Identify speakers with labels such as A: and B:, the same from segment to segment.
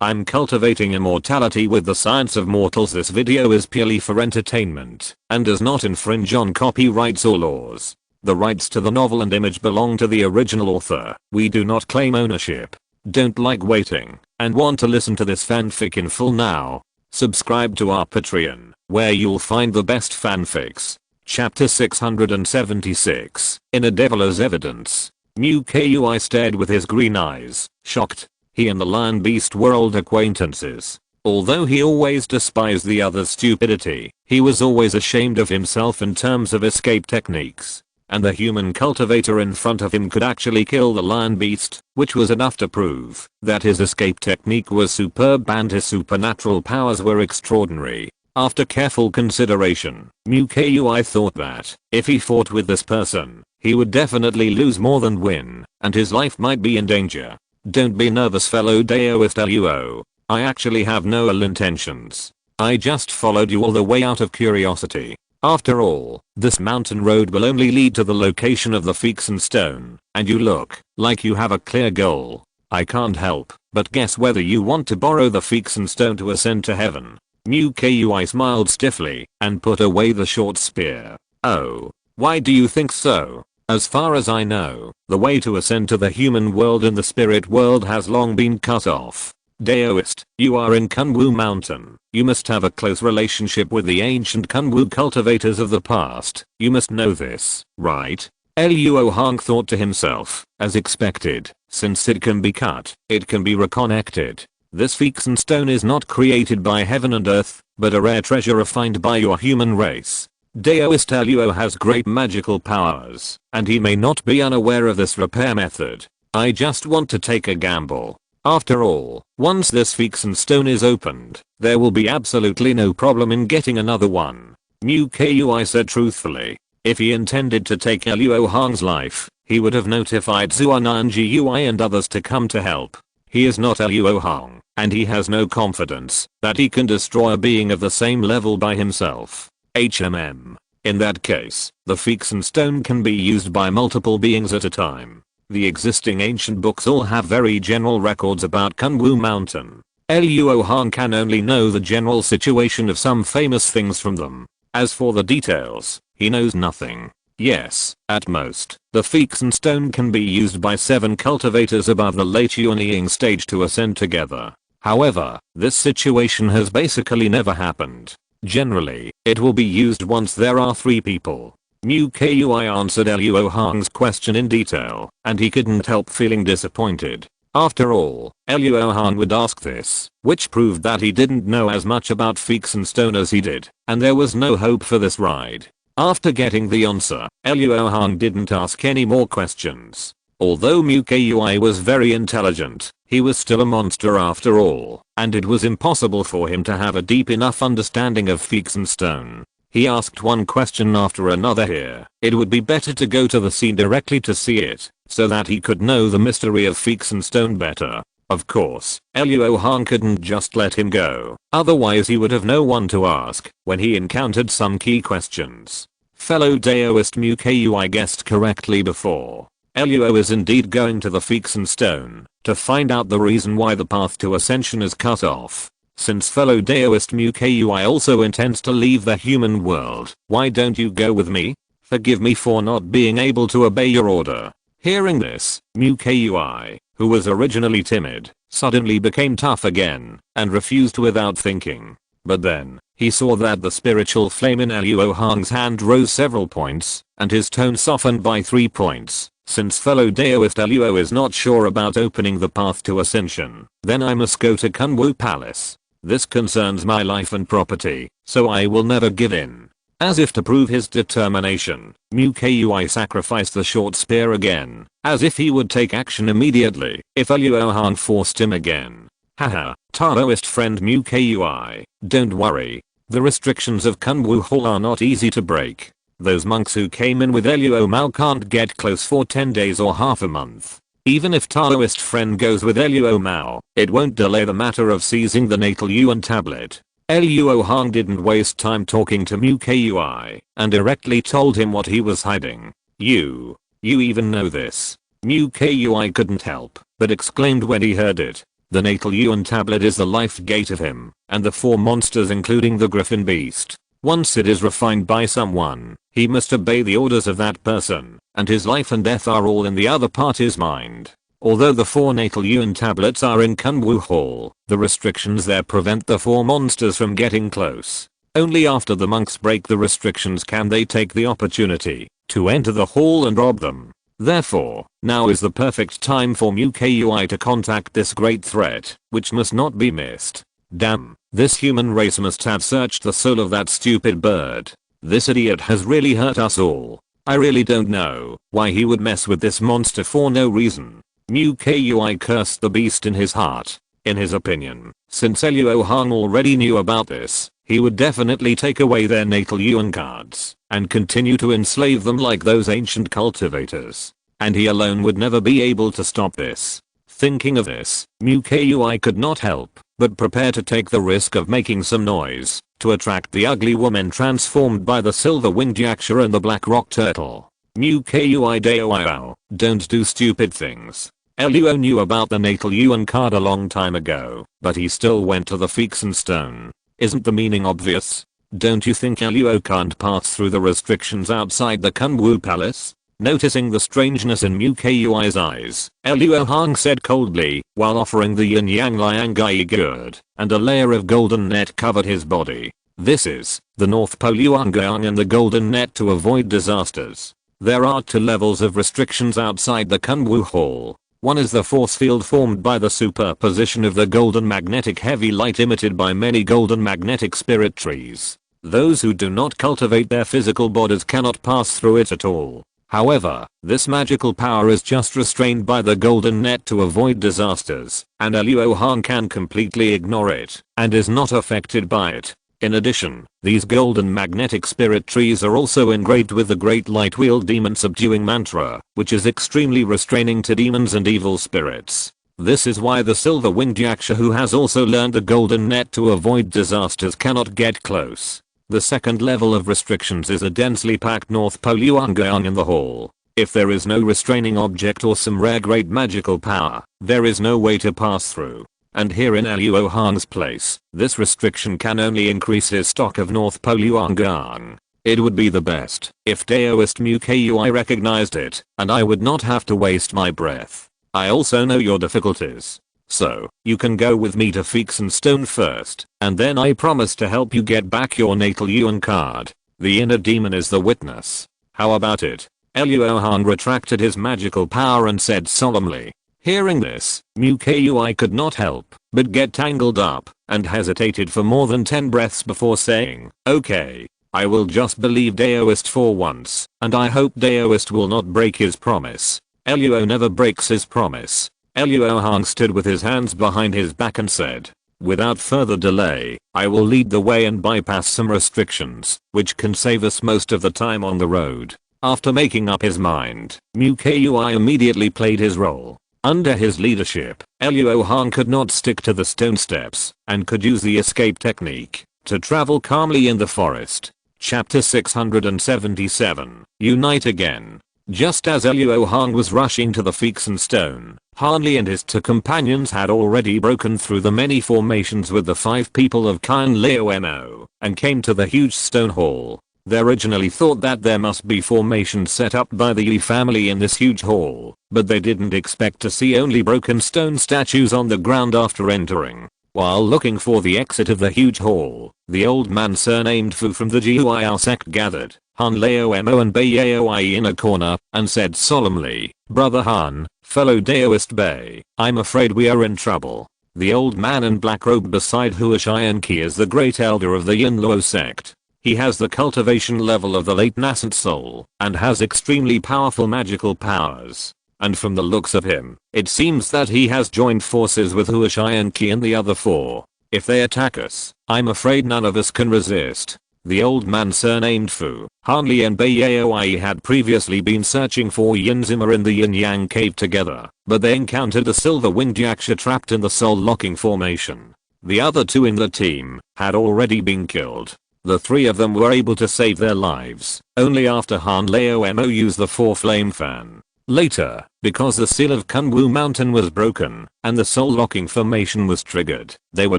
A: I'm cultivating immortality with the science of mortals. This video is purely for entertainment and does not infringe on copyrights or laws. The rights to the novel and image belong to the original author. We do not claim ownership. Don't like waiting and want to listen to this fanfic in full now? Subscribe to our Patreon, where you'll find the best fanfics. Chapter 676. In a Deviler's Evidence. Mu Kui stared with his green eyes, shocked. He and the lion beast were old acquaintances. Although he always despised the other's stupidity, he was always ashamed of himself in terms of escape techniques. And the human cultivator in front of him could actually kill the lion beast, which was enough to prove that his escape technique was superb and his supernatural powers were extraordinary. After careful consideration, Mu Kui thought that if he fought with this person, he would definitely lose more than win, and his life might be in danger. Don't be nervous, fellow Daoist Luo. I actually have no ill intentions. I just followed you all the way out of curiosity. After all, this mountain road will only lead to the location of the Feexen Stone, and you look like you have a clear goal. I can't help but guess whether you want to borrow the Feexen Stone to ascend to heaven. Mu Kui smiled stiffly and put away the short spear. Oh, why do you think so? As far as I know, the way to ascend to the human world and the spirit world has long been cut off. Daoist, you are in Kunwu Mountain. You must have a close relationship with the ancient Kunwu cultivators of the past. You must know this, right? Luo Hong thought to himself, as expected, since it can be cut, it can be reconnected. This Feexen Stone is not created by heaven and earth, but a rare treasure refined by your human race. Daoist Luo has great magical powers, and he may not be unaware of this repair method. I just want to take a gamble. After all, once this Feexen Stone is opened, there will be absolutely no problem in getting another one. Mu Kui said truthfully. If he intended to take Luo Hong's life, he would have notified Zuanan Gui and others to come to help. He is not Luo Hong, and he has no confidence that he can destroy a being of the same level by himself. In that case, the Feexen Stone can be used by multiple beings at a time. The existing ancient books all have very general records about Kunwu Mountain. Luo Hong can only know the general situation of some famous things from them. As for the details, he knows nothing. Yes, at most, the Feexen Stone can be used by 7 cultivators above the late Yuanying stage to ascend together. However, this situation has basically never happened. Generally, it will be used once there are 3 people. Mu Kui answered Luo Hong's question in detail, and he couldn't help feeling disappointed. After all, Luo Hong would ask this, which proved that he didn't know as much about Feexen Stone as he did, and there was no hope for this ride. After getting the answer, Luo Hong didn't ask any more questions. Although Mu Kui was very intelligent, he was still a monster after all, and it was impossible for him to have a deep enough understanding of Feexen Stone. He asked one question after another here. It would be better to go to the scene directly to see it, so that he could know the mystery of Feexen Stone better. Of course, Luo Hong couldn't just let him go, otherwise he would have no one to ask when he encountered some key questions. Fellow Daoist Mu Kui guessed correctly before. Luo is indeed going to the Feexen Stone to find out the reason why the path to ascension is cut off. Since fellow Daoist Mu Kui also intends to leave the human world, why don't you go with me? Forgive me for not being able to obey your order. Hearing this, Mu Kui, who was originally timid, suddenly became tough again and refused without thinking. But then, he saw that the spiritual flame in Luo Hong's hand rose several points, and his tone softened by 3 points. Since fellow Daoist Luo is not sure about opening the path to ascension, then I must go to Kunwu Palace. This concerns my life and property, so I will never give in. As if to prove his determination, Mu Kui sacrificed the short spear again, as if he would take action immediately if Luo Hong forced him again. Haha, Taoist friend Mu Kui, don't worry. The restrictions of Kunwu Hall are not easy to break. Those monks who came in with Luo Mao can't get close for 10 days or half a month. Even if Taoist friend goes with Luo Mao, it won't delay the matter of seizing the natal Yuan tablet. Luo Hong didn't waste time talking to Mu Kui, and directly told him what he was hiding. You even know this? Mu Kui couldn't help but exclaimed when he heard it. The natal Yuan tablet is the life gate of him, and the 4 monsters including the griffin beast. Once it is refined by someone, he must obey the orders of that person, and his life and death are all in the other party's mind. Although the 4 natal Yuan tablets are in Kunwu Hall, the restrictions there prevent the 4 monsters from getting close. Only after the monks break the restrictions can they take the opportunity to enter the hall and rob them. Therefore, now is the perfect time for MUKUI to contact this great threat, which must not be missed. Damn, this human race must have searched the soul of that stupid bird. This idiot has really hurt us all. I really don't know why he would mess with this monster for no reason. MUKUI cursed the beast in his heart. In his opinion, since Luo Hong already knew about this, he would definitely take away their natal Yuan cards and continue to enslave them like those ancient cultivators. And he alone would never be able to stop this. Thinking of this, MUKUI could not help but prepare to take the risk of making some noise to attract the ugly woman transformed by the silver-winged yaksha and the black rock turtle. MUKUI Dao, don't do stupid things. Luo knew about the natal Yuan card a long time ago, but he still went to the Feexen Stone. Isn't the meaning obvious? Don't you think Luo can't pass through the restrictions outside the Kunwu Palace? Noticing the strangeness in MUKUI's eyes, Luo Hong said coldly, while offering the yin yang liangai gourd, and a layer of golden net covered his body. This is the North Pole Yuangang and the golden net to avoid disasters. There are 2 levels of restrictions outside the Kunwu Hall. One is the force field formed by the superposition of the golden magnetic heavy light emitted by many golden magnetic spirit trees. Those who do not cultivate their physical bodies cannot pass through it at all. However, this magical power is just restrained by the golden net to avoid disasters, and Luo Hong can completely ignore it, and is not affected by it. In addition, these golden magnetic spirit trees are also engraved with the Great Light Wheel Demon Subduing Mantra, which is extremely restraining to demons and evil spirits. This is why the silver-winged yaksha who has also learned the golden net to avoid disasters cannot get close. The second level of restrictions is a densely packed North Pole Yuangang in the hall. If there is no restraining object or some rare great magical power, there is no way to pass through. And here in Luo Hong's place, this restriction can only increase his stock of North Pole Yuangang. It would be the best if Daoist MUKUI recognized it, and I would not have to waste my breath. I also know your difficulties. So, you can go with me to Feexen Stone first, and then I promise to help you get back your natal Yuan card. The inner demon is the witness. How about it? Luo Hong retracted his magical power and said solemnly. Hearing this, MUKUI could not help but get tangled up and hesitated for more than 10 breaths before saying, okay, I will just believe Daoist for once, and I hope Daoist will not break his promise. Luo never breaks his promise. Luo Hong stood with his hands behind his back and said, without further delay, I will lead the way and bypass some restrictions, which can save us most of the time on the road. After making up his mind, MUKUI immediately played his role. Under his leadership, Luo Hong could not stick to the stone steps and could use the escape technique to travel calmly in the forest. Chapter 677, Unite Again. Just as Luo Hong was rushing to the Feexen Stone, Hanli and his 2 companions had already broken through the many formations with the 5 people of Kyan Leo Mo and came to the huge stone hall. They originally thought that there must be formations set up by the Yi family in this huge hall, but they didn't expect to see only broken stone statues on the ground after entering. While looking for the exit of the huge hall, the old man surnamed Fu from the Jiuao sect gathered Han Leo Mo and Bei Yaoi in a corner and said solemnly, Brother Han, fellow Daoist Bei, I'm afraid we are in trouble. The old man in black robe beside Huashianqi is the great elder of the Yin Luo sect. He has the cultivation level of the late nascent soul and has extremely powerful magical powers. And from the looks of him, it seems that he has joined forces with Huashianqi and the other 4. If they attack us, I'm afraid none of us can resist. The old man surnamed Fu, Hanli and Bei Yaoi had previously been searching for Yinzima in the Yin Yang cave together, but they encountered a silver-winged yaksha trapped in the soul-locking formation. The other 2 in the team had already been killed. The 3 of them were able to save their lives only after Han Leo Mo used the 4 flame fan. Later, because the seal of Kunwu Mountain was broken, and the soul locking formation was triggered, they were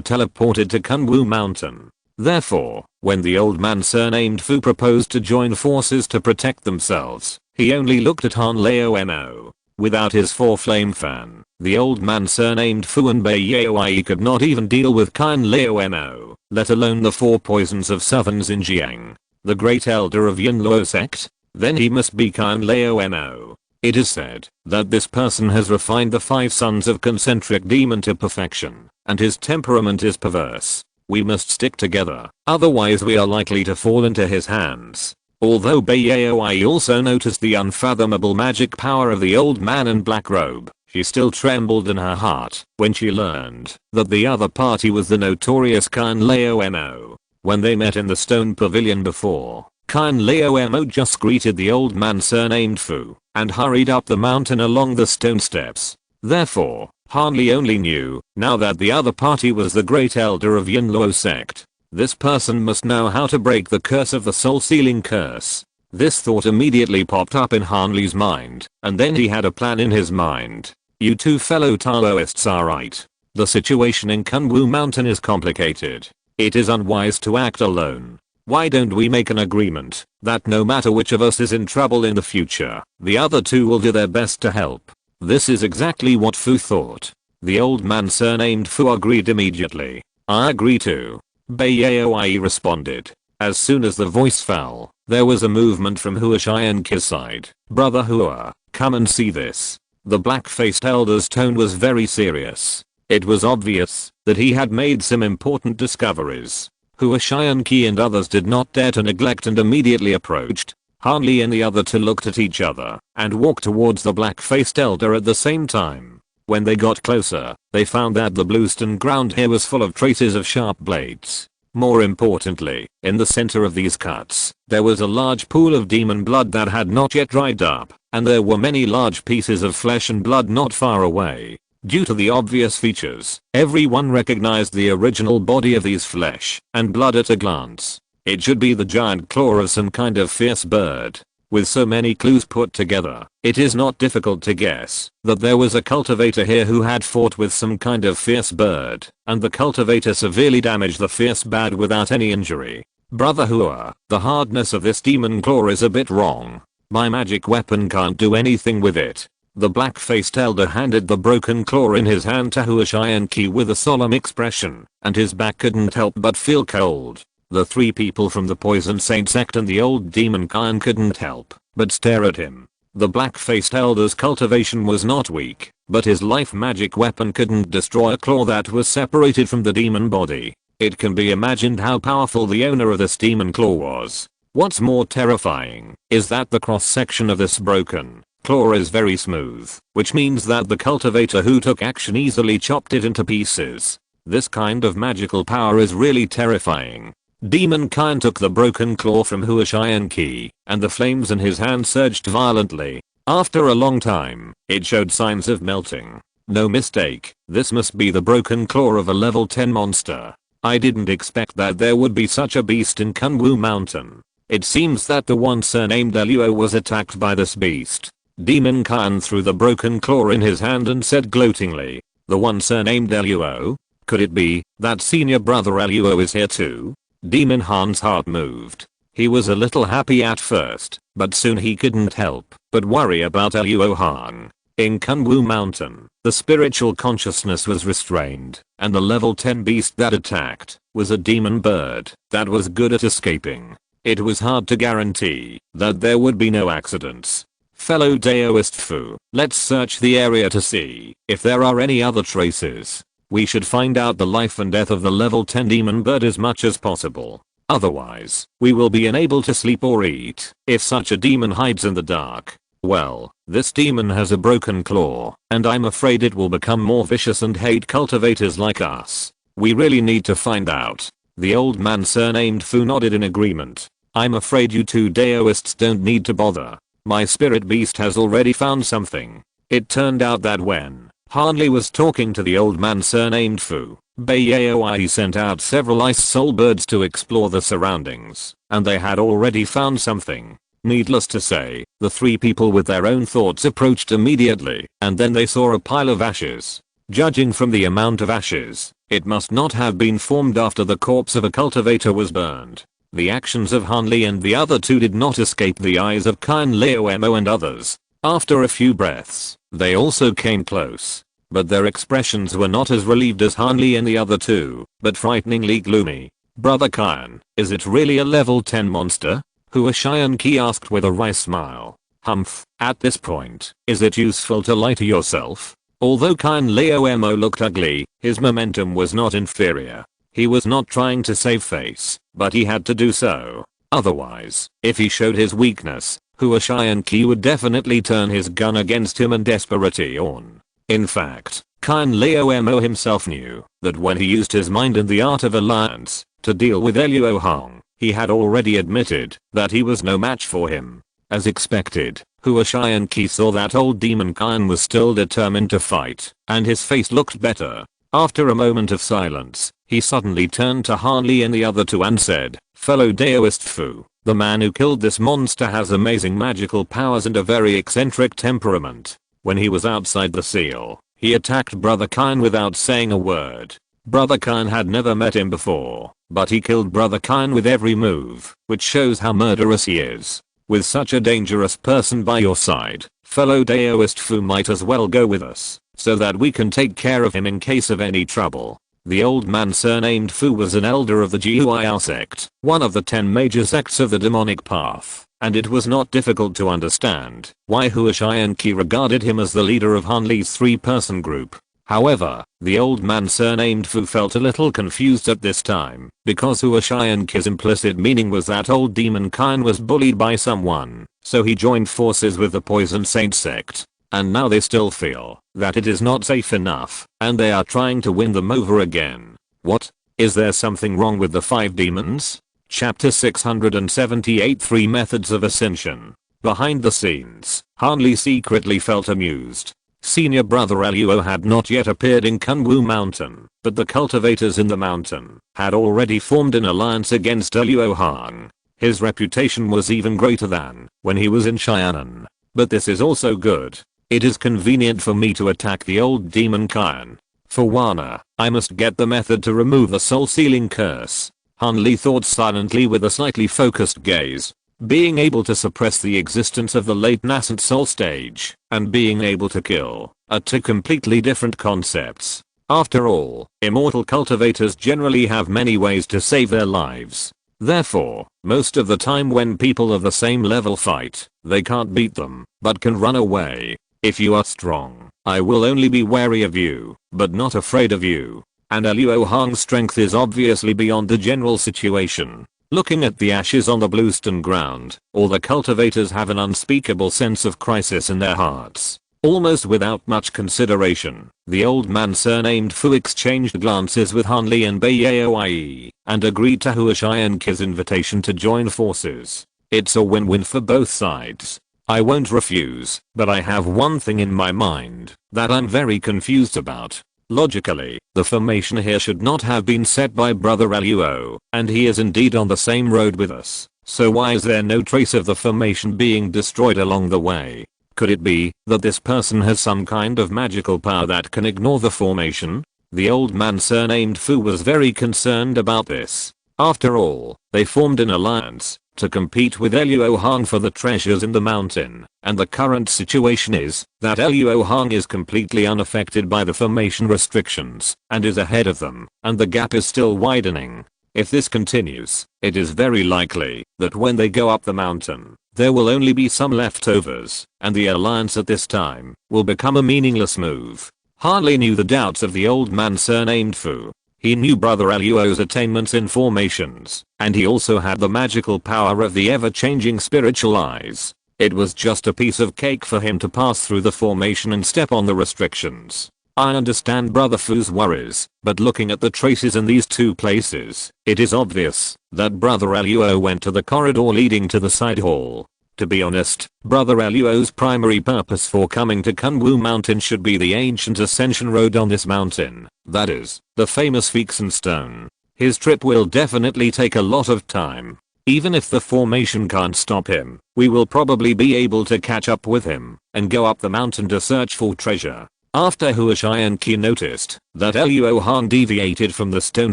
A: teleported to Kunwu Mountain. Therefore, when the old man surnamed Fu proposed to join forces to protect themselves, he only looked at Han Laomo. Without his 4-flame fan, the old man surnamed Fu and Bei Yaoi could not even deal with Kan Laomo, let alone the 4 poisons of southern Xinjiang. The great elder of Yin Luo sect? Then he must be Kan Laomo. It is said that this person has refined the 5 sons of concentric demon to perfection, and his temperament is perverse. We must stick together, otherwise we are likely to fall into his hands. Although Bei Yaoi also noticed the unfathomable magic power of the old man in black robe, she still trembled in her heart when she learned that the other party was the notorious Kan Laomo. When they met in the stone pavilion before, Kan Laomo just greeted the old man surnamed Fu and hurried up the mountain along the stone steps. Therefore, Han Li only knew now that the other party was the great elder of Yin Luo sect. This person must know how to break the curse of the soul sealing curse. This thought immediately popped up in Han Li's mind, and then he had a plan in his mind. You two fellow Taoists are right. The situation in Kunwu Mountain is complicated. It is unwise to act alone. Why don't we make an agreement that no matter which of us is in trouble in the future, the other two will do their best to help? This is exactly what Fu thought. The old man surnamed Fu agreed immediately. I agree too. Bei Yaoi responded. As soon as the voice fell, there was a movement from Hua Xianqi's side. Brother Hua, come and see this. The black-faced elder's tone was very serious. It was obvious that he had made some important discoveries. Hua Xianqi and others did not dare to neglect and immediately approached. Han Li and the other two looked at each other and walked towards the black-faced elder at the same time. When they got closer, they found that the bluestone ground here was full of traces of sharp blades. More importantly, in the center of these cuts, there was a large pool of demon blood that had not yet dried up, and there were many large pieces of flesh and blood not far away. Due to the obvious features, everyone recognized the original body of these flesh and blood at a glance. It should be the giant claw of some kind of fierce bird. With so many clues put together, it is not difficult to guess that there was a cultivator here who had fought with some kind of fierce bird, and the cultivator severely damaged the fierce bird without any injury. Brother Hua, the hardness of this demon claw is a bit wrong. My magic weapon can't do anything with it. The black-faced elder handed the broken claw in his hand to Hua Xianqi with a solemn expression, and his back couldn't help but feel cold. The 3 people from the Poison Saint sect and the old demon Khan couldn't help but stare at him. The black-faced elder's cultivation was not weak, but his life magic weapon couldn't destroy a claw that was separated from the demon body. It can be imagined how powerful the owner of this demon claw was. What's more terrifying is that the cross-section of this broken claw is very smooth, which means that the cultivator who took action easily chopped it into pieces. This kind of magical power is really terrifying. Demon Khan took the broken claw from Hua Xianqi, and the flames in his hand surged violently. After a long time, it showed signs of melting. No mistake, this must be the broken claw of a level 10 monster. I didn't expect that there would be such a beast in Kunwu Mountain. It seems that the one surnamed Luo was attacked by this beast. Demon Khan threw the broken claw in his hand and said gloatingly, the one surnamed Luo? Could it be that senior brother Luo is here too? Demon Han's heart moved. He was a little happy at first, but soon he couldn't help but worry about Luo Han. In Kunwu Mountain, the spiritual consciousness was restrained, and the level 10 beast that attacked was a demon bird that was good at escaping. It was hard to guarantee that there would be no accidents. Fellow Daoist Fu, let's search the area to see if there are any other traces. We should find out the life and death of the level 10 demon bird as much as possible. Otherwise, we will be unable to sleep or eat if such a demon hides in the dark. Well, this demon has a broken claw, and I'm afraid it will become more vicious and hate cultivators like us. We really need to find out. The old man surnamed Fu nodded in agreement. I'm afraid you two Daoists don't need to bother. My spirit beast has already found something. It turned out that when Han Li was talking to the old man surnamed Fu, Bei Yaoi sent out several ice soul birds to explore the surroundings, and they had already found something. Needless to say, the three people with their own thoughts approached immediately, and then they saw a pile of ashes. Judging from the amount of ashes, it must not have been formed after the corpse of a cultivator was burned. The actions of Hanli and the other two did not escape the eyes of Kine Laomo and others. After a few breaths, they also came close. But their expressions were not as relieved as Hanli and the other two, but frighteningly gloomy. Brother Kine, is it really a level 10 monster? Hua Xianqi asked with a wry smile. Humph, at this point, is it useful to lie to yourself? Although Kine Laomo looked ugly, his momentum was not inferior. He was not trying to save face, but he had to do so. Otherwise, if he showed his weakness, Hua Xianqi would definitely turn his gun against him in desperation. In fact, Kine Laomo himself knew that when he used his mind and the art of alliance to deal with Luo Hong, he had already admitted that he was no match for him. As expected, Hua Xianqi saw that old demon Kine was still determined to fight, and his face looked better. After a moment of silence, he suddenly turned to Hanli and the other two and said, "Fellow Daoist Fu, the man who killed this monster has amazing magical powers and a very eccentric temperament. When he was outside the seal, he attacked Brother Kine without saying a word. Brother Kine had never met him before, but he killed Brother Kine with every move, which shows how murderous he is. With such a dangerous person by your side, fellow Daoist Fu might as well go with us, so that we can take care of him in case of any trouble." The old man surnamed Fu was an elder of the Jiuao sect, one of the 10 major sects of the demonic path, and it was not difficult to understand why Hua Xianqi regarded him as the leader of Hanli's 3-person group. However, the old man surnamed Fu felt a little confused at this time, because Hua Xianqi's implicit meaning was that old demon Kine was bullied by someone, so he joined forces with the Poison Saint sect. And now they still feel that it is not safe enough, and they are trying to win them over again. What? Is there something wrong with the 5 demons? Chapter 678 3 Methods of Ascension. Behind the scenes, Hanli secretly felt amused. Senior brother Luo had not yet appeared in Kunwu Mountain, but the cultivators in the mountain had already formed an alliance against Luo Hong. His reputation was even greater than when he was in Xianan. But this is also good. It is convenient for me to attack the old demon Kine. For Wana, I must get the method to remove the soul-sealing curse. Hanli thought silently with a slightly focused gaze. Being able to suppress the existence of the late nascent soul stage, and being able to kill, are 2 completely different concepts. After all, immortal cultivators generally have many ways to save their lives. Therefore, most of the time when people of the same level fight, they can't beat them, but can run away. If you are strong, I will only be wary of you, but not afraid of you. And Luo Hong's strength is obviously beyond the general situation. Looking at the ashes on the bluestone ground, all the cultivators have an unspeakable sense of crisis in their hearts. Almost without much consideration, the old man surnamed Fu exchanged glances with Hanli and Baoye, and agreed to Hua Xianqi's invitation to join forces. It's a win-win for both sides. I won't refuse, but I have one thing in my mind that I'm very confused about. Logically, the formation here should not have been set by Brother Luo, and he is indeed on the same road with us, so why is there no trace of the formation being destroyed along the way? Could it be that this person has some kind of magical power that can ignore the formation? The old man surnamed Fu was very concerned about this. After all, they formed an alliance to compete with Luo Hong for the treasures in the mountain, and the current situation is that Luo Hong is completely unaffected by the formation restrictions and is ahead of them, and the gap is still widening. If this continues, it is very likely that when they go up the mountain, there will only be some leftovers, and the alliance at this time will become a meaningless move. Hanli knew the doubts of the old man surnamed Fu. He knew Brother Luo's attainments in formations, and he also had the magical power of the ever-changing spiritual eyes. It was just a piece of cake for him to pass through the formation and step on the restrictions. I understand Brother Fu's worries, but looking at the traces in these 2 places, it is obvious that Brother Luo went to the corridor leading to the side hall. To be honest, Brother Luo's primary purpose for coming to Kunwu Mountain should be the ancient ascension road on this mountain, that is, the famous Feekson Stone. His trip will definitely take a lot of time. Even if the formation can't stop him, we will probably be able to catch up with him and go up the mountain to search for treasure. After Huashianqi noticed that Luo Hong deviated from the stone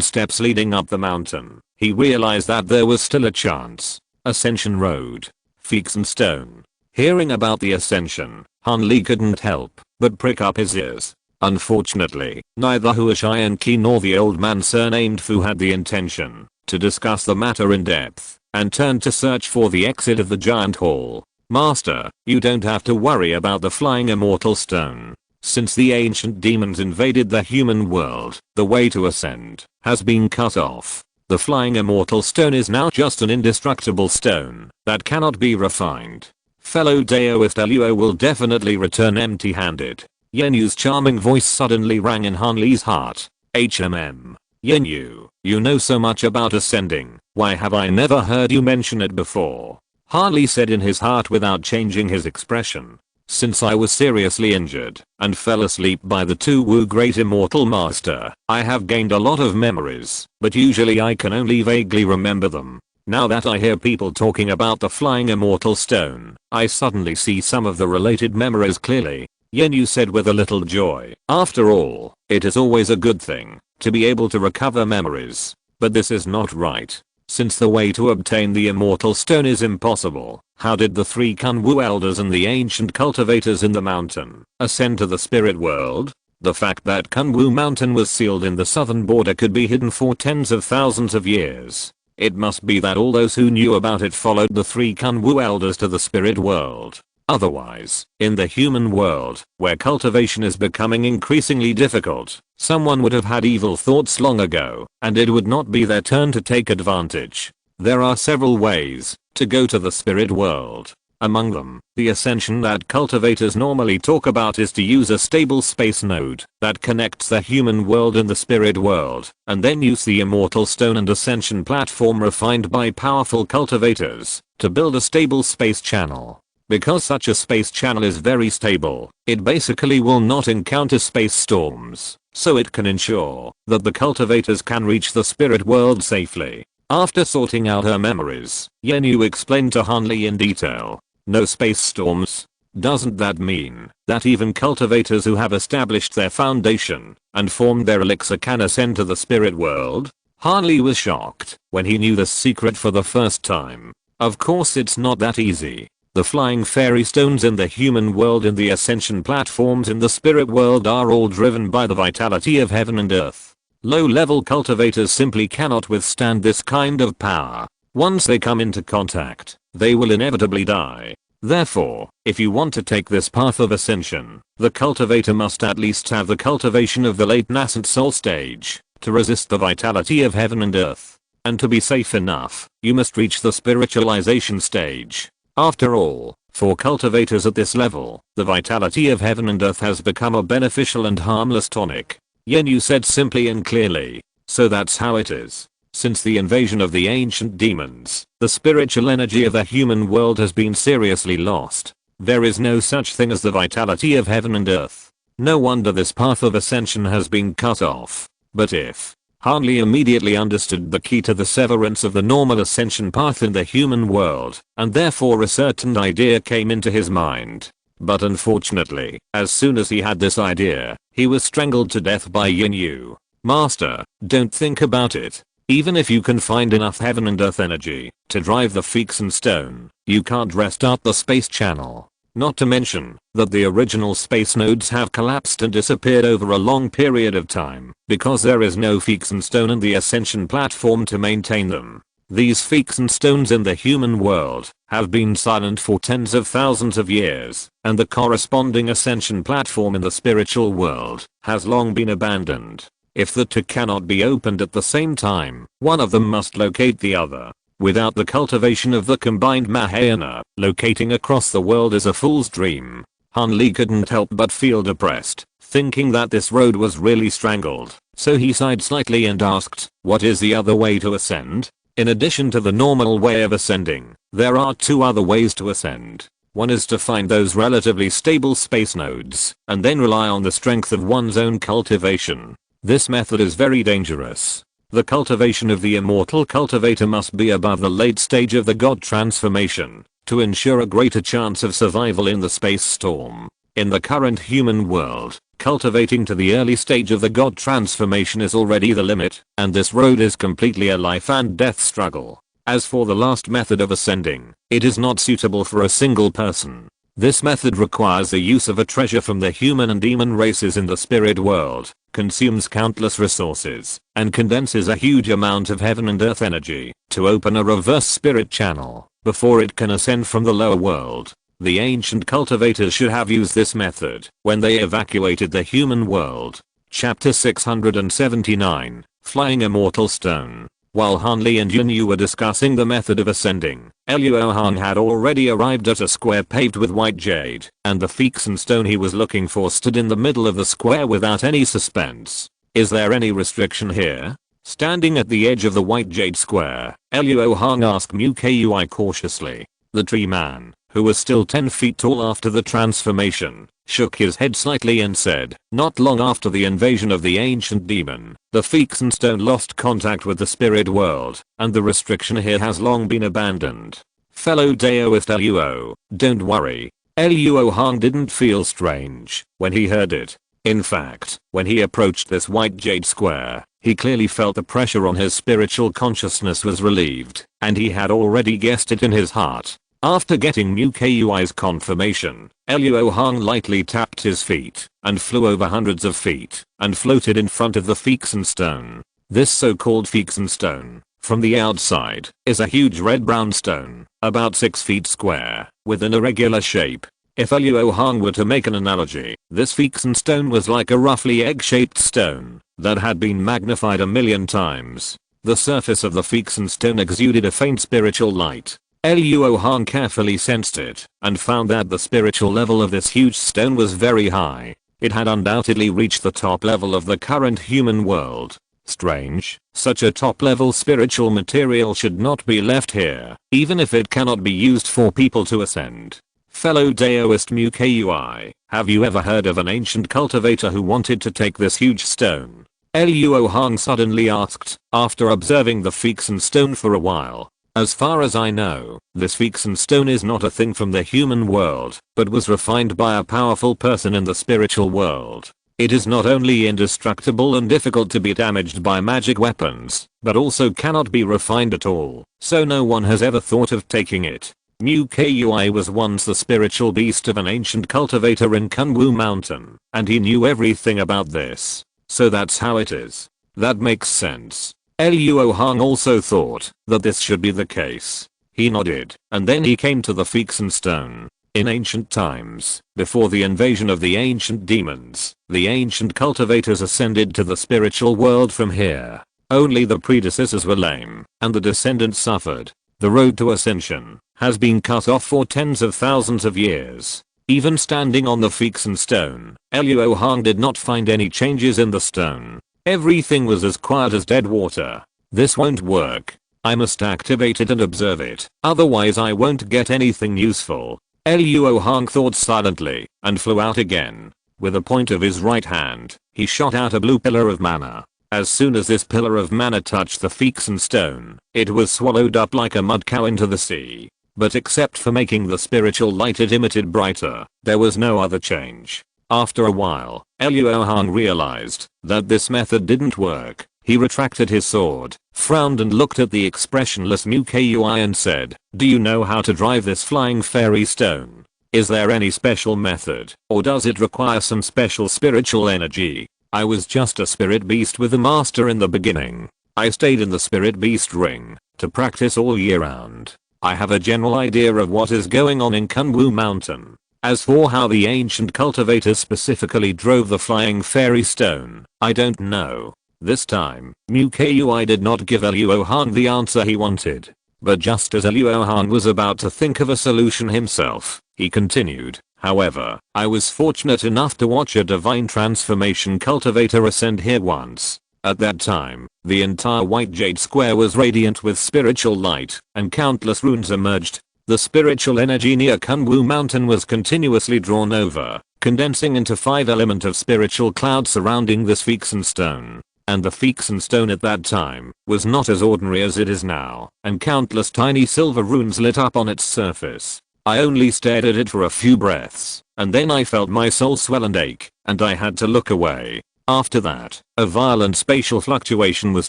A: steps leading up the mountain, he realized that there was still a chance. Ascension Road. Feeks and Stone. Hearing about the ascension, Han Li couldn't help but prick up his ears. Unfortunately, neither Huashianqi nor the old man surnamed Fu had the intention to discuss the matter in depth, and turned to search for the exit of the giant hall. Master, you don't have to worry about the flying immortal stone. Since the ancient demons invaded the human world, the way to ascend has been cut off. The flying immortal stone is now just an indestructible stone that cannot be refined. Fellow Daoist Luo will definitely return empty-handed. Yenyu's charming voice suddenly rang in Han Li's heart. Yenyu, you know so much about ascending, why have I never heard you mention it before? Han Li said in his heart without changing his expression. Since I was seriously injured and fell asleep by the Tu Wu Great Immortal Master, I have gained a lot of memories, but usually I can only vaguely remember them. Now that I hear people talking about the flying immortal stone, I suddenly see some of the related memories clearly. Yenyu said with a little joy. After all, it is always a good thing to be able to recover memories. But this is not right. Since the way to obtain the immortal stone is impossible, how did the 3 Kunwu elders and the ancient cultivators in the mountain ascend to the spirit world? The fact that Kunwu mountain was sealed in the southern border could be hidden for tens of thousands of years. It must be that all those who knew about it followed the 3 Kunwu elders to the spirit world. Otherwise, in the human world, where cultivation is becoming increasingly difficult, someone would have had evil thoughts long ago, and it would not be their turn to take advantage. There are several ways to go to the spirit world. Among them, the ascension that cultivators normally talk about is to use a stable space node that connects the human world and the spirit world, and then use the immortal stone and ascension platform refined by powerful cultivators to build a stable space channel. Because such a space channel is very stable, it basically will not encounter space storms, so it can ensure that the cultivators can reach the spirit world safely. After sorting out her memories, Yenyu explained to Han Li in detail. No space storms? Doesn't that mean that even cultivators who have established their foundation and formed their elixir can ascend to the spirit world? Han Li was shocked when he knew this secret for the first time. Of course it's not that easy. The flying fairy stones in the human world and the ascension platforms in the spirit world are all driven by the vitality of heaven and earth. Low-level cultivators simply cannot withstand this kind of power. Once they come into contact, they will inevitably die. Therefore, if you want to take this path of ascension, the cultivator must at least have the cultivation of the late nascent soul stage to resist the vitality of heaven and earth. And to be safe enough, you must reach the spiritualization stage. After all, for cultivators at this level, the vitality of heaven and earth has become a beneficial and harmless tonic. Yenyu said simply and clearly. So that's how it is. Since the invasion of the ancient demons, the spiritual energy of the human world has been seriously lost. There is no such thing as the vitality of heaven and earth. No wonder this path of ascension has been cut off. But if Han Li immediately understood the key to the severance of the normal ascension path in the human world, and therefore a certain idea came into his mind. But unfortunately, as soon as he had this idea, he was strangled to death by Yenyu. Master, don't think about it. Even if you can find enough heaven and earth energy to drive the Feeks and Stone, you can't restart the space channel. Not to mention that the original space nodes have collapsed and disappeared over a long period of time because there is no Feeks and Stone in the ascension platform to maintain them. These Feeks and Stones in the human world have been silent for tens of thousands of years, and the corresponding ascension platform in the spiritual world has long been abandoned. If the two cannot be opened at the same time, one of them must locate the other. Without the cultivation of the combined Mahayana, locating across the world is a fool's dream. Han Li couldn't help but feel depressed, thinking that this road was really strangled, so he sighed slightly and asked, what is the other way to ascend? In addition to the normal way of ascending, there are 2 other ways to ascend. One is to find those relatively stable space nodes, and then rely on the strength of one's own cultivation. This method is very dangerous. The cultivation of the immortal cultivator must be above the late stage of the god transformation to ensure a greater chance of survival in the space storm. In the current human world, cultivating to the early stage of the god transformation is already the limit, and this road is completely a life and death struggle. As for the last method of ascending, it is not suitable for a single person. This method requires the use of a treasure from the human and demon races in the spirit world, consumes countless resources, and condenses a huge amount of heaven and earth energy to open a reverse spirit channel before it can ascend from the lower world. The ancient cultivators should have used this method when they evacuated the human world. Chapter 679, Flying Immortal Stone. While Hanli and Yunyu were discussing the method of ascending, Luo Hong had already arrived at a square paved with white jade, and the Feekson stone he was looking for stood in the middle of the square without any suspense. Is there any restriction here? Standing at the edge of the white jade square, Luo Hong asked Mu Kui cautiously. The tree man, who was still 10 feet tall after the transformation, shook his head slightly and said, not long after the invasion of the ancient demon, the Feekson stone lost contact with the spirit world, and the restriction here has long been abandoned. Fellow Daoist Luo, don't worry. Luo Hong didn't feel strange when he heard it. In fact, when he approached this white jade square, he clearly felt the pressure on his spiritual consciousness was relieved, and he had already guessed it in his heart. After getting Mu Kui's confirmation, Luo Hong lightly tapped his feet and flew over hundreds of feet and floated in front of the Feekson stone. This so-called Feekson stone, from the outside, is a huge red-brown stone, about 6 feet square, with an irregular shape. If Luo Hong were to make an analogy, this Feekson stone was like a roughly egg-shaped stone that had been magnified 1,000,000 times. The surface of the Feekson stone exuded a faint spiritual light. Luo Hong carefully sensed it and found that the spiritual level of this huge stone was very high. It had undoubtedly reached the top level of the current human world. Strange, such a top-level spiritual material should not be left here, even if it cannot be used for people to ascend. Fellow Daoist Mu Kui, have you ever heard of an ancient cultivator who wanted to take this huge stone? Luo Hong suddenly asked, after observing the Feekson stone for a while. As far as I know, this Feekson stone is not a thing from the human world, but was refined by a powerful person in the spiritual world. It is not only indestructible and difficult to be damaged by magic weapons, but also cannot be refined at all, so no one has ever thought of taking it. Mu Kui was once the spiritual beast of an ancient cultivator in Kunwu Mountain, and he knew everything about this. So that's how it is. That makes sense. Luo Hong also thought that this should be the case. He nodded, and then he came to the Feekson stone. In ancient times, before the invasion of the ancient demons, the ancient cultivators ascended to the spiritual world from here. Only the predecessors were lame, and the descendants suffered. The road to ascension has been cut off for tens of thousands of years. Even standing on the Feekson stone, Luo Hong did not find any changes in the stone. Everything was as quiet as dead water. This won't work. I must activate it and observe it, otherwise I won't get anything useful. Luo Hong thought silently and flew out again. With a point of his right hand, he shot out a blue pillar of mana. As soon as this pillar of mana touched the Feekson stone, it was swallowed up like a mud cow into the sea. But except for making the spiritual light it emitted brighter, there was no other change. After a while, Luo Hong realized that this method didn't work. He retracted his sword, frowned and looked at the expressionless Mu Kui and said, do you know how to drive this flying fairy stone? Is there any special method, or does it require some special spiritual energy? I was just a spirit beast with the master in the beginning. I stayed in the spirit beast ring to practice all year round. I have a general idea of what is going on in Kunwu Mountain. As for how the ancient cultivators specifically drove the flying fairy stone, I don't know. This time, Mu Kui did not give Luo Hong the answer he wanted. But just as Luo Hong was about to think of a solution himself, he continued, however, I was fortunate enough to watch a divine transformation cultivator ascend here once. At that time, the entire white jade square was radiant with spiritual light, and countless runes emerged. The spiritual energy near Kunwu Mountain was continuously drawn over, condensing into 5 elements of spiritual cloud surrounding this Feekson stone. And the Feekson stone at that time was not as ordinary as it is now, and countless tiny silver runes lit up on its surface. I only stared at it for a few breaths, and then I felt my soul swell and ache, and I had to look away. After that, a violent spatial fluctuation was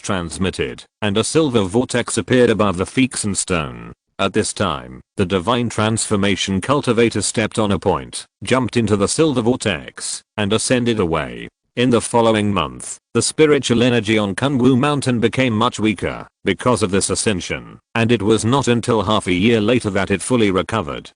A: transmitted, and a silver vortex appeared above the Feekson stone. At this time, the divine transformation cultivator stepped on a point, jumped into the silver vortex, and ascended away. In the following month, the spiritual energy on Kunwu Mountain became much weaker because of this ascension, and it was not until half a year later that it fully recovered.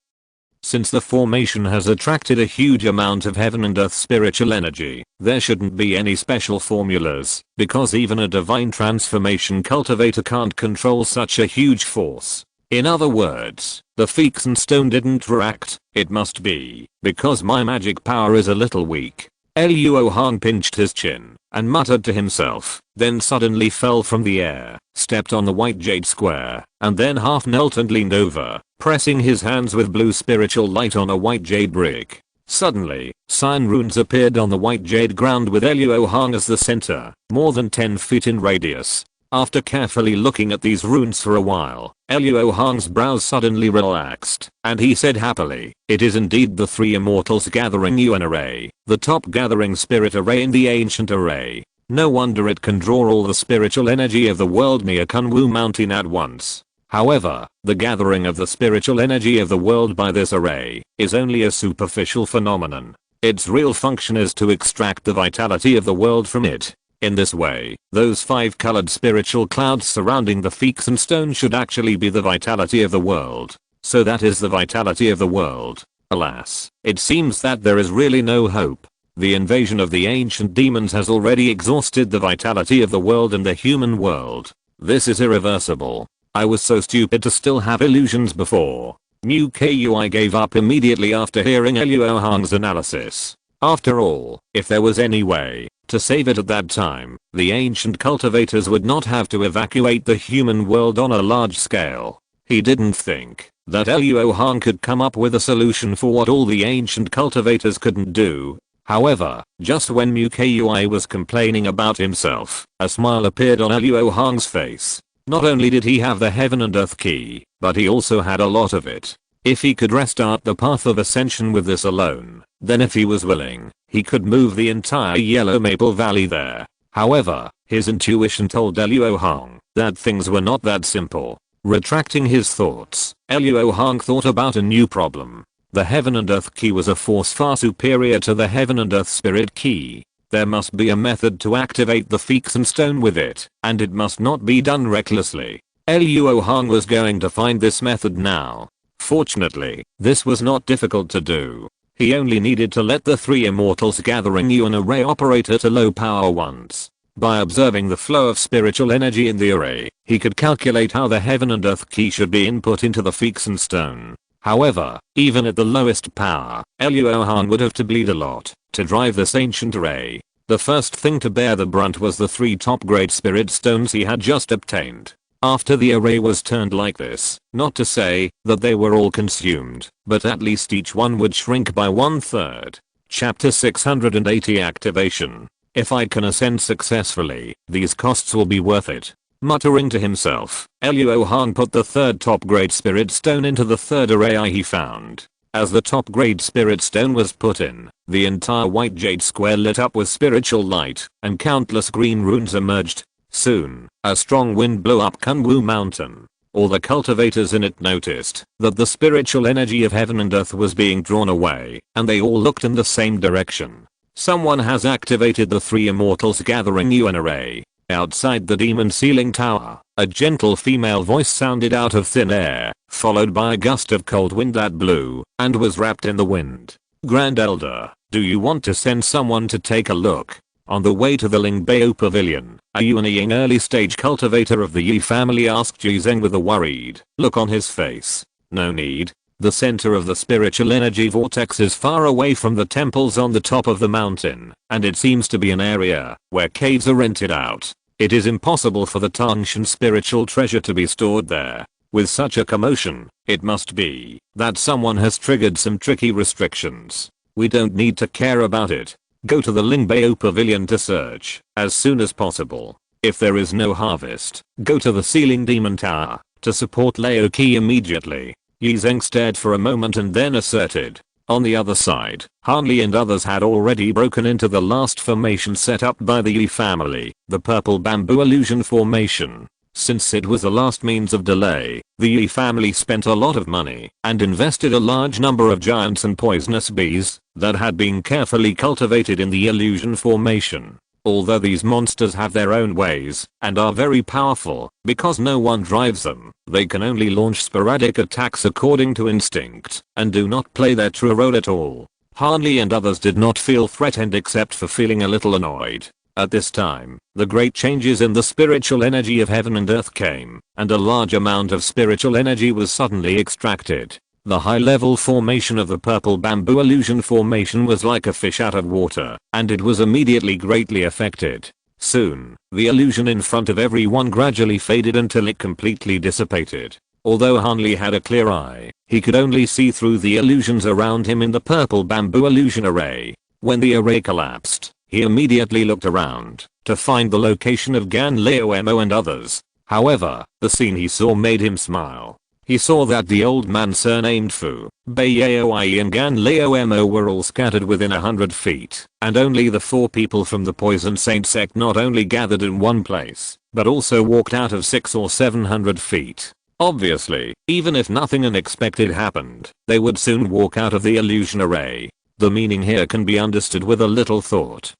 A: Since the formation has attracted a huge amount of heaven and earth spiritual energy, there shouldn't be any special formulas, because even a divine transformation cultivator can't control such a huge force. In other words, the Feekson stone didn't react. It must be because my magic power is a little weak. Luo Hong pinched his chin and muttered to himself, then suddenly fell from the air, stepped on the white jade square, and then half knelt and leaned over, pressing his hands with blue spiritual light on a white jade brick. Suddenly, sign runes appeared on the white jade ground with Luo Hong as the center, more than 10 feet in radius. After carefully looking at these runes for a while, Luo Hong's brows suddenly relaxed, and he said happily, "It is indeed the three immortals gathering you an array, the top gathering spirit array in the ancient array. No wonder it can draw all the spiritual energy of the world near Kunwu Mountain at once. However, the gathering of the spiritual energy of the world by this array is only a superficial phenomenon. Its real function is to extract the vitality of the world from it. In this way, those 5-colored spiritual clouds surrounding the Feekson stone should actually be the vitality of the world. So that is the vitality of the world. Alas, it seems that there is really no hope. The invasion of the ancient demons has already exhausted the vitality of the world and the human world. This is irreversible. I was so stupid to still have illusions before." Mu Kui gave up immediately after hearing Luo Hong's analysis. After all, if there was any way to save it at that time, the ancient cultivators would not have to evacuate the human world on a large scale. He didn't think that Luo Hong could come up with a solution for what all the ancient cultivators couldn't do. However, just when Mu Kui was complaining about himself, a smile appeared on Luo Hong's face. Not only did he have the heaven and earth key, but he also had a lot of it. If he could restart the path of ascension with this alone, then if he was willing, he could move the entire Yellow Maple Valley there. However, his intuition told Luo Hong that things were not that simple. Retracting his thoughts, Luo Hong thought about a new problem. The heaven and earth key was a force far superior to the heaven and earth spirit key. There must be a method to activate the Feekson stone with it, and it must not be done recklessly. Luo Hong was going to find this method now. Fortunately, this was not difficult to do. He only needed to let the three immortals gathering you an array operate at a low power once. By observing the flow of spiritual energy in the array, he could calculate how the heaven and earth key should be input into the Feekson stone. However, even at the lowest power, Luo Hong would have to bleed a lot to drive this ancient array. The first thing to bear the brunt was the 3 top-grade spirit stones he had just obtained. After the array was turned like this, not to say that they were all consumed, but at least each one would shrink by 1/3. Chapter 680 Activation. If I can ascend successfully, these costs will be worth it. Muttering to himself, Luo Hong put the 3rd top-grade spirit stone into the 3rd array he found. As the top-grade spirit stone was put in, the entire white jade square lit up with spiritual light, and countless green runes emerged. Soon, a strong wind blew up Kunwu Mountain. All the cultivators in it noticed that the spiritual energy of heaven and earth was being drawn away, and they all looked in the same direction. Someone has activated the 3 immortals gathering you an array. Outside the demon ceiling tower, a gentle female voice sounded out of thin air, followed by a gust of cold wind that blew and was wrapped in the wind. "Grand Elder, do you want to send someone to take a look?" On the way to the Lingbao Pavilion, a Yuanying early stage cultivator of the Yi family asked Jizeng with a worried look on his face. "No need. The center of the spiritual energy vortex is far away from the temples on the top of the mountain, and it seems to be an area where caves are rented out. It is impossible for the Tangshan spiritual treasure to be stored there. With such a commotion, it must be that someone has triggered some tricky restrictions. We don't need to care about it. Go to the Lingbao Pavilion to search as soon as possible. If there is no harvest, go to the Ceiling Demon Tower to support Lao Qi immediately. Yi Zheng stared for a moment and then asserted. On the other side, Han Li and others had already broken into the last formation set up by the Yi family, the Purple Bamboo Illusion Formation. Since it was the last means of delay, the Yi family spent a lot of money and invested a large number of giants and poisonous bees that had been carefully cultivated in the illusion formation. Although these monsters have their own ways and are very powerful, because no one drives them, they can only launch sporadic attacks according to instinct and do not play their true role at all. Han Li and others did not feel threatened except for feeling a little annoyed. At this time, the great changes in the spiritual energy of heaven and earth came, and a large amount of spiritual energy was suddenly extracted. The high-level formation of the Purple Bamboo Illusion Formation was like a fish out of water, and it was immediately greatly affected. Soon, the illusion in front of everyone gradually faded until it completely dissipated. Although Han Li had a clear eye, he could only see through the illusions around him in the Purple Bamboo Illusion Array. When the array collapsed, he immediately looked around to find the location of Gan Lao Mo and others. However, the scene he saw made him smile. He saw that the old man surnamed Fu, Baiyai and Gan Lao Mo were all scattered within 100 feet, and only the 4 people from the Poison Saint sect not only gathered in one place, but also walked out of 600 or 700 feet. Obviously, even if nothing unexpected happened, they would soon walk out of the illusion array. The meaning here can be understood with a little thought.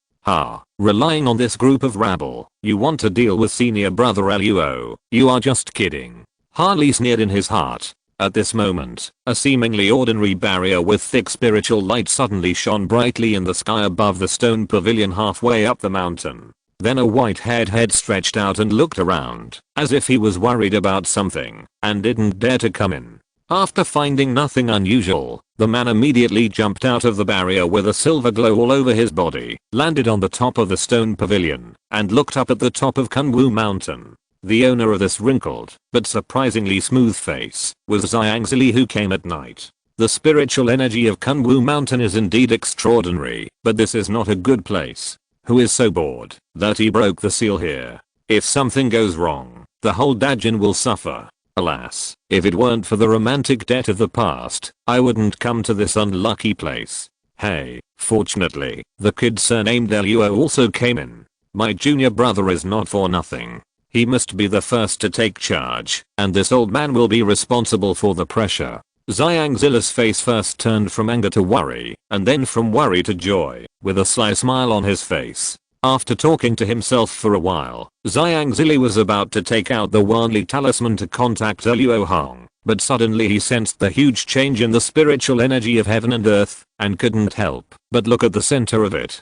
A: Relying on this group of rabble, you want to deal with senior brother Luo, you are just kidding. Han Li sneered in his heart. At this moment, a seemingly ordinary barrier with thick spiritual light suddenly shone brightly in the sky above the stone pavilion halfway up the mountain. Then a white-haired head stretched out and looked around, as if he was worried about something, and didn't dare to come in. After finding nothing unusual, the man immediately jumped out of the barrier with a silver glow all over his body, landed on the top of the stone pavilion, and looked up at the top of Kunwu Mountain. The owner of this wrinkled, but surprisingly smooth face, was Ziyangzili, who came at night. The spiritual energy of Kunwu Mountain is indeed extraordinary, but this is not a good place. Who is so bored that he broke the seal here? If something goes wrong, the whole Dajin will suffer. Alas, if it weren't for the romantic debt of the past, I wouldn't come to this unlucky place. Hey, fortunately, the kid surnamed Luo also came in. My junior brother is not for nothing. He must be the first to take charge, and this old man will be responsible for the pressure. Ziyangzila's face first turned from anger to worry, and then from worry to joy, with a sly smile on his face. After talking to himself for a while, Ziyangzili was about to take out the Wanli talisman to contact Luo Hong, but suddenly he sensed the huge change in the spiritual energy of heaven and earth, and couldn't help but look at the center of it.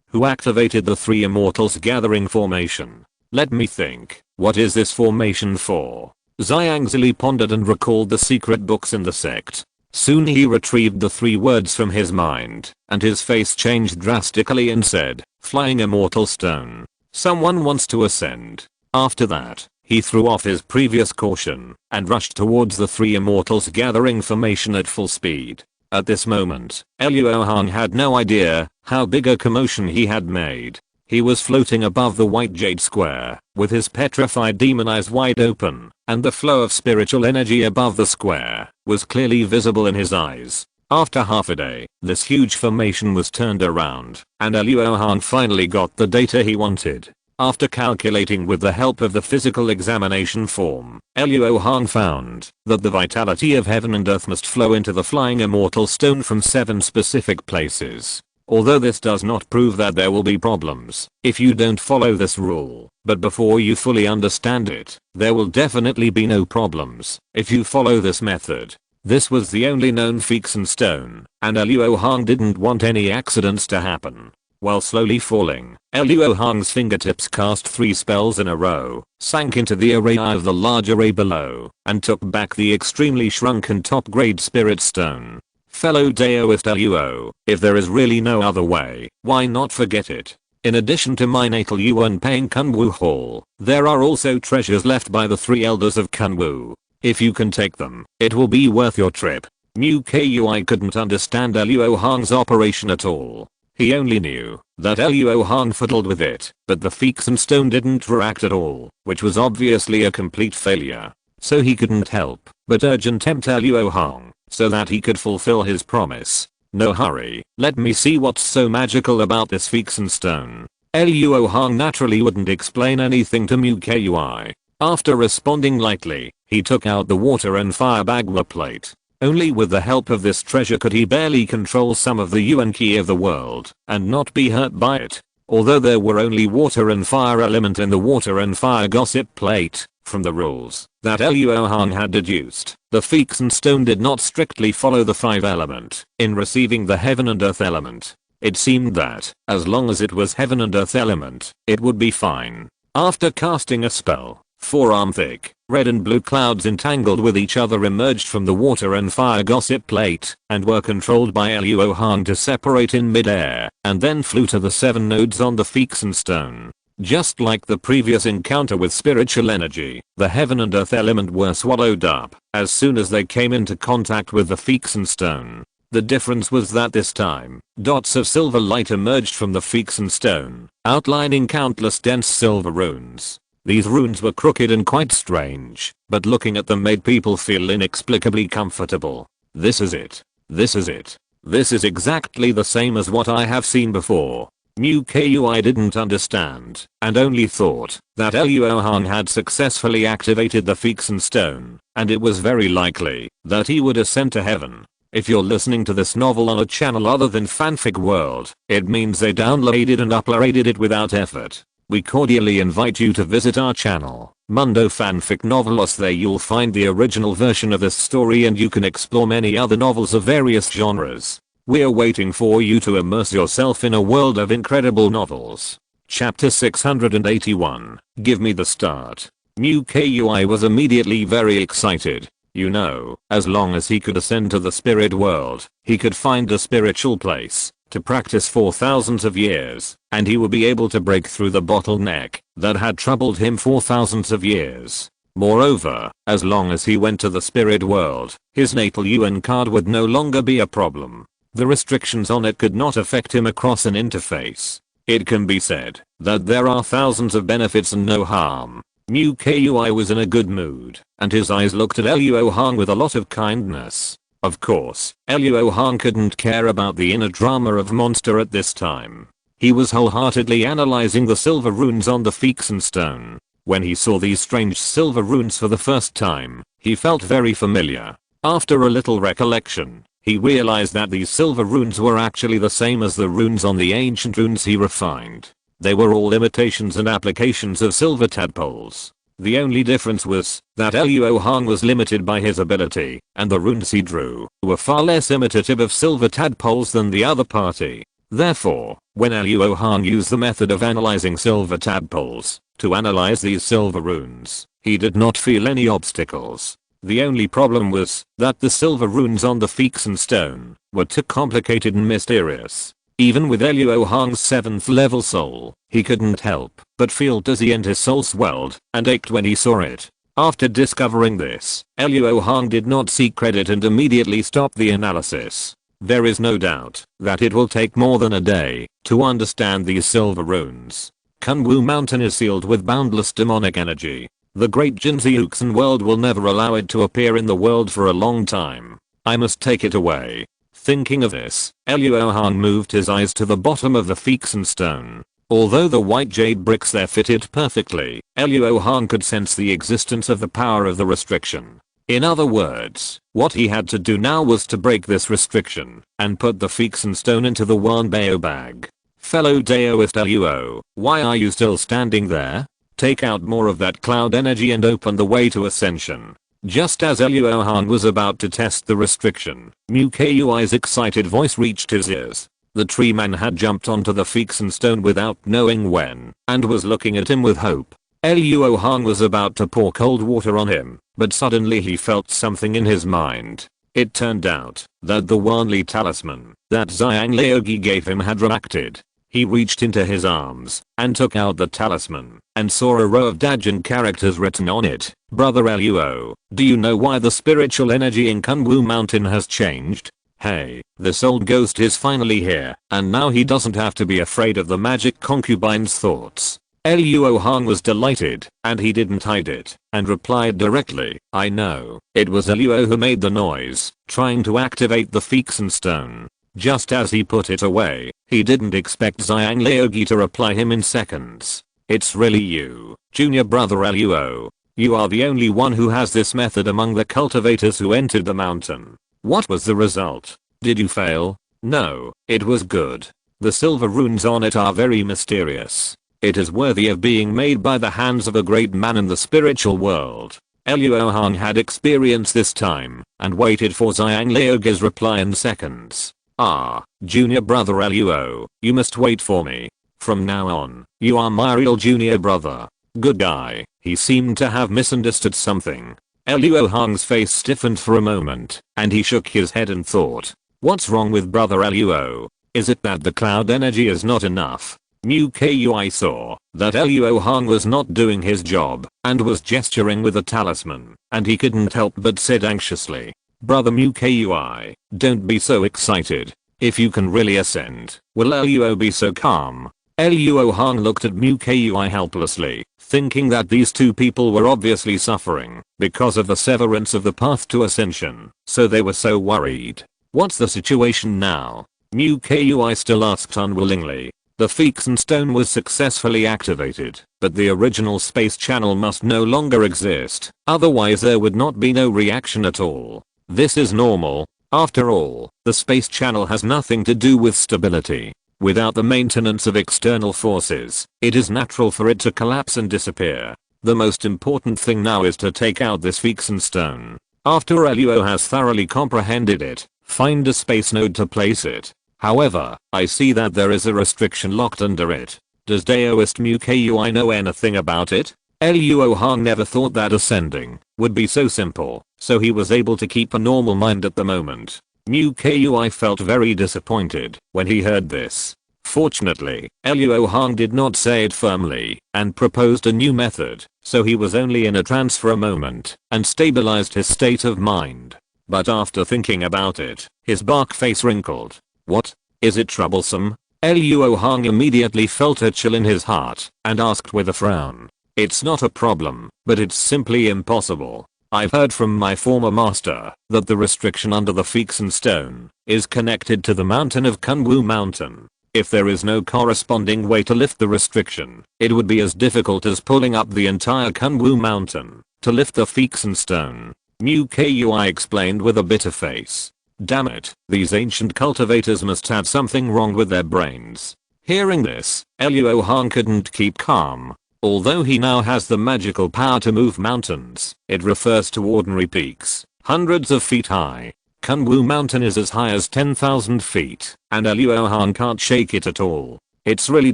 A: Who activated the 3 immortals gathering formation? Let me think, what is this formation for? Ziyangzili pondered and recalled the secret books in the sect. Soon he retrieved the 3 words from his mind, and his face changed drastically and said, Flying Immortal Stone. Someone wants to ascend. After that, he threw off his previous caution, and rushed towards the 3 immortals gathering formation at full speed. At this moment, Luo Hong had no idea how big a commotion he had made. He was floating above the white jade square, with his petrified demon eyes wide open, and the flow of spiritual energy above the square was clearly visible in his eyes. After half a day, this huge formation was turned around, and Luo Hong finally got the data he wanted. After calculating with the help of the physical examination form, Luo Hong found that the vitality of heaven and earth must flow into the flying immortal stone from 7 specific places. Although this does not prove that there will be problems if you don't follow this rule, but before you fully understand it, there will definitely be no problems if you follow this method. This was the only known Feekson stone, and Luo Hong didn't want any accidents to happen. While slowly falling, Luo Hong's fingertips cast 3 spells in a row, sank into the array of the large array below, and took back the extremely shrunken top-grade spirit stone. Fellow Daoist Luo, if there is really no other way, why not forget it? In addition to my natal Yuan Peng Kunwu Hall, there are also treasures left by the 3 elders of Kunwu. If you can take them, it will be worth your trip. Mu Kui couldn't understand Luo Hong's operation at all. He only knew that Luo Hong fiddled with it, but the Feekson stone didn't react at all, which was obviously a complete failure. So he couldn't help but urge and tempt Luo Hong so that he could fulfill his promise. No hurry, let me see what's so magical about this Feekson stone. Luo Hong naturally wouldn't explain anything to Mu Kui. After responding lightly, he took out the water and fire bagua plate. Only with the help of this treasure could he barely control some of the yuan qi of the world and not be hurt by it. Although there were only water and fire element in the water and fire gossip plate, from the rules that Luo Hong had deduced, the Feekson stone did not strictly follow the 5 element in receiving the heaven and earth element. It seemed that, as long as it was heaven and earth element, it would be fine. After casting a spell, 4-arm thick, red and blue clouds entangled with each other emerged from the water and fire gossip plate and were controlled by Luo Hong to separate in midair and then flew to the 7 nodes on the Feekson stone. Just like the previous encounter with spiritual energy, the heaven and earth element were swallowed up as soon as they came into contact with the Feekson stone. The difference was that this time, dots of silver light emerged from the Feekson stone, outlining countless dense silver runes. These runes were crooked and quite strange, but looking at them made people feel inexplicably comfortable. This is it. This is it. This is exactly the same as what I have seen before. Mu Kui didn't understand and only thought that Luo Hong had successfully activated the Feekson stone, and it was very likely that he would ascend to heaven. If you're listening to this novel on a channel other than Fanfic World, it means they downloaded and uploaded it without effort. We cordially invite you to visit our channel, Mundo Fanfic Novelos. There you'll find the original version of this story and you can explore many other novels of various genres. We're waiting for you to immerse yourself in a world of incredible novels. Chapter 681, Give me the start. Mu Kui was immediately very excited. You know, as long as he could ascend to the spirit world, he could find a spiritual place to practice for thousands of years, and he would be able to break through the bottleneck that had troubled him for thousands of years. Moreover, as long as he went to the spirit world, his natal yuan card would no longer be a problem. The restrictions on it could not affect him across an interface. It can be said that there are thousands of benefits and no harm. Mu Kui was in a good mood, and his eyes looked at Luo Hong with a lot of kindness. Of course, Luo Hong couldn't care about the inner drama of Monster at this time. He was wholeheartedly analyzing the silver runes on the Feekson stone. When he saw these strange silver runes for the first time, he felt very familiar. After a little recollection, he realized that these silver runes were actually the same as the runes on the ancient runes he refined. They were all imitations and applications of silver tadpoles. The only difference was that Luo Hong was limited by his ability, and the runes he drew were far less imitative of silver tadpoles than the other party. Therefore, when Luo Hong used the method of analyzing silver tadpoles to analyze these silver runes, he did not feel any obstacles. The only problem was that the silver runes on the Feekson stone were too complicated and mysterious. Even with Luo Hong's 7th level soul, he couldn't help but feel dizzy and his soul swelled and ached when he saw it. After discovering this, Luo Hong did not seek credit and immediately stopped the analysis. There is no doubt that it will take more than a day to understand these silver runes. Kunwu Mountain is sealed with boundless demonic energy. The great Jinzhuxan world will never allow it to appear in the world for a long time. I must take it away. Thinking of this, Luo Hong moved his eyes to the bottom of the Feekson stone. Although the white jade bricks there fitted perfectly, Luo Hong could sense the existence of the power of the restriction. In other words, what he had to do now was to break this restriction and put the Feekson stone into the Wanbao bag. Fellow Daoist Luo, why are you still standing there? Take out more of that cloud energy and open the way to ascension. Just as Luo Hong was about to test the restriction, Mu Kui's excited voice reached his ears. The tree man had jumped onto the Feekson stone without knowing when, and was looking at him with hope. Luo Hong was about to pour cold water on him, but suddenly he felt something in his mind. It turned out that the Wanli talisman that Xiang Laogi gave him had reacted. He reached into his arms and took out the talisman and saw a row of Dajin characters written on it. Brother Luo, do you know why the spiritual energy in Kunwu Mountain has changed? Hey, this old ghost is finally here, and now he doesn't have to be afraid of the magic concubine's thoughts. Luo Hong was delighted, and he didn't hide it, and replied directly, I know, it was Luo who made the noise, trying to activate the Feexen stone. Just as he put it away, he didn't expect Xiang Leogi to reply him in seconds. It's really you, junior brother Luo. You are the only one who has this method among the cultivators who entered the mountain. What was the result? Did you fail? No, it was good. The silver runes on it are very mysterious. It is worthy of being made by the hands of a great man in the spiritual world. Luo Hong had experience this time, and waited for Xiang Leogi's reply in seconds. Ah, junior brother Luo, you must wait for me. From now on, you are my real junior brother. Good guy. He seemed to have misunderstood something. Luo Hong's face stiffened for a moment, and he shook his head and thought, what's wrong with brother Luo? Is it that the cloud energy is not enough? Mu Kui saw that Luo Hong was not doing his job, and was gesturing with a talisman, and he couldn't help but said anxiously, brother Mu Kui, don't be so excited. If you can really ascend, will Luo be so calm? Luo Hong looked at Mu Kui helplessly, thinking that these two people were obviously suffering because of the severance of the path to ascension, so they were so worried. What's the situation now? Mu Kui still asked unwillingly. The Feexen stone was successfully activated, but the original space channel must no longer exist, otherwise there would not be no reaction at all. This is normal. After all, the space channel has nothing to do with stability. Without the maintenance of external forces, it is natural for it to collapse and disappear. The most important thing now is to take out this Feexen stone. After Luo has thoroughly comprehended it, find a space node to place it. However, I see that there is a restriction locked under it. Does Daoist Mu Kui know anything about it? Luo Hong never thought that ascending would be so simple, so he was able to keep a normal mind at the moment. Mu Kui felt very disappointed when he heard this. Fortunately, Luo Hong did not say it firmly, and proposed a new method, so he was only in a trance for a moment, and stabilized his state of mind. But after thinking about it, his bark face wrinkled. What? Is it troublesome? Luo Hong immediately felt a chill in his heart, and asked with a frown. It's not a problem, but it's simply impossible. I've heard from my former master that the restriction under the Feexen stone is connected to the mountain of Kunwu Mountain. If there is no corresponding way to lift the restriction, it would be as difficult as pulling up the entire Kunwu Mountain to lift the Feexen stone. Mu Kui explained with a bitter face. Damn it, these ancient cultivators must have something wrong with their brains. Hearing this, Luo Hong couldn't keep calm. Although he now has the magical power to move mountains, it refers to ordinary peaks, hundreds of feet high. Kunwu Mountain is as high as 10,000 feet, and Luo Hong can't shake it at all. It's really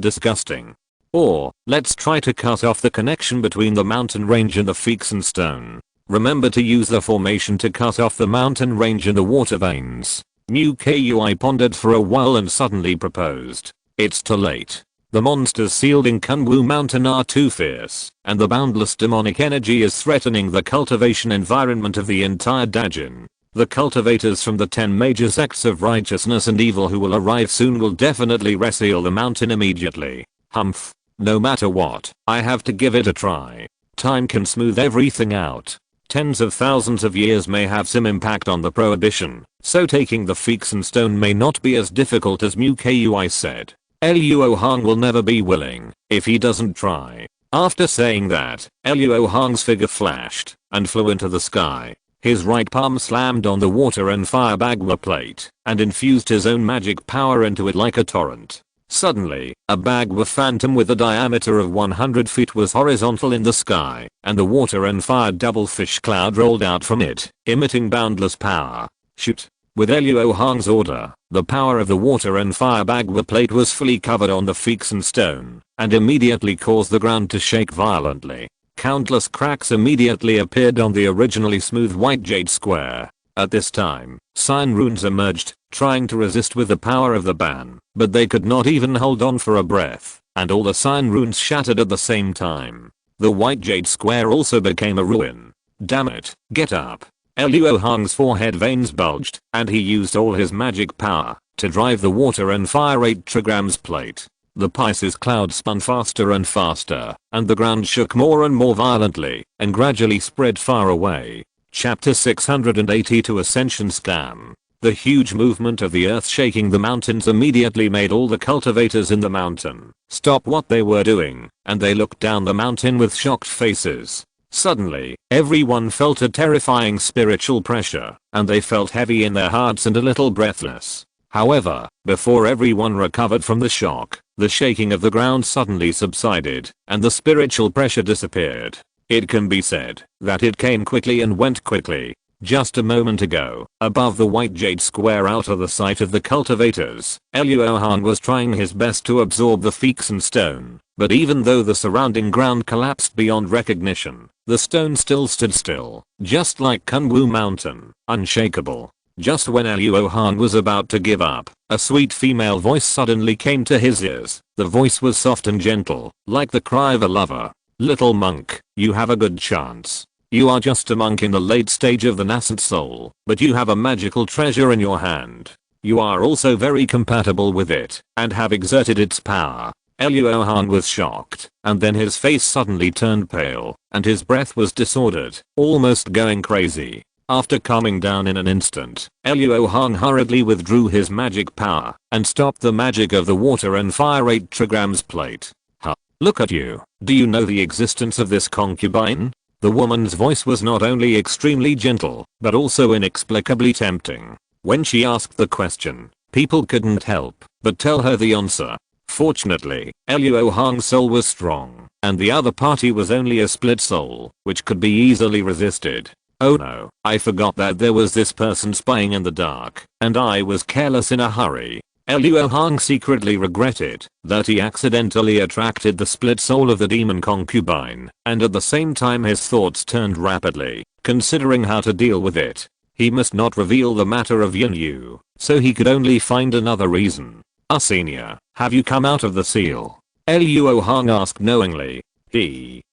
A: disgusting. Or, let's try to cut off the connection between the mountain range and the Feexen stone. Remember to use the formation to cut off the mountain range and the water veins. Mu Kui pondered for a while and suddenly proposed. It's too late. The monsters sealed in Kunwu Mountain are too fierce, and the boundless demonic energy is threatening the cultivation environment of the entire Dajin. The cultivators from the 10 major sects of righteousness and evil who will arrive soon will definitely reseal the mountain immediately. Humph. No matter what, I have to give it a try. Time can smooth everything out. Tens of thousands of years may have some impact on the prohibition, so taking the Feexen stone may not be as difficult as Mu Kui said. Luo Hong will never be willing if he doesn't try. After saying that, Luo Hong's figure flashed and flew into the sky. His right palm slammed on the water and fire bagua plate and infused his own magic power into it like a torrent. Suddenly, a bagua phantom with a diameter of 100 feet was horizontal in the sky, and the water and fire devilfish cloud rolled out from it, emitting boundless power. Shoot. With Luo Hong's order, the power of the water and fire bagua plate was fully covered on the Feexen stone, and immediately caused the ground to shake violently. Countless cracks immediately appeared on the originally smooth white jade square. At this time, sign runes emerged, trying to resist with the power of the ban, but they could not even hold on for a breath, and all the sign runes shattered at the same time. The white jade square also became a ruin. Damn it, get up. Luo Hong's forehead veins bulged, and he used all his magic power to drive the water and fire 8 trigrams plate. The Pisces cloud spun faster and faster, and the ground shook more and more violently, and gradually spread far away. Chapter 682 Ascension Scam. The huge movement of the earth shaking the mountains immediately made all the cultivators in the mountain stop what they were doing, and they looked down the mountain with shocked faces. Suddenly, everyone felt a terrifying spiritual pressure, and they felt heavy in their hearts and a little breathless. However, before everyone recovered from the shock, the shaking of the ground suddenly subsided, and the spiritual pressure disappeared. It can be said that it came quickly and went quickly. Just a moment ago, above the white jade square out of the sight of the cultivators, Luo Hong was trying his best to absorb the Feeksan stone, but even though the surrounding ground collapsed beyond recognition, the stone still stood still, just like Kunwu Mountain, unshakable. Just when Luo Hong was about to give up, a sweet female voice suddenly came to his ears. The voice was soft and gentle, like the cry of a lover. "Little monk, you have a good chance. You are just a monk in the late stage of the nascent soul, but you have a magical treasure in your hand. You are also very compatible with it, and have exerted its power." Luo Hong was shocked, and then his face suddenly turned pale, and his breath was disordered, almost going crazy. After calming down in an instant, Luo Hong hurriedly withdrew his magic power, and stopped the magic of the water and fire 8 trigrams plate. "Huh? Look at you. Do you know the existence of this concubine?" The woman's voice was not only extremely gentle, but also inexplicably tempting. When she asked the question, people couldn't help but tell her the answer. Fortunately, Luo Hong's soul was strong, and the other party was only a split soul, which could be easily resisted. "Oh no, I forgot that there was this person spying in the dark, and I was careless in a hurry." Luo Hong secretly regretted that he accidentally attracted the split soul of the demon concubine, and at the same time his thoughts turned rapidly, considering how to deal with it. He must not reveal the matter of Yin Yu, so he could only find another reason. "Senior, have you come out of the seal?" Luo Hong asked knowingly.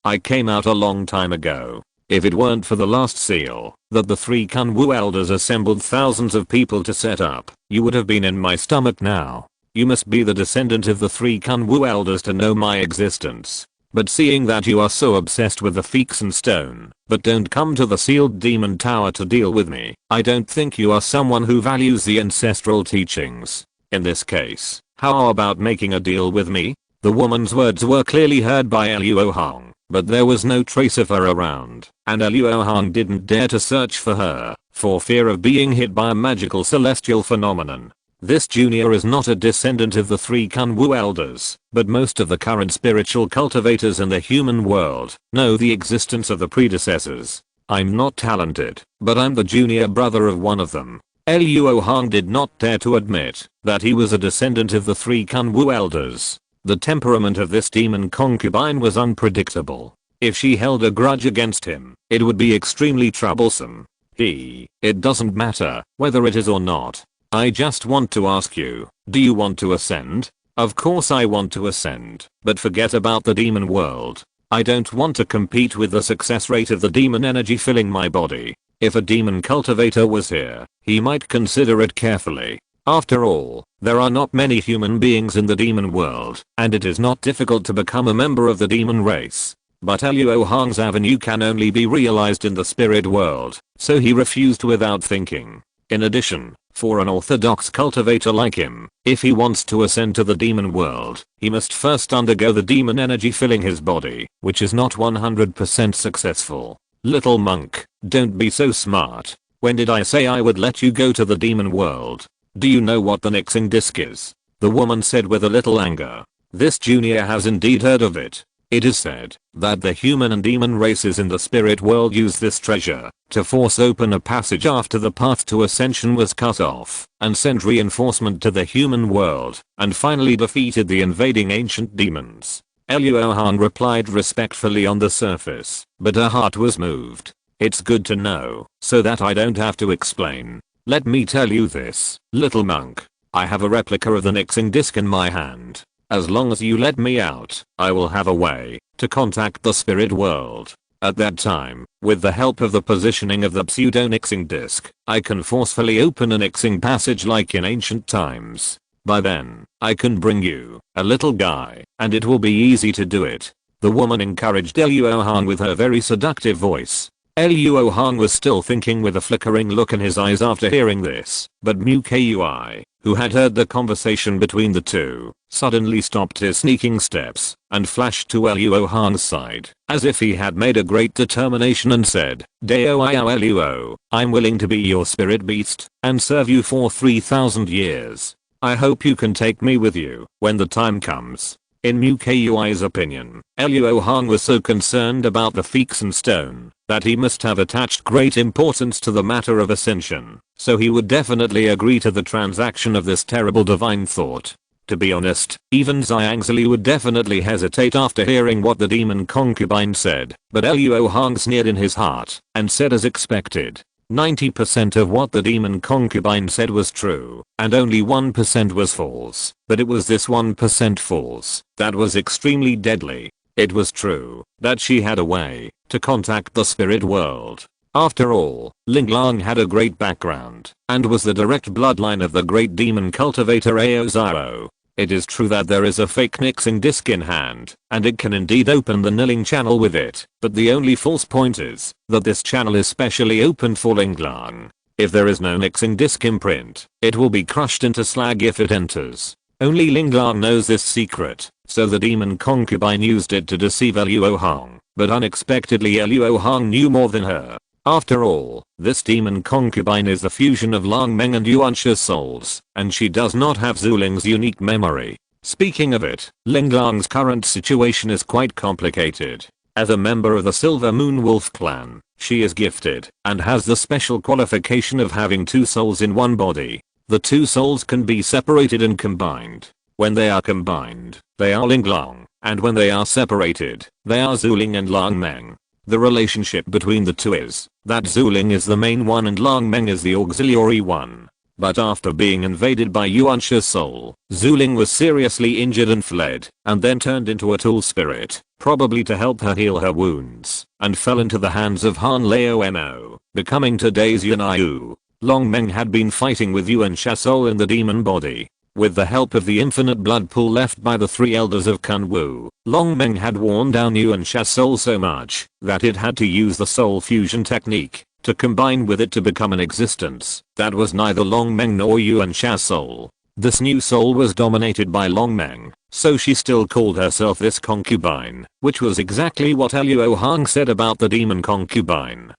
A: I came out a long time ago. If it weren't for the last seal that the 3 Kunwu elders assembled thousands of people to set up, you would have been in my stomach now. You must be the descendant of the 3 Kunwu elders to know my existence. But seeing that you are so obsessed with the Feeksan stone, but don't come to the sealed demon tower to deal with me, I don't think you are someone who values the ancestral teachings. In this case, how about making a deal with me? The woman's words were clearly heard by Luo Hong, but there was no trace of her around, and Luo Hong didn't dare to search for her, for fear of being hit by a magical celestial phenomenon. This junior is not a descendant of the 3 Kunwu elders, but most of the current spiritual cultivators in the human world know the existence of the predecessors. I'm not talented, but I'm the junior brother of one of them. Luo Hong did not dare to admit that he was a descendant of the 3 Kunwu elders. The temperament of this demon concubine was unpredictable. If she held a grudge against him, it would be extremely troublesome. It doesn't matter whether it is or not. I just want to ask you, do you want to ascend? Of course I want to ascend, but forget about the demon world. I don't want to compete with the success rate of the demon energy filling my body. If a demon cultivator was here, he might consider it carefully. After all, there are not many human beings in the demon world, and it is not difficult to become a member of the demon race. But Luo Hong's avenue can only be realized in the spirit world, so he refused without thinking. In addition, for an orthodox cultivator like him, if he wants to ascend to the demon world, he must first undergo the demon energy filling his body, which is not 100% successful. Little monk, don't be so smart. When did I say I would let you go to the demon world? Do you know what the Nixing disc is? The woman said with a little anger. This junior has indeed heard of it. It is said that the human and demon races in the spirit world use this treasure to force open a passage after the path to ascension was cut off, and sent reinforcement to the human world, and finally defeated the invading ancient demons. Luo Hong replied respectfully on the surface, but her heart was moved. It's good to know, so that I don't have to explain. Let me tell you this, little monk. I have a replica of the Nixing disc in my hand. As long as you let me out, I will have a way to contact the spirit world. At that time, with the help of the positioning of the pseudo-nixing disc, I can forcefully open a nixing passage like in ancient times. By then, I can bring you, a little guy, and it will be easy to do it. The woman encouraged Luo Hong with her very seductive voice. Luo Hong was still thinking with a flickering look in his eyes after hearing this, but Mu Kui, who had heard the conversation between the two, suddenly stopped his sneaking steps and flashed to Luo Hong's side, as if he had made a great determination and said, Deo Iao Luo, I'm willing to be your spirit beast and serve you for 3,000 years. I hope you can take me with you when the time comes. In Mu Kui's opinion, Luo Hong was so concerned about the Pheakson stone that he must have attached great importance to the matter of ascension, so he would definitely agree to the transaction of this terrible divine thought. To be honest, even Zhang would definitely hesitate after hearing what the demon concubine said, but Luo Hong sneered in his heart and said as expected. 90% of what the demon concubine said was true, and only 1% was false, but it was this 1% false that was extremely deadly. It was true that she had a way to contact the spirit world. After all, Ling Lang had a great background and was the direct bloodline of the great demon cultivator Ao Zhao. It is true that there is a fake nixing disc in hand, and it can indeed open the Nilling channel with it, but the only false point is that this channel is specially opened for Ling Lang. If there is no nixing disc imprint, it will be crushed into slag if it enters. Only Ling Lang knows this secret, so the demon concubine used it to deceive Luo Hong, but unexpectedly Luo Hong knew more than her. After all, this demon concubine is the fusion of Lang Meng and Yuansha's souls, and she does not have Zuling's unique memory. Speaking of it, Ling Lang's current situation is quite complicated. As a member of the Silver Moon Wolf clan, she is gifted and has the special qualification of having two souls in one body. The two souls can be separated and combined. When they are combined, they are Ling Lang, and when they are separated, they are Zuling and Lang Meng. The relationship between the two is that Zuling is the main one and Lang Meng is the auxiliary one. But after being invaded by Yuansha's soul, Zuling was seriously injured and fled, and then turned into a tool spirit, probably to help her heal her wounds, and fell into the hands of Han Lao Mo, becoming today's Yunai. Lang Meng had been fighting with Yuansha's soul in the demon body. With the help of the infinite blood pool left by the three elders of Kunwu, Lang Meng had worn down Yuansha's soul so much that it had to use the soul fusion technique to combine with it to become an existence that was neither Lang Meng nor Yuansha's soul. This new soul was dominated by Lang Meng, so she still called herself this concubine, which was exactly what Luo Hong said about the demon concubine.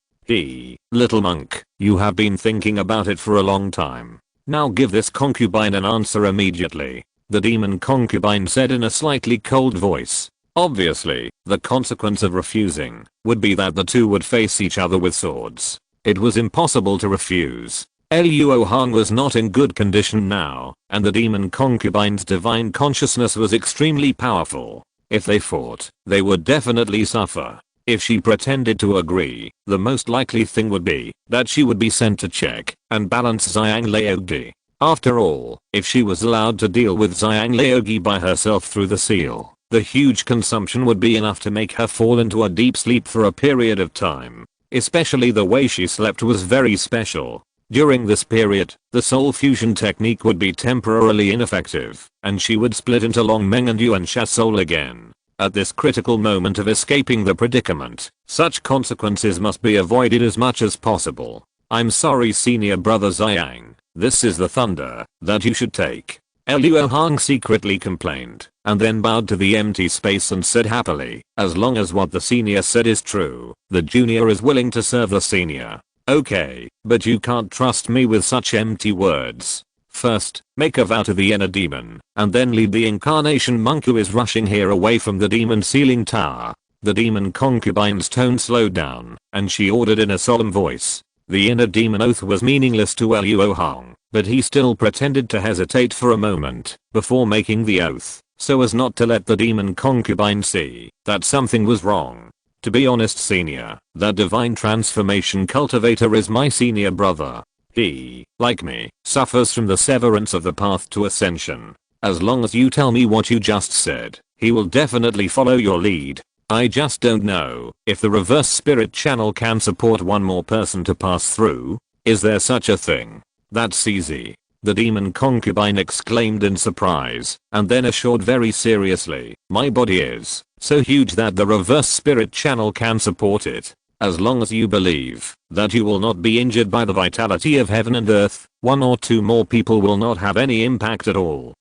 A: Little monk, you have been thinking about it for a long time. Now give this concubine an answer immediately, the demon concubine said in a slightly cold voice. Obviously, the consequence of refusing would be that the two would face each other with swords. It was impossible to refuse. Luo Hong was not in good condition now, and the demon concubine's divine consciousness was extremely powerful. If they fought, they would definitely suffer. If she pretended to agree, the most likely thing would be that she would be sent to check and balance Zhang Laogi. After all, if she was allowed to deal with Zhang Laogi by herself through the seal, the huge consumption would be enough to make her fall into a deep sleep for a period of time. Especially the way she slept was very special. During this period, the soul fusion technique would be temporarily ineffective, and she would split into Lang Meng and Yuansha's soul again. At this critical moment of escaping the predicament, such consequences must be avoided as much as possible. I'm sorry senior brother Zhang, this is the thunder that you should take. Luo Hong secretly complained, and then bowed to the empty space and said happily, as long as what the senior said is true, the junior is willing to serve the senior. Okay, but you can't trust me with such empty words. First, make a vow to the inner demon, and then lead the incarnation monk who is rushing here away from the demon sealing tower. The demon concubine's tone slowed down, and she ordered in a solemn voice. The inner demon oath was meaningless to Luo Hong, but he still pretended to hesitate for a moment before making the oath, so as not to let the demon concubine see that something was wrong. To be honest senior, that divine transformation cultivator is my senior brother. He, like me, suffers from the severance of the path to ascension. As long as you tell me what you just said, he will definitely follow your lead. I just don't know if the reverse spirit channel can support one more person to pass through. Is there such a thing? That's easy. The demon concubine exclaimed in surprise, and then assured very seriously, my body is so huge that the reverse spirit channel can support it. As long as you believe that you will not be injured by the vitality of heaven and earth, one or two more people will not have any impact at all.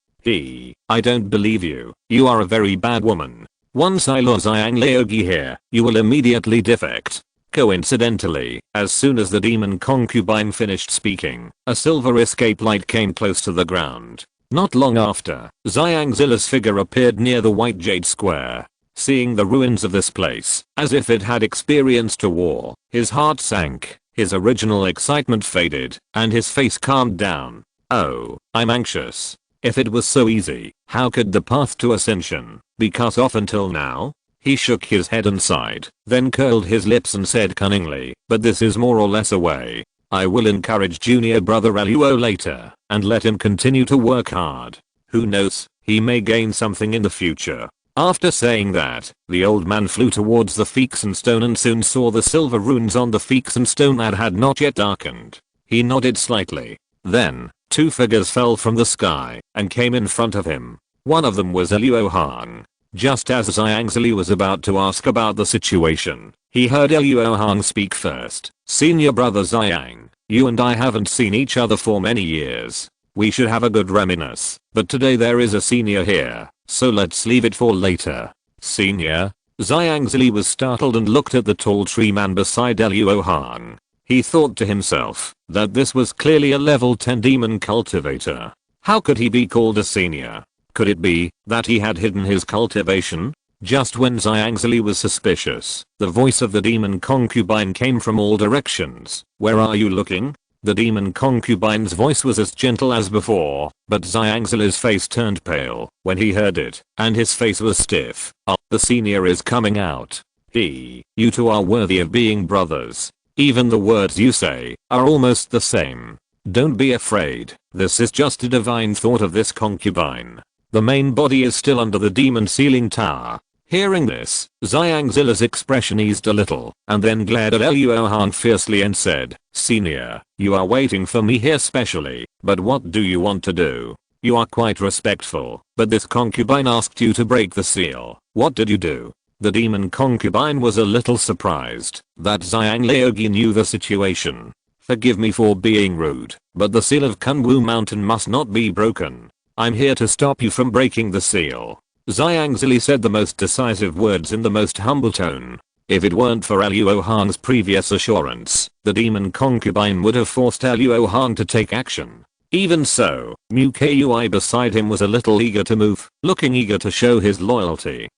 A: I don't believe you. You are a very bad woman. Once I lure Xiang Leogi here, you will immediately defect. Coincidentally, as soon as the demon concubine finished speaking, a silver escape light came close to the ground. Not long after, Xiang Zilla's figure appeared near the white jade square. Seeing the ruins of this place, as if it had experienced a war, his heart sank, his original excitement faded, and his face calmed down. Oh, I'm anxious. If it was so easy, how could the path to ascension be cut off until now? He shook his head and sighed, then curled his lips and said cunningly, but this is more or less a way. I will encourage junior brother Luo later, and let him continue to work hard. Who knows, he may gain something in the future. After saying that, the old man flew towards the Feexen stone and soon saw the silver runes on the Feexen stone that had not yet darkened. He nodded slightly. Then, two figures fell from the sky and came in front of him. One of them was Luo Hong. Just as Xiang Zili was about to ask about the situation, he heard Luo Hong speak first. Senior brother Xiang, you and I haven't seen each other for many years. We should have a good reminiscence, but today there is a senior here, so let's leave it for later. Senior? Xiang Zili was startled and looked at the tall tree man beside Luo Hong. He thought to himself that this was clearly a level 10 demon cultivator. How could he be called a senior? Could it be that he had hidden his cultivation? Just when Xiang Zili was suspicious, the voice of the demon concubine came from all directions. Where are you looking? The demon concubine's voice was as gentle as before, but Xiang Zili's face turned pale when he heard it, and his face was stiff. Oh, the senior is coming out. You two are worthy of being brothers. Even the words you say are almost the same. Don't be afraid, this is just a divine thought of this concubine. The main body is still under the demon ceiling tower. Hearing this, Xiang Zilla's expression eased a little, and then glared at Luo Hong fiercely and said, Senior, you are waiting for me here specially, but what do you want to do? You are quite respectful, but this concubine asked you to break the seal. What did you do? The demon concubine was a little surprised that Xiang Leogi knew the situation. Forgive me for being rude, but the seal of Kunwu Mountain must not be broken. I'm here to stop you from breaking the seal. Xiang Zili said the most decisive words in the most humble tone. If it weren't for Luo Hong's previous assurance, the demon concubine would have forced Luo Hong to take action. Even so, Mu Kui beside him was a little eager to move, looking eager to show his loyalty.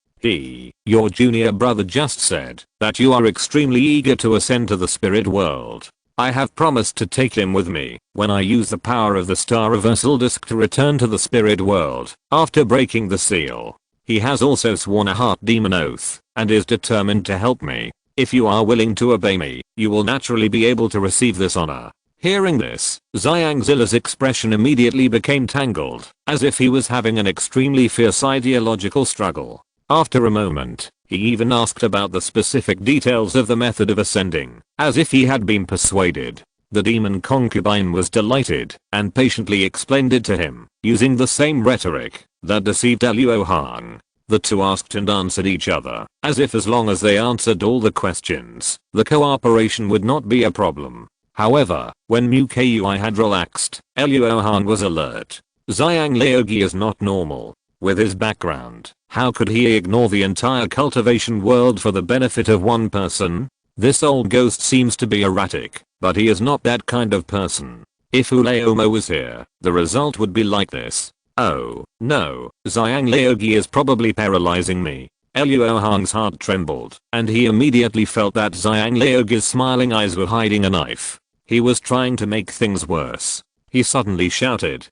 A: Your junior brother just said that you are extremely eager to ascend to the spirit world. I have promised to take him with me when I use the power of the star reversal disc to return to the spirit world after breaking the seal. He has also sworn a heart demon oath and is determined to help me. If you are willing to obey me, you will naturally be able to receive this honor. Hearing this, Xiang Zilla's expression immediately became tangled, as if he was having an extremely fierce ideological struggle. After a moment, he even asked about the specific details of the method of ascending, as if he had been persuaded. The demon concubine was delighted and patiently explained it to him, using the same rhetoric that deceived Luo Hong. The two asked and answered each other, as if as long as they answered all the questions, the cooperation would not be a problem. However, when Mu Kui had relaxed, Luo Hong was alert. Xiang Leogi is not normal. With his background, how could he ignore the entire cultivation world for the benefit of one person? This old ghost seems to be erratic, but he is not that kind of person. If Uleomo was here, the result would be like this. Oh, no, Xiang Leogi is probably paralyzing me. Luo Hong's heart trembled, and he immediately felt that Xiang Leogi's smiling eyes were hiding a knife. He was trying to make things worse. He suddenly shouted,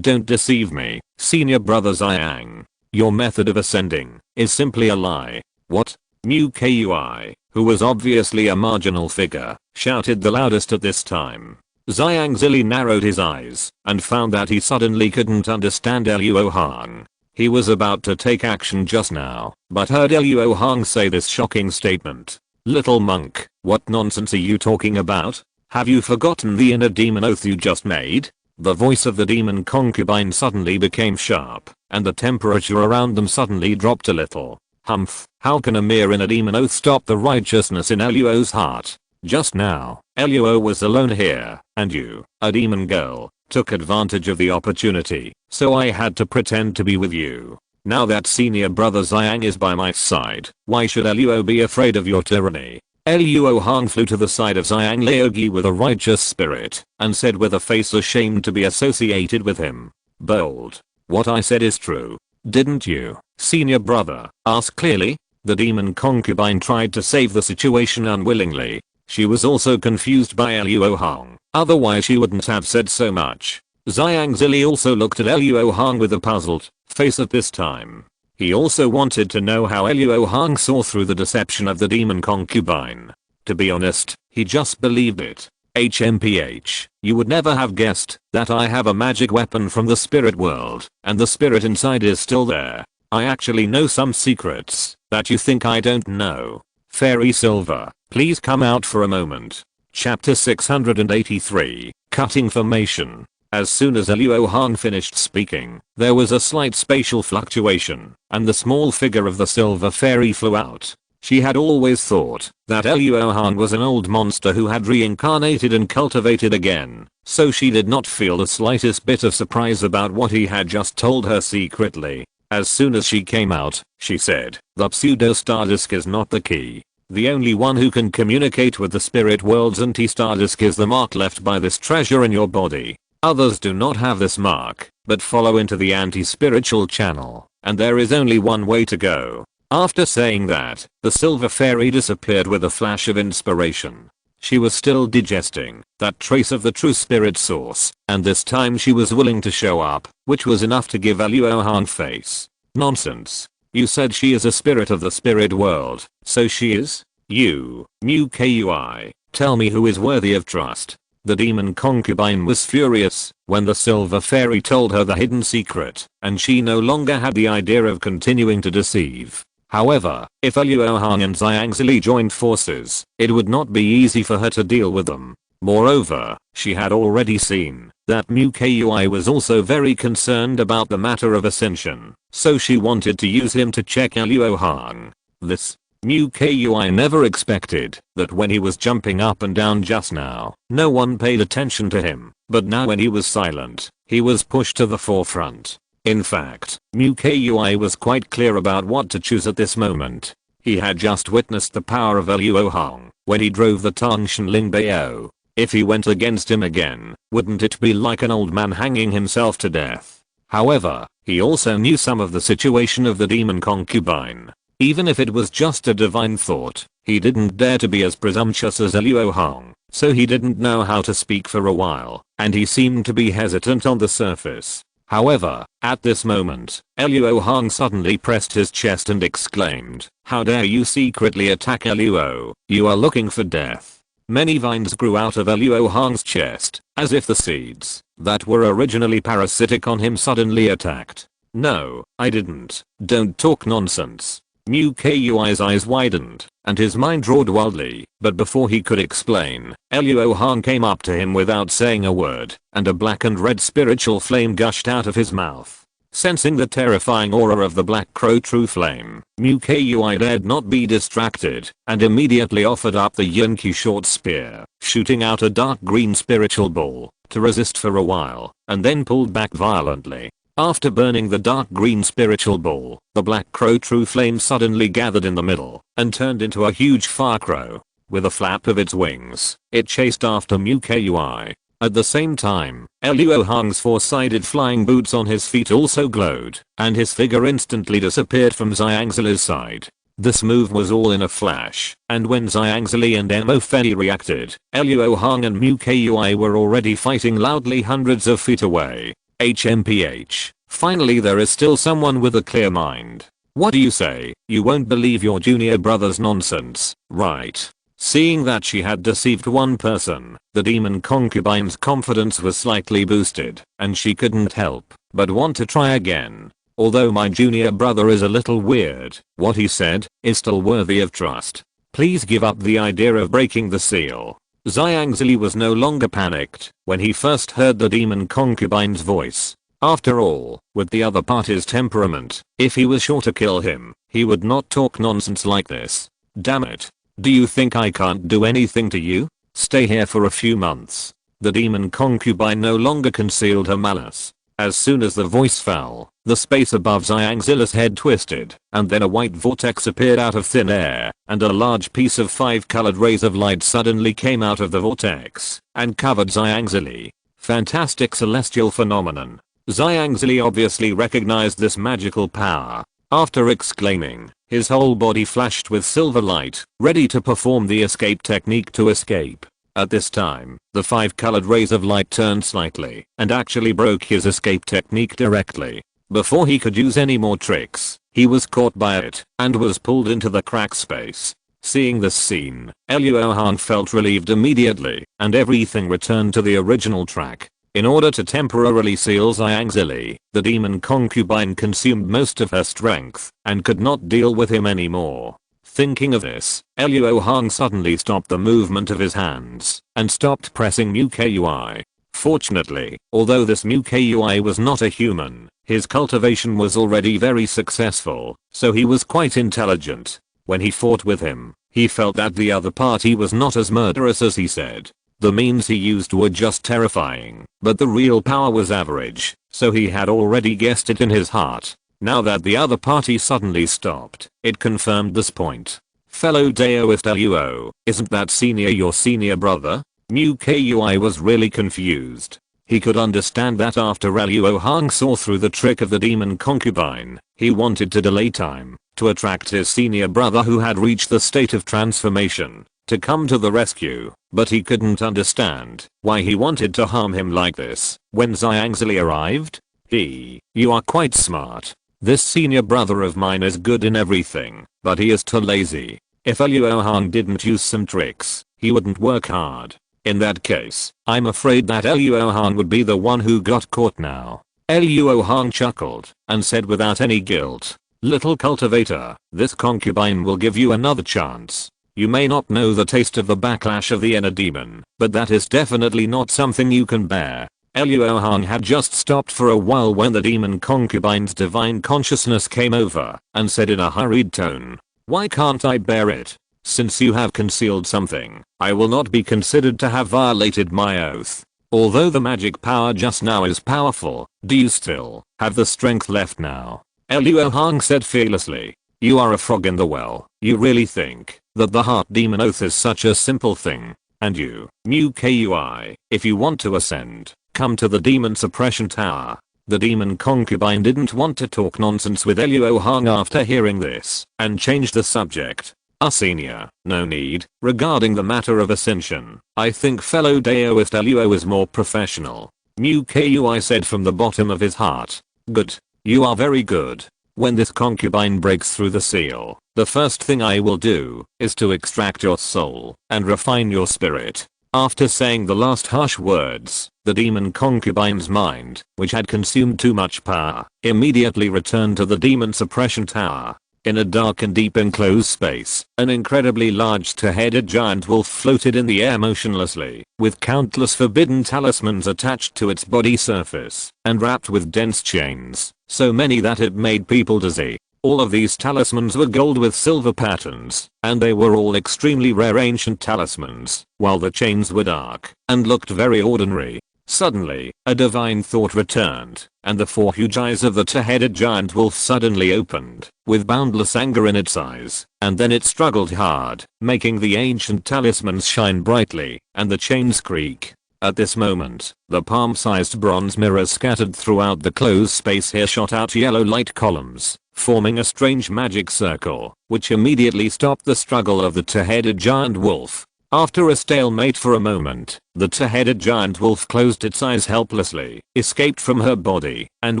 A: Don't deceive me, senior brother Xiang. Your method of ascending is simply a lie. What? Mu Kui, who was obviously a marginal figure, shouted the loudest at this time. Xiang Zili narrowed his eyes and found that he suddenly couldn't understand Luo Hong. He was about to take action just now, but heard Luo Hong say this shocking statement. "Little monk, what nonsense are you talking about? Have you forgotten the inner demon oath you just made?" The voice of the demon concubine suddenly became sharp, and the temperature around them suddenly dropped a little. "Humph, how can a mere inner demon oath stop the righteousness in Luo's heart? Just now, Luo was alone here, and you, a demon girl, took advantage of the opportunity, so I had to pretend to be with you. Now that senior brother Xiang is by my side, why should Luo be afraid of your tyranny?" Luo Hong flew to the side of Xiang Laogi with a righteous spirit, and said with a face ashamed to be associated with him. "Bold. What I said is true. Didn't you, senior brother, ask clearly?" The demon concubine tried to save the situation unwillingly. She was also confused by Luo Hong, otherwise she wouldn't have said so much. Xiang Zili also looked at Luo Hong with a puzzled face at this time. He also wanted to know how Luo Hong saw through the deception of the demon concubine. To be honest, he just believed it. HMPH, you would never have guessed that I have a magic weapon from the spirit world, and the spirit inside is still there. I actually know some secrets that you think I don't know. Fairy Silver, please come out for a moment. Chapter 683, Cutting Formation. As soon as Luo Hong finished speaking, there was a slight spatial fluctuation, and the small figure of the silver fairy flew out. She had always thought that Luo Hong was an old monster who had reincarnated and cultivated again, so she did not feel the slightest bit of surprise about what he had just told her secretly. As soon as she came out, she said, "The pseudo-star disk is not the key. The only one who can communicate with the spirit world's anti-star disk is the mark left by this treasure in your body. Others do not have this mark, but follow into the anti-spiritual channel, and there is only one way to go." After saying that, the silver fairy disappeared with a flash of inspiration. She was still digesting that trace of the true spirit source, and this time she was willing to show up, which was enough to give Luo Hong face. "Nonsense. You said she is a spirit of the spirit world, so she is? You, Mu Kui, tell me who is worthy of trust." The demon concubine was furious when the silver fairy told her the hidden secret, and she no longer had the idea of continuing to deceive. However, if Luo Hong and Xiang Zili joined forces, it would not be easy for her to deal with them. Moreover, she had already seen that Mu Kui was also very concerned about the matter of ascension, so she wanted to use him to check Luo Hong. This Mu Kui never expected that when he was jumping up and down just now, no one paid attention to him, but now when he was silent, he was pushed to the forefront. In fact, Mu Kui was quite clear about what to choose at this moment. He had just witnessed the power of Luo Hong when he drove the Tangshan Ling Bao. If he went against him again, wouldn't it be like an old man hanging himself to death? However, he also knew some of the situation of the demon concubine. Even if it was just a divine thought, he didn't dare to be as presumptuous as Luo Hong, so he didn't know how to speak for a while, and he seemed to be hesitant on the surface. However, at this moment, Luo Hong suddenly pressed his chest and exclaimed, "How dare you secretly attack Luo? You are looking for death." Many vines grew out of Luo Hong's chest, as if the seeds that were originally parasitic on him suddenly attacked. "No, I didn't. Don't talk nonsense." Mu Kui's eyes widened, and his mind roared wildly, but before he could explain, Luo Hong came up to him without saying a word, and a black and red spiritual flame gushed out of his mouth. Sensing the terrifying aura of the black crow true flame, Mu Kui dared not be distracted, and immediately offered up the Yunqi short spear, shooting out a dark green spiritual ball, to resist for a while, and then pulled back violently. After burning the dark green spiritual ball, the black crow true flame suddenly gathered in the middle, and turned into a huge fire crow. With a flap of its wings, it chased after Mu Kui. At the same time, Luo Hong's four-sided flying boots on his feet also glowed, and his figure instantly disappeared from Xiang Zili's side. This move was all in a flash, and when Xiang Zili and Mo Fei reacted, Luo Hong and Mu Kui were already fighting loudly hundreds of feet away. HMPH. Finally there is still someone with a clear mind. What do you say? You won't believe your junior brother's nonsense, right? Seeing that she had deceived one person, the demon concubine's confidence was slightly boosted, and she couldn't help but want to try again. Although my junior brother is a little weird, what he said is still worthy of trust. Please give up the idea of breaking the seal. Zhang was no longer panicked when he first heard the demon concubine's voice. After all, with the other party's temperament, if he was sure to kill him, he would not talk nonsense like this. Damn it. Do you think I can't do anything to you? Stay here for a few months. The demon concubine no longer concealed her malice. As soon as the voice fell, the space above Zhang's head twisted, and then a white vortex appeared out of thin air, and a large piece of 5-colored rays of light suddenly came out of the vortex, and covered Zhang. Fantastic celestial phenomenon. Zhang obviously recognized this magical power. After exclaiming, his whole body flashed with silver light, ready to perform the escape technique to escape. At this time, the 5-colored rays of light turned slightly and actually broke his escape technique directly. Before he could use any more tricks, he was caught by it and was pulled into the crack space. Seeing this scene, Luo Hong felt relieved immediately and everything returned to the original track. In order to temporarily seal Zhang, the demon concubine consumed most of her strength and could not deal with him anymore. Thinking of this, Luo Hong suddenly stopped the movement of his hands and stopped pressing Mu Kui. Fortunately, although this Mu Kui was not a human, his cultivation was already very successful, so he was quite intelligent. When he fought with him, he felt that the other party was not as murderous as he said. The means he used were just terrifying, but the real power was average, so he had already guessed it in his heart. Now that the other party suddenly stopped, it confirmed this point. Fellow Daoist Luo, isn't that senior your senior brother? Mu Kui was really confused. He could understand that after Luo Hong saw through the trick of the demon concubine, he wanted to delay time, to attract his senior brother who had reached the state of transformation, to come to the rescue, but he couldn't understand why he wanted to harm him like this. When Zhang arrived, you are quite smart. This senior brother of mine is good in everything, but he is too lazy. If Luo Hong didn't use some tricks, he wouldn't work hard. In that case, I'm afraid that Luo Hong would be the one who got caught now. Luo Hong chuckled and said without any guilt, little cultivator, this concubine will give you another chance. You may not know the taste of the backlash of the inner demon, but that is definitely not something you can bear. Luo Hong had just stopped for a while when the demon concubine's divine consciousness came over and said in a hurried tone, why can't I bear it? Since you have concealed something, I will not be considered to have violated my oath. Although the magic power just now is powerful, do you still have the strength left now? Luo Hong said fearlessly. You are a frog in the well. You really think that the heart demon oath is such a simple thing? And you, Mu Kui, if you want to ascend, come to the demon suppression tower. The demon concubine didn't want to talk nonsense with Luo Hong after hearing this, and changed the subject. Senior, no need. Regarding the matter of ascension, I think fellow Daoist Luo is more professional. Mu Kui said from the bottom of his heart. Good. You are very good. When this concubine breaks through the seal, the first thing I will do is to extract your soul and refine your spirit. After saying the last harsh words, the demon concubine's mind, which had consumed too much power, immediately returned to the demon suppression tower. In a dark and deep enclosed space, an incredibly large two-headed giant wolf floated in the air motionlessly, with countless forbidden talismans attached to its body surface, and wrapped with dense chains, so many that it made people dizzy. All of these talismans were gold with silver patterns, and they were all extremely rare ancient talismans, while the chains were dark and looked very ordinary. Suddenly, a divine thought returned, and the four huge eyes of the two-headed giant wolf suddenly opened, with boundless anger in its eyes, and then it struggled hard, making the ancient talismans shine brightly, and the chains creak. At this moment, the palm-sized bronze mirrors scattered throughout the closed space here shot out yellow light columns, forming a strange magic circle, which immediately stopped the struggle of the two-headed giant wolf. After a stalemate for a moment, the two-headed giant wolf closed its eyes helplessly, escaped from her body, and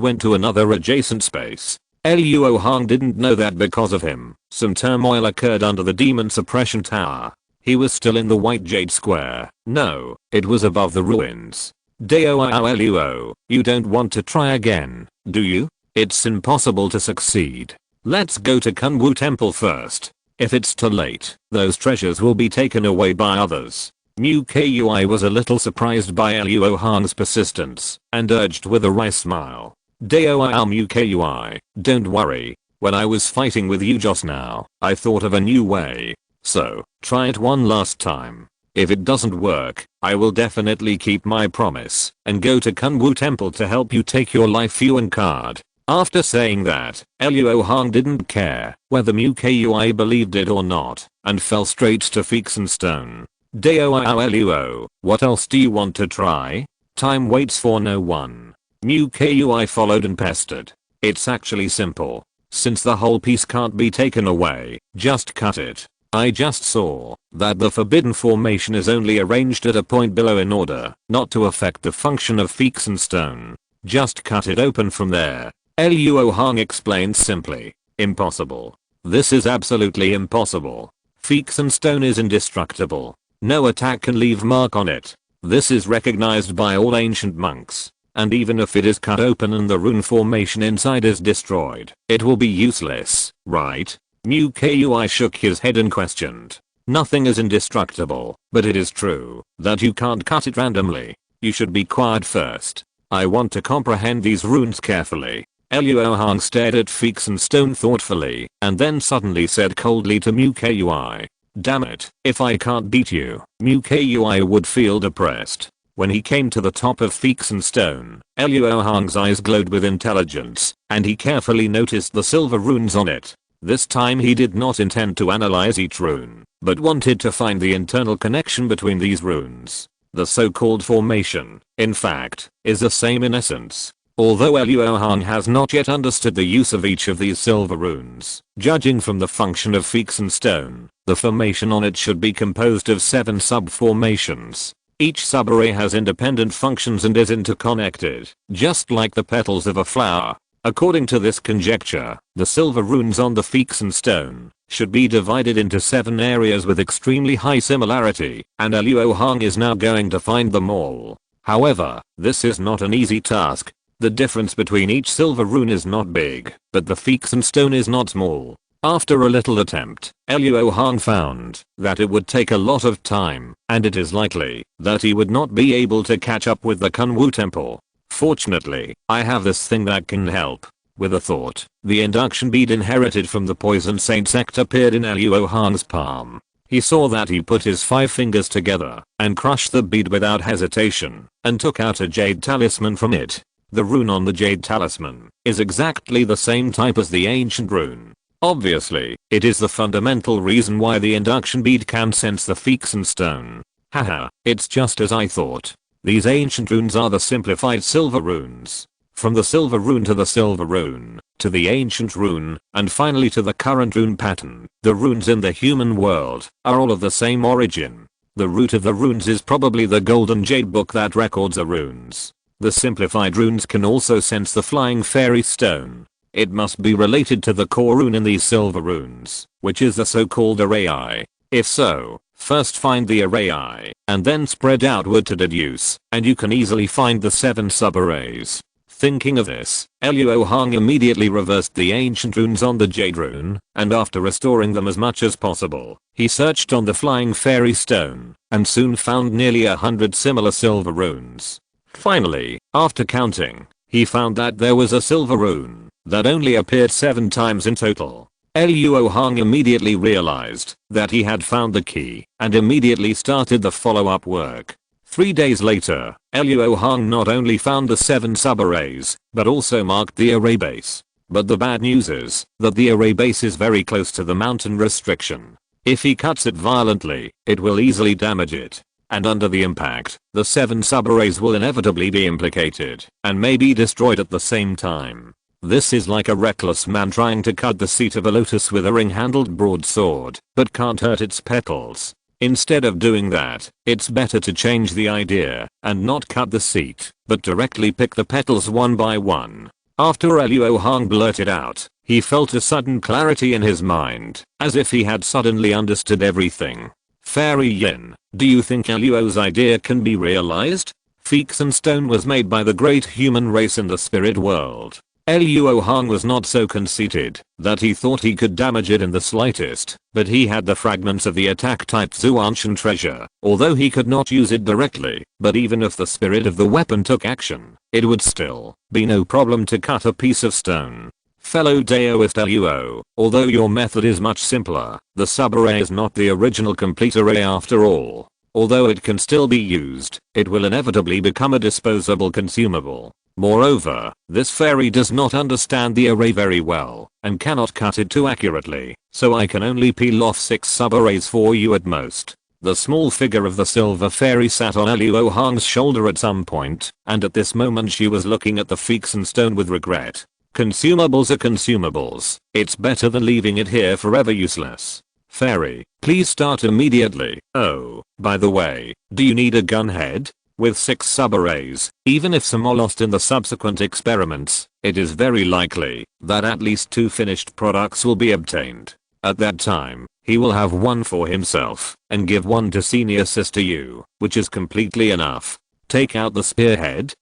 A: went to another adjacent space. Luo Hong didn't know that because of him, some turmoil occurred under the demon suppression tower. He was still in the white jade square. No, it was above the ruins. Luo, you don't want to try again, do you? It's impossible to succeed. Let's go to Kunwu Temple first. If it's too late, those treasures will be taken away by others. Mu Kui was a little surprised by Luo Hong's persistence and urged with a wry smile. Dao Mu Kui, don't worry. When I was fighting with you just now, I thought of a new way. So, try it one last time. If it doesn't work, I will definitely keep my promise and go to Kunwu Temple to help you take your life yuan card. After saying that, Luo Hong didn't care whether Mu Kui believed it or not and fell straight to Feeks and Stone. Dao Luo, what else do you want to try? Time waits for no one. Mu Kui followed and pestered. It's actually simple. Since the whole piece can't be taken away, just cut it. I just saw that the forbidden formation is only arranged at a point below in order not to affect the function of Feeks and Stone. Just cut it open from there. Luo Hong explained simply. Impossible. This is absolutely impossible. Feeks and Stone is indestructible. No attack can leave mark on it. This is recognized by all ancient monks. And even if it is cut open and the rune formation inside is destroyed, it will be useless, right? Mu Kui shook his head and questioned. Nothing is indestructible, but it is true that you can't cut it randomly. You should be quiet first. I want to comprehend these runes carefully. Luo Hong stared at Feeks and Stone thoughtfully and then suddenly said coldly to Mu Kui. Damn it, if I can't beat you, Mu Kui would feel depressed. When he came to the top of Feeks and Stone, Luo Hong's eyes glowed with intelligence, and he carefully noticed the silver runes on it. This time he did not intend to analyze each rune, but wanted to find the internal connection between these runes. The so-called formation, in fact, is the same in essence. Although Luo Hong has not yet understood the use of each of these silver runes, judging from the function of Feeks and Stone, the formation on it should be composed of 7 sub-formations. Each subarray has independent functions and is interconnected, just like the petals of a flower. According to this conjecture, the silver runes on the Feeks and Stone should be divided into 7 areas with extremely high similarity, and Luo Hong is now going to find them all. However, this is not an easy task. The difference between each silver rune is not big, but the Feeks and Stone is not small. After a little attempt, Luo Hong found that it would take a lot of time, and it is likely that he would not be able to catch up with the Kunwu Temple. Fortunately, I have this thing that can help. With a thought, the induction bead inherited from the Poison Saint sect appeared in Luo Hong's palm. He saw that he put his 5 fingers together and crushed the bead without hesitation and took out a jade talisman from it. The rune on the jade talisman is exactly the same type as the ancient rune. Obviously, it is the fundamental reason why the induction bead can sense the Feeks and Stone. Haha, it's just as I thought. These ancient runes are the simplified silver runes. From the silver rune to the silver rune, to the ancient rune, and finally to the current rune pattern, the runes in the human world are all of the same origin. The root of the runes is probably the golden jade book that records the runes. The simplified runes can also sense the flying fairy stone. It must be related to the core rune in these silver runes, which is the so-called array eye. If so, first find the array eye, and then spread outward to deduce, and you can easily find the 7 sub-arrays. Thinking of this, Luo Hong immediately reversed the ancient runes on the jade rune, and after restoring them as much as possible, he searched on the flying fairy stone, and soon found nearly 100 similar silver runes. Finally, after counting, he found that there was a silver rune that only appeared 7 times in total. Luo Hong immediately realized that he had found the key and immediately started the follow-up work. 3 days later, Luo Hong not only found the 7 sub-arrays, but also marked the array base. But the bad news is that the array base is very close to the mountain restriction. If he cuts it violently, it will easily damage it. And under the impact, the 7 sub-arrays will inevitably be implicated and may be destroyed at the same time. This is like a reckless man trying to cut the seat of a lotus with a ring-handled broadsword, but can't hurt its petals. Instead of doing that, it's better to change the idea and not cut the seat, but directly pick the petals one by one. After Luo Hong blurted out, he felt a sudden clarity in his mind, as if he had suddenly understood everything. Fairy Yin, do you think Luo's idea can be realized? Feeks and Stone was made by the great human race in the spirit world. Luo Hong was not so conceited that he thought he could damage it in the slightest, but he had the fragments of the attack type Zuanshan treasure, although he could not use it directly, but even if the spirit of the weapon took action, it would still be no problem to cut a piece of stone. Fellow Daoist Luo, although your method is much simpler, the sub-array is not the original complete array after all. Although it can still be used, it will inevitably become a disposable consumable. Moreover, this fairy does not understand the array very well, and cannot cut it too accurately, so I can only peel off 6 sub-arrays for you at most. The small figure of the silver fairy sat on Luo Hong's shoulder at some point, and at this moment she was looking at the Feekson stone with regret. Consumables are consumables, it's better than leaving it here forever useless. Fairy, please start immediately. Oh, by the way, do you need a gunhead? With 6 sub-arrays, even if some are lost in the subsequent experiments, it is very likely that at least 2 finished products will be obtained. At that time, he will have 1 for himself, and give 1 to senior sister Yu, which is completely enough. Take out the spearhead?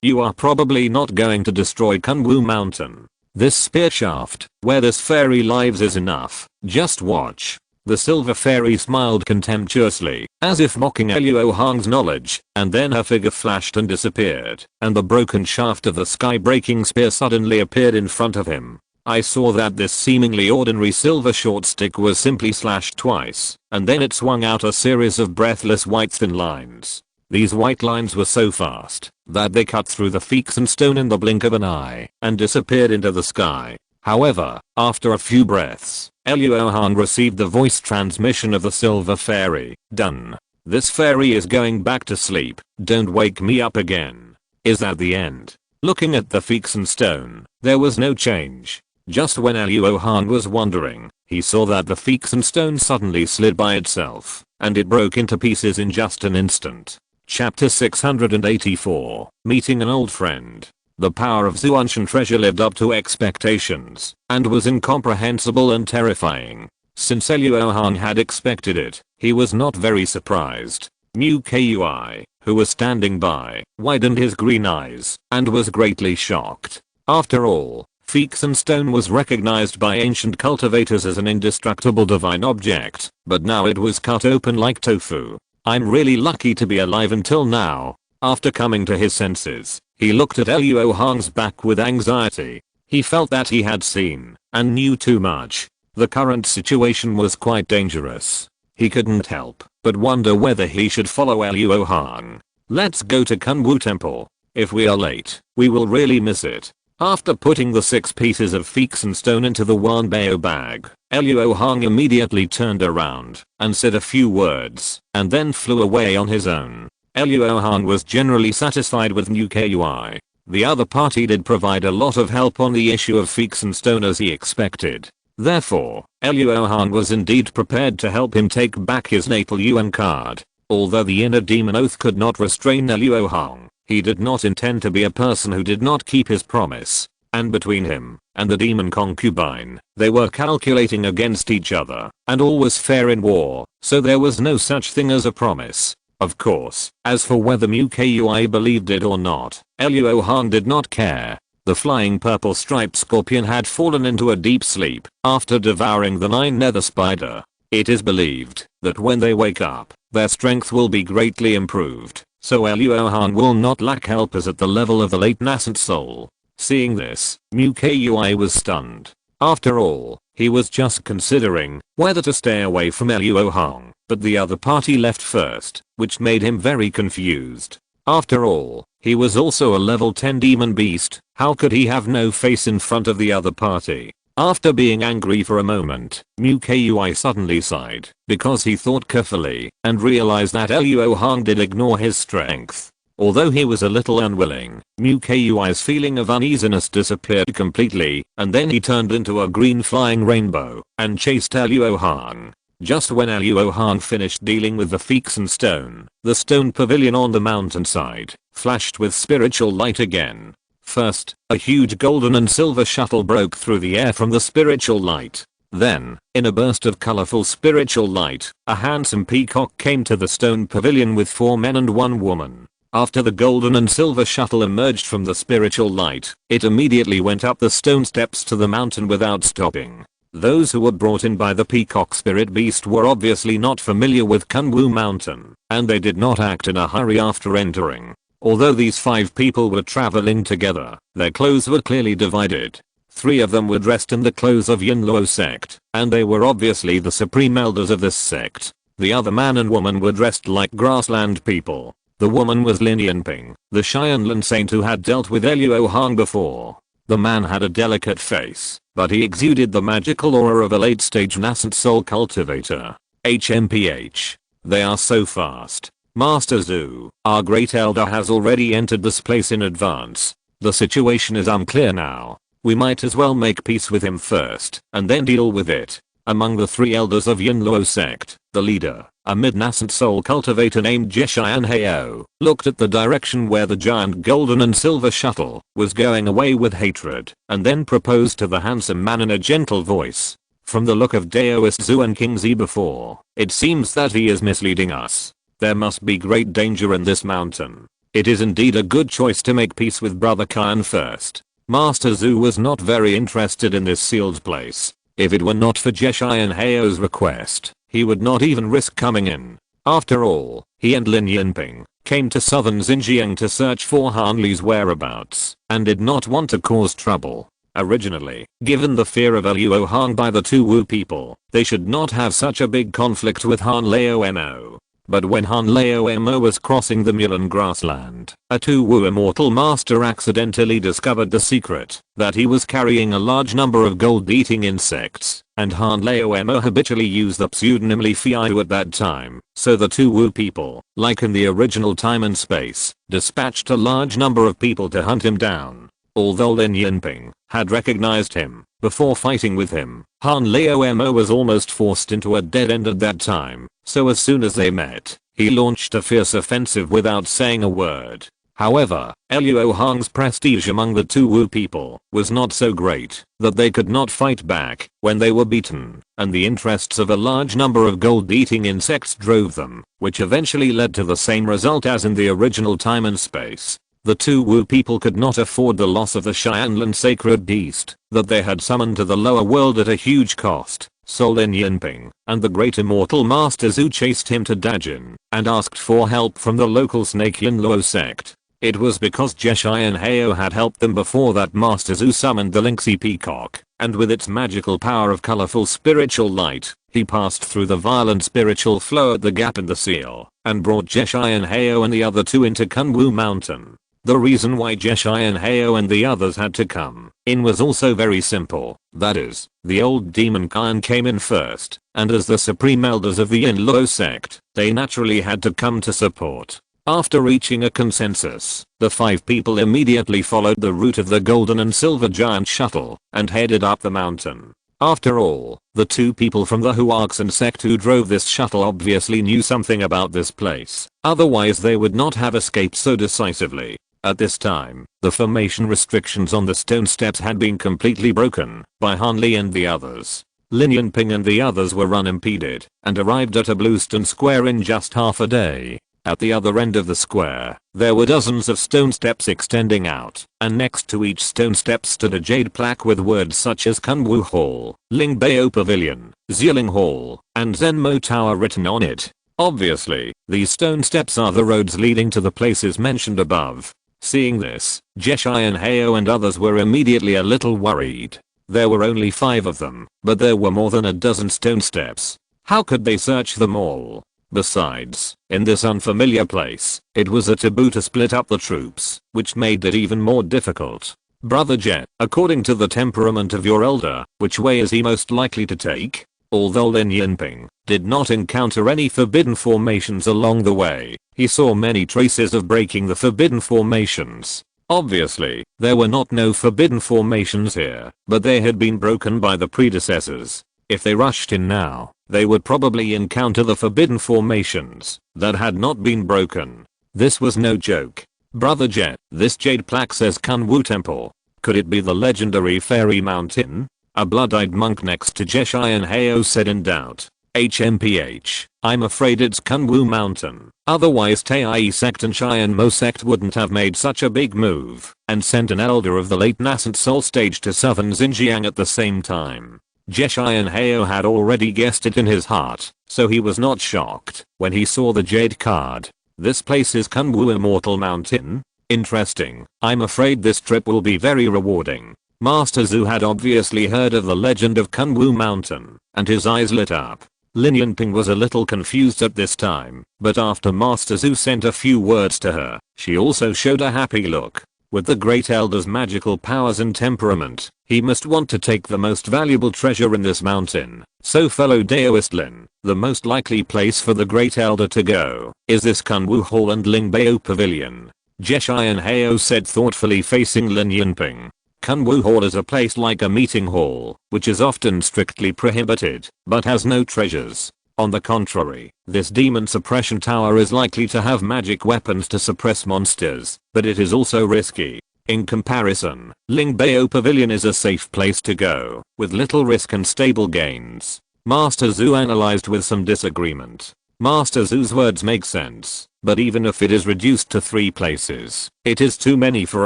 A: You are probably not going to destroy Kunwu Mountain. This spear shaft, where this fairy lives is enough, just watch. The silver fairy smiled contemptuously, as if mocking Luo Hong's knowledge, and then her figure flashed and disappeared, and the broken shaft of the sky-breaking spear suddenly appeared in front of him. I saw that this seemingly ordinary silver short stick was simply slashed twice, and then it swung out a series of breathless white thin lines. These white lines were so fast that they cut through the Feekson stone in the blink of an eye and disappeared into the sky. However, after a few breaths, Luo Hong received the voice transmission of the silver fairy. Done. This fairy is going back to sleep, don't wake me up again. Is that the end? Looking at the Feekson stone, there was no change. Just when Luo Hong was wondering, he saw that the Feekson stone suddenly slid by itself, and it broke into pieces in just an instant. Chapter 684, Meeting an Old Friend. The power of Zuanshan treasure lived up to expectations, and was incomprehensible and terrifying. Since Luo Hong had expected it, he was not very surprised. Mu Kui, who was standing by, widened his green eyes, and was greatly shocked. After all, Feekson stone was recognized by ancient cultivators as an indestructible divine object, but now it was cut open like tofu. I'm really lucky to be alive until now. After coming to his senses, he looked at Luo Hong's back with anxiety. He felt that he had seen and knew too much. The current situation was quite dangerous. He couldn't help but wonder whether he should follow Luo Hong. Let's go to Kunwu Temple. If we are late, we will really miss it. After putting the 6 pieces of Feekson stone into the Wanbao bag, Luo Hong immediately turned around and said a few words, and then flew away on his own. Luo Hong was generally satisfied with Mu Kui. The other party did provide a lot of help on the issue of Feekson stone as he expected. Therefore, Luo Hong was indeed prepared to help him take back his natal Yuan card. Although the inner demon oath could not restrain Luo Hong, he did not intend to be a person who did not keep his promise. And between him and the demon concubine, they were calculating against each other, and all was fair in war, so there was no such thing as a promise. Of course, as for whether Mu Kui believed it or not, Luo Hong did not care. The flying purple striped scorpion had fallen into a deep sleep after devouring the 9 nether spider. It is believed that when they wake up, their strength will be greatly improved, so Luo Hong will not lack helpers at the level of the late nascent soul. Seeing this, Mu Kui was stunned. After all, he was just considering whether to stay away from Luo Hong, but the other party left first, which made him very confused. After all, he was also a level 10 demon beast. How could he have no face in front of the other party? After being angry for a moment, Mu Kui suddenly sighed, because he thought carefully, and realized that Luo Hong did ignore his strength. Although he was a little unwilling, Mu Kui's feeling of uneasiness disappeared completely, and then he turned into a green flying rainbow, and chased Luo Hong. Just when Luo Hong finished dealing with the Feekson stone, the stone pavilion on the mountainside flashed with spiritual light again. First, a huge golden and silver shuttle broke through the air from the spiritual light. Then, in a burst of colorful spiritual light, a handsome peacock came to the stone pavilion with 4 men and 1 woman. After the golden and silver shuttle emerged from the spiritual light, it immediately went up the stone steps to the mountain without stopping. Those who were brought in by the peacock spirit beast were obviously not familiar with Kunwu Mountain, and they did not act in a hurry after entering. Although these 5 people were traveling together, their clothes were clearly divided. 3 of them were dressed in the clothes of Luo sect, and they were obviously the supreme elders of this sect. The other man and woman were dressed like grassland people. The woman was Lin Yinping, the Xianlan saint who had dealt with Luo Hong before. The man had a delicate face, but he exuded the magical aura of a late-stage nascent soul cultivator. HMPH. They are so fast. Master Zhu, our great elder, has already entered this place in advance. The situation is unclear now. We might as well make peace with him first, and then deal with it. Among the 3 elders of Luo sect, the leader, a mid-nascent soul cultivator named Jeshian Heo, looked at the direction where the giant golden and silver shuttle was going away with hatred, and then proposed to the handsome man in a gentle voice. From the look of Daoist Zhu and King Zi before, it seems that he is misleading us. There must be great danger in this mountain. It is indeed a good choice to make peace with Brother Khan first. Master Zhu was not very interested in this sealed place. If it were not for Jeshian Heo's request, he would not even risk coming in. After all, he and Lin Yinping came to southern Xinjiang to search for Han Li's whereabouts, and did not want to cause trouble. Originally, given the fear of Luo Hong by the 2 Wu people, they should not have such a big conflict with Han Lao Mo. But when Han Lao Mo was crossing the Mulan grassland, a 2 Wu immortal master accidentally discovered the secret that he was carrying a large number of gold-eating insects, and Han Lao Mo habitually used the pseudonym Li Fiu at that time, so the 2 Wu people, like in the original time and space, dispatched a large number of people to hunt him down. Although Lin Yinping had recognized him before fighting with him, Han Lao Mo was almost forced into a dead end at that time, so as soon as they met, he launched a fierce offensive without saying a word. However, Luo Hong's prestige among the 2 Wu people was not so great that they could not fight back when they were beaten, and the interests of a large number of gold-eating insects drove them, which eventually led to the same result as in the original time and space. The 2 Wu people could not afford the loss of the Xianlan sacred beast that they had summoned to the lower world at a huge cost, so Lin Yinping and the great immortal Master Zhu chased him to Dajin and asked for help from the local snake Luo sect. It was because Jeshian Heo had helped them before that Master Zhu summoned the Lynxy Peacock, and with its magical power of colorful spiritual light, he passed through the violent spiritual flow at the gap in the seal, and brought Jeshian Heo and the other 2 into Kunwu Mountain. The reason why Jeshian Heo and the others had to come in was also very simple. That is, the old demon Khan came in first, and as the supreme elders of the Luo sect, they naturally had to come to support. After reaching a consensus, the 5 people immediately followed the route of the golden and silver giant shuttle and headed up the mountain. After all, the 2 people from the Huaxin sect who drove this shuttle obviously knew something about this place, otherwise they would not have escaped so decisively. At this time, the formation restrictions on the stone steps had been completely broken by Han Li and the others. Lin Yinping and the others were unimpeded and arrived at a bluestone square in just half a day. At the other end of the square, there were dozens of stone steps extending out, and next to each stone step stood a jade plaque with words such as Kunwu Hall, Lingbao Pavilion, Xiling Hall, and Zenmo Tower written on it. Obviously, these stone steps are the roads leading to the places mentioned above. Seeing this, Jeshian Heo and others were immediately a little worried. There were only 5 of them, but there were more than a dozen stone steps. How could they search them all? Besides, in this unfamiliar place, it was a taboo to split up the troops, which made it even more difficult. Brother Jet, according to the temperament of your elder, which way is he most likely to take? Although Lin Yinping did not encounter any forbidden formations along the way, he saw many traces of breaking the forbidden formations. Obviously, there were no forbidden formations here, but they had been broken by the predecessors. If they rushed in now, they would probably encounter the forbidden formations that had not been broken. This was no joke. Brother Jet, this jade plaque says Kunwu Temple. Could it be the legendary Fairy Mountain? A blood-eyed monk next to Jeshian Heo said in doubt. HMPH. I'm afraid it's Kunwu Mountain. Otherwise Tai sect and Cheyenne Mo sect wouldn't have made such a big move and sent an elder of the late nascent soul stage to southern Xinjiang at the same time. Jeshian Heo had already guessed it in his heart, so he was not shocked when he saw the jade card. This place is Kunwu Immortal Mountain? Interesting. I'm afraid this trip will be very rewarding. Master Zhu had obviously heard of the legend of Kunwu Mountain, and his eyes lit up. Lin Yinping was a little confused at this time, but after Master Zhu sent a few words to her, she also showed a happy look. With the Great Elder's magical powers and temperament, he must want to take the most valuable treasure in this mountain. So fellow Daoist Lin, the most likely place for the Great Elder to go is this Kunwu Hall and Lingbao Pavilion. Jeshian Heo said thoughtfully facing Lin Yinping. Kunwu Hall is a place like a meeting hall, which is often strictly prohibited, but has no treasures. On the contrary, this demon suppression tower is likely to have magic weapons to suppress monsters, but it is also risky. In comparison, Lingbao Pavilion is a safe place to go, with little risk and stable gains. Master Zhu analyzed with some disagreement. Master Zhu's words make sense, but even if it is reduced to 3 places, it is too many for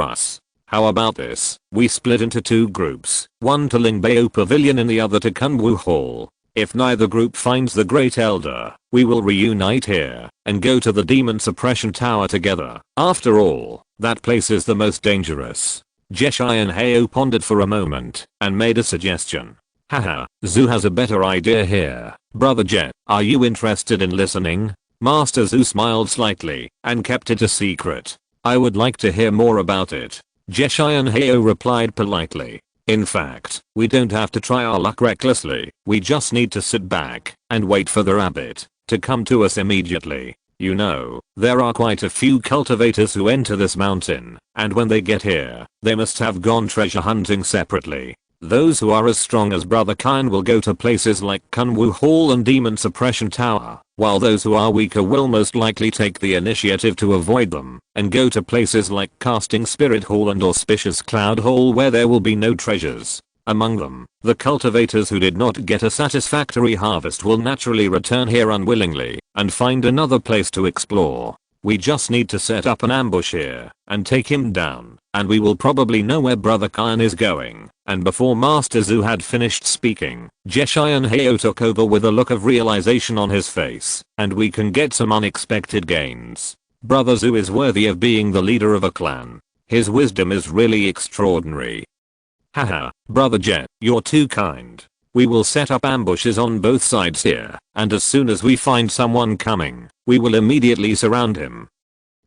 A: us. How about this? We split into 2 groups, one to Lingbao Pavilion and the other to Kunwu Hall. If neither group finds the Great Elder, we will reunite here and go to the Demon Suppression Tower together. After all, that place is the most dangerous. Jeshian Heo pondered for a moment and made a suggestion. Haha, Zhu has a better idea here. Brother Jet, are you interested in listening? Master Zhu smiled slightly and kept it a secret. I would like to hear more about it. Jeshian Heo replied politely. In fact, we don't have to try our luck recklessly, we just need to sit back and wait for the rabbit to come to us immediately. You know, there are quite a few cultivators who enter this mountain, and when they get here, they must have gone treasure hunting separately. Those who are as strong as Brother Kine will go to places like Kunwu Hall and Demon Suppression Tower, while those who are weaker will most likely take the initiative to avoid them and go to places like Casting Spirit Hall and Auspicious Cloud Hall where there will be no treasures. Among them, the cultivators who did not get a satisfactory harvest will naturally return here unwillingly and find another place to explore. We just need to set up an ambush here and take him down, and we will probably know where Brother Kine is going. And before Master Zhu had finished speaking, Jeshian Heo took over with a look of realization on his face, and we can get some unexpected gains. Brother Zhu is worthy of being the leader of a clan. His wisdom is really extraordinary. Haha, Brother Jet, you're too kind. We will set up ambushes on both sides here, and as soon as we find someone coming, we will immediately surround him.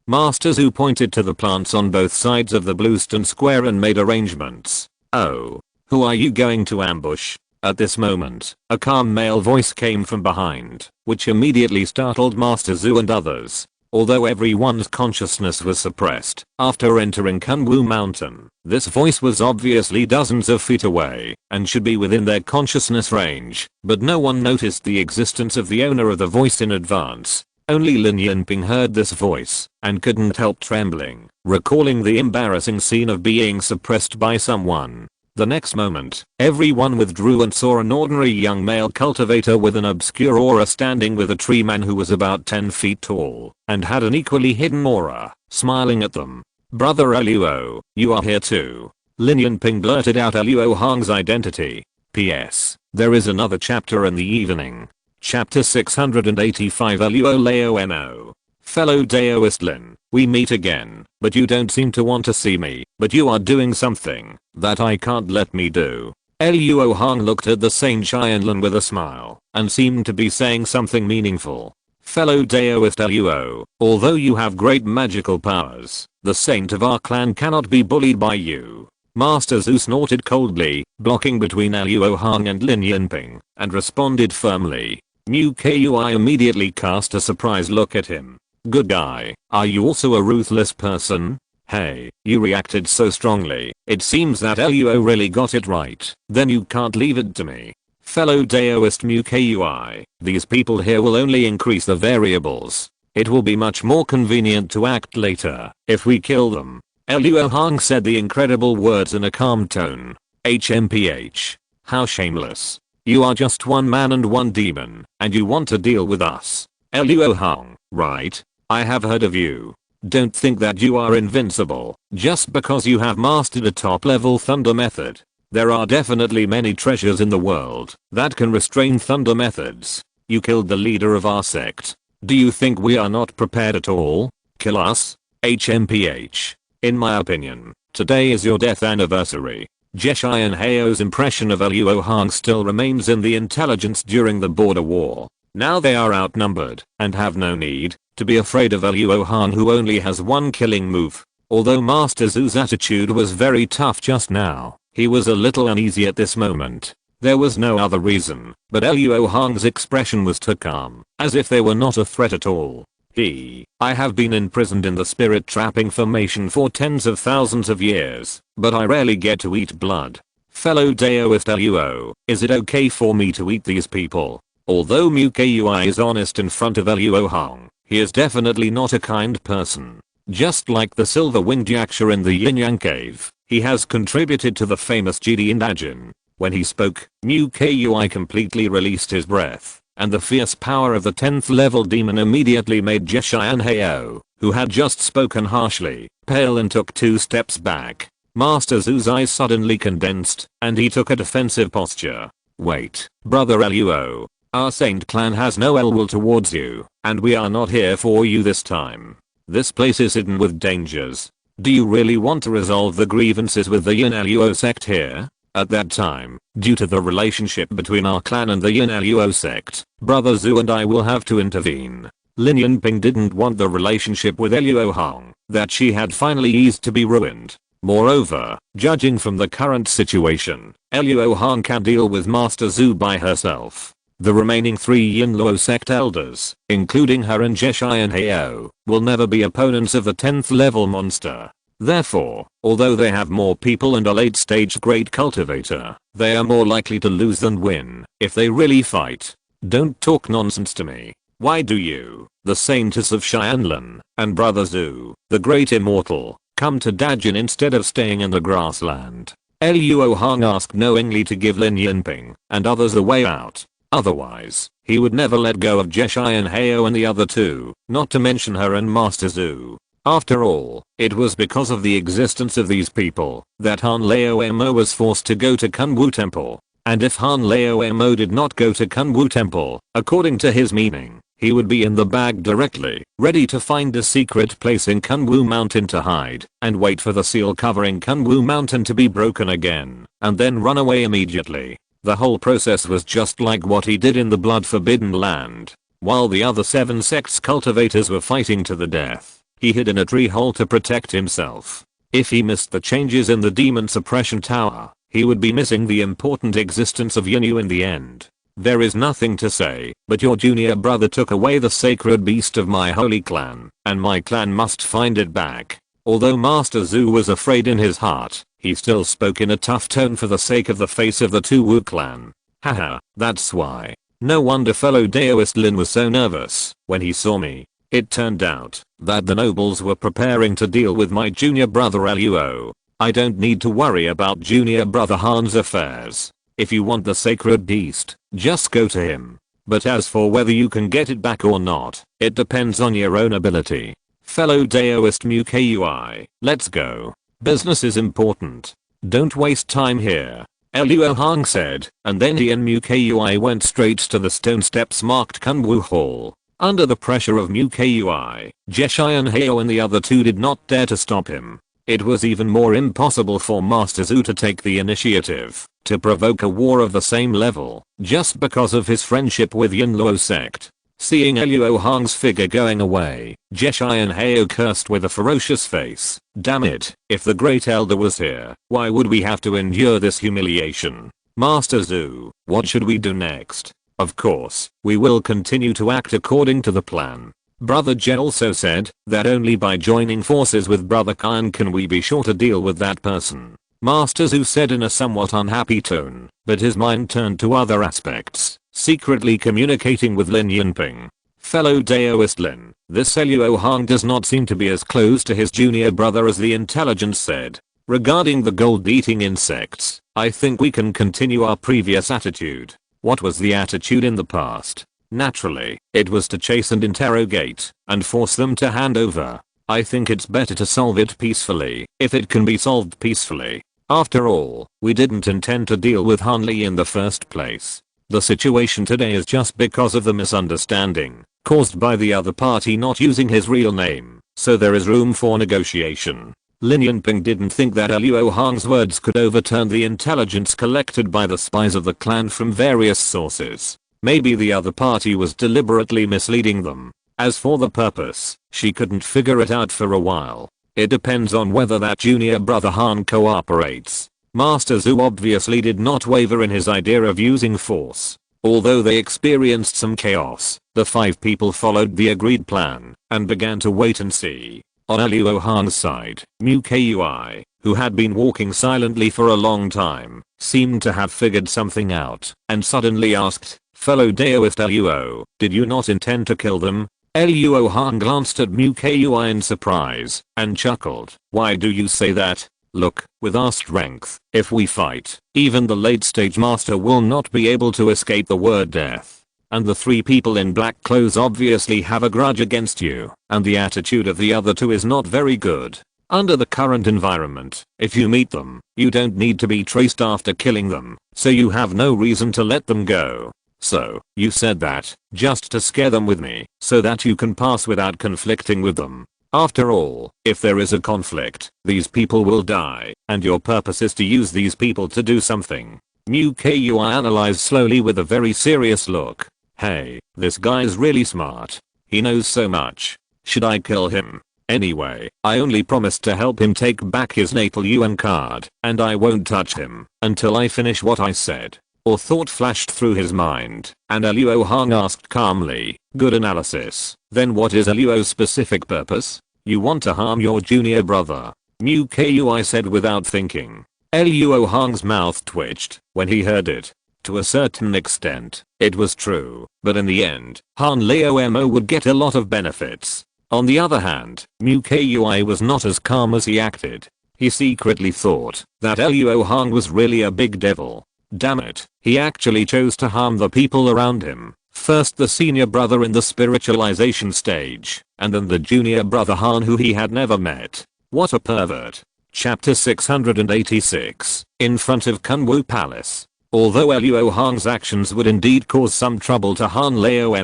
A: Master Zhu pointed to the plants on both sides of the bluestone square and made arrangements. Oh, who are you going to ambush? At this moment, a calm male voice came from behind, which immediately startled Master Zhu and others. Although everyone's consciousness was suppressed after entering Kunwu Mountain, this voice was obviously dozens of feet away and should be within their consciousness range, but no one noticed the existence of the owner of the voice in advance. Only Lin Yinping heard this voice and couldn't help trembling, recalling the embarrassing scene of being suppressed by someone. The next moment, everyone withdrew and saw an ordinary young male cultivator with an obscure aura standing with a tree man who was about 10 feet tall and had an equally hidden aura, smiling at them. Brother Luo, you are here too. Lin Yinping blurted out Luo Hong's identity. P.S. There is another chapter in the evening. Chapter 685 Luo Lao No. Fellow Daoist Lin, we meet again, but you don't seem to want to see me, but you are doing something that I can't let me do. Luo Hong looked at the sane Cheyenne Lin with a smile and seemed to be saying something meaningful. Fellow Daoist Luo, although you have great magical powers, the saint of our clan cannot be bullied by you. Master Zhu snorted coldly, blocking between Luo Hong and Lin Yinping, and responded firmly. Mu Kui immediately cast a surprised look at him. Good guy, are you also a ruthless person? Hey, you reacted so strongly, it seems that Luo really got it right. Then you can't leave it to me. Fellow Daoist Mu Kui, these people here will only increase the variables. It will be much more convenient to act later if we kill them. Luo Hong said the incredible words in a calm tone. HMPH. How shameless. You are just one man and one demon, and you want to deal with us. Luo Hong, right? I have heard of you. Don't think that you are invincible just because you have mastered a top level thunder method. There are definitely many treasures in the world that can restrain thunder methods. You killed the leader of our sect. Do you think we are not prepared at all? Kill us? HMPH. In my opinion, today is your death anniversary. Jeshian Heo's impression of Luo Hong still remains in the intelligence during the border war. Now they are outnumbered and have no need to be afraid of Luo Hong, who only has one killing move. Although Master Zhu's attitude was very tough just now, he was a little uneasy at this moment. There was no other reason, but Luo Hong's expression was too calm, as if they were not a threat at all. I have been imprisoned in the spirit trapping formation for tens of thousands of years, but I rarely get to eat blood. Fellow Daoist Luo, is it okay for me to eat these people? Although Mukui is honest in front of Luo Hong, he is definitely not a kind person. Just like the silver-winged yaksha in the Yin-Yang cave, he has contributed to the famous GD Indajin. When he spoke, Mukui completely released his breath, and the fierce power of the 10th level demon immediately made Jeshian Heo, who had just spoken harshly, pale and took 2 steps back. Master Zhu's eyes suddenly condensed, and he took a defensive posture. Wait, Brother Luo. Our Saint clan has no ill will towards you, and we are not here for you this time. This place is hidden with dangers. Do you really want to resolve the grievances with the Yin Luo sect here? At that time, due to the relationship between our clan and the Yin Luo sect, Brother Zhu and I will have to intervene. Lin Yinping didn't want the relationship with Luo Hong that she had finally eased to be ruined. Moreover, judging from the current situation, Luo Hong can deal with Master Zhu by herself. The remaining 3 Yin Luo sect elders, including her and Jeshian Heo, will never be opponents of the 10th level monster. Therefore, although they have more people and a late stage great cultivator, they are more likely to lose than win if they really fight. Don't talk nonsense to me. Why do you, the Saintess of Xianlin, and Brother Zhu, the great immortal, come to Dajin instead of staying in the grassland? Luo Hong asked knowingly to give Lin Yinping and others a way out. Otherwise, he would never let go of Jeshian Heo and the other 2, not to mention her and Master Zhu. After all, it was because of the existence of these people that Han Lao Mo was forced to go to Kunwu Temple. And if Han Lao Mo did not go to Kunwu Temple, according to his meaning, he would be in the bag directly, ready to find a secret place in Kunwu Mountain to hide, and wait for the seal covering Kunwu Mountain to be broken again, and then run away immediately. The whole process was just like what he did in the Blood Forbidden Land. While the other 7 sects cultivators were fighting to the death, he hid in a tree hole to protect himself. If he missed the changes in the Demon Suppression Tower, he would be missing the important existence of Yinyu in the end. There is nothing to say, but your junior brother took away the sacred beast of my holy clan, and my clan must find it back. Although Master Zhu was afraid in his heart, he still spoke in a tough tone for the sake of the face of the Tu Wu clan. Haha, that's why. No wonder fellow Daoist Lin was so nervous when he saw me. It turned out that the nobles were preparing to deal with my junior brother Luo. I don't need to worry about junior brother Han's affairs. If you want the sacred beast, just go to him. But as for whether you can get it back or not, it depends on your own ability. Fellow Daoist Mukui, let's go. Business is important. Don't waste time here. Luo Hong said, and then he and Mukui went straight to the stone steps marked Kunwu Hall. Under the pressure of Mukui, Jeshian Heo and the other 2 did not dare to stop him. It was even more impossible for Master Zhu to take the initiative to provoke a war of the same level, just because of his friendship with Yin Luo sect. Seeing Luo Hong's figure going away, Jeshian Heo cursed with a ferocious face. Damn it, if the Great Elder was here, why would we have to endure this humiliation? Master Zhu, what should we do next? Of course, we will continue to act according to the plan. Brother Je also said that only by joining forces with Brother Khan can we be sure to deal with that person. Master Zhu said in a somewhat unhappy tone, but his mind turned to other aspects, secretly communicating with Lin Yinping. Fellow Daoist Lin, this Luo Hong does not seem to be as close to his junior brother as the intelligence said. Regarding the gold-eating insects, I think we can continue our previous attitude. What was the attitude in the past? Naturally, it was to chase and interrogate, and force them to hand over. I think it's better to solve it peacefully, if it can be solved peacefully. After all, we didn't intend to deal with Han Li in the first place. The situation today is just because of the misunderstanding, caused by the other party not using his real name, so there is room for negotiation. Lin Yinping didn't think that Luo Hong's words could overturn the intelligence collected by the spies of the clan from various sources. Maybe the other party was deliberately misleading them. As for the purpose, she couldn't figure it out for a while. It depends on whether that junior brother Han cooperates. Master Zhu obviously did not waver in his idea of using force. Although they experienced some chaos, the 5 people followed the agreed plan and began to wait and see. On Luo Hong's side, Mu Kui, who had been walking silently for a long time, seemed to have figured something out and suddenly asked, "Fellow Daoist Luo, did you not intend to kill them?" Luo Hong glanced at Mu Kui in surprise and chuckled. "Why do you say that? Look, with our strength, if we fight, even the late stage master will not be able to escape the word death. And the 3 people in black clothes obviously have a grudge against you, and the attitude of the other 2 is not very good. Under the current environment, if you meet them, you don't need to be traced after killing them, so you have no reason to let them go. So, you said that, just to scare them with me, so that you can pass without conflicting with them. After all, if there is a conflict, these people will die, and your purpose is to use these people to do something." Mu Kui analyzed slowly with a very serious look. "Hey, this guy's really smart. He knows so much. Should I kill him? Anyway, I only promised to help him take back his natal yuan card, and I won't touch him until I finish what I said." Or thought flashed through his mind, and Luo Hong asked calmly, "Good analysis. Then what is Luo's specific purpose? You want to harm your junior brother?" Mu Kui said without thinking. Luo Hong's mouth twitched when he heard it. To a certain extent, it was true, but in the end, Han Liu would get a lot of benefits. On the other hand, Mu Kui was not as calm as he acted. He secretly thought that Luo Hong was really a big devil. Damn it, he actually chose to harm the people around him. First the senior brother in the spiritualization stage, and then the junior brother Han who he had never met. What a pervert. Chapter 686, in front of Kunwu Palace. Although Luo Hong's actions would indeed cause some trouble to Han Liu,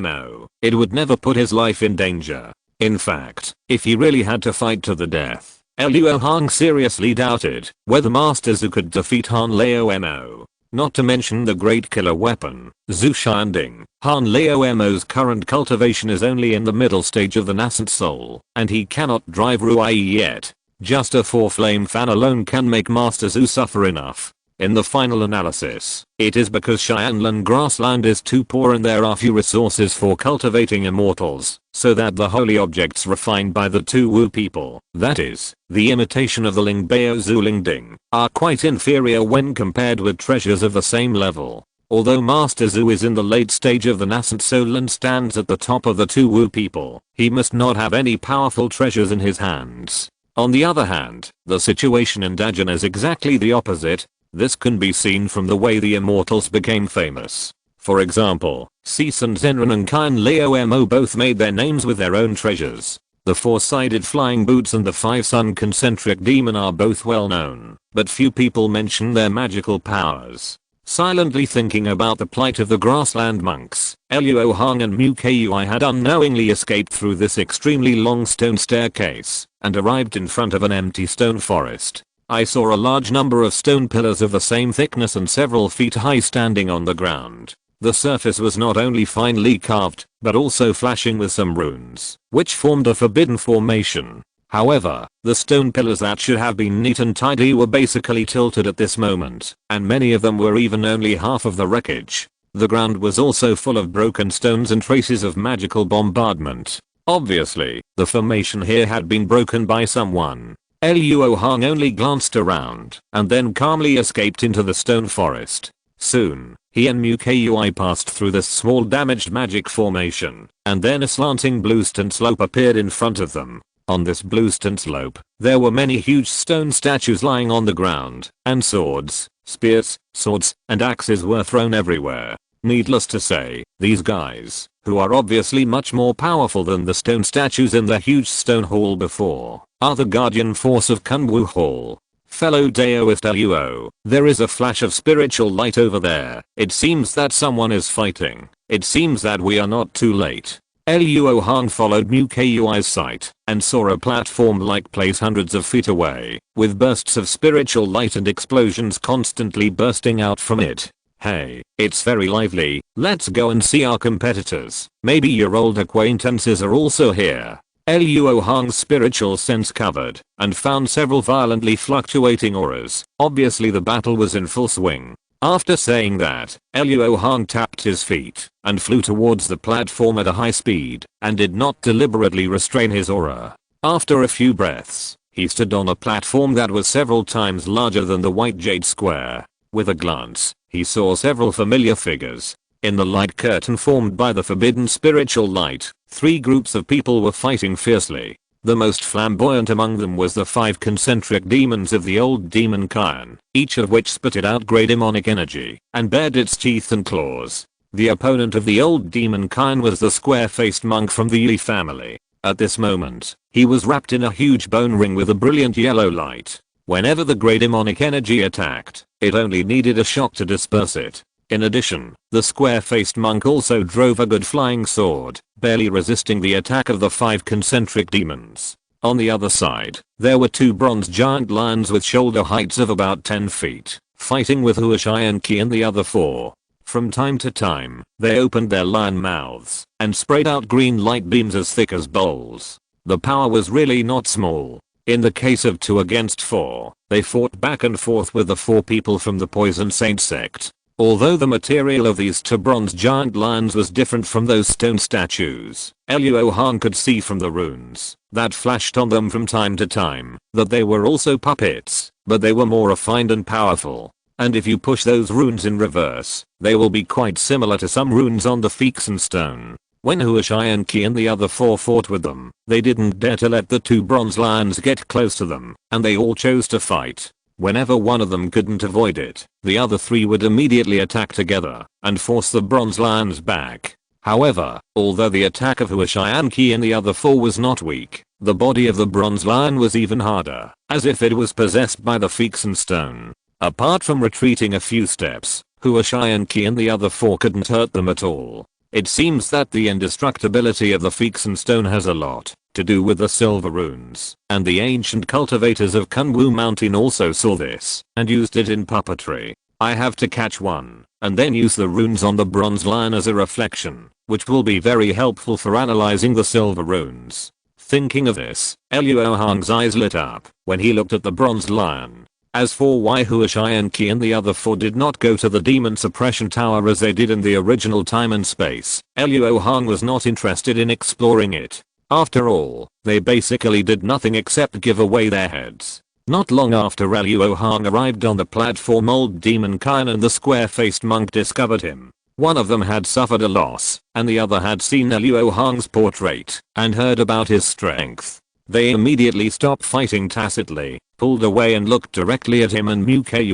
A: it would never put his life in danger. In fact, if he really had to fight to the death, Luo Hong seriously doubted whether Master Zhu could defeat Han Liu. Not to mention the great killer weapon, Zhu Shanding. Han Liu's current cultivation is only in the middle stage of the nascent soul, and he cannot drive Ruai yet. Just a 4-flame fan alone can make Master Zhu suffer enough. In the final analysis, it is because Xianlan grassland is too poor and there are few resources for cultivating immortals, so that the holy objects refined by the 2 Wu people, that is, the imitation of the Lingbao Zulingding, are quite inferior when compared with treasures of the same level. Although Master Zhu is in the late stage of the nascent soul and stands at the top of the 2 Wu people, he must not have any powerful treasures in his hands. On the other hand, the situation in Dajin is exactly the opposite. This can be seen from the way the immortals became famous. For example, Ceason Zenran and Kain Liu both made their names with their own treasures. The 4-sided flying boots and the 5-sun concentric demon are both well known, but few people mention their magical powers. Silently thinking about the plight of the grassland monks, Luo Hong and Mu Kui had unknowingly escaped through this extremely long stone staircase and arrived in front of an empty stone forest. I saw a large number of stone pillars of the same thickness and several feet high standing on the ground. The surface was not only finely carved, but also flashing with some runes, which formed a forbidden formation. However, the stone pillars that should have been neat and tidy were basically tilted at this moment, and many of them were even only half of the wreckage. The ground was also full of broken stones and traces of magical bombardment. Obviously, the formation here had been broken by someone. Luo Hong only glanced around and then calmly escaped into the stone forest. Soon, he and Mu Kui passed through this small damaged magic formation, and then a slanting bluestone slope appeared in front of them. On this bluestone slope, there were many huge stone statues lying on the ground, and swords, spears, swords, and axes were thrown everywhere. Needless to say, these guys, who are obviously much more powerful than the stone statues in the huge stone hall before, are the guardian force of Kunwu Hall. Fellow Daoist Luo, there is a flash of spiritual light over there. It seems that someone is fighting. It seems that we are not too late. Luo Hong followed Mu Kui's sight and saw a platform-like place hundreds of feet away, with bursts of spiritual light and explosions constantly bursting out from it. Hey, it's very lively. Let's go and see our competitors. Maybe your old acquaintances are also here. Luo Hong's spiritual sense covered and found several violently fluctuating auras. Obviously the battle was in full swing. After saying that, Luo Hong tapped his feet and flew towards the platform at a high speed and did not deliberately restrain his aura. After a few breaths, he stood on a platform that was several times larger than the white jade square. With a glance, he saw several familiar figures. In the light curtain formed by the forbidden spiritual light, 3 groups of people were fighting fiercely. The most flamboyant among them was the 5 concentric demons of the old demon clan, each of which spitted out grey demonic energy and bared its teeth and claws. The opponent of the old demon clan was the square-faced monk from the Yi family. At this moment, he was wrapped in a huge bone ring with a brilliant yellow light. Whenever the grey demonic energy attacked, it only needed a shock to disperse it. In addition, the square-faced monk also drove a good flying sword, barely resisting the attack of the 5 concentric demons. On the other side, there were 2 bronze giant lions with shoulder heights of about 10 feet, fighting with Huashai and Qi and the other 4. From time to time, they opened their lion mouths and sprayed out green light beams as thick as bowls. The power was really not small. In the case of 2 against 4, they fought back and forth with the 4 people from the Poison Saint sect. Although the material of these 2 bronze giant lions was different from those stone statues, Luo Hong could see from the runes that flashed on them from time to time that they were also puppets, but they were more refined and powerful. And if you push those runes in reverse, they will be quite similar to some runes on the Feexen stone. When Huashai and Qi and the other 4 fought with them, they didn't dare to let the 2 bronze lions get close to them, and they all chose to fight. Whenever one of them couldn't avoid it, the other 3 would immediately attack together and force the bronze lions back. However, although the attack of Huashai and Qi and the other 4 was not weak, the body of the bronze lion was even harder, as if it was possessed by the Feexen stone. Apart from retreating a few steps, Huashai and Qi and the other 4 couldn't hurt them at all. It seems that the indestructibility of the Feexen stone has a lot to do with the silver runes, and the ancient cultivators of Kunwu Mountain also saw this and used it in puppetry. I have to catch one and then use the runes on the bronze lion as a reflection, which will be very helpful for analyzing the silver runes. Thinking of this, Luo Hong's eyes lit up when he looked at the bronze lion. As for why Huashai and Qi and the other 4 did not go to the demon suppression tower as they did in the original time and space, Luo Hong was not interested in exploring it. After all, they basically did nothing except give away their heads. Not long after Luo Hong arrived on the platform, old demon Kyan and the square-faced monk discovered him. One of them had suffered a loss, and the other had seen Luo Hong's portrait and heard about his strength. They immediately stopped fighting tacitly, pulled away and looked directly at him and Mu Kui.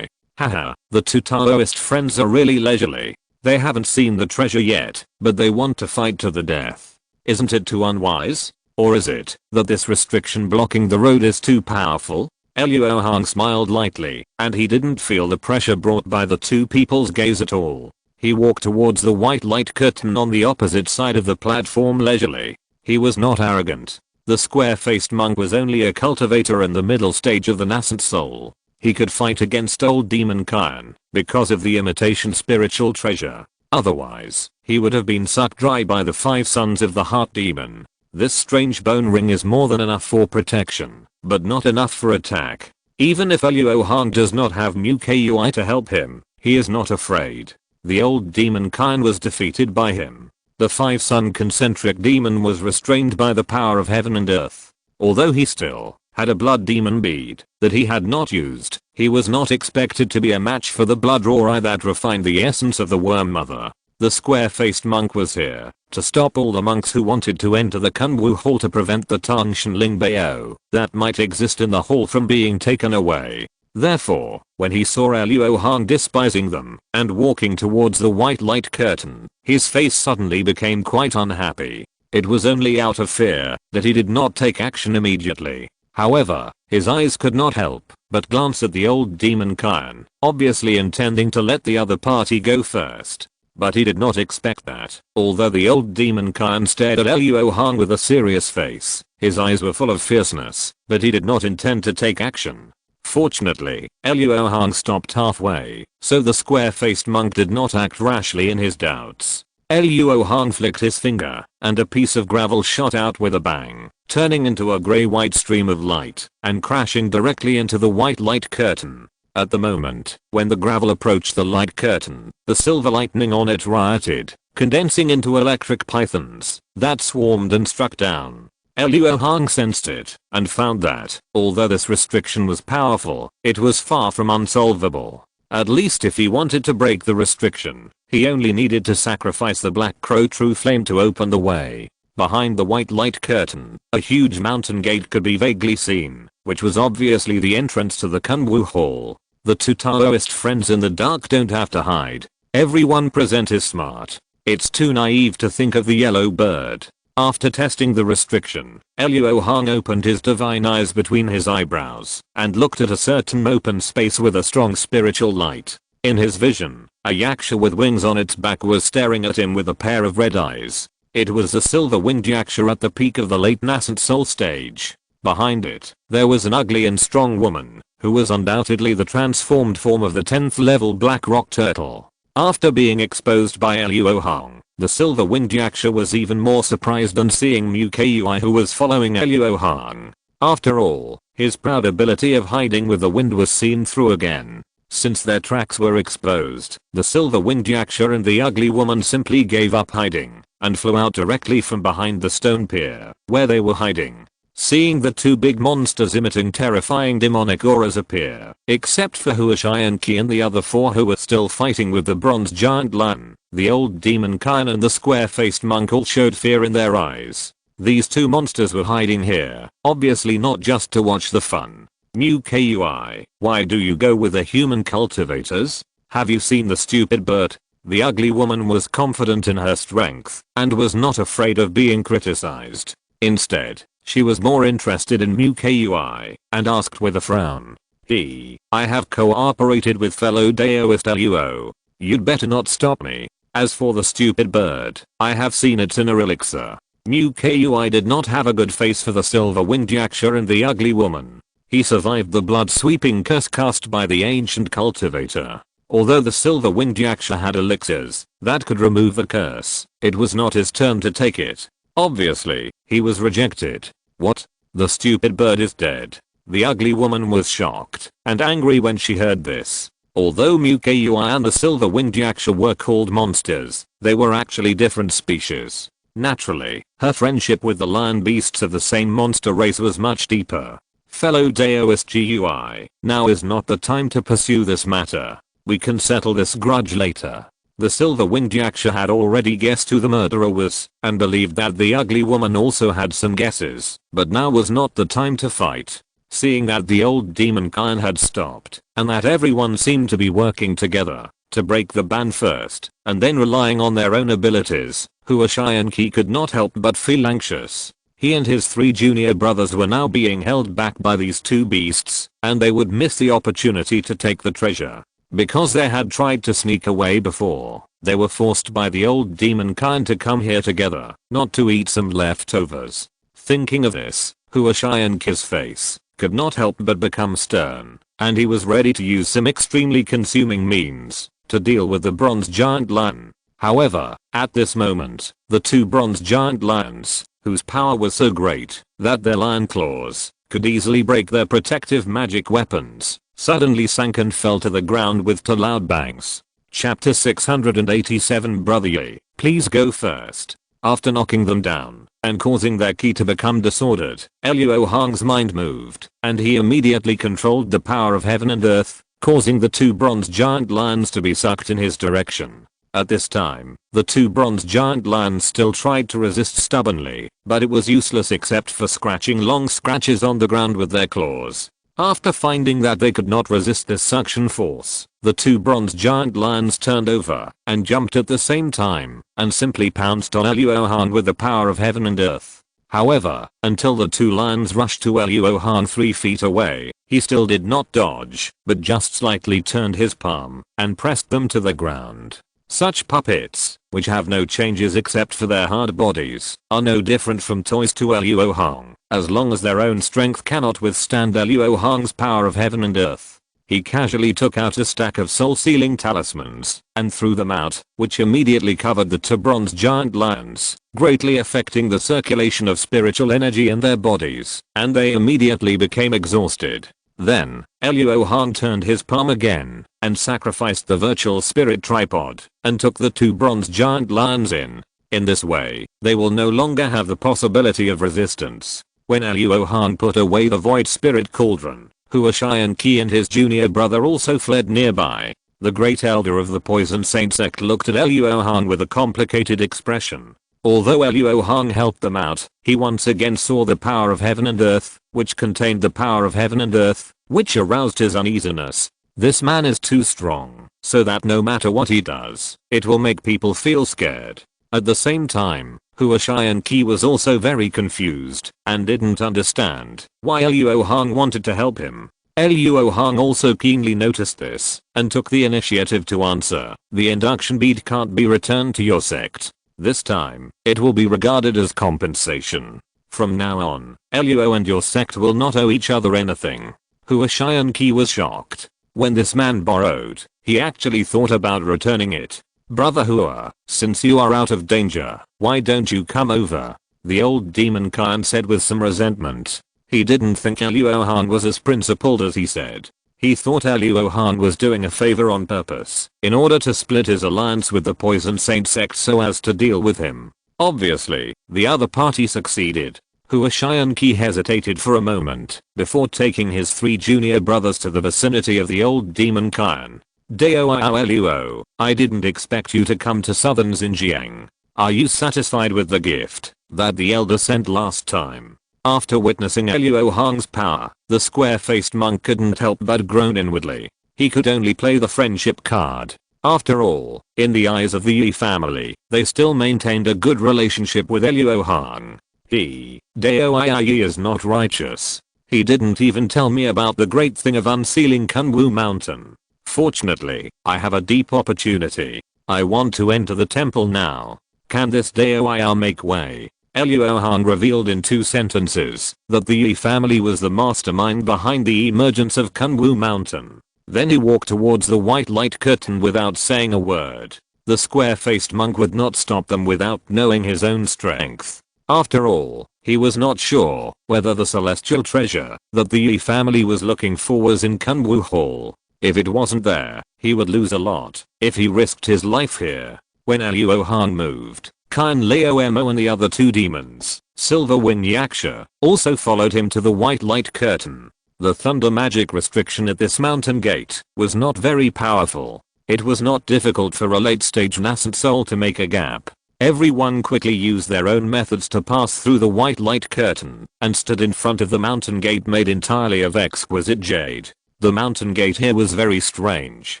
A: Haha, the 2 Taoist friends are really leisurely. They haven't seen the treasure yet, but they want to fight to the death. Isn't it too unwise? Or is it that this restriction blocking the road is too powerful? Luo Hong smiled lightly, and he didn't feel the pressure brought by the 2 people's gaze at all. He walked towards the white light curtain on the opposite side of the platform leisurely. He was not arrogant. The square-faced monk was only a cultivator in the middle stage of the nascent soul. He could fight against old demon Kyan because of the imitation spiritual treasure. Otherwise, he would have been sucked dry by the 5 sons of the heart demon. This strange bone ring is more than enough for protection, but not enough for attack. Even if Luo Hong does not have Mu Kui to help him, he is not afraid. The old demon Kyan was defeated by him. The 5-son concentric demon was restrained by the power of heaven and earth. Although he still had a blood demon bead that he had not used, he was not expected to be a match for the blood rai that refined the essence of the worm mother. The square-faced monk was here to stop all the monks who wanted to enter the Kunwu Hall to prevent the Tangshan Lingbao that might exist in the hall from being taken away. Therefore, when he saw Luo Hong despising them and walking towards the white light curtain, his face suddenly became quite unhappy. It was only out of fear that he did not take action immediately. However, his eyes could not help but glance at the old demon Kian, obviously intending to let the other party go first. But he did not expect that. Although the old demon Kian stared at Luo Hong with a serious face, his eyes were full of fierceness, but he did not intend to take action. Fortunately, Luo Hong stopped halfway, so the square-faced monk did not act rashly in his doubts. Luo Hong flicked his finger, and a piece of gravel shot out with a bang, turning into a grey-white stream of light, and crashing directly into the white light curtain. At the moment, when the gravel approached the light curtain, the silver lightning on it rioted, condensing into electric pythons that swarmed and struck down. Luo Hong sensed it, and found that, although this restriction was powerful, it was far from unsolvable. At least if he wanted to break the restriction, he only needed to sacrifice the Black Crow True Flame to open the way. Behind the white light curtain, a huge mountain gate could be vaguely seen, which was obviously the entrance to the Kunwu Hall. The two Taoist friends in the dark don't have to hide. Everyone present is smart. It's too naive to think of the yellow bird. After testing the restriction, Luo Hong opened his divine eyes between his eyebrows and looked at a certain open space with a strong spiritual light. In his vision, a yaksha with wings on its back was staring at him with a pair of red eyes. It was a silver-winged yaksha at the peak of the late nascent soul stage. Behind it, there was an ugly and strong woman, who was undoubtedly the transformed form of the 10th level Black Rock Turtle. After being exposed by Luo Hong, the silver-winged yaksha was even more surprised on seeing Mu Kui, who was following Luo Hong. After all, his proud ability of hiding with the wind was seen through again. Since their tracks were exposed, the silver-winged yaksha and the ugly woman simply gave up hiding and flew out directly from behind the stone pier where they were hiding. Seeing the two big monsters emitting terrifying demonic auras appear, except for Huashai and Qi and the other four who were still fighting with the bronze giant lion, the old demon Kian and the square-faced monk all showed fear in their eyes. These two monsters were hiding here, obviously not just to watch the fun. Mu Kui, why do you go with the human cultivators? Have you seen the stupid bird? The ugly woman was confident in her strength and was not afraid of being criticized. Instead, she was more interested in Mu Kui and asked with a frown, I have cooperated with fellow Daoist Luo. You'd better not stop me. As for the stupid bird, I have seen its inner elixir. Mu Kui did not have a good face for the silver-winged yaksha and the ugly woman. He survived the blood-sweeping curse cast by the ancient cultivator. Although the silver-winged yaksha had elixirs that could remove the curse, it was not his turn to take it. Obviously, he was rejected. What? The stupid bird is dead. The ugly woman was shocked and angry when she heard this. Although Mu Kui and the silver-winged yaksha were called monsters, they were actually different species. Naturally, her friendship with the lion beasts of the same monster race was much deeper. Fellow Daoist GUI, now is not the time to pursue this matter. We can settle this grudge later. The silver-winged yaksha had already guessed who the murderer was, and believed that the ugly woman also had some guesses, but now was not the time to fight. Seeing that the old demon Kian had stopped, and that everyone seemed to be working together to break the ban first, and then relying on their own abilities, Huashai and Qi could not help but feel anxious. He and his three junior brothers were now being held back by these two beasts, and they would miss the opportunity to take the treasure. Because they had tried to sneak away before, they were forced by the old demon Kian to come here together, not to eat some leftovers. Thinking of this, Huashai and Qi's face could not help but become stern, and he was ready to use some extremely consuming means to deal with the bronze giant lion. However, at this moment, the two bronze giant lions, whose power was so great that their lion claws could easily break their protective magic weapons, suddenly sank and fell to the ground with two loud bangs. Chapter 687 Brother Yi, please go first. After knocking them down and causing their ki to become disordered, Luo Hong's mind moved, and he immediately controlled the power of heaven and earth, causing the two bronze giant lions to be sucked in his direction. At this time, the two bronze giant lions still tried to resist stubbornly, but it was useless except for scratching long scratches on the ground with their claws. After finding that they could not resist this suction force, the two bronze giant lions turned over and jumped at the same time and simply pounced on Luo Hong with the power of heaven and earth. However, until the two lions rushed to Luo Hong 3 feet away, he still did not dodge, but just slightly turned his palm and pressed them to the ground. Such puppets, which have no changes except for their hard bodies, are no different from toys to Luo Hong, as long as their own strength cannot withstand Luo Hong's power of heaven and earth. He casually took out a stack of soul-sealing talismans and threw them out, which immediately covered the two bronze giant lions, greatly affecting the circulation of spiritual energy in their bodies, and they immediately became exhausted. Then, Luo Hong turned his palm again and sacrificed the virtual spirit tripod and took the two bronze giant lions in. In this way, they will no longer have the possibility of resistance. When Luo Hong put away the void spirit cauldron, Huashian Qi and his junior brother also fled nearby. The great elder of the Poison Saint sect looked at Luo Hong with a complicated expression. Although Luo Hong helped them out, he once again saw the power of heaven and earth, which contained the power of heaven and earth, which aroused his uneasiness. This man is too strong, so that no matter what he does, it will make people feel scared. At the same time, Huashian Qi was also very confused and didn't understand why Luo Hong wanted to help him. Luo Hong also keenly noticed this and took the initiative to answer. The induction bead can't be returned to your sect. This time, it will be regarded as compensation. From now on, Luo and your sect will not owe each other anything. Huashian Qi was shocked. When this man borrowed, he actually thought about returning it. Brother Hua, since you are out of danger, why don't you come over? The old demon Khan said with some resentment. He didn't think Luo Hong was as principled as he said. He thought Luo Hong was doing a favor on purpose, in order to split his alliance with the Poison Saint sect so as to deal with him. Obviously, the other party succeeded. Huashian Qi hesitated for a moment before taking his 3 junior brothers to the vicinity of the old demon Khan. Dao Luo, I didn't expect you to come to southern Xinjiang. Are you satisfied with the gift that the elder sent last time? After witnessing Luo Hong's power, the square-faced monk couldn't help but groan inwardly. He could only play the friendship card. After all, in the eyes of the Yi family, they still maintained a good relationship with Luo Hong. Dao Yi is not righteous. He didn't even tell me about the great thing of unsealing Kunwu Mountain. Fortunately, I have a deep opportunity. I want to enter the temple now. Can this Dao make way? Luo Hong revealed in 2 sentences that the Yi family was the mastermind behind the emergence of Kunwu Mountain. Then he walked towards the white light curtain without saying a word. The square-faced monk would not stop them without knowing his own strength. After all, he was not sure whether the celestial treasure that the Yi family was looking for was in Kunwu Hall. If it wasn't there, he would lose a lot if he risked his life here. When Luo Hong moved, Khan Lao Mo and the other 2 demons, Silver Wing Yaksha, also followed him to the white light curtain. The thunder magic restriction at this mountain gate was not very powerful. It was not difficult for a late-stage nascent soul to make a gap. Everyone quickly used their own methods to pass through the white light curtain and stood in front of the mountain gate made entirely of exquisite jade. The mountain gate here was very strange.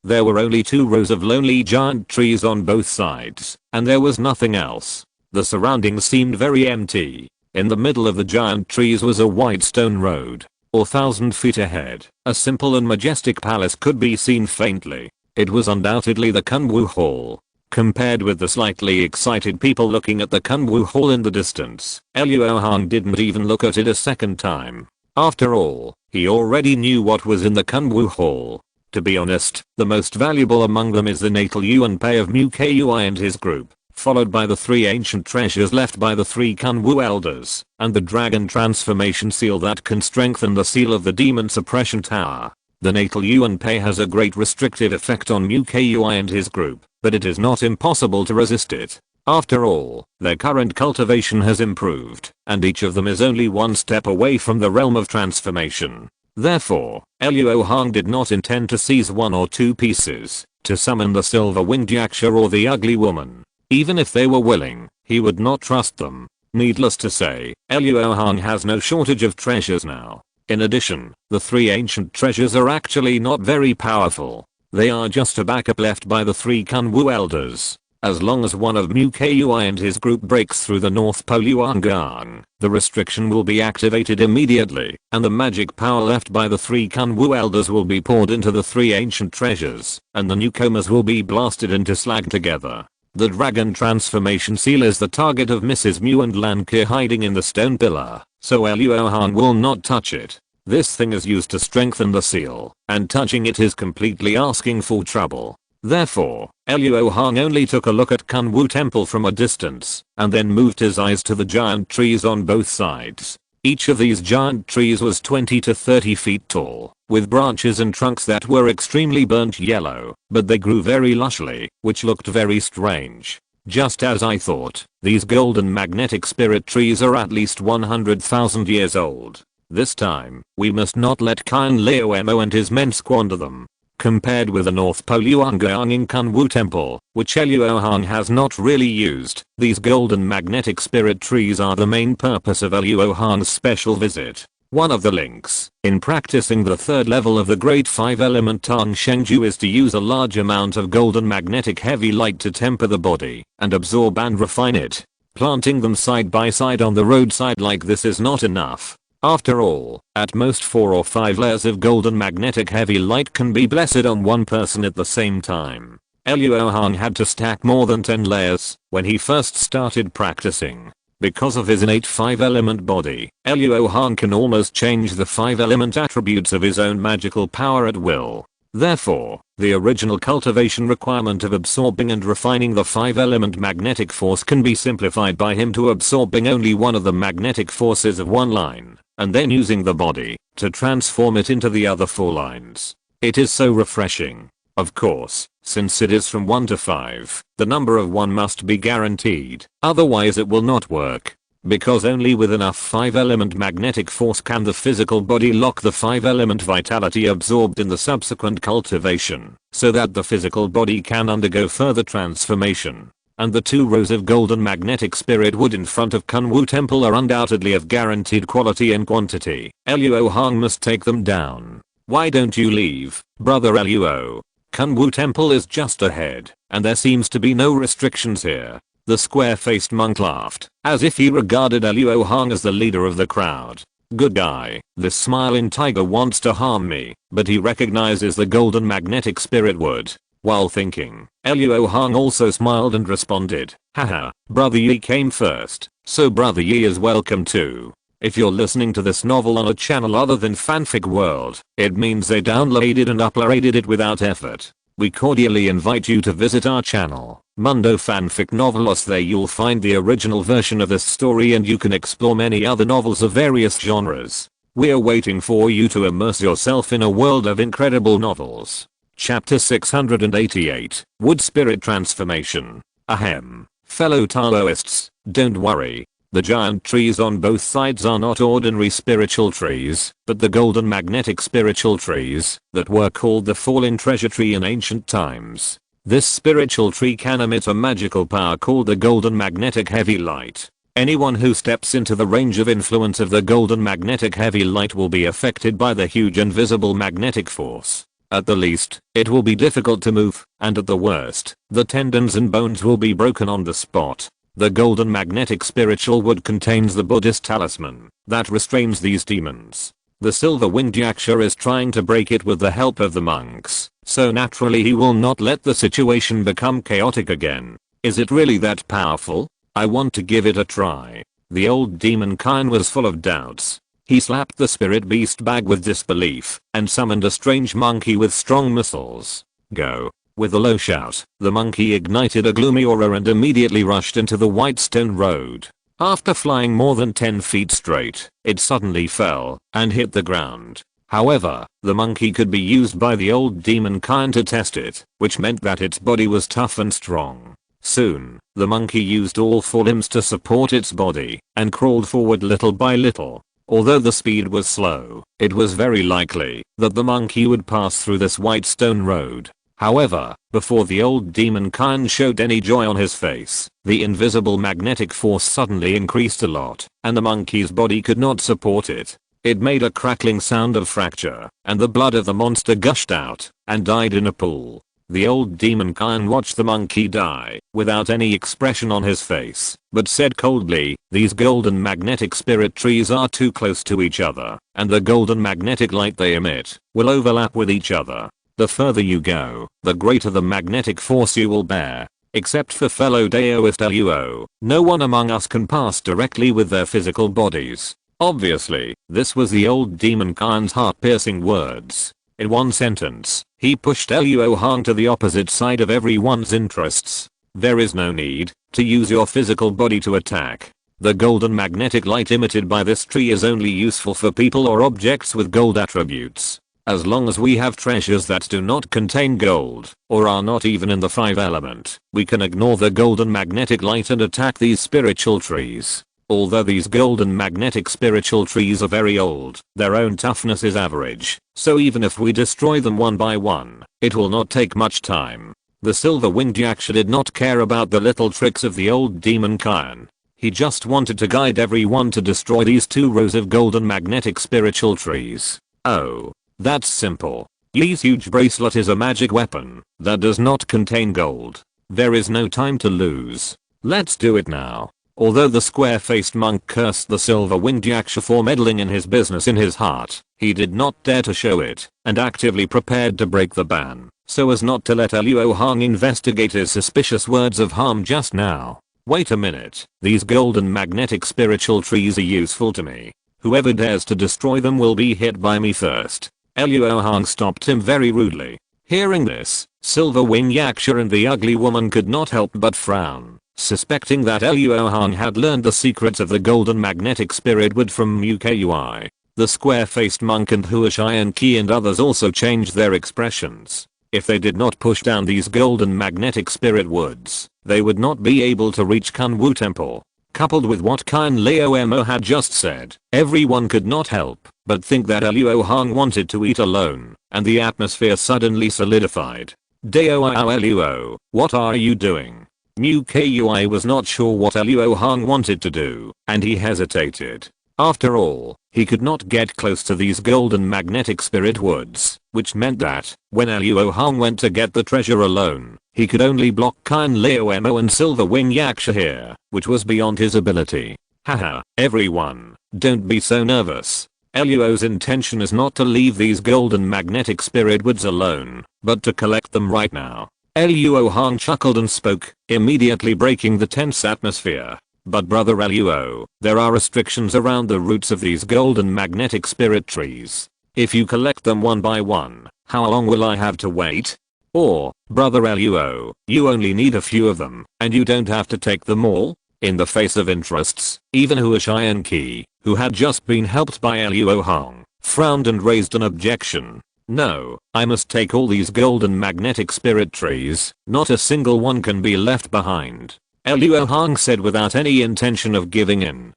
A: There were only 2 rows of lonely giant trees on both sides, and there was nothing else. The surroundings seemed very empty. In the middle of the giant trees was a wide stone road. 1,000 feet ahead, a simple and majestic palace could be seen faintly. It was undoubtedly the Kunwu Hall. Compared with the slightly excited people looking at the Kunwu Hall in the distance, Luo Hong didn't even look at it a second time. After all, he already knew what was in the Kunwu Hall. To be honest, the most valuable among them is the natal yuan pei of Mu Kui and his group, followed by the 3 ancient treasures left by the 3 Kunwu elders, and the dragon transformation seal that can strengthen the seal of the demon suppression tower. The natal yuan pei has a great restrictive effect on Mu Kui and his group, but it is not impossible to resist it. After all, their current cultivation has improved, and each of them is only 1 step away from the realm of transformation. Therefore, Luo Hong did not intend to seize 1 or 2 pieces to summon the silver-winged Yaksha or the ugly woman. Even if they were willing, he would not trust them. Needless to say, Luo Hong has no shortage of treasures now. In addition, the 3 ancient treasures are actually not very powerful. They are just a backup left by the 3 Kunwu elders. As long as one of Mu Kui and his group breaks through the North Pole Yuangang, the restriction will be activated immediately, and the magic power left by the 3 Kunwu elders will be poured into the 3 ancient treasures, and the newcomers will be blasted into slag together. The dragon transformation seal is the target of Mrs. Mu and Lan Ke hiding in the stone pillar, so Luo Hong will not touch it. This thing is used to strengthen the seal, and touching it is completely asking for trouble. Therefore, Luo Hong only took a look at Kunwu Temple from a distance, and then moved his eyes to the giant trees on both sides. Each of these giant trees was 20 to 30 feet tall, with branches and trunks that were extremely burnt yellow, but they grew very lushly, which looked very strange. Just as I thought, these golden magnetic spirit trees are at least 100,000 years old. This time, we must not let Kyan Leomo and his men squander them. Compared with the North Pole Yuangang in Kunwu Temple, which Luo Hong has not really used, these golden magnetic spirit trees are the main purpose of Luo Hong's special visit. One of the links in practicing the 3rd level of the Great 5-element Tang Shengju is to use a large amount of golden magnetic heavy light to temper the body and absorb and refine it. Planting them side by side on the roadside like this is not enough. After all, at most 4 or 5 layers of golden magnetic heavy light can be blessed on one person at the same time. Luo Hong had to stack more than 10 layers when he first started practicing. Because of his innate 5-element body, Luo Hong can almost change the 5-element attributes of his own magical power at will. Therefore, the original cultivation requirement of absorbing and refining the 5-element magnetic force can be simplified by him to absorbing only one of the magnetic forces of one line, and then using the body to transform it into the other 4 lines. It is so refreshing. Of course, since it is from 1 to 5, the number of 1 must be guaranteed, otherwise it will not work. Because only with enough 5-element magnetic force can the physical body lock the 5-element vitality absorbed in the subsequent cultivation, so that the physical body can undergo further transformation. And the 2 rows of golden magnetic spirit wood in front of Kunwu Temple are undoubtedly of guaranteed quality and quantity. Luo Hong must take them down. Why don't you leave, brother Luo? Kunwu Temple is just ahead, and there seems to be no restrictions here. The square-faced monk laughed, as if he regarded Luo Hong as the leader of the crowd. Good guy, this smiling tiger wants to harm me, but he recognizes the golden magnetic spirit wood. While thinking, Luo Hong also smiled and responded, haha, brother Yi came first, so brother Yi is welcome too. If you're listening to this novel on a channel other than Fanfic World, it means they downloaded and uploaded it without effort. We cordially invite you to visit our channel, Mundo Fanfic Novelos. There you'll find the original version of this story and you can explore many other novels of various genres. We're waiting for you to immerse yourself in a world of incredible novels. Chapter 688, Wood Spirit Transformation. Ahem. Fellow Taoists, don't worry. The giant trees on both sides are not ordinary spiritual trees, but the golden magnetic spiritual trees that were called the fallen treasure tree in ancient times. This spiritual tree can emit a magical power called the golden magnetic heavy light. Anyone who steps into the range of influence of the golden magnetic heavy light will be affected by the huge invisible magnetic force. At the least, it will be difficult to move, and at the worst, the tendons and bones will be broken on the spot. The golden magnetic spiritual wood contains the Buddhist talisman that restrains these demons. The silver-winged yaksha is trying to break it with the help of the monks, so naturally he will not let the situation become chaotic again. Is it really that powerful? I want to give it a try. The old demon Kyan was full of doubts. He slapped the spirit beast bag with disbelief and summoned a strange monkey with strong missiles. Go. With a low shout, the monkey ignited a gloomy aura and immediately rushed into the white stone road. After flying more than 10 feet straight, it suddenly fell and hit the ground. However, the monkey could be used by the old demon Kyan to test it, which meant that its body was tough and strong. Soon, the monkey used all 4 limbs to support its body and crawled forward little by little. Although the speed was slow, it was very likely that the monkey would pass through this white stone road. However, before the old demon Kyan showed any joy on his face, the invisible magnetic force suddenly increased a lot, and the monkey's body could not support it. It made a crackling sound of fracture, and the blood of the monster gushed out and died in a pool. The old demon Kian watched the monkey die without any expression on his face, but said coldly, "These golden magnetic spirit trees are too close to each other, and the golden magnetic light they emit will overlap with each other. The further you go, the greater the magnetic force you will bear. Except for fellow Daoist Luo, no one among us can pass directly with their physical bodies." Obviously, this was the old demon Kian's heart-piercing words. In one sentence, he pushed Luo Hong to the opposite side of everyone's interests. There is no need to use your physical body to attack. The golden magnetic light emitted by this tree is only useful for people or objects with gold attributes. As long as we have treasures that do not contain gold, or are not even in the 5 element, we can ignore the golden magnetic light and attack these spiritual trees. Although these golden magnetic spiritual trees are very old, their own toughness is average, so even if we destroy them one by one, it will not take much time. The silver-winged yaksha did not care about the little tricks of the old demon Kian. He just wanted to guide everyone to destroy these 2 rows of golden magnetic spiritual trees. Oh, that's simple. Li's huge bracelet is a magic weapon that does not contain gold. There is no time to lose. Let's do it now. Although the square-faced monk cursed the silver-winged yaksha for meddling in his business in his heart, he did not dare to show it, and actively prepared to break the ban, so as not to let Luo Hong investigate his suspicious words of harm just now. Wait a minute, these golden magnetic spiritual trees are useful to me. Whoever dares to destroy them will be hit by me first. Luo Hong stopped him very rudely. Hearing this, Silver-Wing Yaksha and the ugly woman could not help but frown, suspecting that Luo Hong had learned the secrets of the golden magnetic spirit wood from Mukui. The square-faced monk and Huashian Qi and others also changed their expressions. If they did not push down these golden magnetic spirit woods, they would not be able to reach Kunwu Temple. Coupled with what Kian Leo Mo had just said, everyone could not help but think that Luo Hong wanted to eat alone, and the atmosphere suddenly solidified. Dao Luo, what are you doing? Mukui was not sure what Luo Hong wanted to do, and he hesitated. After all, he could not get close to these golden magnetic spirit woods, which meant that, when Luo Hong went to get the treasure alone, he could only block Kian Leo Mo and Silver-Wing Yaksha here, which was beyond his ability. Haha, everyone, don't be so nervous. Luo's intention is not to leave these golden magnetic spirit woods alone, but to collect them right now. Luo Hong chuckled and spoke, immediately breaking the tense atmosphere. But brother Luo, there are restrictions around the roots of these golden magnetic spirit trees. If you collect them one by one, how long will I have to wait? Or, brother Luo, you only need a few of them, and you don't have to take them all? In the face of interests, even Huashian Qi, who had just been helped by Luo Hong, frowned and raised an objection. No, I must take all these golden magnetic spirit trees, not a single one can be left behind. Luo Hong said without any intention of giving in.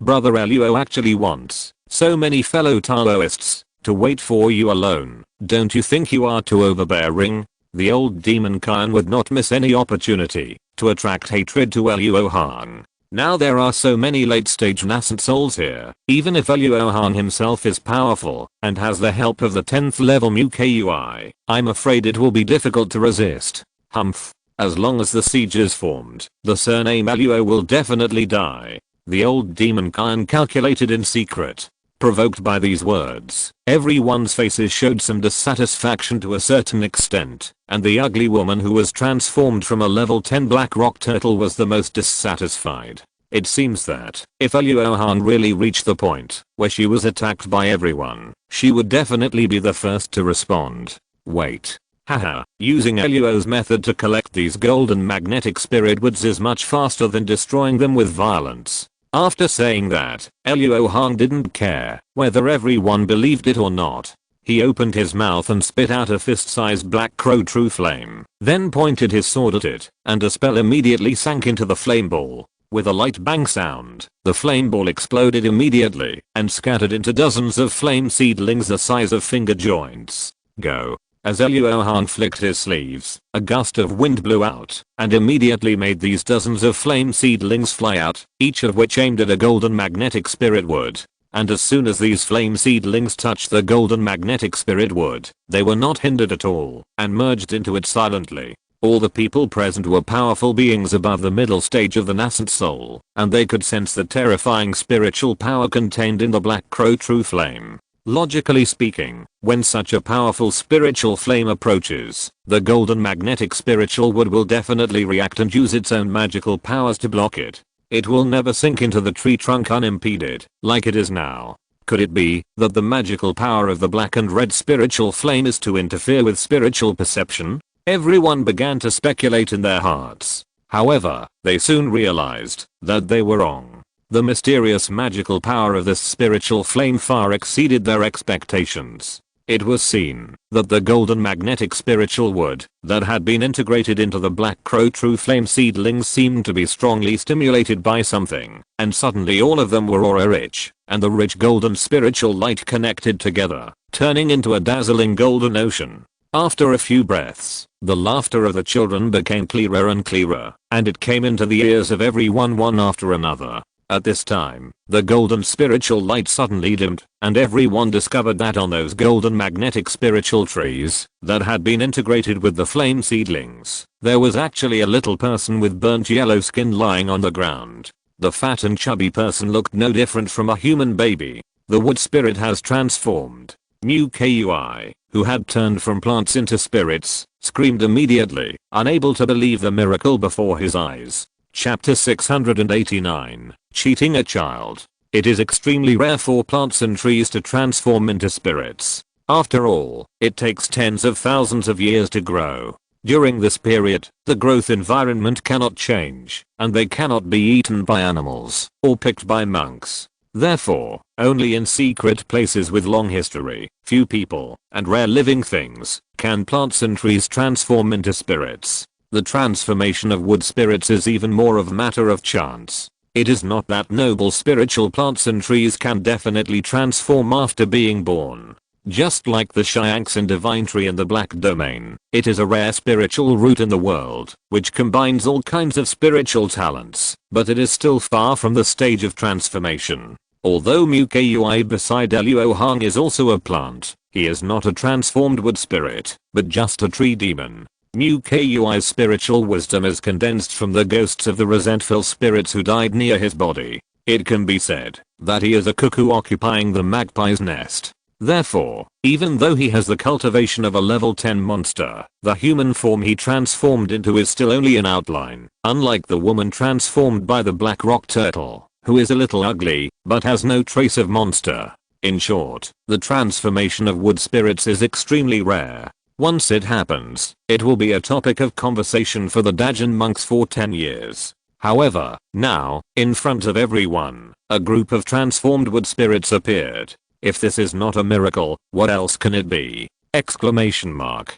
A: Brother Luo actually wants so many fellow Taoists to wait for you alone. Don't you think you are too overbearing? The old demon Kian would not miss any opportunity to attract hatred to Luo Hong. Now there are so many late-stage nascent souls here. Even if Luo Hong himself is powerful and has the help of the 10th level Mukui, I'm afraid it will be difficult to resist. Humph. As long as the siege is formed, the surname Luo will definitely die. The old demon Kian calculated in secret. Provoked by these words, everyone's faces showed some dissatisfaction to a certain extent, and the ugly woman who was transformed from a level 10 black rock turtle was the most dissatisfied. It seems that, if Luo Hong really reached the point where she was attacked by everyone, she would definitely be the first to respond. Wait. Haha, using Luo's method to collect these golden magnetic spirit woods is much faster than destroying them with violence. After saying that, Luo Hong didn't care whether everyone believed it or not. He opened his mouth and spit out a fist-sized black crow true flame, then pointed his sword at it, and a spell immediately sank into the flame ball. With a light bang sound, the flame ball exploded immediately and scattered into dozens of flame seedlings the size of finger joints. Go. As Luo Hong flicked his sleeves, a gust of wind blew out and immediately made these dozens of flame seedlings fly out, each of which aimed at a golden magnetic spirit wood. and as soon as these flame seedlings touched the golden magnetic spirit wood, they were not hindered at all, and merged into it silently. All the people present were powerful beings above the middle stage of the nascent soul, and they could sense the terrifying spiritual power contained in the black crow true flame. Logically speaking, when such a powerful spiritual flame approaches, the golden magnetic spiritual wood will definitely react and use its own magical powers to block it. It will never sink into the tree trunk unimpeded, like it is now. Could it be that the magical power of the black and red spiritual flame is to interfere with spiritual perception? Everyone began to speculate in their hearts. However, they soon realized that they were wrong. The mysterious magical power of this spiritual flame far exceeded their expectations. It was seen that the golden magnetic spiritual wood that had been integrated into the black crow true flame seedlings seemed to be strongly stimulated by something, and suddenly all of them were aura rich, and the rich golden spiritual light connected together, turning into a dazzling golden ocean. After a few breaths, the laughter of the children became clearer and clearer, and it came into the ears of everyone one after another. At this time, the golden spiritual light suddenly dimmed, and everyone discovered that on those golden magnetic spiritual trees that had been integrated with the flame seedlings, there was actually a little person with burnt yellow skin lying on the ground. The fat and chubby person looked no different from a human baby. The wood spirit has transformed. Mu Kui, who had turned from plants into spirits, screamed immediately, unable to believe the miracle before his eyes. Chapter 689, Cheating a Child. It is extremely rare for plants and trees to transform into spirits. After all, it takes tens of thousands of years to grow. During this period, the growth environment cannot change, and they cannot be eaten by animals or picked by monks. Therefore, only in secret places with long history, few people, and rare living things, can plants and trees transform into spirits. The transformation of wood spirits is even more of a matter of chance. It is not that noble spiritual plants and trees can definitely transform after being born. Just like the Shianxin divine tree in the black domain, it is a rare spiritual root in the world, which combines all kinds of spiritual talents, but it is still far from the stage of transformation. Although Mu Kui beside Luo Hong is also a plant, he is not a transformed wood spirit, but just a tree demon. Mu Kui's spiritual wisdom is condensed from the ghosts of the resentful spirits who died near his body. It can be said that he is a cuckoo occupying the magpie's nest. Therefore, even though he has the cultivation of a level 10 monster, the human form he transformed into is still only an outline, unlike the woman transformed by the black rock turtle, who is a little ugly, but has no trace of monster. In short, the transformation of wood spirits is extremely rare. Once it happens, it will be a topic of conversation for the Dajin monks for 10 years. However, now, in front of everyone, a group of transformed wood spirits appeared. If this is not a miracle, what else can it be? Exclamation mark.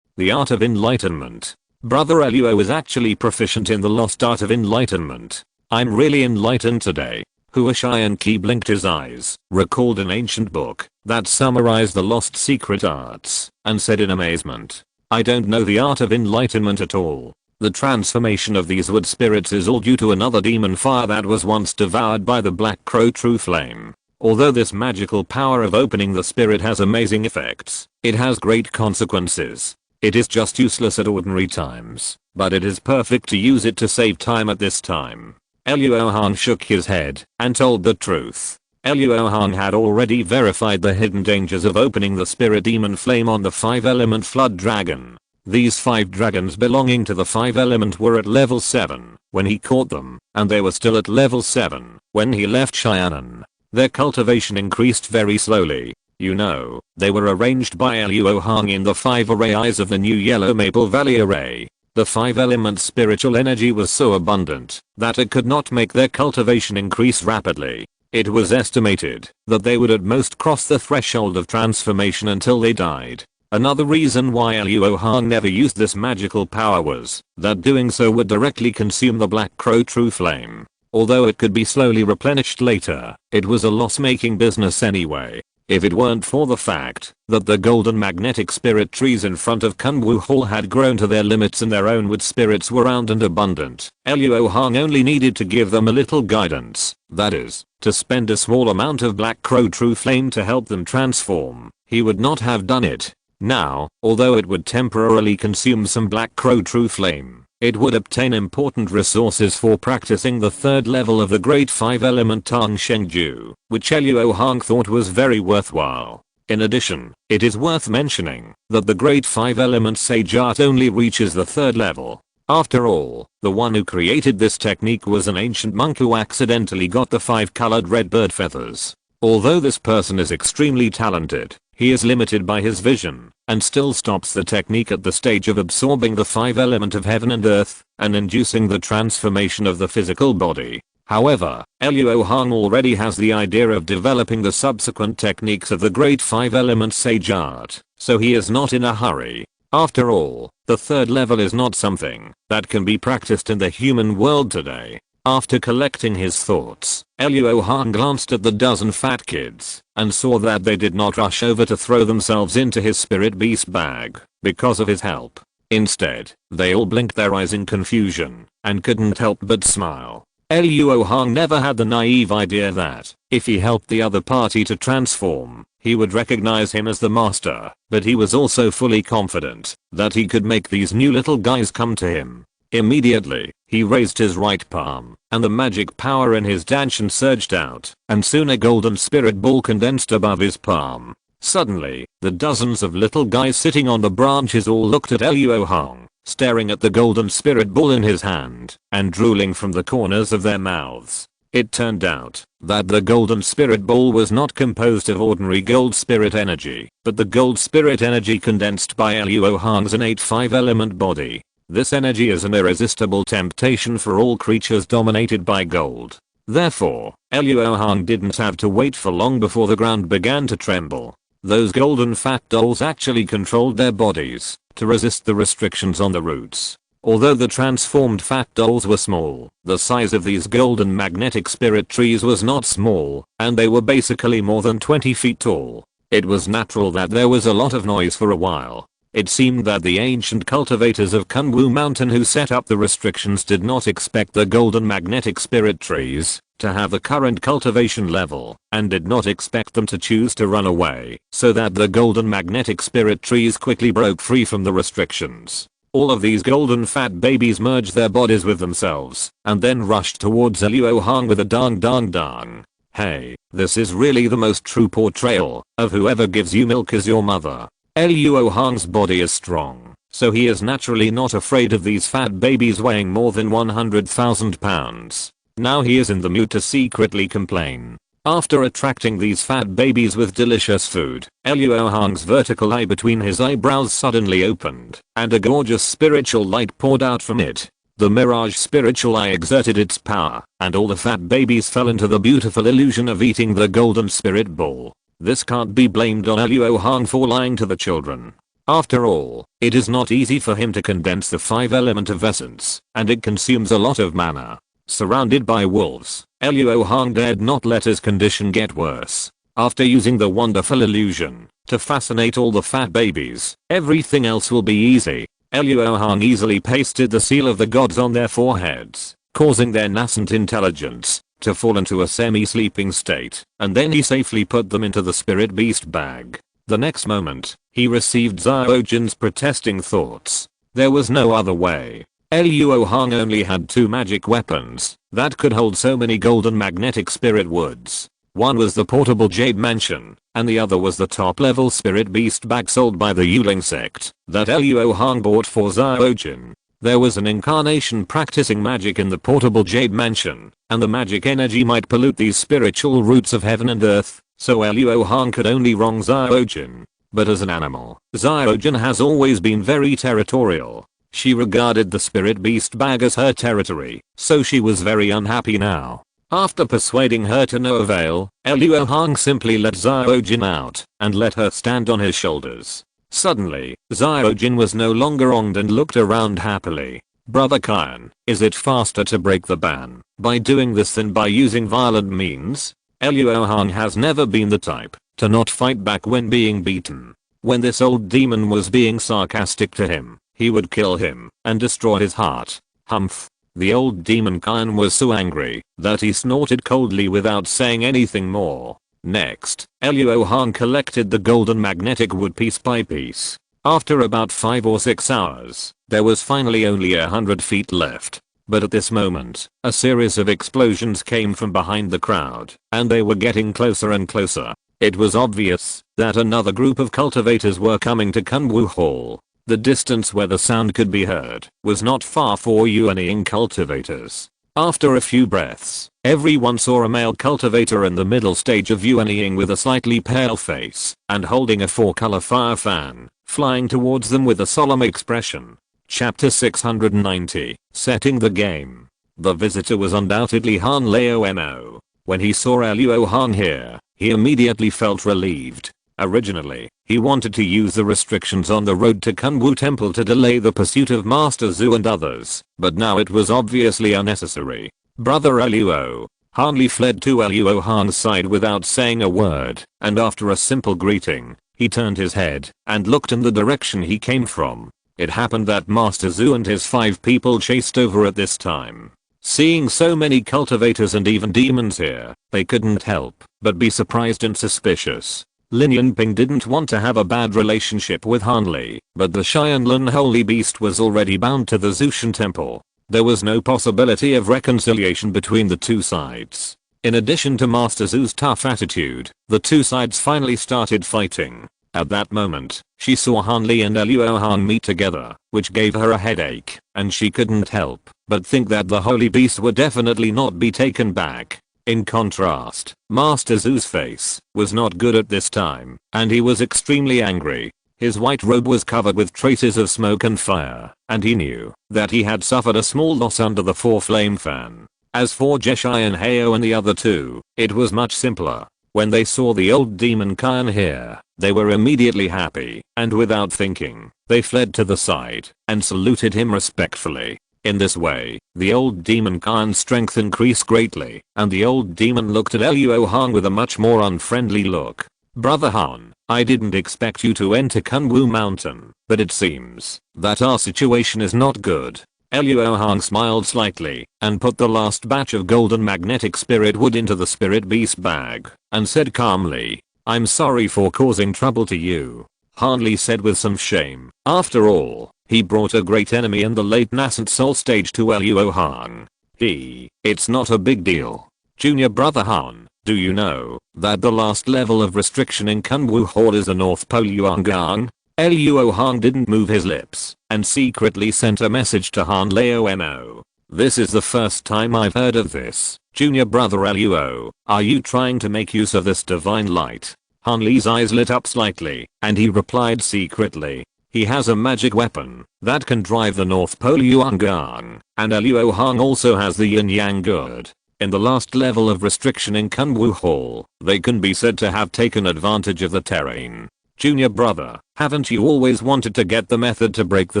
A: The art of enlightenment. Brother Luo is actually proficient in the lost art of enlightenment. I'm really enlightened today. Hua Xianqi blinked his eyes, recalled an ancient book that summarized the lost secret arts, and said in amazement, I don't know the art of enlightenment at all. The transformation of these wood spirits is all due to another demon fire that was once devoured by the black crow true flame. Although this magical power of opening the spirit has amazing effects, it has great consequences. It is just useless at ordinary times, but it is perfect to use it to save time at this time. Luo Hong shook his head and told the truth. Luo Hong had already verified the hidden dangers of opening the spirit demon flame on the 5-element flood dragon. These 5 dragons belonging to the 5-element were at level 7 when he caught them, and they were still at level 7 when he left Xianan. Their cultivation increased very slowly. You know, they were arranged by Luo Hong in the 5 arrays of the new Yellow Maple Valley array. The 5-element spiritual energy was so abundant that it could not make their cultivation increase rapidly. It was estimated that they would at most cross the threshold of transformation until they died. Another reason why Luo Hong never used this magical power was that doing so would directly consume the black crow true flame. Although it could be slowly replenished later, it was a loss-making business anyway. If it weren't for the fact that the golden magnetic spirit trees in front of Kunwu Hall had grown to their limits and their own wood spirits were round and abundant, Luo Hong only needed to give them a little guidance, that is, to spend a small amount of black crow true flame to help them transform. He would not have done it. Now, although it would temporarily consume some black crow true flame, it would obtain important resources for practicing the third level of the Great Five Element Tang Shengju, which Luo Hong thought was very worthwhile. In addition, it is worth mentioning that the Great Five Element Sage Art only reaches the third level. After all, the one who created this technique was an ancient monk who accidentally got the 5-colored red bird feathers. Although this person is extremely talented, he is limited by his vision, and still stops the technique at the stage of absorbing the 5 element of heaven and earth, and inducing the transformation of the physical body. However, Luo Hong already has the idea of developing the subsequent techniques of the Great 5 Element Sage Art, so he is not in a hurry. After all, the third level is not something that can be practiced in the human world today. After collecting his thoughts, Luo Hong glanced at the dozen fat kids and saw that they did not rush over to throw themselves into his spirit beast bag because of his help. Instead, they all blinked their eyes in confusion and couldn't help but smile. Luo Hong never had the naive idea that, if he helped the other party to transform, he would recognize him as the master, but he was also fully confident that he could make these new little guys come to him. Immediately, he raised his right palm, and the magic power in his danshan surged out, and soon a golden spirit ball condensed above his palm. Suddenly, the dozens of little guys sitting on the branches all looked at Luo Hong, staring at the golden spirit ball in his hand, and drooling from the corners of their mouths. It turned out that the golden spirit ball was not composed of ordinary gold spirit energy, but the gold spirit energy condensed by Luo Hong's innate 5-element body. This energy is an irresistible temptation for all creatures dominated by gold. Therefore, Luo Hong didn't have to wait for long before the ground began to tremble. Those golden fat dolls actually controlled their bodies to resist the restrictions on the roots. Although the transformed fat dolls were small, the size of these golden magnetic spirit trees was not small, and they were basically more than 20 feet tall. It was natural that there was a lot of noise for a while. It seemed that the ancient cultivators of Kunwu Mountain who set up the restrictions did not expect the golden magnetic spirit trees to have the current cultivation level, and did not expect them to choose to run away, so that the golden magnetic spirit trees quickly broke free from the restrictions. All of these golden fat babies merged their bodies with themselves, and then rushed towards Luo Hong with a dang dang dang. Hey, this is really the most true portrayal of whoever gives you milk is your mother. Luo Hong's body is strong, so he is naturally not afraid of these fat babies weighing more than 100,000 pounds. Now he is in the mood to secretly complain. After attracting these fat babies with delicious food, Luo Hong's vertical eye between his eyebrows suddenly opened, and a gorgeous spiritual light poured out from it. The mirage spiritual eye exerted its power, and all the fat babies fell into the beautiful illusion of eating the golden spirit ball. This can't be blamed on Luo Hong for lying to the children. After all, it is not easy for him to condense the 5 element of essence, and it consumes a lot of mana. Surrounded by wolves, Luo Hong dared not let his condition get worse. After using the wonderful illusion to fascinate all the fat babies, everything else will be easy. Luo Hong easily pasted the seal of the gods on their foreheads, causing their nascent intelligence to fall into a semi-sleeping state, and then he safely put them into the spirit beast bag. The next moment, he received Xiao Jin's protesting thoughts. There was no other way. Luo Hong only had 2 magic weapons that could hold so many golden magnetic spirit woods. One was the portable jade mansion, and the other was the top level spirit beast bag sold by the Yuling sect that Luo Hong bought for Xiao Jin. There was an incarnation practicing magic in the portable jade mansion, and the magic energy might pollute these spiritual roots of heaven and earth, so Luo Hong could only wrong Xiao Jin. But as an animal, Xiao Jin has always been very territorial. She regarded the spirit beast bag as her territory, so she was very unhappy now. After persuading her to no avail, Luo Hong simply let Xiao Jin out, and let her stand on his shoulders. Suddenly, Xiao Jin was no longer wronged and looked around happily. Brother Kian, is it faster to break the ban by doing this than by using violent means? Luo Hong has never been the type to not fight back when being beaten. When this old demon was being sarcastic to him, he would kill him and destroy his heart. Humph. The old demon Khan was so angry that he snorted coldly without saying anything more. Next, Luo Hong collected the golden magnetic wood piece by piece. After about 5 or 6 hours, there was finally only 100 feet left. But at this moment, a series of explosions came from behind the crowd, and they were getting closer and closer. It was obvious that another group of cultivators were coming to Kunwu Hall. The distance where the sound could be heard was not far for Yuanying cultivators. After a few breaths, everyone saw a male cultivator in the middle stage of Yuanying with a slightly pale face and holding a 4-color fire fan, flying towards them with a solemn expression. Chapter 690, Setting the Game. The visitor was undoubtedly Han Lao Mo. When he saw Luo Hong here, he immediately felt relieved. Originally, he wanted to use the restrictions on the road to Kunwu Temple to delay the pursuit of Master Zhu and others, but now it was obviously unnecessary. Brother Luo. Han Li fled to Luo Hong's side without saying a word, and after a simple greeting, he turned his head and looked in the direction he came from. It happened that Master Zhu and his 5 people chased over at this time. Seeing so many cultivators and even demons here, they couldn't help but be surprised and suspicious. Lin Yinping didn't want to have a bad relationship with Han Li, but the Xianlun holy beast was already bound to the Zushan temple. There was no possibility of reconciliation between the two sides. In addition to Master Zhu's tough attitude, the two sides finally started fighting. At that moment, she saw Han Li and Luo Hong meet together, which gave her a headache, and she couldn't help but think that the holy beast would definitely not be taken back. In contrast, Master Zhu's face was not good at this time, and he was extremely angry. His white robe was covered with traces of smoke and fire, and he knew that he had suffered a small loss under the 4-flame fan. As for Jeshai and Heo and the other two, it was much simpler. When they saw the old demon Khan here, they were immediately happy, and without thinking, they fled to the side and saluted him respectfully. In this way, the old demon Khan's strength increased greatly, and the old demon looked at Luo Hong with a much more unfriendly look. Brother Han, I didn't expect you to enter Kunwu Mountain, but it seems that our situation is not good. Luo Hong smiled slightly and put the last batch of golden magnetic spirit wood into the spirit beast bag and said calmly, I'm sorry for causing trouble to you. Han Li said with some shame. After all, he brought a great enemy in the late nascent soul stage to Luo Hong. It's not a big deal. Junior brother Han, do you know that the last level of restriction in Kunwu Hall is the North Pole Yuangang? Luo Hong didn't move his lips and secretly sent a message to Han Lao Mo. This is the first time I've heard of this. Junior brother Luo, are you trying to make use of this divine light? Han Li's eyes lit up slightly, and he replied secretly. He has a magic weapon that can drive the North Pole Yuangang, and Luo Hong also has the Yin Yang Good. In the last level of restriction in Kunwu Hall, they can be said to have taken advantage of the terrain. Junior brother, haven't you always wanted to get the method to break the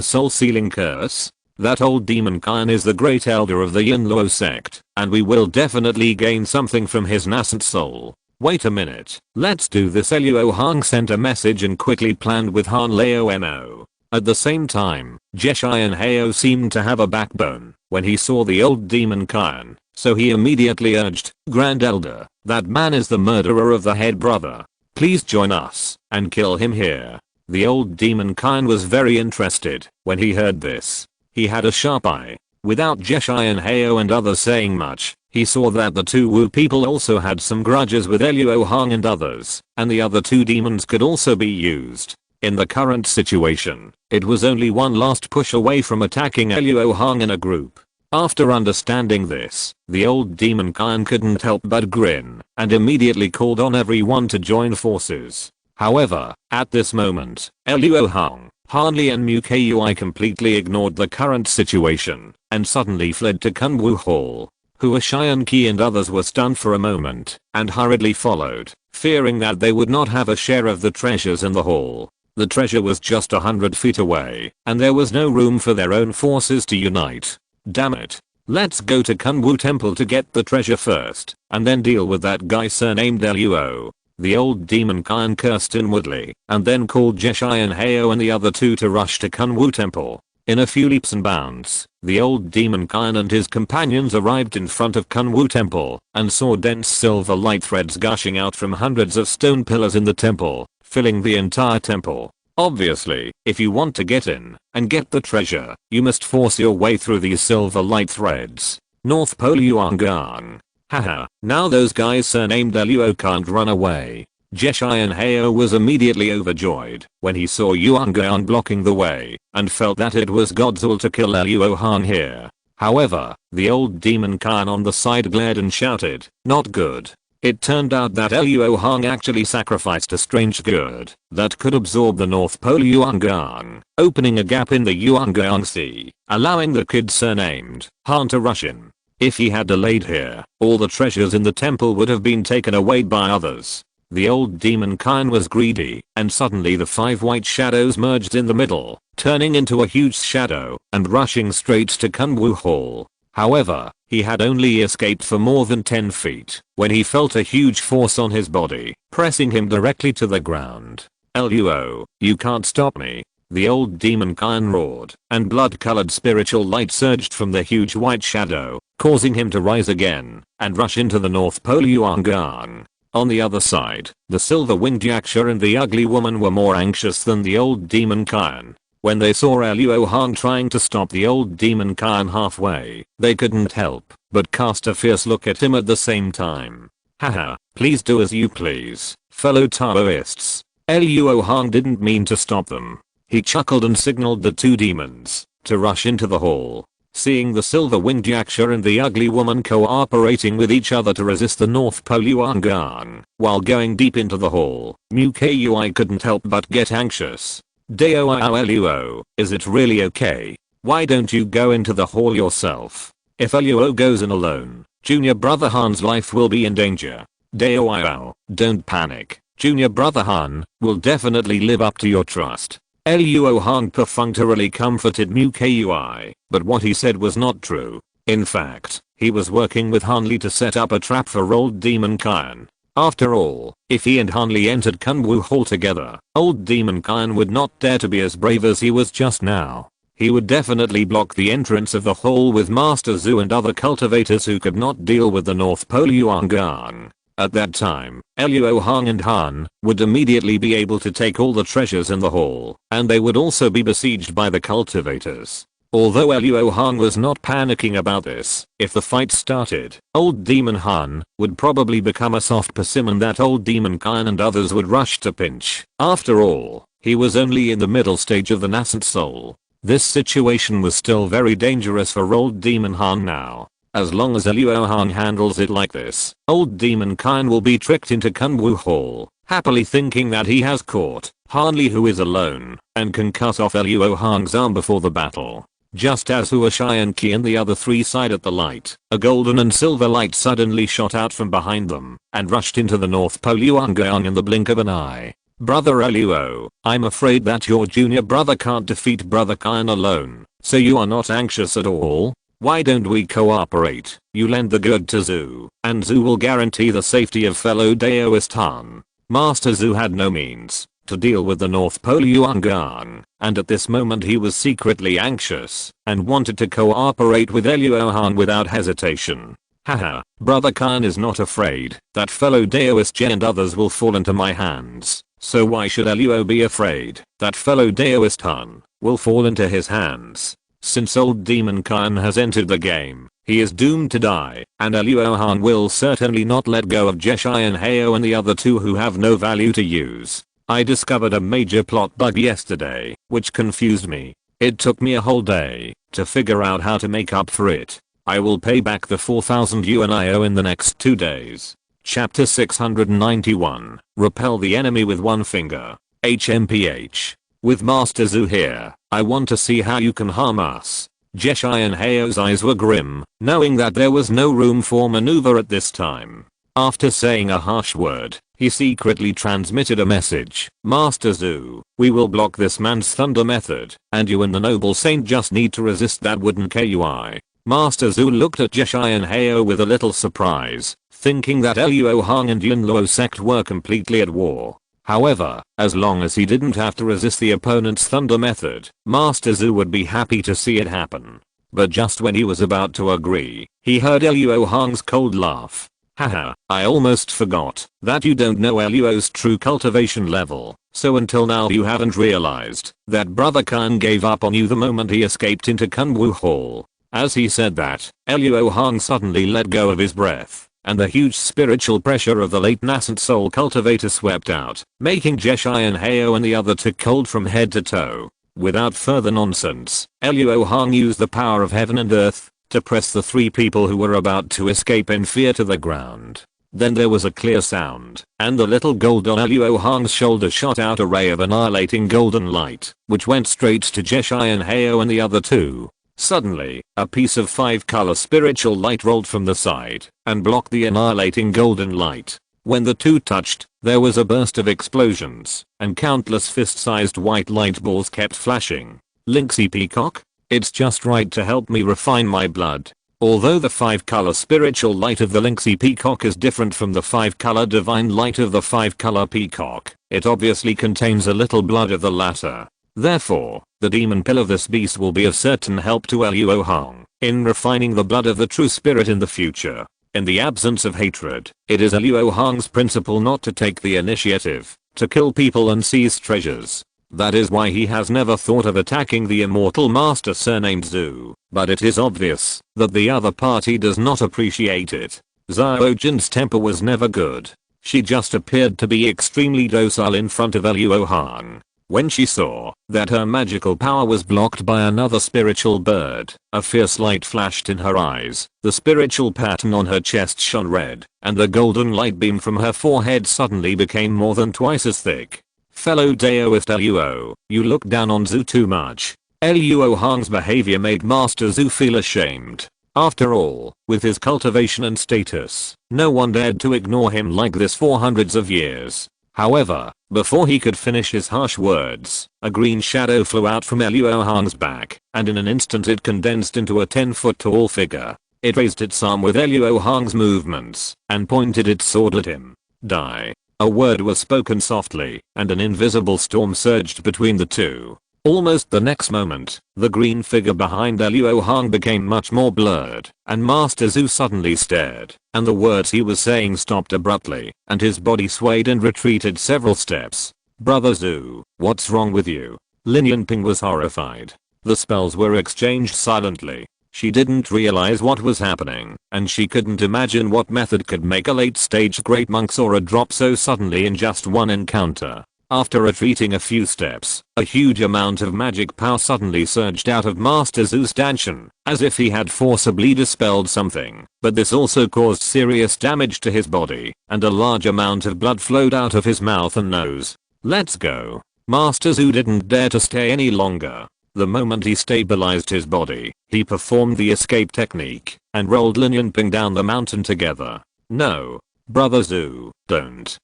A: soul sealing curse? That old demon Khan is the great elder of the Yin Luo sect, and we will definitely gain something from his nascent soul. Wait a minute, let's do this. Luo Hong sent a message and quickly planned with Han Lao Mo. At the same time, Jeshai and Heo seemed to have a backbone when he saw the old demon Khan, so he immediately urged, Grand Elder, that man is the murderer of the head brother. Please join us and kill him here. The old demon Khan was very interested when he heard this. He had a sharp eye. Without Jeshai and Heo and others saying much, he saw that the two Wu people also had some grudges with Luo Hong and others, and the other two demons could also be used. In the current situation, it was only one last push away from attacking Luo Hong in a group. After understanding this, the old demon Khan couldn't help but grin, and immediately called on everyone to join forces. However, at this moment, Luo Hong, Han Li and Mu Kui completely ignored the current situation, and suddenly fled to Kunwu Hall. Hua Xianqi and others were stunned for a moment, and hurriedly followed, fearing that they would not have a share of the treasures in the hall. The treasure was just 100 feet away, and there was no room for their own forces to unite. Damn it. Let's go to Kunwu Temple to get the treasure first, and then deal with that guy surnamed Luo. The old demon Kian cursed inwardly and then called Jeshai and Heo and the other two to rush to Kunwu Temple. In a few leaps and bounds, the old demon Kian and his companions arrived in front of Kunwu Temple and saw dense silver light threads gushing out from hundreds of stone pillars in the temple, filling the entire temple. Obviously, if you want to get in and get the treasure, you must force your way through these silver light threads. North Pole Yuangan. Haha, now those guys surnamed Luo can't run away. Jeshai and Heo was immediately overjoyed when he saw Yuangan blocking the way and felt that it was God's will to kill Luo Hong here. However, the old demon Kian on the side glared and shouted, "Not good." It turned out that Luo Hong actually sacrificed a strange gourd that could absorb the North Pole Yuangan, opening a gap in the Yuangan Sea, allowing the kid surnamed Han to rush in. If he had delayed here, all the treasures in the temple would have been taken away by others. The old demon Kian was greedy, and suddenly the 5 white shadows merged in the middle, turning into a huge shadow and rushing straight to Kunwu Hall. However, he had only escaped for more than 10 feet when he felt a huge force on his body, pressing him directly to the ground. "Luo, you can't stop me." The old demon Kian roared, and blood-colored spiritual light surged from the huge white shadow, causing him to rise again and rush into the North Pole Yuangan. On the other side, the silver-winged Yaksha and the ugly woman were more anxious than the old demon Kian. When they saw Luo Hong trying to stop the old demon Kian halfway, they couldn't help but cast a fierce look at him at the same time. "Haha, please do as you please, fellow Taoists." Luo Hong didn't mean to stop them. He chuckled and signaled the 2 demons to rush into the hall. Seeing the silver-winged Yaksha and the ugly woman cooperating with each other to resist the North Pole Yuangan while going deep into the hall, Mu Kui couldn't help but get anxious. "Dao Luo, is it really okay? Why don't you go into the hall yourself? If Luo goes in alone, junior brother Han's life will be in danger." "Dao, don't panic. Junior brother Han will definitely live up to your trust." Luo Hong perfunctorily comforted Mu Kui, but what he said was not true. In fact, he was working with Hanli to set up a trap for old demon Kian. After all, if he and Hanli entered Kunwu Hall together, old demon Kian would not dare to be as brave as he was just now. He would definitely block the entrance of the hall with Master Zhu and other cultivators who could not deal with the North Pole Yuangan. At that time, Luo Hong and Han would immediately be able to take all the treasures in the hall, and they would also be besieged by the cultivators. Although Luo Hong was not panicking about this, if the fight started, old demon Han would probably become a soft persimmon that old demon Kian and others would rush to pinch. After all, he was only in the middle stage of the nascent soul. This situation was still very dangerous for old demon Han now. As long as Luo Hong handles it like this, old demon Kian will be tricked into Kunwu Hall, happily thinking that he has caught Hanli, who is alone and can cut off Luo Hong's arm before the battle. Just as Hua Shai and Qi and the other 3 sighed at the light, a golden and silver light suddenly shot out from behind them and rushed into the North Pole Yuangan in the blink of an eye. "Brother Luo, I'm afraid that your junior brother can't defeat brother Kian alone, so you are not anxious at all? Why don't we cooperate? You lend the gourd to Zhu, and Zhu will guarantee the safety of fellow Daoist Han." Master Zhu had no means to deal with the North Pole Yuangan, and at this moment he was secretly anxious and wanted to cooperate with Luo Hong without hesitation. "Haha, brother Kian is not afraid that fellow Daoist Jie and others will fall into my hands, so why should Luo be afraid that fellow Daoist Han will fall into his hands? Since old demon Kian has entered the game, he is doomed to die, and Luo Hong will certainly not let go of Jeshai and Heo and the other 2 who have no value to use. I discovered a major plot bug yesterday, which confused me. It took me a whole day to figure out how to make up for it. I will pay back the 4,000 yuan I owe in the next 2 days." Chapter 691. Repel the enemy with one finger. HMPH. With Master Zhu here, I want to see how you can harm us. Jeshai and Heo's eyes were grim, knowing that there was no room for maneuver at this time. After saying a harsh word, he secretly transmitted a message. "Master Zhu, we will block this man's thunder method, and you and the noble saint just need to resist that wooden Kui." Master Zhu looked at Jeshai and Heo with a little surprise, thinking that Luo Hong and Yun Luo sect were completely at war. However, as long as he didn't have to resist the opponent's thunder method, Master Zhu would be happy to see it happen. But just when he was about to agree, he heard Luo Hong's cold laugh. Haha, I almost forgot that you don't know Luo's true cultivation level, so until now you haven't realized that Brother Kun gave up on you the moment he escaped into Kunwu Hall. As he said that, Luo Hong suddenly let go of his breath, and the huge spiritual pressure of the late nascent soul cultivator swept out, making Jeshai and Heo and the other two cold from head to toe. Without further nonsense, Luo Hong used the power of heaven and earth to press the three people who were about to escape in fear to the ground. Then there was a clear sound, and the little gold on Luo Hong's shoulder shot out a ray of annihilating golden light, which went straight to Jeshai and Heo and the other two. Suddenly, a piece of 5-color spiritual light rolled from the side and blocked the annihilating golden light. When the two touched, there was a burst of explosions, and countless fist-sized white light balls kept flashing. Linksy Peacock? It's just right to help me refine my blood. Although the 5-color spiritual light of the Linksy Peacock is different from the 5-color divine light of the 5-color peacock, it obviously contains a little blood of the latter. Therefore, the demon pill of this beast will be of certain help to Luo Hong in refining the blood of the true spirit in the future. In the absence of hatred, it is Luo Hong's principle not to take the initiative, to kill people and seize treasures. That is why he has never thought of attacking the immortal master surnamed Zhu, but it is obvious that the other party does not appreciate it. Xiao Jin's temper was never good. She just appeared to be extremely docile in front of Luo Hong. When she saw that her magical power was blocked by another spiritual bird, a fierce light flashed in her eyes, the spiritual pattern on her chest shone red, and the golden light beam from her forehead suddenly became more than twice as thick. Fellow Daoist Luo, you look down on Zhu too much. Luo Hong's behavior made Master Zhu feel ashamed. After all, with his cultivation and status, no one dared to ignore him like this for hundreds of years. However, before he could finish his harsh words, a green shadow flew out from Luo Hong's back, and in an instant it condensed into a 10-foot tall figure. It raised its arm with Luo Hong's movements, and pointed its sword at him. Die. A word was spoken softly, and an invisible storm surged between the two. Almost the next moment, the green figure behind Luo Hong became much more blurred, and Master Zhu suddenly stared, and the words he was saying stopped abruptly, and his body swayed and retreated several steps. Brother Zhu, what's wrong with you? Lin Yunping was horrified. The spells were exchanged silently. She didn't realize what was happening, and she couldn't imagine what method could make a late-stage great monk Sora drop so suddenly in just one encounter. After retreating a few steps, a huge amount of magic power suddenly surged out of Master Zhu's stanchion, as if he had forcibly dispelled something, but this also caused serious damage to his body, and a large amount of blood flowed out of his mouth and nose. Let's go. Master Zhu didn't dare to stay any longer. The moment he stabilized his body, he performed the escape technique, and rolled Lin Yunping down the mountain together. No. Brother Zhu, don't.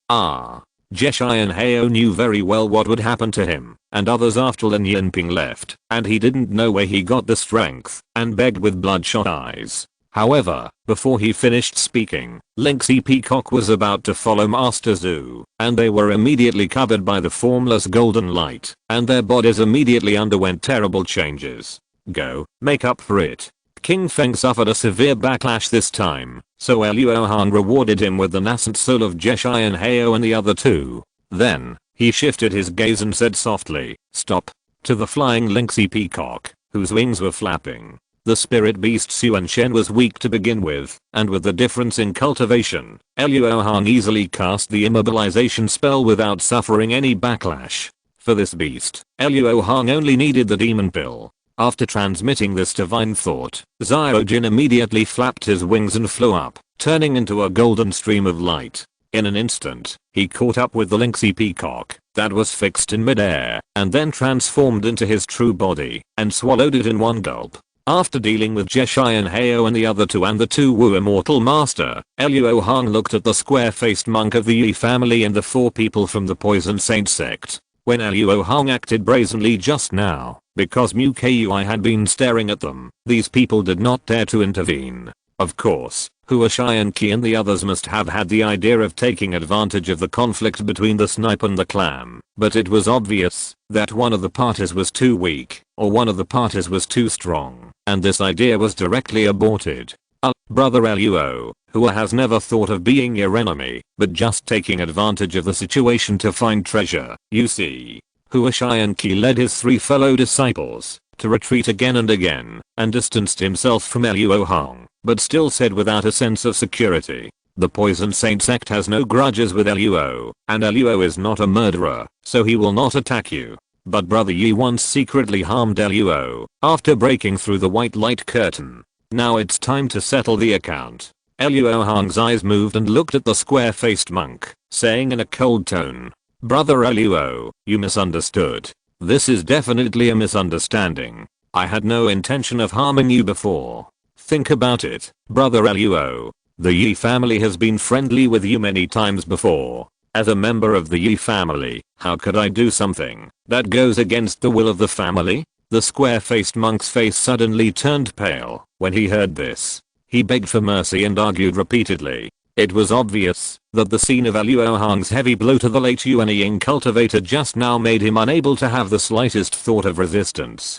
A: Jeshai and Heo knew very well what would happen to him, and others after Lin Yunping left, and he didn't know where he got the strength, and begged with bloodshot eyes. However, before he finished speaking, Linksy Peacock was about to follow Master Zhu, and they were immediately covered by the formless golden light, and their bodies immediately underwent terrible changes. Go, make up for it. King Feng suffered a severe backlash this time, so Luo Hong rewarded him with the nascent soul of Jeshai and Heo and the other two. Then, he shifted his gaze and said softly, "Stop," to the flying Linksy Peacock, whose wings were flapping. The spirit beast Xuan Shen was weak to begin with, and with the difference in cultivation, Luo Hong easily cast the immobilization spell without suffering any backlash. For this beast, Luo Hong only needed the demon pill. After transmitting this divine thought, Xiao Jin immediately flapped his wings and flew up, turning into a golden stream of light. In an instant, he caught up with the Linksy Peacock that was fixed in midair, and then transformed into his true body, and swallowed it in one gulp. After dealing with Jeshai and Heo and the other two and the two Wu Immortal Master, Luo Hong looked at the square-faced monk of the Yi family and the 4 people from the Poison Saint sect. When Luo Hong acted brazenly just now, because Mu Kui had been staring at them, these people did not dare to intervene. Of course, Hua Shai and Qi and the others must have had the idea of taking advantage of the conflict between the snipe and the clam, but it was obvious that one of the parties was too weak, or one of the parties was too strong, and this idea was directly aborted. Brother Luo, Hua has never thought of being your enemy, but just taking advantage of the situation to find treasure. You see, Hua Shai and Qi led his 3 fellow disciples to retreat again and again, and distanced himself from Luo Hong, but still said without a sense of security, the Poison Saint sect has no grudges with Luo, and Luo is not a murderer, so he will not attack you. But Brother Yi once secretly harmed Luo after breaking through the white light curtain. Now it's time to settle the account. Luo Hong's eyes moved and looked at the square-faced monk, saying in a cold tone, Brother Luo, you misunderstood. This is definitely a misunderstanding. I had no intention of harming you before. Think about it, Brother Luo. The Yi family has been friendly with you many times before. As a member of the Yi family, how could I do something that goes against the will of the family? The square-faced monk's face suddenly turned pale when he heard this. He begged for mercy and argued repeatedly. It was obvious that the scene of Luo Hong's heavy blow to the late Yuanying cultivator just now made him unable to have the slightest thought of resistance.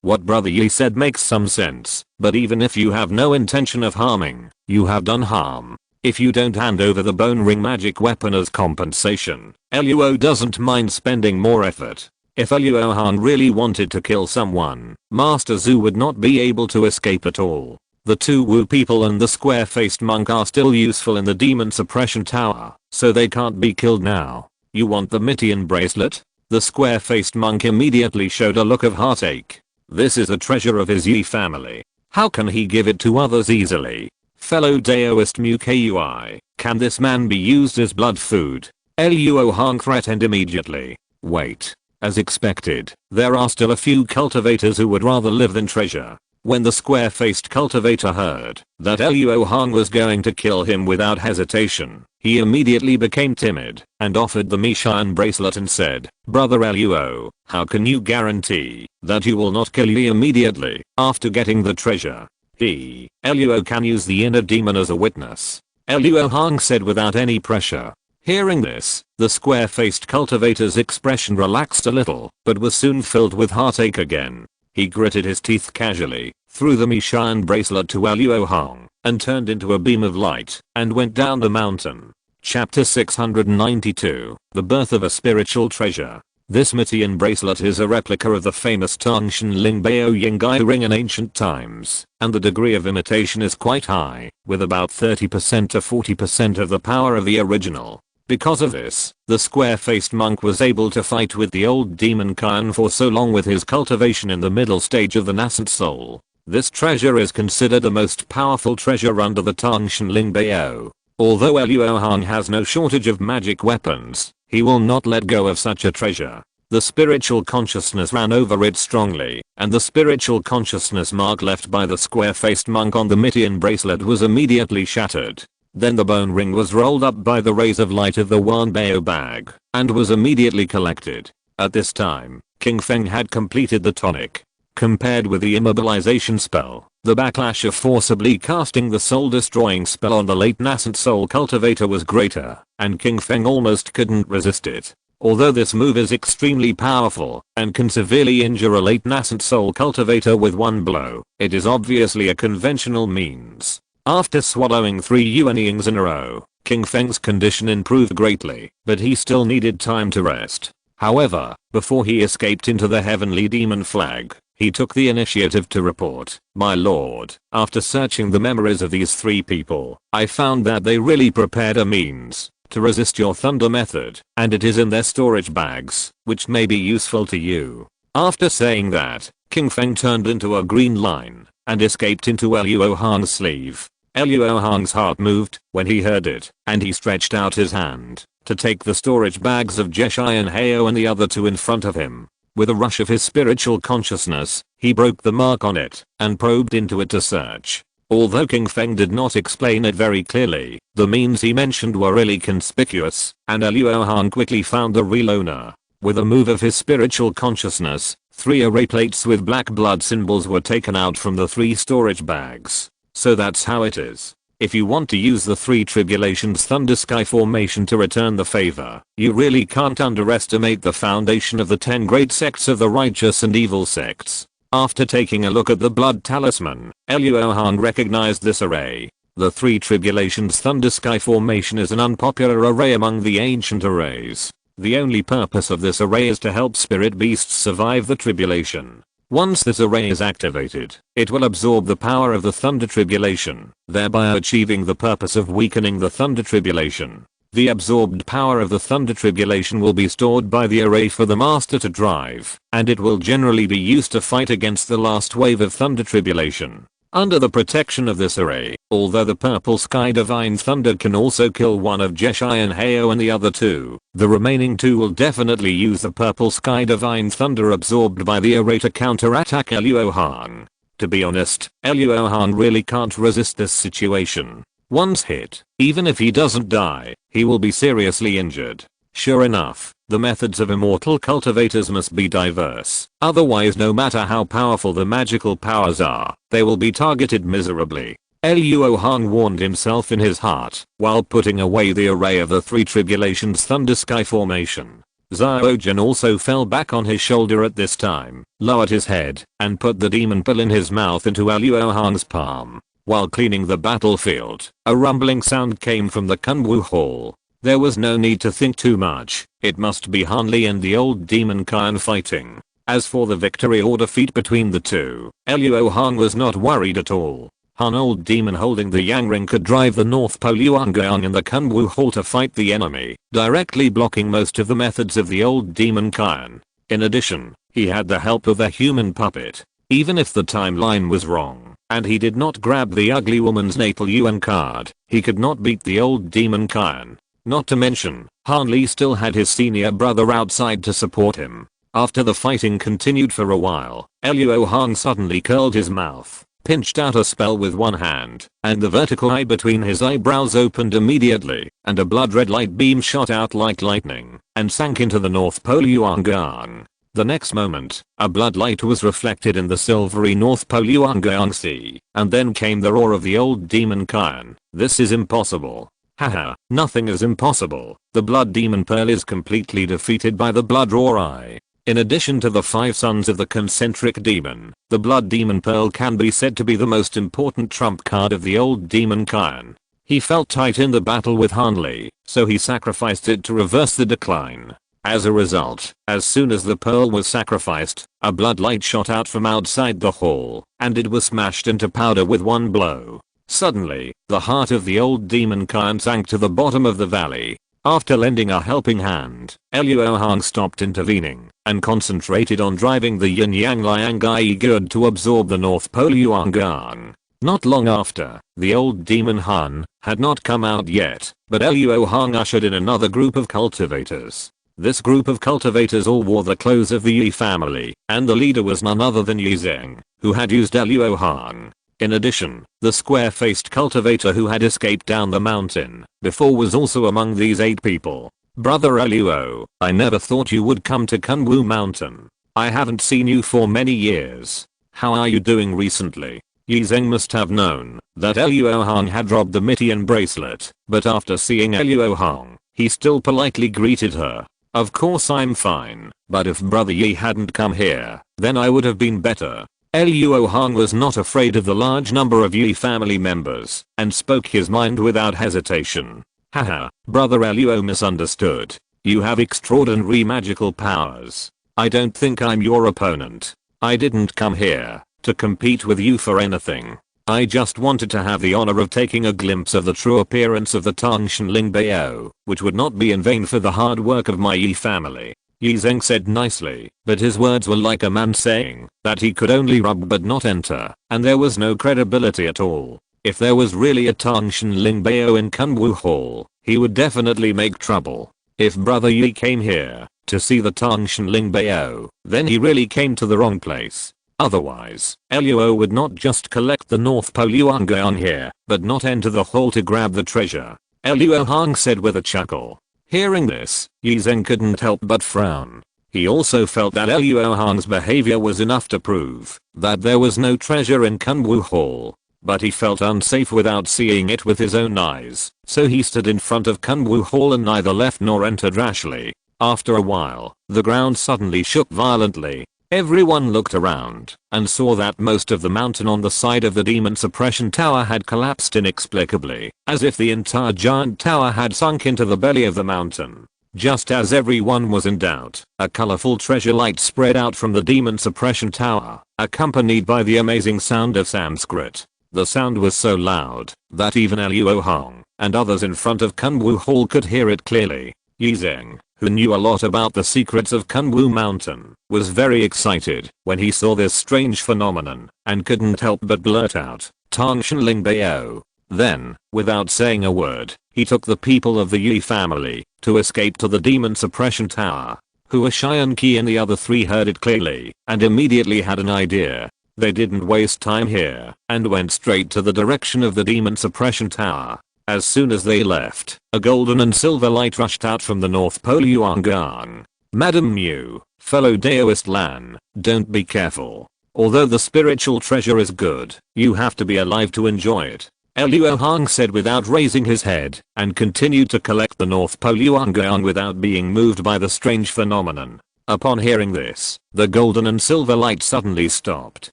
A: What Brother Yi said makes some sense, but even if you have no intention of harming, you have done harm. If you don't hand over the bone ring magic weapon as compensation, Luo doesn't mind spending more effort. If Luo Hong really wanted to kill someone, Master Zhu would not be able to escape at all. The 2 Wu people and the square-faced monk are still useful in the demon suppression tower, so they can't be killed now. You want the Mitian bracelet? The square-faced monk immediately showed a look of heartache. This is a treasure of his Yi family. How can he give it to others easily? Fellow Daoist Mu Kui, can this man be used as blood food? Luo Hong threatened immediately. Wait. As expected, there are still a few cultivators who would rather live than treasure. When the square-faced cultivator heard that Luo Hong was going to kill him without hesitation, he immediately became timid and offered the Mishan bracelet and said, Brother Luo, how can you guarantee that you will not kill me immediately after getting the treasure? Luo can use the inner demon as a witness. Luo Hong said without any pressure. Hearing this, the square-faced cultivator's expression relaxed a little, but was soon filled with heartache again. He gritted his teeth casually, threw the Mishan bracelet to Luo Hong, and turned into a beam of light, and went down the mountain. Chapter 692, The Birth of a Spiritual Treasure. This Mitian bracelet is a replica of the famous Tongshan Ling Bao Yinggai ring in ancient times, and the degree of imitation is quite high, with about 30% to 40% of the power of the original. Because of this, the square-faced monk was able to fight with the old demon Kyan for so long with his cultivation in the middle stage of the nascent soul. This treasure is considered the most powerful treasure under the Tongshan Ling Bao. Although Luo Hong has no shortage of magic weapons, he will not let go of such a treasure. The spiritual consciousness ran over it strongly, and the spiritual consciousness mark left by the square-faced monk on the Mitian bracelet was immediately shattered. Then the bone ring was rolled up by the rays of light of the Wan Bao bag, and was immediately collected. At this time, King Feng had completed the tonic. Compared with the immobilization spell, the backlash of forcibly casting the soul-destroying spell on the late nascent soul cultivator was greater, and King Feng almost couldn't resist it. Although this move is extremely powerful, and can severely injure a late nascent soul cultivator with one blow, it is obviously a conventional means. After swallowing 3 Yuanyings in a row, King Feng's condition improved greatly, but he still needed time to rest. However, before he escaped into the heavenly demon flag, he took the initiative to report, My lord, after searching the memories of these 3 people, I found that they really prepared a means to resist your thunder method, and it is in their storage bags, which may be useful to you. After saying that, King Feng turned into a green line and escaped into Luo Hong's sleeve. Luo Hong's heart moved when he heard it, and he stretched out his hand to take the storage bags of Jeshai and Hao and the other 2 in front of him. With a rush of his spiritual consciousness, he broke the mark on it and probed into it to search. Although King Feng did not explain it very clearly, the means he mentioned were really conspicuous, and Luo Hong quickly found the real owner. With a move of his spiritual consciousness, 3 array plates with black blood symbols were taken out from the 3 storage bags. So that's how it is. If you want to use the three tribulations thunder sky formation to return the favor, you really can't underestimate the foundation of the 10 great sects of the righteous and evil sects. After taking a look at the blood talisman, Luo Hong recognized this array. The three tribulations thunder sky formation is an unpopular array among the ancient arrays. The only purpose of this array is to help spirit beasts survive the tribulation. Once this array is activated, it will absorb the power of the thunder tribulation, thereby achieving the purpose of weakening the thunder tribulation. The absorbed power of the thunder tribulation will be stored by the array for the master to drive, and it will generally be used to fight against the last wave of thunder tribulation. Under the protection of this array, although the purple sky divine thunder can also kill one of Jeshai and Heo and the other two, the remaining two will definitely use the purple sky divine thunder absorbed by the array to counterattack Luo Hong. To be honest, Luo Hong really can't resist this situation. Once hit, even if he doesn't die, he will be seriously injured. Sure enough, the methods of immortal cultivators must be diverse, otherwise no matter how powerful the magical powers are, they will be targeted miserably. Luo Hong warned himself in his heart, while putting away the array of the three tribulations thunder sky formation. Xiao Jin also fell back on his shoulder at this time, lowered his head, and put the demon pill in his mouth into Luo Hong's palm. While cleaning the battlefield, a rumbling sound came from the Kunwu Hall. There was no need to think too much, it must be Han Li and the old demon Kyan fighting. As for the victory or defeat between the two, Luo Hong was not worried at all. Han old demon holding the Yang Ring could drive the North Pole Yuangang in the Kunwu Hall to fight the enemy, directly blocking most of the methods of the old demon Kyan. In addition, he had the help of a human puppet. Even if the timeline was wrong, and he did not grab the ugly woman's natal Yuan card, he could not beat the old demon Kyan. Not to mention, Han Li still had his senior brother outside to support him. After the fighting continued for a while, Luo Hong suddenly curled his mouth, pinched out a spell with one hand, and the vertical eye between his eyebrows opened immediately, and a blood red light beam shot out like lightning, and sank into the North Pole Yuangang. The next moment, a blood light was reflected in the silvery North Pole Yuangang Sea, and then came the roar of the old demon Kyan. This is impossible. Haha, nothing is impossible. The blood demon pearl is completely defeated by the blood roar eye. In addition to the 5 sons of the concentric demon, the blood demon pearl can be said to be the most important trump card of the old demon Kyan. He felt tight in the battle with Han Li, so he sacrificed it to reverse the decline. As a result, as soon as the pearl was sacrificed, a blood light shot out from outside the hall, and it was smashed into powder with one blow. Suddenly, the heart of the old demon Kyan sank to the bottom of the valley. After lending a helping hand, Luo Hong stopped intervening, and concentrated on driving the Yin Yang Liangai Good to absorb the North Pole Yuangang. Not long after, the old demon Han had not come out yet, but Luo Hong ushered in another group of cultivators. This group of cultivators all wore the clothes of the Yi family, and the leader was none other than Yi Zheng, who had used Luo Hong. In addition, the square-faced cultivator who had escaped down the mountain before was also among these 8 people. Brother Luo, I never thought you would come to Kunwu Mountain. I haven't seen you for many years. How are you doing recently? Yi Zheng must have known that Luo Hong had robbed the Mitian bracelet, but after seeing Luo Hong, he still politely greeted her. Of course I'm fine, but if Brother Yi hadn't come here, then I would have been better. Luo Hong was not afraid of the large number of Yi family members, and spoke his mind without hesitation. Haha, Brother Luo misunderstood. You have extraordinary magical powers. I don't think I'm your opponent. I didn't come here to compete with you for anything. I just wanted to have the honor of taking a glimpse of the true appearance of the Tangshan Lingbao, which would not be in vain for the hard work of my Yi family. Yi Zheng said nicely, but his words were like a man saying that he could only rub but not enter, and there was no credibility at all. If there was really a Tangshan Lingbao in Kunwu Hall, he would definitely make trouble. If Brother Yi came here to see the Tangshan Lingbao, then he really came to the wrong place. Otherwise, Luo would not just collect the North Pole Yuangang here, but not enter the hall to grab the treasure. Luo Hong said with a chuckle. Hearing this, Yi Zheng couldn't help but frown. He also felt that Luo Hong's behavior was enough to prove that there was no treasure in Kunwu Hall. but he felt unsafe without seeing it with his own eyes, so he stood in front of Kunwu Hall and neither left nor entered rashly. After a while, the ground suddenly shook violently. Everyone looked around and saw that most of the mountain on the side of the demon suppression tower had collapsed inexplicably, as if the entire giant tower had sunk into the belly of the mountain. Just as everyone was in doubt, a colorful treasure light spread out from the demon suppression tower, accompanied by the amazing sound of Sanskrit. The sound was so loud that even Luo Hong and others in front of Kunwu Hall could hear it clearly. Yizeng, who knew a lot about the secrets of Kunwu Mountain, was very excited when he saw this strange phenomenon and couldn't help but blurt out, "Tang Shenling Bao." Then, without saying a word, he took the people of the Yi family to escape to the demon suppression tower. Hua Xianqi and the other three heard it clearly and immediately had an idea. They didn't waste time here and went straight to the direction of the demon suppression tower. As soon as they left, a golden and silver light rushed out from the North Pole Yuangang. "Madam Mu, fellow Daoist Lan, don't be careful. Although the spiritual treasure is good, you have to be alive to enjoy it," Luo Hong said without raising his head, and continued to collect the North Pole Yuangang without being moved by the strange phenomenon. Upon hearing this, the golden and silver light suddenly stopped,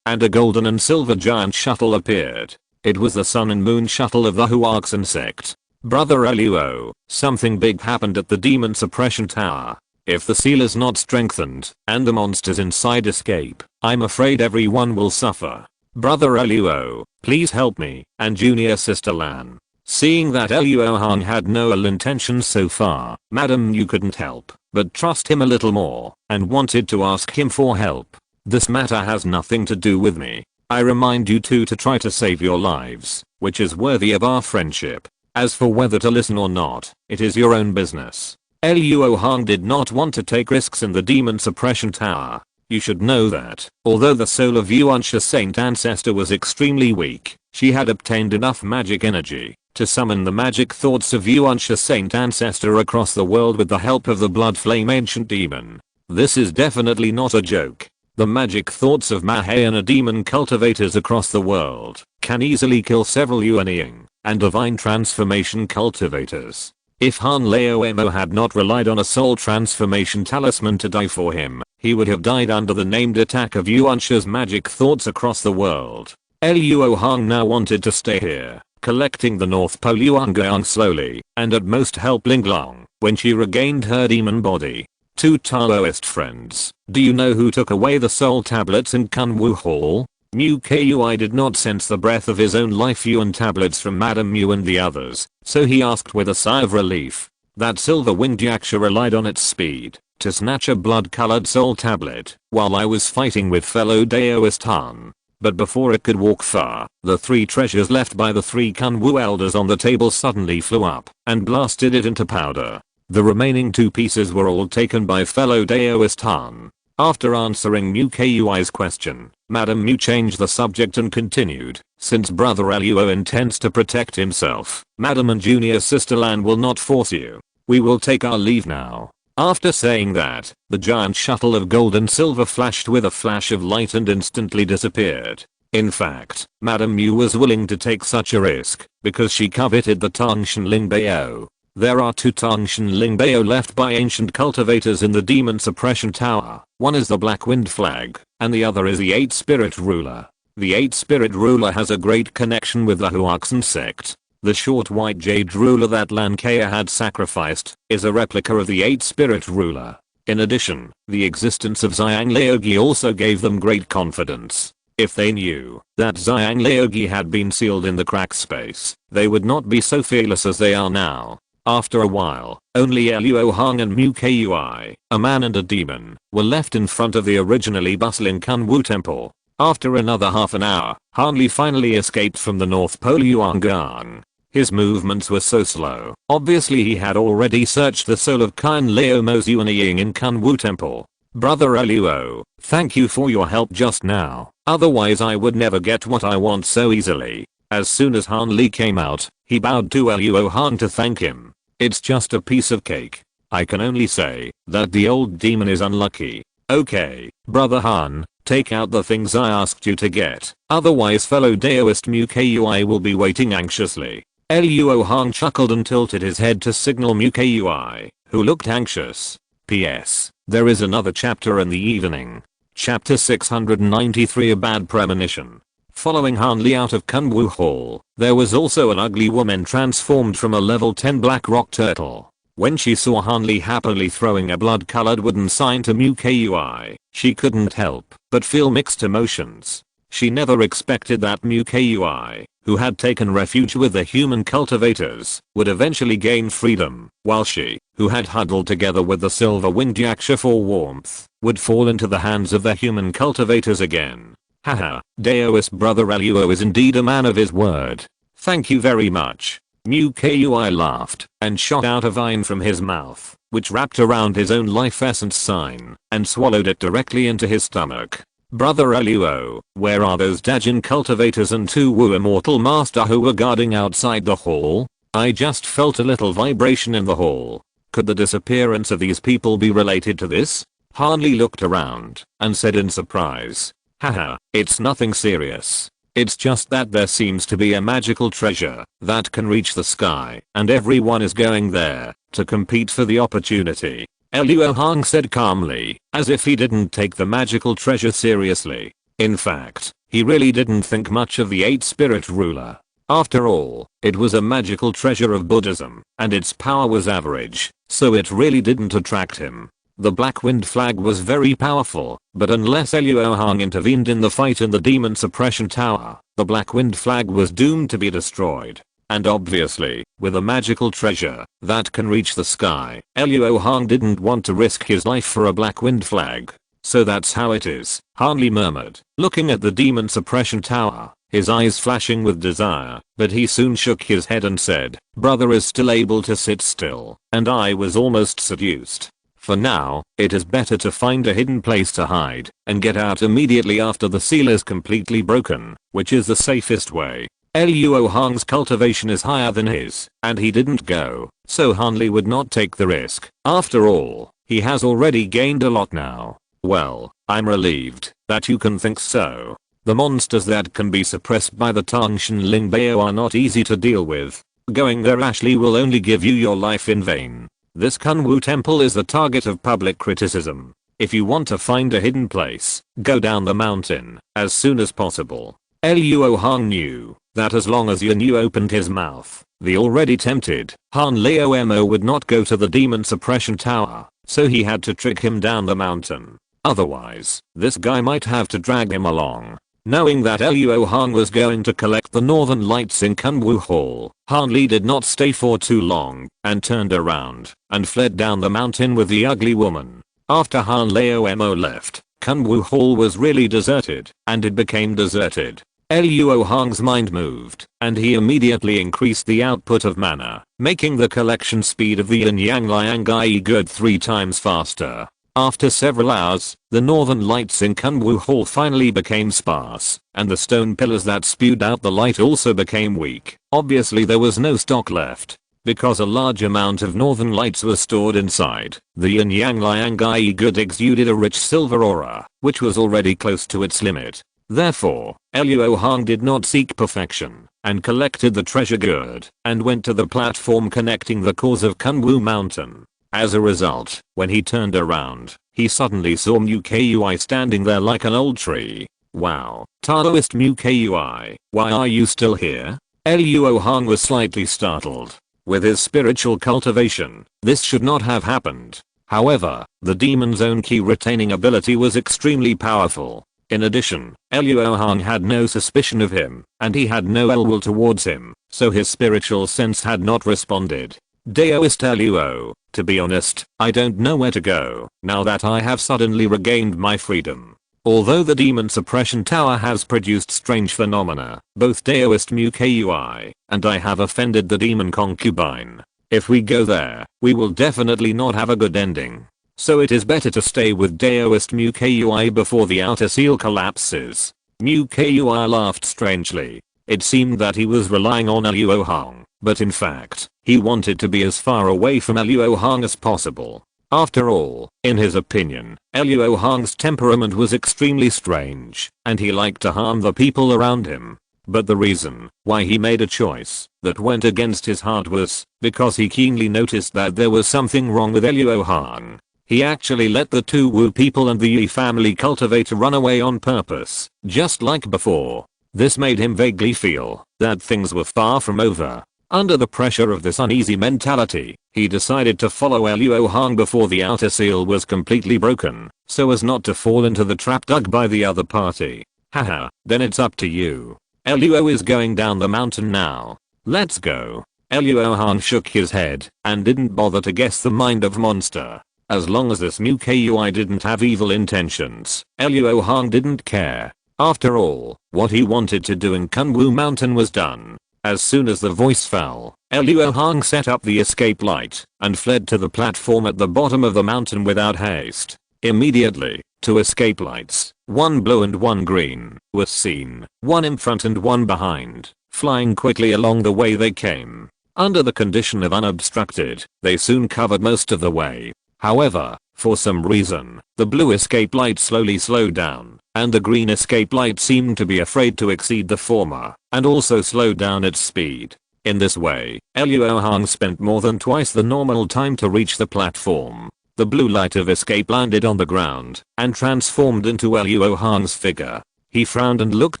A: and a golden and silver giant shuttle appeared. It was the Sun and Moon shuttle of the Huaxin sect. "Brother Luo, something big happened at the demon suppression tower. If the seal is not strengthened and the monsters inside escape, I'm afraid everyone will suffer. Brother Luo, please help me and junior sister Lan." Seeing that Luo Hong had no ill intentions so far, Madam Yu couldn't help but trust him a little more and wanted to ask him for help. "This matter has nothing to do with me. I remind you two to try to save your lives, which is worthy of our friendship. As for whether to listen or not, it is your own business." Luo Hong did not want to take risks in the demon suppression tower. You should know that, although the soul of Yuanxia Saint Ancestor was extremely weak, she had obtained enough magic energy to summon the magic thoughts of Yuanxia Saint Ancestor across the world with the help of the Blood Flame Ancient Demon. This is definitely not a joke. The magic thoughts of Mahayana demon cultivators across the world can easily kill several Yuanying and divine transformation cultivators. If Han Laoamo had not relied on a soul transformation talisman to die for him, he would have died under the named attack of Yuanxia's magic thoughts across the world. Luo Hong now wanted to stay here, collecting the North Pole Yuangang slowly, and at most help Linglong when she regained her demon body. "Two Taoist friends, do you know who took away the soul tablets in Kunwu Hall?" Mu Kui did not sense the breath of his own life yuan tablets from Madame Mu and the others, so he asked with a sigh of relief. "That silver-winged yaksha relied on its speed to snatch a blood-colored soul tablet while I was fighting with fellow Daoist Han. But before it could walk far, the three treasures left by the three Kunwu elders on the table suddenly flew up and blasted it into powder. The remaining two pieces were all taken by fellow Daoist Han." After answering Mu Kui's question, Madame Mu changed the subject and continued, "Since Brother Luo intends to protect himself, Madam and junior sister Lan will not force you. We will take our leave now." After saying that, the giant shuttle of gold and silver flashed with a flash of light and instantly disappeared. In fact, Madame Mu was willing to take such a risk because she coveted the Tang Shenling Bao. There are two Tang Shenling Bao left by ancient cultivators in the demon suppression tower. One is the Black Wind Flag, and the other is the Eight Spirit Ruler. The Eight Spirit Ruler has a great connection with the Huaxin sect. The short white jade ruler that Lan Kea had sacrificed is a replica of the Eight Spirit Ruler. In addition, the existence of Xiang Laogi also gave them great confidence. If they knew that Xiang Laogi had been sealed in the crack space, they would not be so fearless as they are now. After a while, only Luo Hong and Mu Kui, a man and a demon, were left in front of the originally bustling Kunwu temple. After another half an hour, Han Li finally escaped from the North Pole Yuangang. His movements were so slow, obviously he had already searched the soul of Kan Laomo's Yuanying in Kunwu temple. "Brother Luo, thank you for your help just now, otherwise I would never get what I want so easily." As soon as Han Li came out, he bowed to Luo Hong to thank him. "It's just a piece of cake. I can only say that the old demon is unlucky. Okay, Brother Han, Take out the things I asked you to get, otherwise fellow Daoist Mu Kui will be waiting anxiously. Luo Hong chuckled and tilted his head to signal Mu Kui, who looked anxious. P.S. There is another chapter in the evening. Chapter 693, A Bad Premonition. Following Han Li out of Kunwu Hall, there was also an ugly woman transformed from a level 10 black rock turtle. When she saw Han Li happily throwing a blood-colored wooden sign to Mu Kui, she couldn't help but feel mixed emotions. She never expected that Mu Kui, who had taken refuge with the human cultivators, would eventually gain freedom, while she, who had huddled together with the silver-winged yaksha for warmth, would fall into the hands of the human cultivators again. Haha, Daoist brother Luo is indeed a man of his word. Thank you very much. Mu Kui laughed and shot out a vine from his mouth, which wrapped around his own life essence sign and swallowed it directly into his stomach. Brother Luo, where are those Dajin cultivators and 2 Wu immortal master who were guarding outside the hall? I just felt a little vibration in the hall. Could the disappearance of these people be related to this? Han Li looked around and said in surprise. Haha, it's nothing serious. It's just that there seems to be a magical treasure that can reach the sky and everyone is going there to compete for the opportunity. Luo Hong said calmly, as if he didn't take the magical treasure seriously. In fact, he really didn't think much of the 8-spirit ruler. After all, it was a magical treasure of Buddhism, and its power was average, so it really didn't attract him. The Black Wind flag was very powerful, but unless Luo Hong intervened in the fight in the Demon Suppression Tower, the Black Wind flag was doomed to be destroyed. And obviously, with a magical treasure that can reach the sky, Luo Hong didn't want to risk his life for a Black Wind flag. So that's how it is, Han Li murmured, looking at the Demon Suppression Tower, his eyes flashing with desire, but he soon shook his head and said, brother is still able to sit still, and I was almost seduced. For now, it is better to find a hidden place to hide and get out immediately after the seal is completely broken, which is the safest way. Luo Hong's cultivation is higher than his, and he didn't go, so Han Li would not take the risk. After all, he has already gained a lot now. Well, I'm relieved that you can think so. The monsters that can be suppressed by the Tangshan Lingbao are not easy to deal with. Going there actually will only give you your life in vain. This Kunwu temple is the target of public criticism. If you want to find a hidden place, go down the mountain as soon as possible. Luo Hong knew that as long as Yan Yu opened his mouth, the already tempted Han Leo Mo would not go to the Demon Suppression Tower, so he had to trick him down the mountain. Otherwise, this guy might have to drag him along. Knowing that Luo Hong was going to collect the northern lights in Kunwu Hall, Han Li did not stay for too long and turned around and fled down the mountain with the ugly woman. After Han Leo Mo left, Kunwu Hall was really deserted, and it became deserted. Luo Hong's mind moved, and he immediately increased the output of mana, making the collection speed of the Yin Yang Liang Gai good 3 times faster. After several hours, the northern lights in Kunwu Hall finally became sparse, and the stone pillars that spewed out the light also became weak. Obviously there was no stock left, because a large amount of northern lights were stored inside. The Yin Yang Liang Gai good exuded a rich silver aura, which was already close to its limit. Therefore, Luo Hong did not seek perfection, and collected the treasure good, and went to the platform connecting the cores of Kunwu Mountain. As a result, when he turned around, he suddenly saw Mu Kui standing there like an old tree. Wow, Taoist Mu Kui, why are you still here? Luo Hong was slightly startled. With his spiritual cultivation, this should not have happened. However, the demon's own key retaining ability was extremely powerful. In addition, Luo Hong had no suspicion of him, and he had no ill will towards him, so his spiritual sense had not responded. Daoist Luo, to be honest, I don't know where to go, now that I have suddenly regained my freedom. Although the Demon Suppression Tower has produced strange phenomena, both Daoist Mu Kui and I have offended the demon concubine. If we go there, we will definitely not have a good ending. So it is better to stay with Daoist Mu Kui before the outer seal collapses. Mu Kui laughed strangely. It seemed that he was relying on Luo Hong, but in fact, he wanted to be as far away from Luo Hong as possible. After all, in his opinion, Luo Hong's temperament was extremely strange, and he liked to harm the people around him. But the reason why he made a choice that went against his heart was because he keenly noticed that there was something wrong with Luo Hong. He actually let the two Wu people and the Yi family cultivator run away on purpose, just like before. This made him vaguely feel that things were far from over. Under the pressure of this uneasy mentality, he decided to follow Luo Hong before the outer seal was completely broken, so as not to fall into the trap dug by the other party. Haha, then it's up to you. Luo is going down the mountain now. Let's go. Luo Hong shook his head and didn't bother to guess the mind of monster. As long as this Mu Kui didn't have evil intentions, Luo Hong didn't care. After all, what he wanted to do in Kunwu Mountain was done. As soon as the voice fell, Luo Hong set up the escape light and fled to the platform at the bottom of the mountain without haste. Immediately, two escape lights, one blue and one green, were seen, one in front and one behind, flying quickly along the way they came. Under the condition of unobstructed, they soon covered most of the way. However, for some reason, the blue escape light slowly slowed down, and the green escape light seemed to be afraid to exceed the former, and also slowed down its speed. In this way, Luo Hong spent more than twice the normal time to reach the platform. The blue light of escape landed on the ground and transformed into Luo Hong's figure. He frowned and looked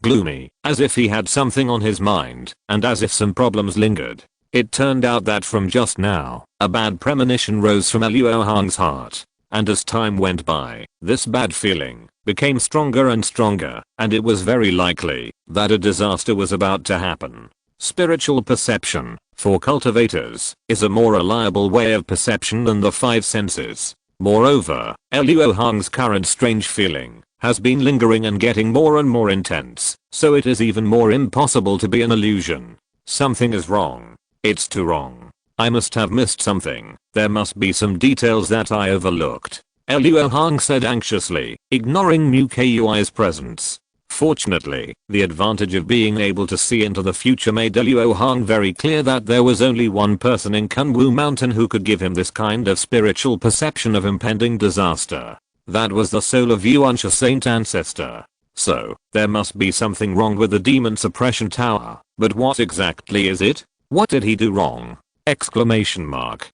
A: gloomy, as if he had something on his mind, and as if some problems lingered. It turned out that from just now, a bad premonition rose from Luo Hong's heart. And as time went by, this bad feeling became stronger and stronger, and it was very likely that a disaster was about to happen. Spiritual perception, for cultivators, is a more reliable way of perception than the five senses. Moreover, Luo Hong's current strange feeling has been lingering and getting more and more intense, so it is even more impossible to be an illusion. Something is wrong. It's too wrong. I must have missed something. There must be some details that I overlooked. Luo Hong said anxiously, ignoring Mu Kui's presence. Fortunately, the advantage of being able to see into the future made Luo Hong very clear that there was only one person in Kunwu Mountain who could give him this kind of spiritual perception of impending disaster. That was the soul of Yuanxia Saint Ancestor. So, there must be something wrong with the Demon Suppression Tower, but what exactly is it? What did he do wrong? Exclamation mark.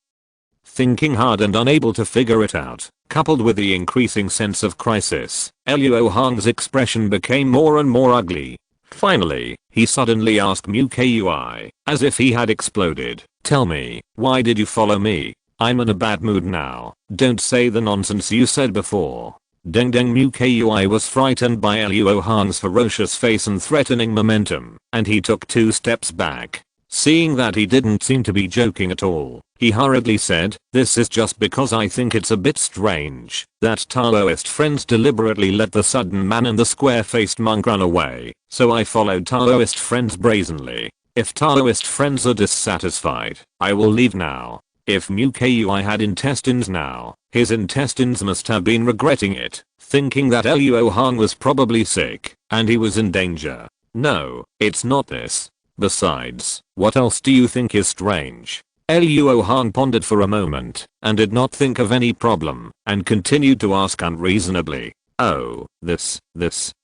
A: Thinking hard and unable to figure it out, coupled with the increasing sense of crisis, Luo Hong's expression became more and more ugly. Finally, he suddenly asked Mu Kui, as if he had exploded, "Tell me, why did you follow me? I'm in a bad mood now. Don't say the nonsense you said before." Deng Deng Mu Kui was frightened by Luo Hong's ferocious face and threatening momentum, and he took 2 steps back. Seeing that he didn't seem to be joking at all, he hurriedly said, "This is just because I think it's a bit strange that Taoist friends deliberately let the sudden man and the square-faced monk run away, so I followed Taoist friends brazenly. If Taoist friends are dissatisfied, I will leave now." If Mu Kui had intestines now, his intestines must have been regretting it, thinking that Luo Hong was probably sick, and he was in danger. No, it's not this. Besides, what else do you think is strange? Luo Hong pondered for a moment, and did not think of any problem, and continued to ask unreasonably. "Oh, this,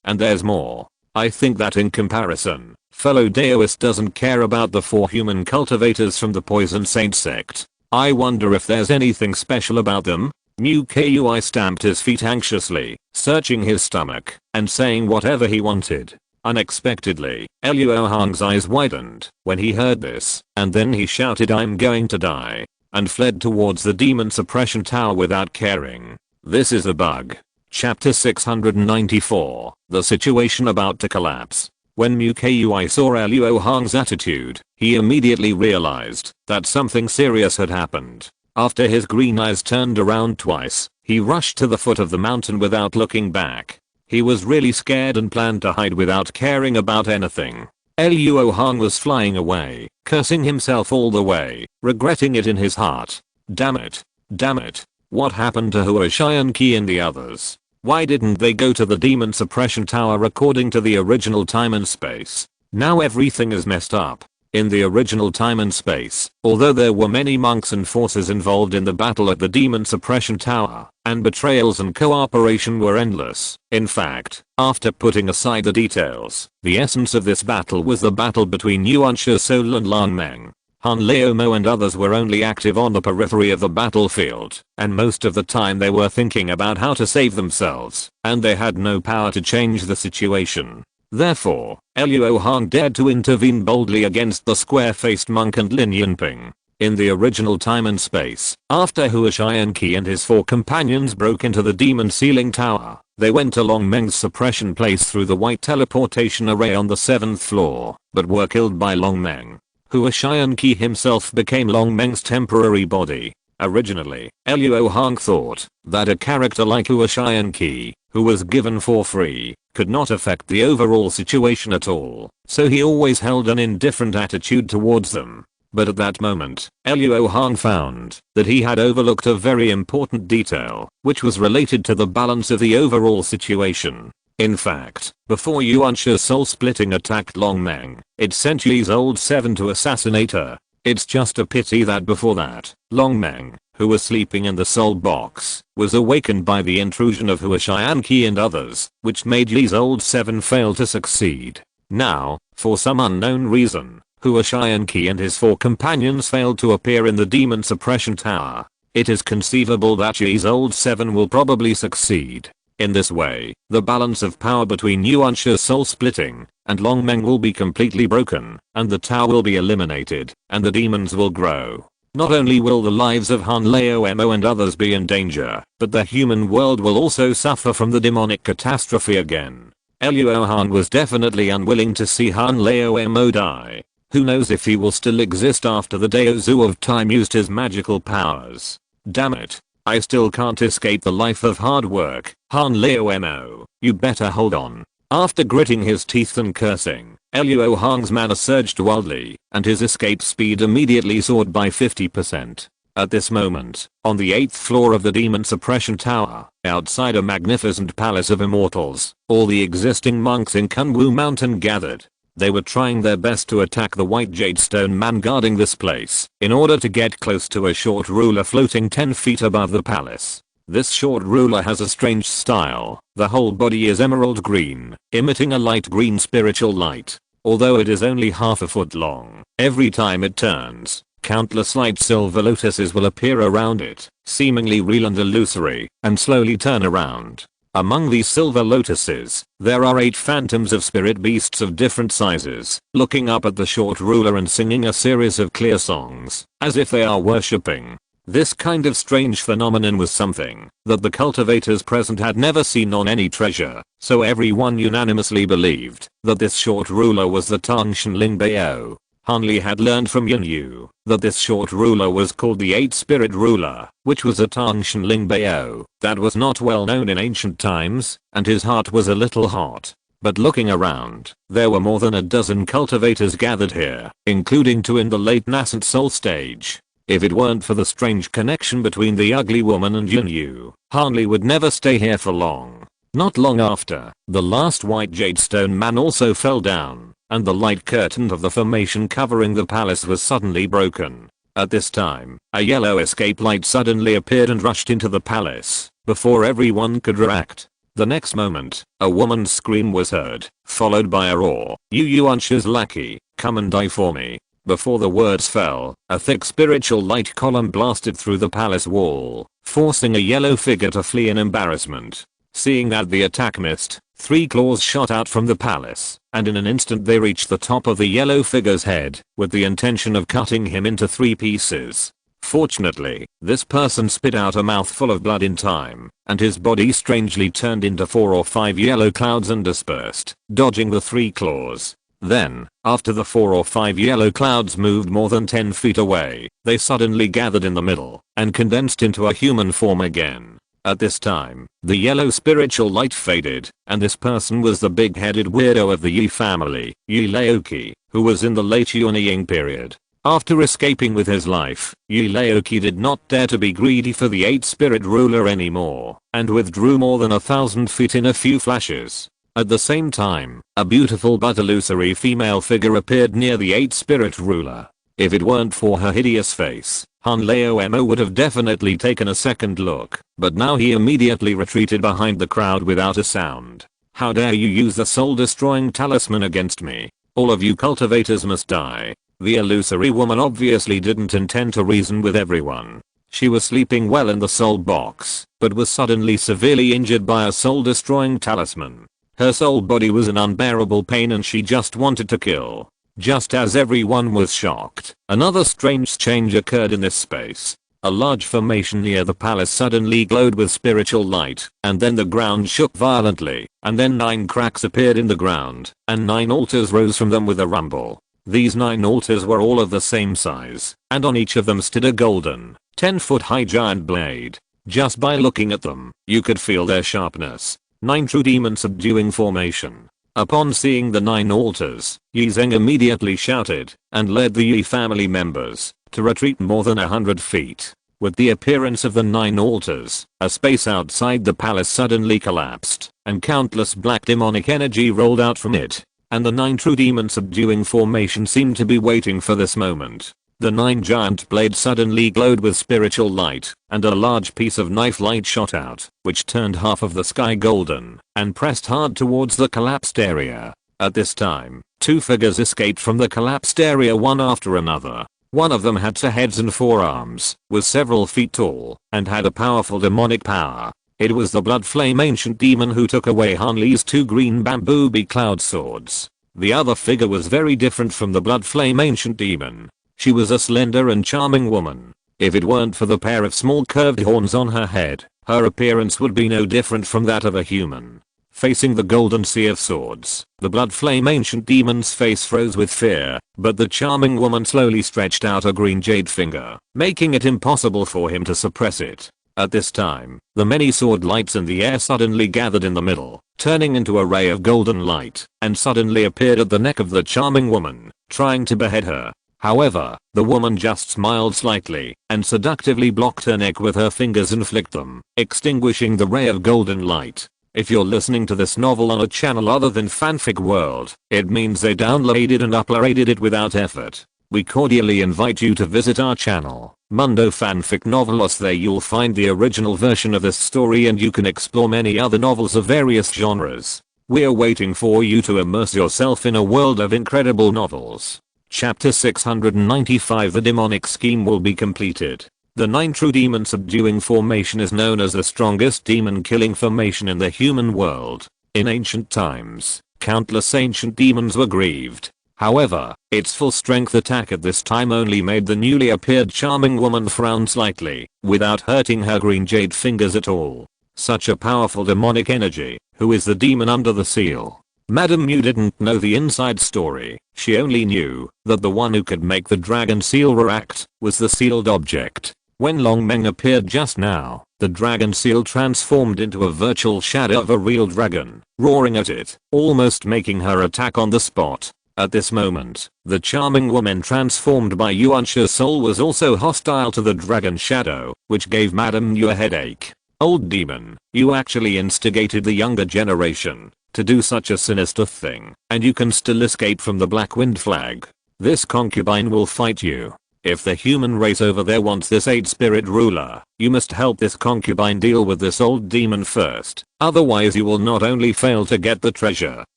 A: and there's more. I think that in comparison, fellow Daoist doesn't care about the 4 human cultivators from the Poison Saint sect. I wonder if there's anything special about them?" Mu Kui stamped his feet anxiously, searching his stomach, and saying whatever he wanted. Unexpectedly, Luo Hong's eyes widened when he heard this, and then he shouted, "I'm going to die," and fled towards the Demon Suppression Tower without caring. This is a bug. Chapter 694, the situation about to collapse. When Mu Kui saw Luo Hong's attitude, he immediately realized that something serious had happened. After his green eyes turned around twice, he rushed to the foot of the mountain without looking back. He was really scared and planned to hide without caring about anything. Luo Hong was flying away, cursing himself all the way, regretting it in his heart. Damn it. Damn it. What happened to Hua Xianqi and the others? Why didn't they go to the Demon Suppression Tower according to the original time and space? Now everything is messed up. In the original time and space, although there were many monks and forces involved in the battle at the Demon Suppression Tower, and betrayals and cooperation were endless. In fact, after putting aside the details, the essence of this battle was the battle between Yuan Shisol and Long Meng. Han Leomo and others were only active on the periphery of the battlefield, and most of the time they were thinking about how to save themselves, and they had no power to change the situation. Therefore, Luo Hong dared to intervene boldly against the square-faced monk and Lin Yunping. In the original time and space, after Hua Xianqi and his 4 companions broke into the demon ceiling tower, they went to Long Meng's suppression place through the white teleportation array on the 7th floor, but were killed by Long Meng. Hua Xianqi himself became Long Meng's temporary body. Originally, Luo Hong thought that a character like Hua Xianqi, who was given for free, could not affect the overall situation at all, so he always held an indifferent attitude towards them. But at that moment, Luo Hong found that he had overlooked a very important detail, which was related to the balance of the overall situation. In fact, before Yuan Shisol splitting attacked Long Meng, it sent Ye's old 7 to assassinate her. It's just a pity that before that, Long Meng, who was sleeping in the soul box, was awakened by the intrusion of Hua Xianqi and others, which made Ye's old 7 fail to succeed. Now, for some unknown reason, Hua Xianqi and his 4 companions failed to appear in the Demon Suppression Tower. It is conceivable that Ye's old 7 will probably succeed. In this way, the balance of power between Yuan Shisol splitting and Long Meng will be completely broken, and the tower will be eliminated, and the demons will grow. Not only will the lives of Han Leomo and others be in danger, but the human world will also suffer from the demonic catastrophe again. Luo Hong was definitely unwilling to see Han Leomo die. Who knows if he will still exist after the Daozu of Time used his magical powers. Damn it. I still can't escape the life of hard work. Han Leomo, you better hold on. After gritting his teeth and cursing, Luo Hong's mana surged wildly, and his escape speed immediately soared by 50%. At this moment, on the 8th floor of the Demon Suppression Tower, outside a magnificent palace of immortals, all the existing monks in Kunwu Mountain gathered. They were trying their best to attack the white jadestone man guarding this place, in order to get close to a short ruler floating 10 feet above the palace. This short ruler has a strange style. The whole body is emerald green, emitting a light green spiritual light. Although it is only half a foot long, every time it turns, countless light silver lotuses will appear around it, seemingly real and illusory, and slowly turn around. Among these silver lotuses, there are 8 phantoms of spirit beasts of different sizes, looking up at the short ruler and singing a series of clear songs, as if they are worshipping. This kind of strange phenomenon was something that the cultivators present had never seen on any treasure, so everyone unanimously believed that this short ruler was the Tangshan Lingbao. Han Li had learned from Yun Yu that this short ruler was called the 8 Spirit Ruler, which was a Tangshan Lingbao that was not well known in ancient times, and his heart was a little hot. But looking around, there were more than a dozen cultivators gathered here, including 2 in the late nascent soul stage. If it weren't for the strange connection between the ugly woman and Yun Yu, Han Li would never stay here for long. Not long after, the last white jadestone man also fell down, and the light curtain of the formation covering the palace was suddenly broken. At this time, a yellow escape light suddenly appeared and rushed into the palace, before everyone could react. The next moment, a woman's scream was heard, followed by a roar, "You Yuan's lackey, come and die for me." Before the words fell, a thick spiritual light column blasted through the palace wall, forcing a yellow figure to flee in embarrassment. Seeing that the attack missed, 3 claws shot out from the palace, and in an instant they reached the top of the yellow figure's head, with the intention of cutting him into 3 pieces. Fortunately, this person spit out a mouthful of blood in time, and his body strangely turned into 4 or 5 yellow clouds and dispersed, dodging the 3 claws. Then, after the 4 or 5 yellow clouds moved more than 10 feet away, they suddenly gathered in the middle, and condensed into a human form again. At this time, the yellow spiritual light faded, and this person was the big-headed weirdo of the Yi family, Yi Laoki, who was in the late Yuanying period. After escaping with his life, Yi Laoki did not dare to be greedy for the 8 spirit ruler anymore, and withdrew more than 1,000 feet in a few flashes. At the same time, a beautiful but illusory female figure appeared near the 8 spirit ruler. If it weren't for her hideous face, Han Leomo would have definitely taken a second look, but now he immediately retreated behind the crowd without a sound. How dare you use the soul-destroying talisman against me? All of you cultivators must die. The illusory woman obviously didn't intend to reason with everyone. She was sleeping well in the soul box, but was suddenly severely injured by a soul-destroying talisman. Her soul body was in unbearable pain and she just wanted to kill. Just as everyone was shocked, another strange change occurred in this space. A large formation near the palace suddenly glowed with spiritual light, and then the ground shook violently, and then 9 cracks appeared in the ground, and 9 altars rose from them with a rumble. These 9 altars were all of the same size, and on each of them stood a golden, 10-foot high giant blade. Just by looking at them, you could feel their sharpness. 9 true demon subduing formation. Upon seeing the 9 altars, Yi Zheng immediately shouted, and led the Yi family members, to retreat more than 100 feet. With the appearance of the 9 altars, a space outside the palace suddenly collapsed, and countless black demonic energy rolled out from it. And the 9 true demon subduing formation seemed to be waiting for this moment. The 9 giant blades suddenly glowed with spiritual light, and a large piece of knife light shot out, which turned half of the sky golden, and pressed hard towards the collapsed area. At this time, 2 figures escaped from the collapsed area one after another. One of them had 2 heads and 4 arms, was several feet tall, and had a powerful demonic power. It was the Blood Flame Ancient Demon who took away Han Li's 2 green bamboo cloud swords. The other figure was very different from the Blood Flame Ancient Demon. She was a slender and charming woman. If it weren't for the pair of small curved horns on her head, her appearance would be no different from that of a human. Facing the golden sea of swords, the Blood Flame Ancient Demon's face froze with fear, but the charming woman slowly stretched out a green jade finger, making it impossible for him to suppress it. At this time, the many sword lights in the air suddenly gathered in the middle, turning into a ray of golden light, and suddenly appeared at the neck of the charming woman, trying to behead her. However, the woman just smiled slightly, and seductively blocked her neck with her fingers and flicked them, extinguishing the ray of golden light. If you're listening to this novel on a channel other than Fanfic World, it means they downloaded and uploaded it without effort. We cordially invite you to visit our channel, Mundo Fanfic Novelos. There you'll find the original version of this story and you can explore many other novels of various genres. We're waiting for you to immerse yourself in a world of incredible novels. Chapter 695. The demonic scheme will be completed. The 9 true demon subduing formation is known as the strongest demon killing formation in the human world. In ancient times, countless ancient demons were grieved. However, its full strength attack at this time only made the newly appeared charming woman frown slightly, without hurting her green jade fingers at all. Such a powerful demonic energy. Who is the demon under the seal? Madame Yu didn't know the inside story. She only knew that the one who could make the dragon seal react was the sealed object. When Long Meng appeared just now, the dragon seal transformed into a virtual shadow of a real dragon, roaring at it, almost making her attack on the spot. At this moment, the charming woman transformed by Yuansha's soul was also hostile to the dragon shadow, which gave Madame Yu a headache. Old demon, you actually instigated the younger generation to do such a sinister thing, and you can still escape from the Black Wind flag. This concubine will fight you. If the human race over there wants this 8 spirit ruler, you must help this concubine deal with this old demon first. Otherwise you will not only fail to get the treasure,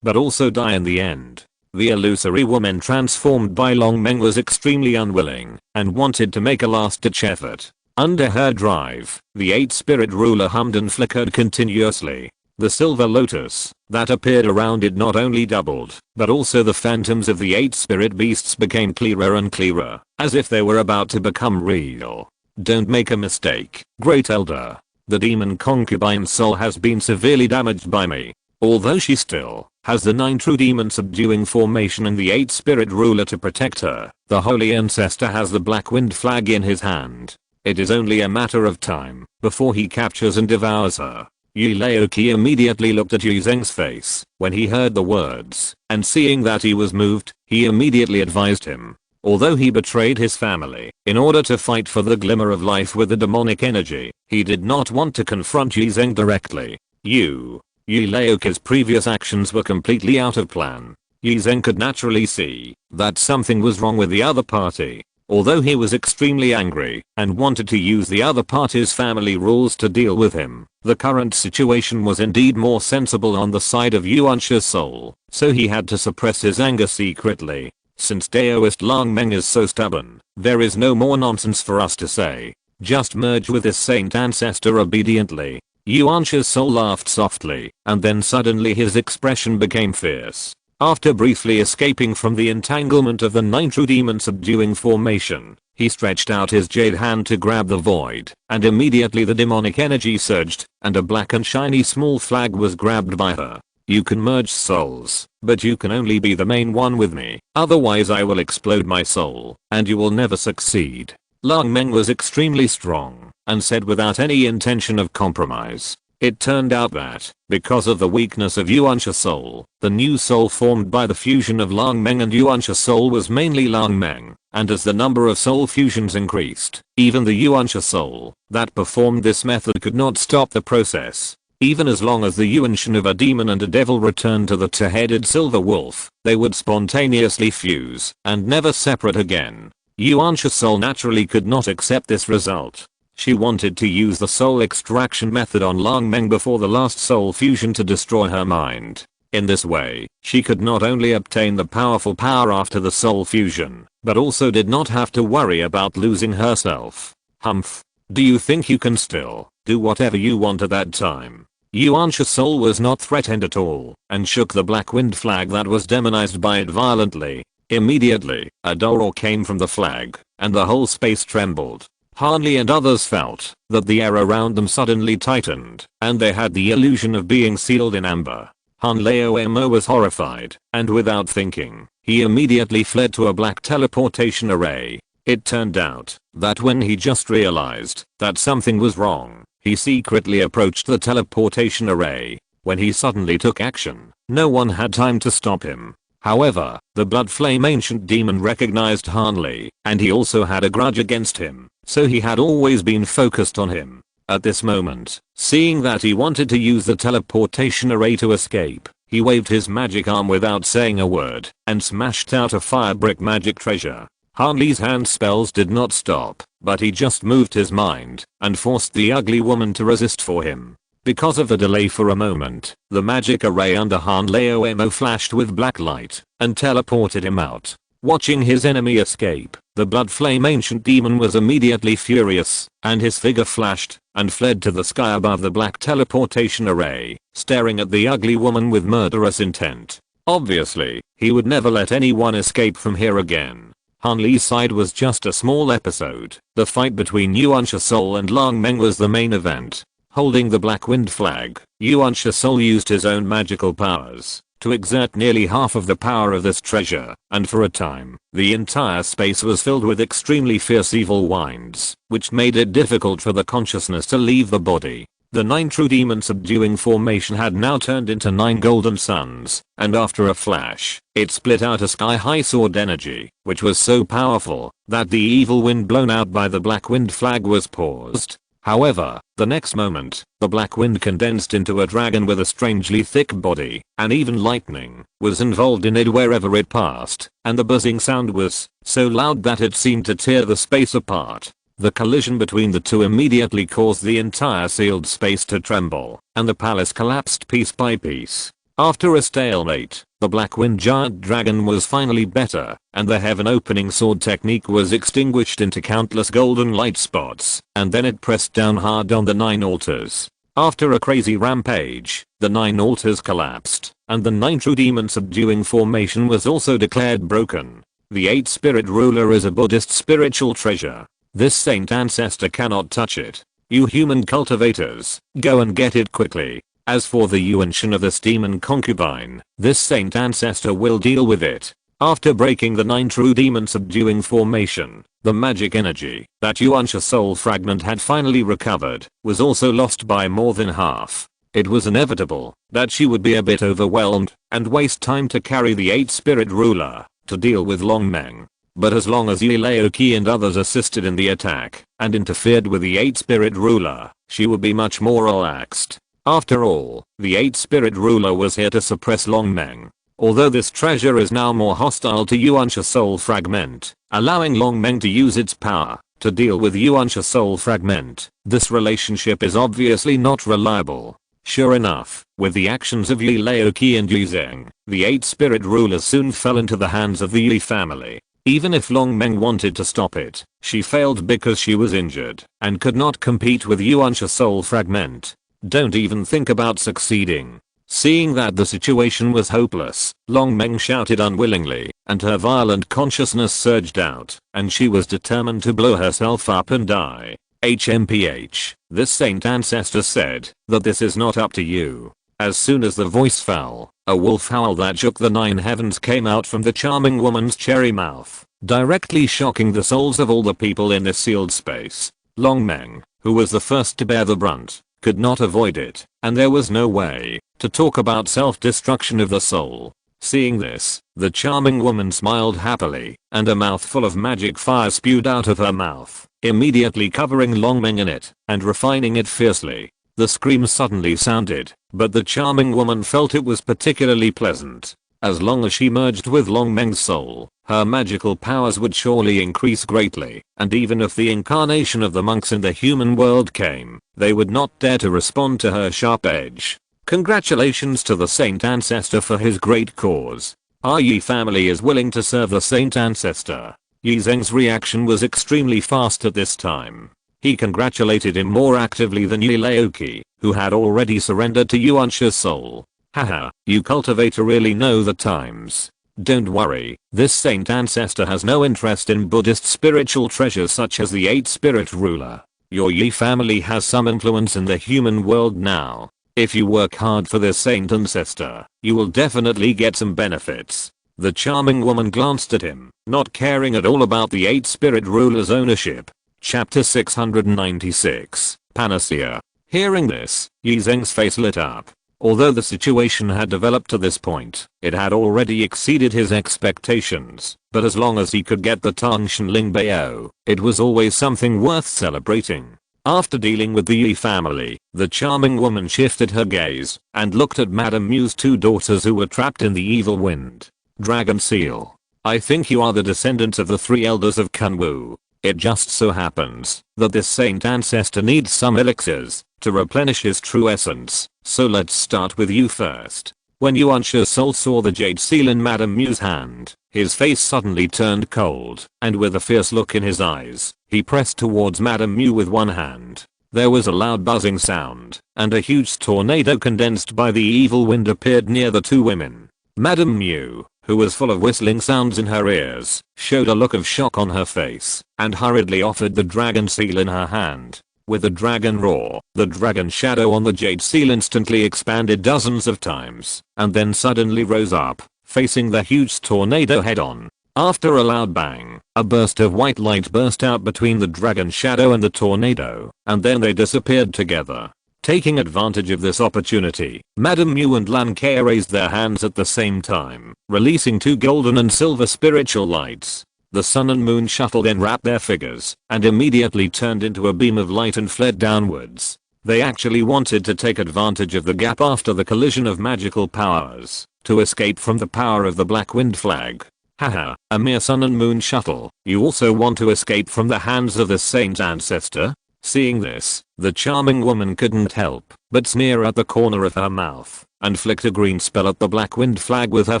A: but also die in the end. The illusory woman transformed by Long Meng was extremely unwilling, and wanted to make a last-ditch effort. Under her drive, the 8 spirit ruler hummed and flickered continuously. The silver lotus that appeared around it not only doubled, but also the phantoms of the 8 spirit beasts became clearer and clearer, as if they were about to become real. Don't make a mistake, Great Elder. The demon concubine's soul has been severely damaged by me. Although she still has the 9 true demon subduing formation and the 8 spirit ruler to protect her, the holy ancestor has the Black Wind flag in his hand. It is only a matter of time before he captures and devours her. Yi Laoqi immediately looked at Yi Zheng's face when he heard the words, and seeing that he was moved, he immediately advised him. Although he betrayed his family in order to fight for the glimmer of life with the demonic energy, he did not want to confront Yi Zheng directly. You Yi Laoki's previous actions were completely out of plan. Yi Zhen could naturally see that something was wrong with the other party. Although he was extremely angry and wanted to use the other party's family rules to deal with him, the current situation was indeed more sensible on the side of Yuan's soul, so he had to suppress his anger secretly. Since Daoist Lang Meng is so stubborn, there is no more nonsense for us to say. Just merge with this saint ancestor obediently. Yuan's soul laughed softly, and then suddenly his expression became fierce. After briefly escaping from the entanglement of the 9 true demon subduing formation, he stretched out his jade hand to grab the void, and immediately the demonic energy surged, and a black and shiny small flag was grabbed by her. You can merge souls, but you can only be the main one with me, otherwise I will explode my soul, and you will never succeed. Lang Meng was extremely strong, and said without any intention of compromise. It turned out that, because of the weakness of Yuan's soul, the new soul formed by the fusion of Lang Meng and Yuan's soul was mainly Lang Meng, and as the number of soul fusions increased, even the Yuan's soul that performed this method could not stop the process. Even as long as the Yuanshan of a demon and a devil returned to the two-headed silver wolf, they would spontaneously fuse and never separate again. Yuan's soul naturally could not accept this result. She wanted to use the soul extraction method on Lang Meng before the last soul fusion to destroy her mind. In this way, she could not only obtain the powerful power after the soul fusion, but also did not have to worry about losing herself. Humph. Do you think you can still do whatever you want at that time? Yuan's soul was not threatened at all, and shook the black wind flag that was demonized by it violently. Immediately, a roar came from the flag, and the whole space trembled. Hanli and others felt that the air around them suddenly tightened, and they had the illusion of being sealed in amber. Han Laomo was horrified, and without thinking, he immediately fled to a black teleportation array. It turned out that when he just realized that something was wrong, he secretly approached the teleportation array. When he suddenly took action, no one had time to stop him. However, the blood flame ancient demon recognized Hanli, and he also had a grudge against him, so he had always been focused on him. At this moment, seeing that he wanted to use the teleportation array to escape, he waved his magic arm without saying a word, and smashed out a fire brick magic treasure. Hanli's hand spells did not stop, but he just moved his mind, and forced the ugly woman to resist for him. Because of the delay for a moment, the magic array under Han Laomo flashed with black light, and teleported him out. Watching his enemy escape, the blood flame ancient demon was immediately furious, and his figure flashed, and fled to the sky above the black teleportation array, staring at the ugly woman with murderous intent. Obviously, he would never let anyone escape from here again. Han Li's side was just a small episode. The fight between Yuan's soul and Lang Meng was the main event. Holding the black wind flag, Yuan's soul used his own magical powers to exert nearly half of the power of this treasure, and for a time, the entire space was filled with extremely fierce evil winds, which made it difficult for the consciousness to leave the body. The 9 true demon subduing formation had now turned into 9 golden suns, and after a flash, it split out a sky-high sword energy, which was so powerful that the evil wind blown out by the black wind flag was paused. However, the next moment, the black wind condensed into a dragon with a strangely thick body, and even lightning was involved in it wherever it passed, and the buzzing sound was so loud that it seemed to tear the space apart. The collision between the two immediately caused the entire sealed space to tremble, and the palace collapsed piece by piece. After a stalemate, the black wind giant dragon was finally better, and the heaven opening sword technique was extinguished into countless golden light spots, and then it pressed down hard on the 9 altars. After a crazy rampage, the 9 altars collapsed, and the 9 true demon subduing formation was also declared broken. The 8 spirit ruler is a Buddhist spiritual treasure. This saint ancestor cannot touch it. You human cultivators, go and get it quickly. As for the Yuanshan of this demon concubine, this saint ancestor will deal with it. After breaking the 9 true demon subduing formation, the magic energy that Yuan's soul fragment had finally recovered was also lost by more than half. It was inevitable that she would be a bit overwhelmed and waste time to carry the 8 spirit ruler to deal with Lang Meng. But as long as Yi Laoki and others assisted in the attack and interfered with the 8 spirit ruler, she would be much more relaxed. After all, the 8-spirit ruler was here to suppress Longmeng. Although this treasure is now more hostile to Yuan's soul fragment, allowing Longmeng to use its power to deal with Yuan's soul fragment, this relationship is obviously not reliable. Sure enough, with the actions of Yi Laoqi and Yi Zheng, the 8-spirit ruler soon fell into the hands of the Yi family. Even if Longmeng wanted to stop it, she failed because she was injured and could not compete with Yuan's soul fragment. Don't even think about succeeding. Seeing that the situation was hopeless, Longmeng shouted unwillingly, and her violent consciousness surged out, and she was determined to blow herself up and die. HMPH, this saint ancestor said that this is not up to you. As soon as the voice fell, a wolf howl that shook the 9 heavens came out from the charming woman's cherry mouth, directly shocking the souls of all the people in this sealed space. Longmeng, who was the first to bear the brunt, could not avoid it, and there was no way to talk about self-destruction of the soul. Seeing this, the charming woman smiled happily, and a mouthful of magic fire spewed out of her mouth, immediately covering Longmeng in it and refining it fiercely. The scream suddenly sounded, but the charming woman felt it was particularly pleasant. As long as she merged with Longmeng's soul, her magical powers would surely increase greatly, and even if the incarnation of the monks in the human world came, they would not dare to respond to her sharp edge. Congratulations to the saint ancestor for his great cause. Our Yi family is willing to serve the saint ancestor. Yi Zheng's reaction was extremely fast at this time. He congratulated him more actively than Yi Laoqi, who had already surrendered to Yuan's soul. Haha, you cultivator really know the times. Don't worry, this saint ancestor has no interest in Buddhist spiritual treasures such as the 8-spirit ruler. Your Yi family has some influence in the human world now. If you work hard for this saint ancestor, you will definitely get some benefits. The charming woman glanced at him, not caring at all about the 8-spirit ruler's ownership. Chapter 696, Panacea. Hearing this, Yi Zheng's face lit up. Although the situation had developed to this point, it had already exceeded his expectations, but as long as he could get the Tangshan Lingbao, it was always something worth celebrating. After dealing with the Yi family, the charming woman shifted her gaze and looked at Madame Mu's 2 daughters who were trapped in the evil wind. Dragon Seal. I think you are the descendants of the 3 elders of Kunwu. It just so happens that this saint ancestor needs some elixirs to replenish his true essence, so let's start with you first. When Yuan's soul saw the jade seal in Madame Mu's hand, his face suddenly turned cold, and with a fierce look in his eyes, he pressed towards Madame Mu with one hand. There was a loud buzzing sound, and a huge tornado condensed by the evil wind appeared near the 2 women. Madame Mu, who was full of whistling sounds in her ears, showed a look of shock on her face, and hurriedly offered the dragon seal in her hand. With a dragon roar, the dragon shadow on the jade seal instantly expanded dozens of times, and then suddenly rose up, facing the huge tornado head-on. After a loud bang, a burst of white light burst out between the dragon shadow and the tornado, and then they disappeared together. Taking advantage of this opportunity, Madame Mu and Lan Ke raised their hands at the same time, releasing 2 golden and silver spiritual lights. The sun and moon shuttle then wrapped their figures, and immediately turned into a beam of light and fled downwards. They actually wanted to take advantage of the gap after the collision of magical powers, to escape from the power of the Black Wind flag. Haha, a mere sun and moon shuttle, you also want to escape from the hands of the saint ancestor? Seeing this, the charming woman couldn't help but sneer at the corner of her mouth, and flicked a green spell at the Black Wind flag with her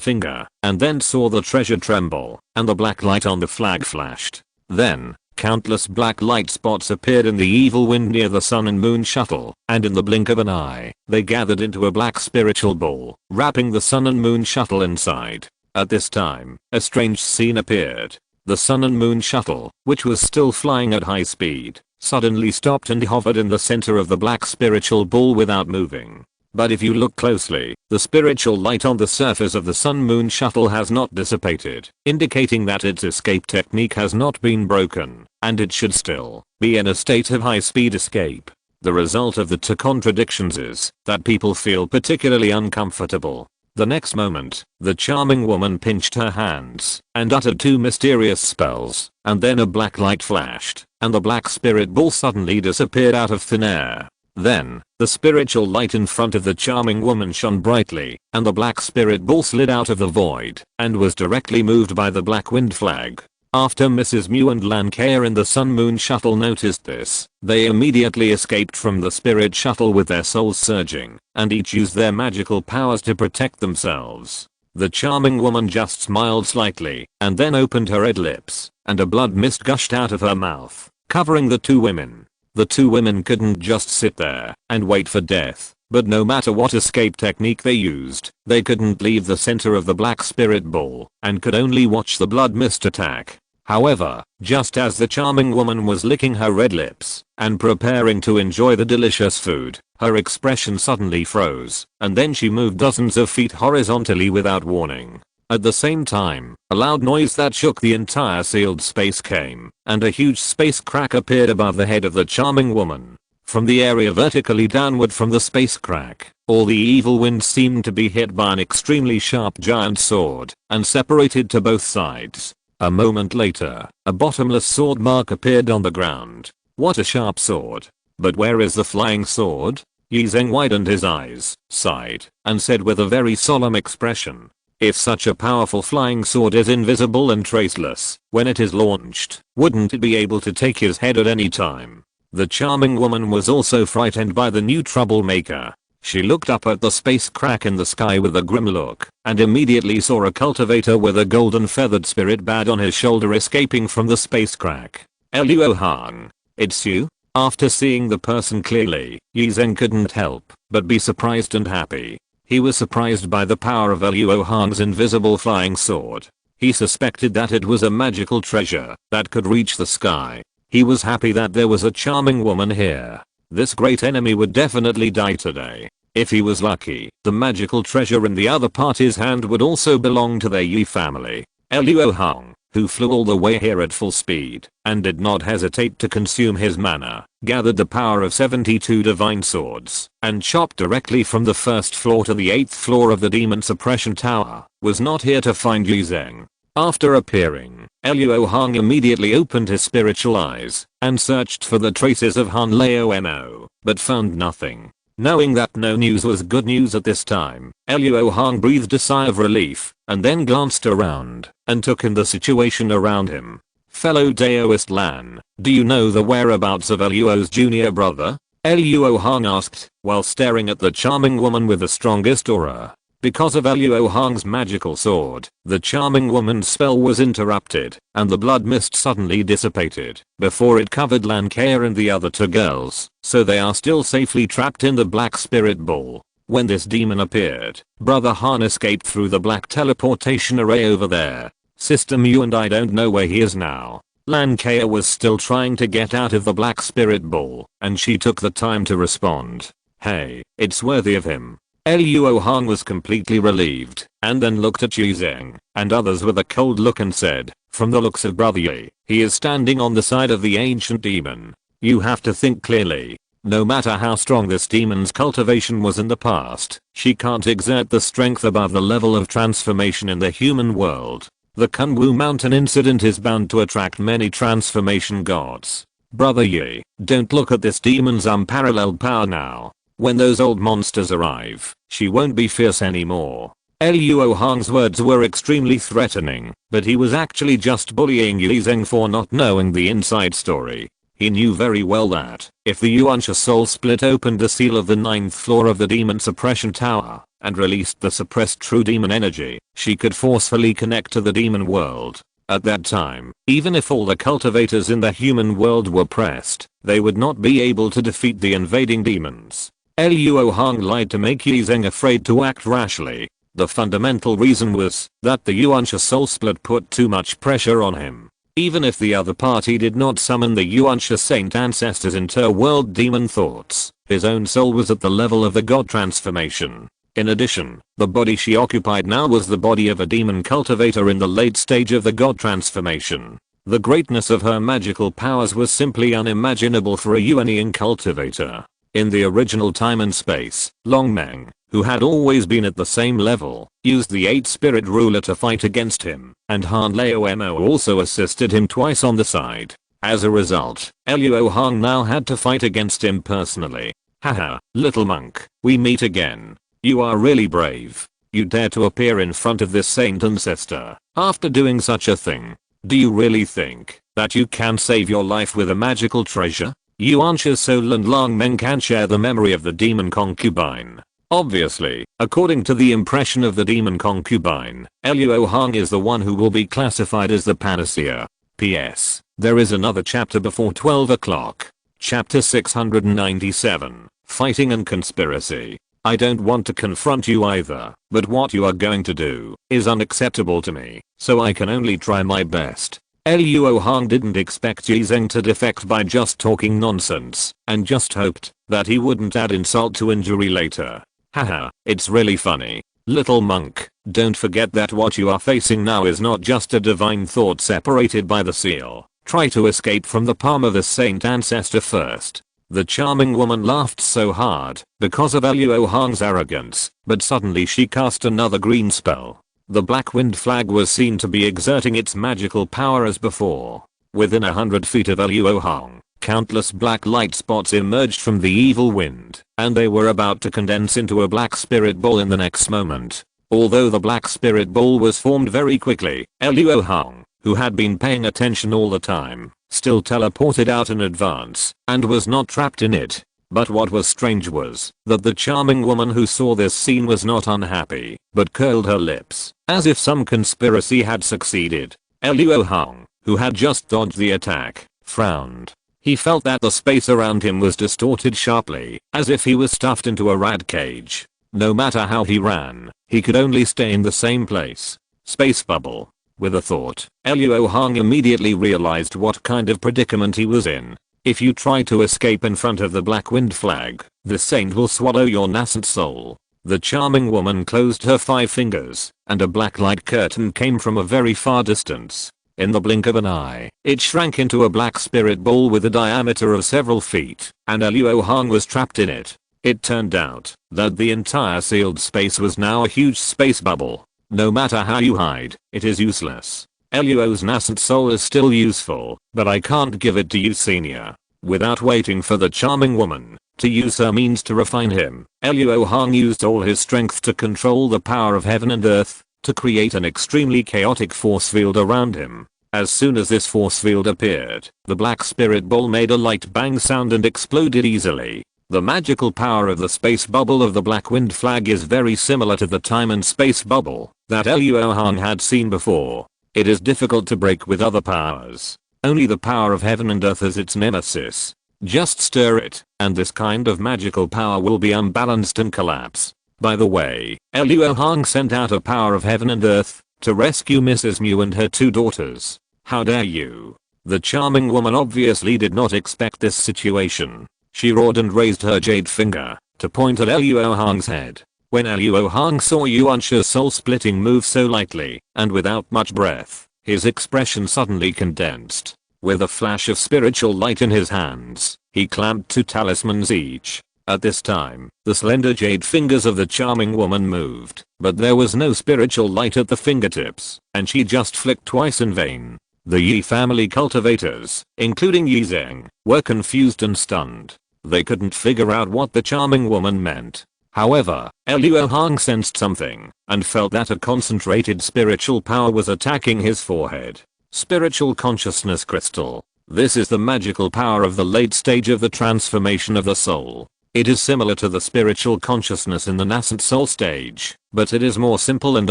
A: finger, and then saw the treasure tremble, and the black light on the flag flashed. Then, countless black light spots appeared in the evil wind near the sun and moon shuttle, and in the blink of an eye, they gathered into a black spiritual ball, wrapping the sun and moon shuttle inside. At this time, a strange scene appeared. The sun and moon shuttle, which was still flying at high speed, suddenly stopped and hovered in the center of the black spiritual ball without moving. But if you look closely, the spiritual light on the surface of the sun-moon shuttle has not dissipated, indicating that its escape technique has not been broken, and it should still be in a state of high-speed escape. The result of the 2 contradictions is that people feel particularly uncomfortable. The next moment, the charming woman pinched her hands and uttered 2 mysterious spells, and then a black light flashed, and the black spirit ball suddenly disappeared out of thin air. Then, the spiritual light in front of the charming woman shone brightly, and the black spirit ball slid out of the void, and was directly moved by the black wind flag. After Mrs. Mew and Lancashire in the Sun Moon shuttle noticed this, they immediately escaped from the spirit shuttle with their souls surging, and each used their magical powers to protect themselves. The charming woman just smiled slightly, and then opened her red lips, and a blood mist gushed out of her mouth, covering the two women. The two women couldn't just sit there and wait for death, but no matter what escape technique they used, they couldn't leave the center of the black spirit ball, and could only watch the blood mist attack. However, just as the charming woman was licking her red lips and preparing to enjoy the delicious food, her expression suddenly froze, and then she moved dozens of feet horizontally without warning. At the same time, a loud noise that shook the entire sealed space came, and a huge space crack appeared above the head of the charming woman. From the area vertically downward from the space crack, all the evil winds seemed to be hit by an extremely sharp giant sword, and separated to both sides. A moment later, a bottomless sword mark appeared on the ground. What a sharp sword. But where is the flying sword? Yi Zheng widened his eyes, sighed, and said with a very solemn expression, if such a powerful flying sword is invisible and traceless, when it is launched, wouldn't it be able to take his head at any time? The charming woman was also frightened by the new troublemaker. She looked up at the space crack in the sky with a grim look, and immediately saw a cultivator with a golden feathered spirit badge on his shoulder escaping from the space crack. Luo Hong, it's you? After seeing the person clearly, Yi Zheng couldn't help but be surprised and happy. He was surprised by the power of Luo Hong's invisible flying sword. He suspected that it was a magical treasure that could reach the sky. He was happy that there was a charming woman here. This great enemy would definitely die today. If he was lucky, the magical treasure in the other party's hand would also belong to their Yi family. Luo Hong, who flew all the way here at full speed, and did not hesitate to consume his mana, gathered the power of 72 divine swords, and chopped directly from the 1st floor to the 8th floor of the demon suppression tower, was not here to find Yi Zheng. After appearing, Luo Hong immediately opened his spiritual eyes, and searched for the traces of Han Lao Mo, but found nothing. Knowing that no news was good news at this time, Luo Hong breathed a sigh of relief, and then glanced around, and took in the situation around him. Fellow Daoist Lan, do you know the whereabouts of Luo's junior brother? Luo Hong asked, while staring at the charming woman with the strongest aura. Because of Luo Hong's magical sword, the charming woman's spell was interrupted, and the blood mist suddenly dissipated before it covered Lancashire and the other two girls, so they are still safely trapped in the black spirit ball. When this demon appeared, Brother Han escaped through the black teleportation array over there. Sister Mew and I don't know where he is now. Lancashire was still trying to get out of the black spirit ball, and she took the time to respond. Hey, it's worthy of him. Luo Hong was completely relieved, and then looked at Yi Zheng and others with a cold look and said, from the looks of Brother Yi, he is standing on the side of the ancient demon. You have to think clearly. No matter how strong this demon's cultivation was in the past, she can't exert the strength above the level of transformation in the human world. The Kunwu Mountain incident is bound to attract many transformation gods. Brother Yi, don't look at this demon's unparalleled power now. When those old monsters arrive, she won't be fierce anymore. Luo Hong's words were extremely threatening, but he was actually just bullying Yi Zheng for not knowing the inside story. He knew very well that, if the Yuanxia soul split opened the seal of the 9th floor of the demon suppression tower, and released the suppressed true demon energy, she could forcefully connect to the demon world. At that time, even if all the cultivators in the human world were pressed, they would not be able to defeat the invading demons. Luo Hong lied to make Yi Zheng afraid to act rashly. The fundamental reason was that the Yuanxia soul split put too much pressure on him. Even if the other party did not summon the Yuanxia saint ancestors interworld demon thoughts, his own soul was at the level of the god transformation. In addition, the body she occupied now was the body of a demon cultivator in the late stage of the god transformation. The greatness of her magical powers was simply unimaginable for a Yuanian cultivator. In the original time and space, Long Meng, who had always been at the same level, used the 8 spirit ruler to fight against him, and Han Lao Mo also assisted him twice on the side. As a result, Luo Hong now had to fight against him personally. Haha, little monk, we meet again. You are really brave. You dare to appear in front of this saint ancestor after doing such a thing. Do you really think that you can save your life with a magical treasure? Yuan's soul and Lang Meng can share the memory of the demon concubine. Obviously, according to the impression of the demon concubine, Luo Hong is the one who will be classified as the panacea. P.S. There is another chapter before 12 o'clock. Chapter 697, Fighting and Conspiracy. I don't want to confront you either, but what you are going to do is unacceptable to me, so I can only try my best. Luo Hong didn't expect Ji Zheng to defect by just talking nonsense, and just hoped that he wouldn't add insult to injury later. Haha, it's really funny. Little monk, don't forget that what you are facing now is not just a divine thought separated by the seal. Try to escape from the palm of the saint ancestor first. The charming woman laughed so hard because of Luo Hong's arrogance, but suddenly she cast another green spell. The black wind flag was seen to be exerting its magical power as before. Within 100 feet of Luo Hong, countless black light spots emerged from the evil wind, and they were about to condense into a black spirit ball in the next moment. Although the black spirit ball was formed very quickly, Luo Hong, who had been paying attention all the time, still teleported out in advance, and was not trapped in it. But what was strange was that the charming woman who saw this scene was not unhappy, but curled her lips, as if some conspiracy had succeeded. Luo Hong, who had just dodged the attack, frowned. He felt that the space around him was distorted sharply, as if he was stuffed into a rat cage. No matter how he ran, he could only stay in the same place. Space bubble. With a thought, Luo Hong immediately realized what kind of predicament he was in. If you try to escape in front of the black wind flag, the saint will swallow your nascent soul. The charming woman closed her 5 fingers, and a black light curtain came from a very far distance. In the blink of an eye, it shrank into a black spirit ball with a diameter of several feet, and Luo Hong was trapped in it. It turned out that the entire sealed space was now a huge space bubble. No matter how you hide, it is useless. Luo's nascent soul is still useful, but I can't give it to you, senior. Without waiting for the charming woman to use her means to refine him, Luo Hong used all his strength to control the power of heaven and earth, to create an extremely chaotic force field around him. As soon as this force field appeared, the black spirit ball made a light bang sound and exploded easily. The magical power of the space bubble of the black wind flag is very similar to the time and space bubble that Luo Hong had seen before. It is difficult to break with other powers. Only the power of heaven and earth is its nemesis. Just stir it, and this kind of magical power will be unbalanced and collapse. By the way, Luo Hong sent out a power of heaven and earth to rescue Mrs. Mu and her 2 daughters. How dare you? The charming woman obviously did not expect this situation. She roared and raised her jade finger to point at Luo Hong's head. When Luo Hong saw Yuan's soul-splitting move so lightly and without much breath, his expression suddenly condensed. With a flash of spiritual light in his hands, he clamped 2 talismans each. At this time, the slender jade fingers of the charming woman moved, but there was no spiritual light at the fingertips, and she just flicked twice in vain. The Yi family cultivators, including Ji Zheng, were confused and stunned. They couldn't figure out what the charming woman meant. However, Luo Hong sensed something, and felt that a concentrated spiritual power was attacking his forehead. Spiritual consciousness crystal. This is the magical power of the late stage of the transformation of the soul. It is similar to the spiritual consciousness in the nascent soul stage, but it is more simple and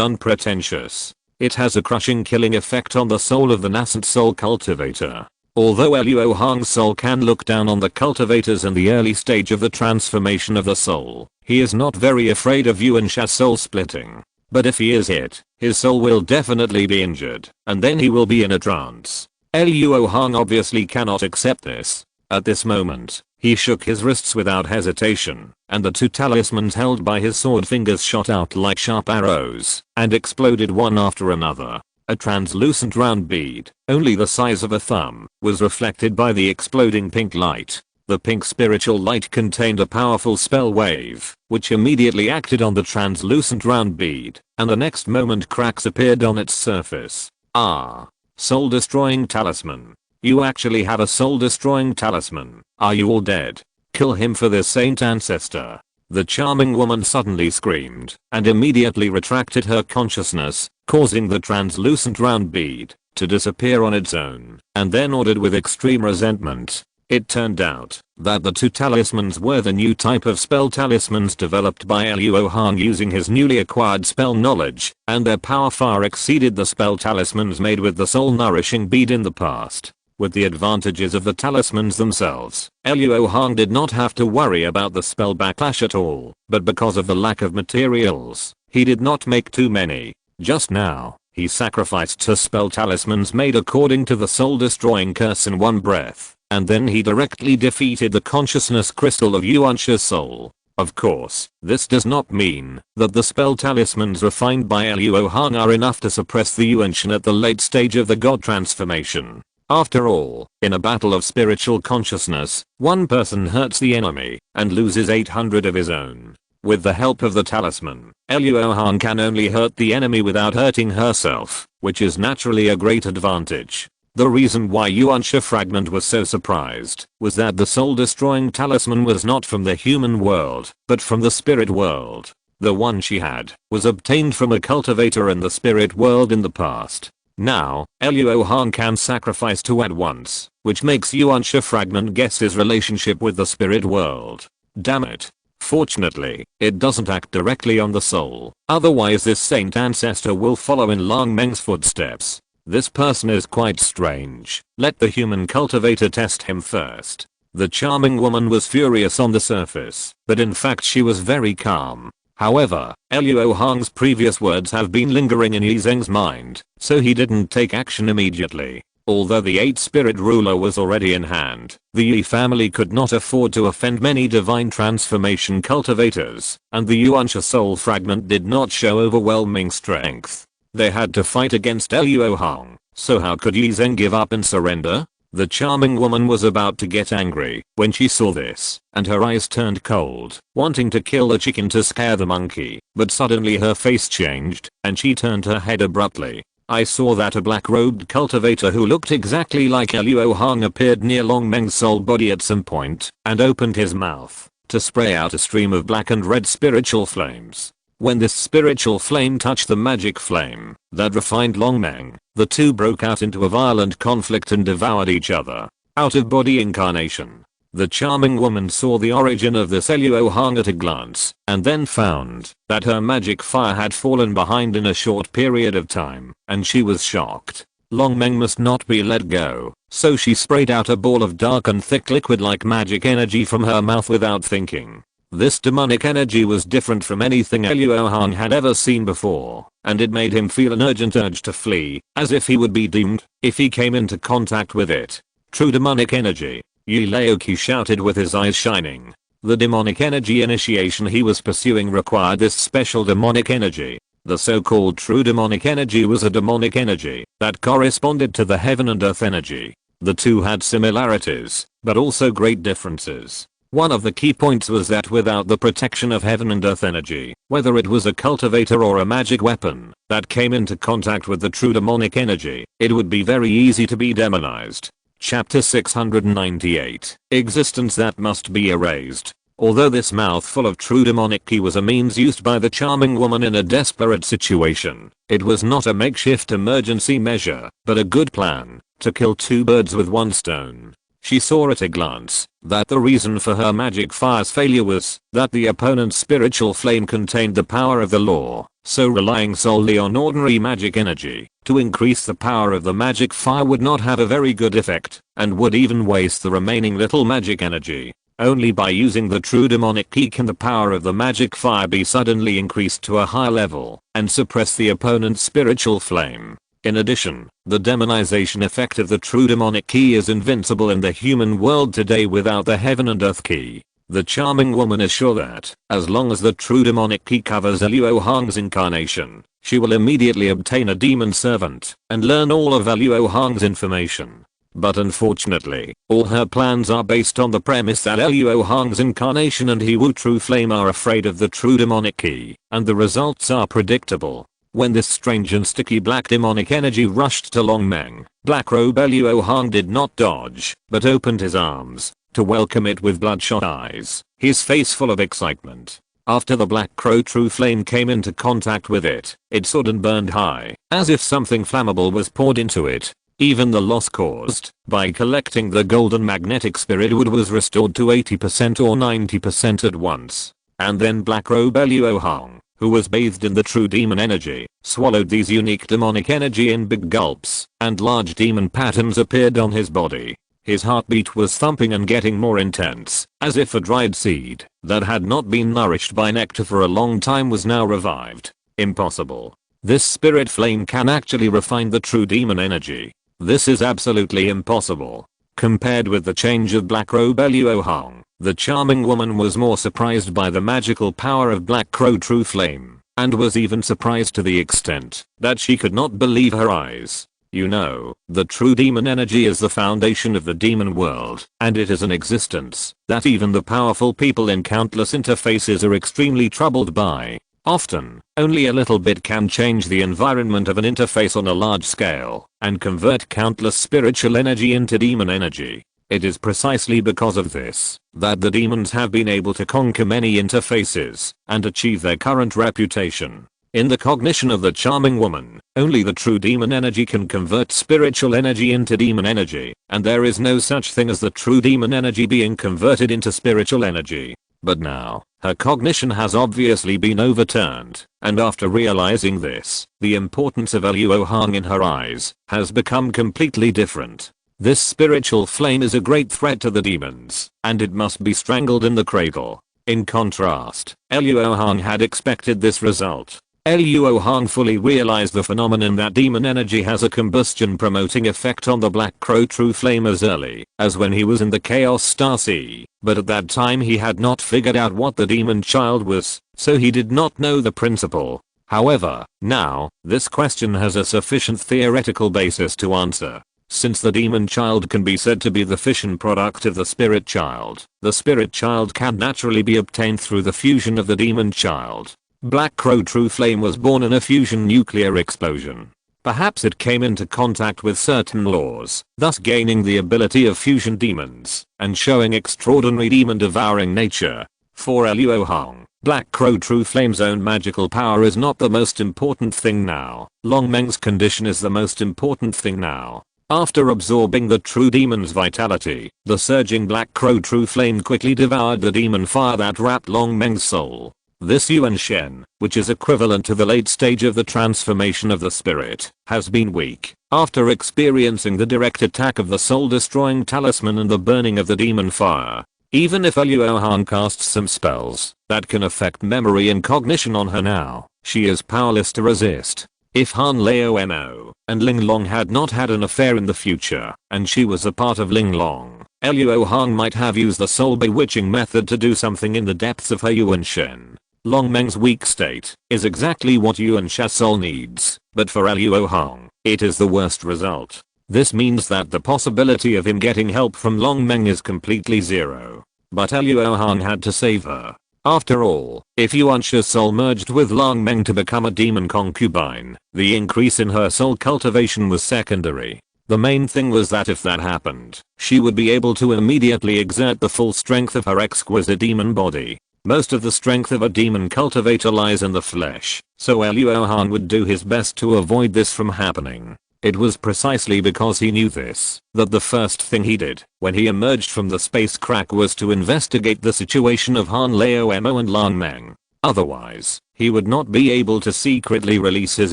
A: unpretentious. It has a crushing killing effect on the soul of the nascent soul cultivator. Although Luo Hong's soul can look down on the cultivators in the early stage of the transformation of the soul, he is not very afraid of Yuan's soul splitting. But if he is hit, his soul will definitely be injured, and then he will be in a trance. Luo Hong obviously cannot accept this. At this moment, he shook his wrists without hesitation, and the 2 talismans held by his sword fingers shot out like sharp arrows, and exploded one after another. A translucent round bead, only the size of a thumb, was reflected by the exploding pink light. The pink spiritual light contained a powerful spell wave, which immediately acted on the translucent round bead, and the next moment cracks appeared on its surface. Ah! Soul-destroying talisman. You actually have a soul-destroying talisman. Are you all dead? Kill him for this saint ancestor. The charming woman suddenly screamed and immediately retracted her consciousness, causing the translucent round bead to disappear on its own, and then ordered with extreme resentment. It turned out that the two talismans were the new type of spell talismans developed by Luo Hong using his newly acquired spell knowledge, and their power far exceeded the spell talismans made with the soul nourishing bead in the past. With the advantages of the talismans themselves, Luo Hong did not have to worry about the spell backlash at all, but because of the lack of materials, he did not make too many. Just now, he sacrificed 2 spell talismans made according to the soul-destroying curse in one breath, and then he directly defeated the consciousness crystal of Yuan's soul. Of course, this does not mean that the spell talismans refined by Luo Hong are enough to suppress the Yuan at the late stage of the god transformation. After all, in a battle of spiritual consciousness, one person hurts the enemy and loses 800 of his own. With the help of the talisman, Luo Hong can only hurt the enemy without hurting herself, which is naturally a great advantage. The reason why Yuanxia Fragment was so surprised was that the soul-destroying talisman was not from the human world, but from the spirit world. The one she had was obtained from a cultivator in the spirit world in the past. Now, Luo Hong can sacrifice 2 at once, which makes Yuanxia Fragment guess his relationship with the spirit world. Damn it. Fortunately, it doesn't act directly on the soul, otherwise this saint ancestor will follow in Long Meng's footsteps. This person is quite strange. Let the human cultivator test him first. The charming woman was furious on the surface, but in fact she was very calm. However, Luo Hong's previous words have been lingering in Yi Zheng's mind, so he didn't take action immediately. Although the 8-spirit ruler was already in hand, the Yi family could not afford to offend many divine transformation cultivators, and the Yuanxia soul fragment did not show overwhelming strength. They had to fight against Luo Hong, so how could Yi Zheng give up and surrender? The charming woman was about to get angry when she saw this, and her eyes turned cold, wanting to kill the chicken to scare the monkey, but suddenly her face changed, and she turned her head abruptly. I saw that a black-robed cultivator who looked exactly like Luo Hong appeared near Long Meng's soul body at some point, and opened his mouth to spray out a stream of black and red spiritual flames. When this spiritual flame touched the magic flame that refined Long Meng, the two broke out into a violent conflict and devoured each other. Out-of-body incarnation. The charming woman saw the origin of this Luo Hong at a glance, and then found that her magic fire had fallen behind in a short period of time, and she was shocked. Long Meng must not be let go, so she sprayed out a ball of dark and thick liquid like magic energy from her mouth without thinking. This demonic energy was different from anything Luo Hong had ever seen before, and it made him feel an urgent urge to flee, as if he would be doomed if he came into contact with it. True demonic energy. Yi Laoqi shouted with his eyes shining. The demonic energy initiation he was pursuing required this special demonic energy. The so-called true demonic energy was a demonic energy that corresponded to the heaven and earth energy. The two had similarities, but also great differences. One of the key points was that without the protection of heaven and earth energy, whether it was a cultivator or a magic weapon that came into contact with the true demonic energy, it would be very easy to be demonized. Chapter 698. Existence that must be erased. Although this mouthful of true demonic ki was a means used by the charming woman in a desperate situation, it was not a makeshift emergency measure, but a good plan to kill 2 birds with 1 stone. She saw at a glance that the reason for her magic fire's failure was that the opponent's spiritual flame contained the power of the law, so relying solely on ordinary magic energy to increase the power of the magic fire would not have a very good effect, and would even waste the remaining little magic energy. Only by using the true demonic ki can the power of the magic fire be suddenly increased to a high level and suppress the opponent's spiritual flame. In addition, the demonization effect of the true demonic ki is invincible in the human world today without the heaven and earth ki. The charming woman is sure that, as long as the true demonic ki covers Luo Hong's incarnation, she will immediately obtain a demon servant and learn all of Luo Hong's information. But unfortunately, all her plans are based on the premise that Luo Hong's incarnation and He Wu True Flame are afraid of the true demonic ki, and the results are predictable. When this strange and sticky black demonic energy rushed to Long Meng, Black Robe Luo Hong did not dodge, but opened his arms, to welcome it with bloodshot eyes, his face full of excitement. After the black crow true flame came into contact with it, it soared and burned high, as if something flammable was poured into it. Even the loss caused by collecting the golden magnetic spirit wood was restored to 80% or 90% at once. And then Black Robe Luo Hong, who was bathed in the true demon energy, swallowed these unique demonic energy in big gulps, and large demon patterns appeared on his body. His heartbeat was thumping and getting more intense, as if a dried seed that had not been nourished by nectar for a long time was now revived. Impossible. This spirit flame can actually refine the true demon energy. This is absolutely impossible. Compared with the change of Black Robe Luo Hong, the charming woman was more surprised by the magical power of Black Crow True Flame, and was even surprised to the extent that she could not believe her eyes. You know, the true demon energy is the foundation of the demon world, and it is an existence that even the powerful people in countless interfaces are extremely troubled by. Often, only a little bit can change the environment of an interface on a large scale, and convert countless spiritual energy into demon energy. It is precisely because of this that the demons have been able to conquer many interfaces and achieve their current reputation. In the cognition of the charming woman, only the true demon energy can convert spiritual energy into demon energy, and there is no such thing as the true demon energy being converted into spiritual energy. But now, her cognition has obviously been overturned, and after realizing this, the importance of Luo Hong in her eyes has become completely different. This spiritual flame is a great threat to the demons, and it must be strangled in the cradle. In contrast, Luo Hong had expected this result. Luo Hong fully realized the phenomenon that demon energy has a combustion promoting effect on the Black Crow True Flame as early as when he was in the Chaos Star Sea, but at that time he had not figured out what the demon child was, so he did not know the principle. However, now, this question has a sufficient theoretical basis to answer. Since the demon child can be said to be the fission product of the spirit child, the spirit child can naturally be obtained through the fusion of the demon child. Black Crow True Flame was born in a fusion nuclear explosion. Perhaps it came into contact with certain laws, thus gaining the ability of fusion demons, and showing extraordinary demon-devouring nature. For Luo Hong, Black Crow True Flame's own magical power is not the most important thing now. Long Meng's condition is the most important thing now. After absorbing the true demon's vitality, the surging Black Crow True Flame quickly devoured the demon fire that wrapped Long Meng's soul. This Yuan Shen, which is equivalent to the late stage of the transformation of the spirit, has been weak after experiencing the direct attack of the soul-destroying talisman and the burning of the demon fire. Even if Luo Hong casts some spells that can affect memory and cognition on her now, she is powerless to resist. If Han Lao Mo and Ling Long had not had an affair in the future, and she was a part of Ling Long, Luo Hong might have used the soul bewitching method to do something in the depths of her Yuan Shen. Long Meng's weak state is exactly what Yuan Shen's soul needs, but for Luo Hong, it is the worst result. This means that the possibility of him getting help from Long Meng is completely zero. But Luo Hong had to save her. After all, if Yuan Shen's soul merged with Long Meng to become a demon concubine, the increase in her soul cultivation was secondary. The main thing was that if that happened, she would be able to immediately exert the full strength of her exquisite demon body. Most of the strength of a demon cultivator lies in the flesh, so Luo Hong would do his best to avoid this from happening. It was precisely because he knew this that the first thing he did when he emerged from the space crack was to investigate the situation of Han Lao Mo and Long Meng. Otherwise, he would not be able to secretly release his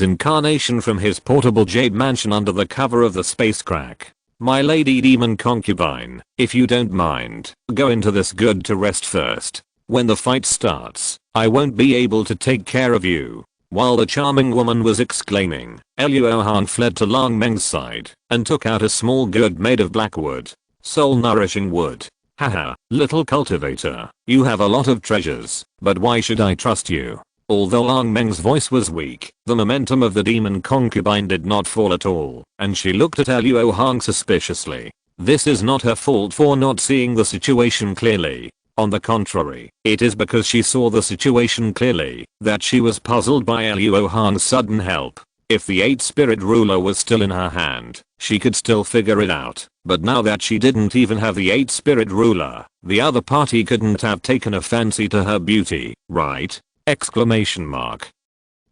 A: incarnation from his portable jade mansion under the cover of the space crack. My lady demon concubine, if you don't mind, go into this good to rest first. When the fight starts, I won't be able to take care of you. While the charming woman was exclaiming, Luo Hong fled to Long Meng's side and took out a small gourd made of black wood. Soul nourishing wood. Haha, little cultivator, you have a lot of treasures, but why should I trust you? Although Long Meng's voice was weak, the momentum of the demon concubine did not fall at all, and she looked at Luo Hong suspiciously. This is not her fault for not seeing the situation clearly. On the contrary, it is because she saw the situation clearly that she was puzzled by Luo Hong's sudden help. If the 8 spirit ruler was still in her hand, she could still figure it out, but now that she didn't even have the 8 spirit ruler, the other party couldn't have taken a fancy to her beauty, right? Exclamation mark.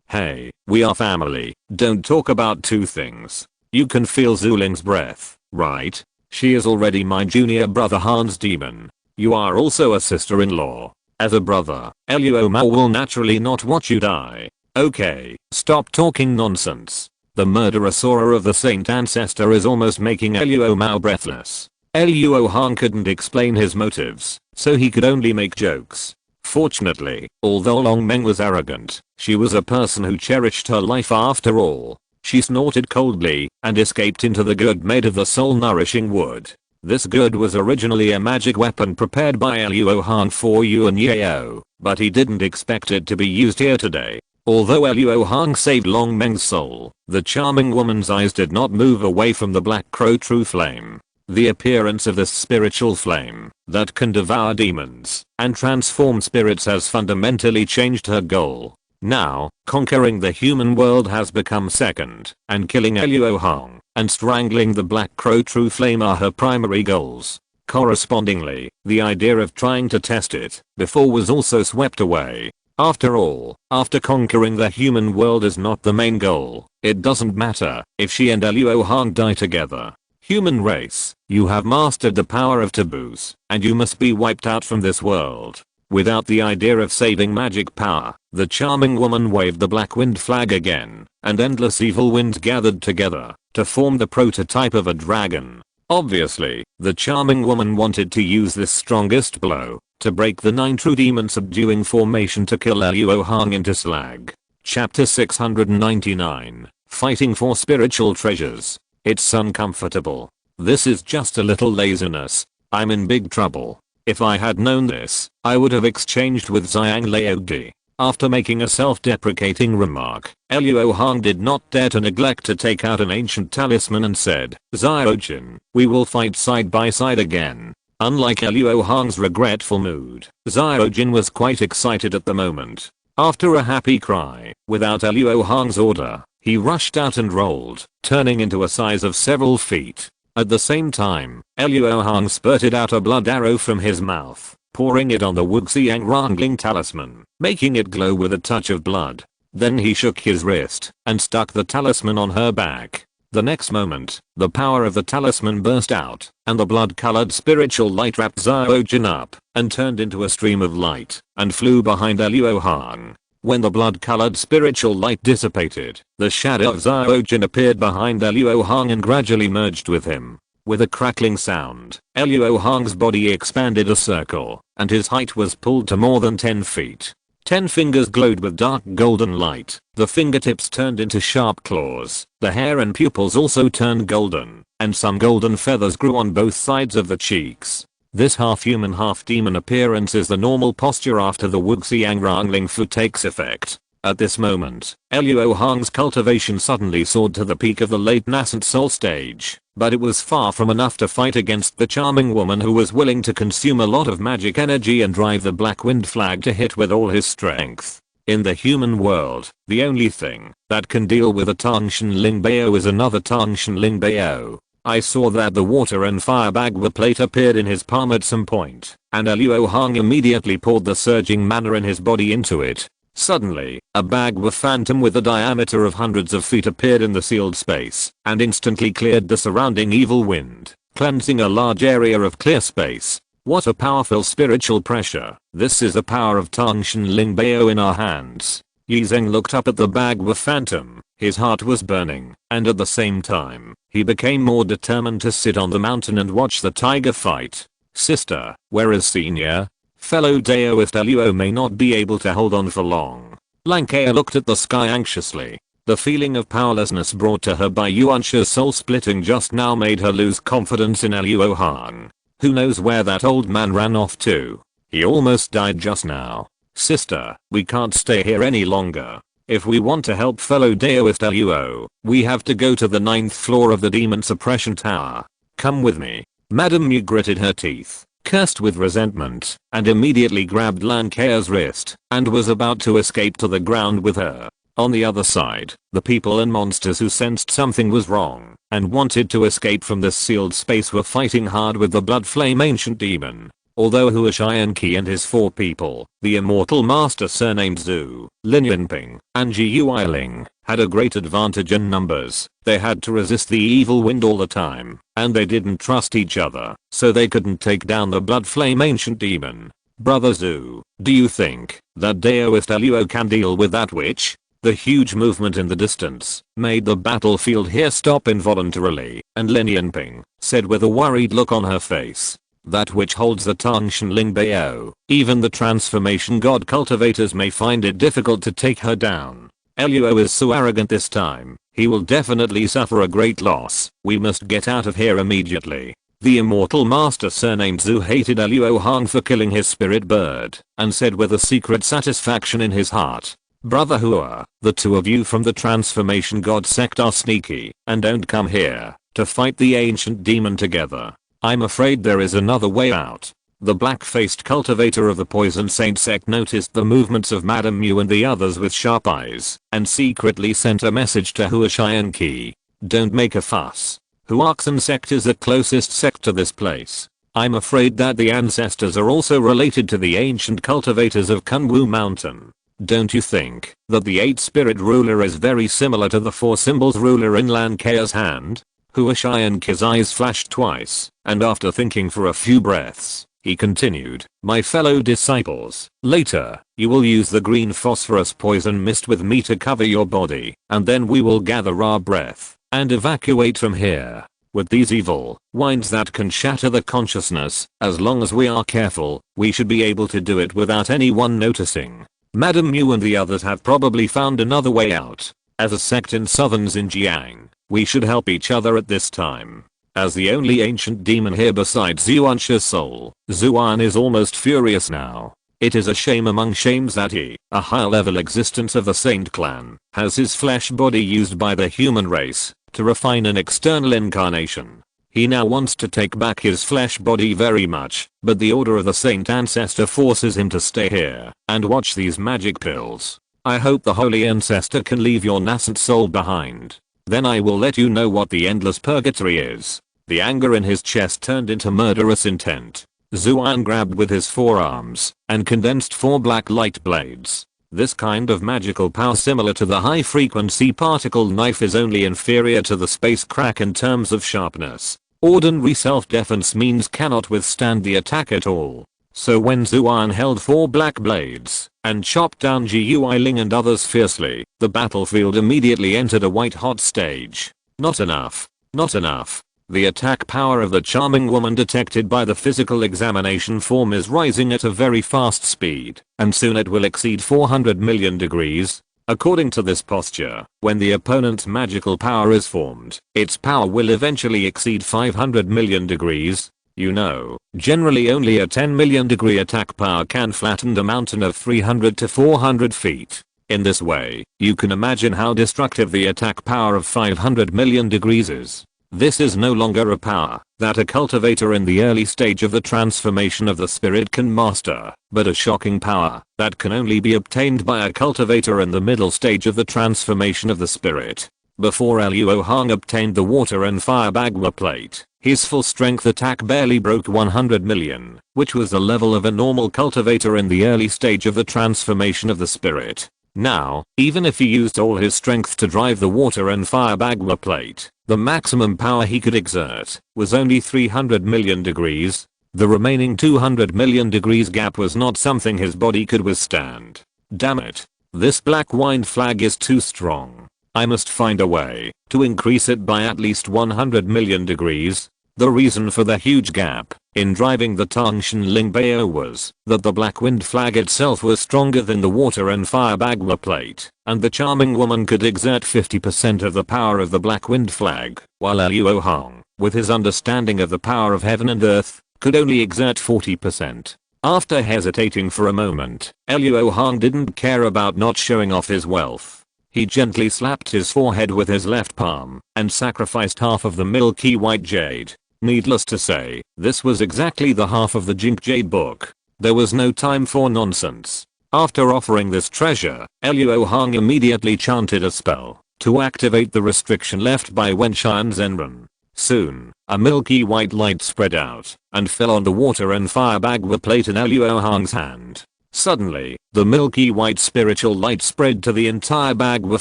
A: Hey, we are family, don't talk about two things. You can feel Zuling's breath, right? She is already my junior brother Han's demon. You are also a sister-in-law. As a brother, Luo Mao will naturally not watch you die. Okay, stop talking nonsense. The murderous aura of the saint ancestor is almost making Luo Mao breathless. Luo Hong couldn't explain his motives, so he could only make jokes. Fortunately, although Long Meng was arrogant, she was a person who cherished her life after all. She snorted coldly and escaped into the gourd made of the soul-nourishing wood. This gourd was originally a magic weapon prepared by Luo Hong for Yuan Yao, but he didn't expect it to be used here today. Although Luo Hong saved Long Meng's soul, the charming woman's eyes did not move away from the black crow true flame. The appearance of this spiritual flame that can devour demons and transform spirits has fundamentally changed her goal. Now, conquering the human world has become second, and killing Luo Hong and strangling the black crow true flame are her primary goals. Correspondingly, the idea of trying to test it before was also swept away. After all, after conquering the human world is not the main goal, it doesn't matter if she and Luo Hong die together. Human race, you have mastered the power of taboos, and you must be wiped out from this world. Without the idea of saving magic power, the charming woman waved the black wind flag again, and endless evil winds gathered together to form the prototype of a dragon. Obviously, the charming woman wanted to use this strongest blow to break the 9 true demon subduing formation to kill Luo Hong into slag. Chapter 699, Fighting for Spiritual Treasures. It's uncomfortable. This is just a little laziness. I'm in big trouble. If I had known this, I would have exchanged with Xiang Laodi. After making a self-deprecating remark, Luo Hong did not dare to neglect to take out an ancient talisman and said, Xiaojin, we will fight side by side again. Unlike Luo Hong's regretful mood, Xiaojin was quite excited at the moment. After a happy cry, without Luo Hong's order, he rushed out and rolled, turning into a size of several feet. At the same time, Luo Hong spurted out a blood arrow from his mouth, pouring it on the Wuxiang Rangling talisman, making it glow with a touch of blood. Then he shook his wrist and stuck the talisman on her back. The next moment, the power of the talisman burst out, and the blood-colored spiritual light wrapped Xiaojin up and turned into a stream of light and flew behind Luo Hong. When the blood-colored spiritual light dissipated, the shadow of Xiaojin appeared behind Luo Hong and gradually merged with him. With a crackling sound, Luo Hong's body expanded a circle, and his height was pulled to more than 10 feet. 10 fingers glowed with dark golden light, the fingertips turned into sharp claws, the hair and pupils also turned golden, and some golden feathers grew on both sides of the cheeks. This half-human half-demon appearance is the normal posture after the Wuxiang Rangling Fu takes effect. At this moment, Luo Hong's cultivation suddenly soared to the peak of the late nascent soul stage, but it was far from enough to fight against the charming woman who was willing to consume a lot of magic energy and drive the black wind flag to hit with all his strength. In the human world, the only thing that can deal with a Tongshan Ling Bao is another Tongshan Ling Bao. I saw that the water and fire Bagua plate appeared in his palm at some point, and Luo Hong immediately poured the surging mana in his body into it. Suddenly, a Bagua phantom with a diameter of hundreds of feet appeared in the sealed space and instantly cleared the surrounding evil wind, cleansing a large area of clear space. What a powerful spiritual pressure. This is the power of Tongshan Ling Bao in our hands. Yi Zheng looked up at the Bagua phantom. His heart was burning, and at the same time, he became more determined to sit on the mountain and watch the tiger fight. Sister, where is Senior? Fellow Daoist Luo may not be able to hold on for long. Lankea looked at the sky anxiously. The feeling of powerlessness brought to her by Yuan's soul splitting just now made her lose confidence in Luo Hong. Who knows where that old man ran off to? He almost died just now. Sister, we can't stay here any longer. If we want to help fellow Daoist Luo, we have to go to the 9th floor of the Demon Suppression Tower. Come with me. Madame Yu gritted her teeth, cursed with resentment, and immediately grabbed Lankea's wrist and was about to escape to the ground with her. On the other side, the people and monsters who sensed something was wrong and wanted to escape from this sealed space were fighting hard with the blood flame ancient demon. Although Huashianqi and his 4 people, the immortal master surnamed Zhu, Lin Yinping, and Ji Yuiling, had a great advantage in numbers. They had to resist the evil wind all the time, and they didn't trust each other, so they couldn't take down the blood flame ancient demon. Brother Zhu, do you think that Daoist Luo can deal with that witch? The huge movement in the distance made the battlefield here stop involuntarily, and Lin Yinping said with a worried look on her face, "That which holds the Tangshan Lingbao, even the transformation god cultivators may find it difficult to take her down. Luo is so arrogant this time, he will definitely suffer a great loss. We must get out of here immediately." The immortal master surnamed Zhu hated Luo Hong for killing his spirit bird, and said with a secret satisfaction in his heart, "Brother Hua, the 2 of you from the transformation god sect are sneaky, and don't come here to fight the ancient demon together. I'm afraid there is another way out." The black-faced cultivator of the Poison Saint sect noticed the movements of Madame Mu and the others with sharp eyes, and secretly sent a message to Huashianqi. "Don't make a fuss. Huaxin sect is the closest sect to this place. I'm afraid that the ancestors are also related to the ancient cultivators of Kunwu Mountain. Don't you think that the 8-spirit ruler is very similar to the 4 symbols ruler in Lankaya's hand?" Huashianqi's eyes flashed twice, and after thinking for a few breaths, he continued, "My fellow disciples, later, you will use the green phosphorus poison mist with me to cover your body, and then we will gather our breath and evacuate from here. With these evil winds that can shatter the consciousness, as long as we are careful, we should be able to do it without anyone noticing. Madame Mu and the others have probably found another way out. As a sect in southern Xinjiang, we should help each other at this time. As the only ancient demon here besides Yuansha's soul, Zuan is almost furious now. It is a shame among shames that he, a higher level existence of the Saint clan, has his flesh body used by the human race to refine an external incarnation. He now wants to take back his flesh body very much, but the order of the Saint Ancestor forces him to stay here and watch these magic pills. I hope the Holy Ancestor can leave your nascent soul behind. Then I will let you know what the endless purgatory is." The anger in his chest turned into murderous intent. Zuan grabbed with his forearms and condensed 4 black light blades. This kind of magical power similar to the high-frequency particle knife is only inferior to the space crack in terms of sharpness. Ordinary self-defense means cannot withstand the attack at all. So when Zuan held 4 black blades and chopped down Ji Yuiling and others fiercely, the battlefield immediately entered a white-hot stage. Not enough. Not enough. The attack power of the charming woman detected by the physical examination form is rising at a very fast speed, and soon it will exceed 400 million degrees. According to this posture, when the opponent's magical power is formed, its power will eventually exceed 500 million degrees. You know, generally only a 10 million degree attack power can flatten a mountain of 300 to 400 feet. In this way, you can imagine how destructive the attack power of 500 million degrees is. This is no longer a power that a cultivator in the early stage of the transformation of the spirit can master, but a shocking power that can only be obtained by a cultivator in the middle stage of the transformation of the spirit. Before Luo Hong obtained the water and fire bagua plate, his full strength attack barely broke 100 million, which was the level of a normal cultivator in the early stage of the transformation of the spirit. Now, even if he used all his strength to drive the water and fire bagua plate, the maximum power he could exert was only 300 million degrees. The remaining 200 million degrees gap was not something his body could withstand. Damn it. This black wind flag is too strong. I must find a way to increase it by at least 100 million degrees. The reason for the huge gap in driving the Tangshan Lingbao was that the black wind flag itself was stronger than the water and fire bagua plate, and the charming woman could exert 50% of the power of the black wind flag, while Luo Hong, with his understanding of the power of heaven and earth, could only exert 40%. After hesitating for a moment, Luo Hong didn't care about not showing off his wealth. He gently slapped his forehead with his left palm and sacrificed half of the milky white jade. Needless to say, this was exactly the half of the Jink Jade book. There was no time for nonsense. After offering this treasure, Luo Hong immediately chanted a spell to activate the restriction left by Wenshan Zenran. Soon, a milky white light spread out and fell on the water and fire bagua plate in Luo Hong's hand. Suddenly, the milky white spiritual light spread to the entire bagua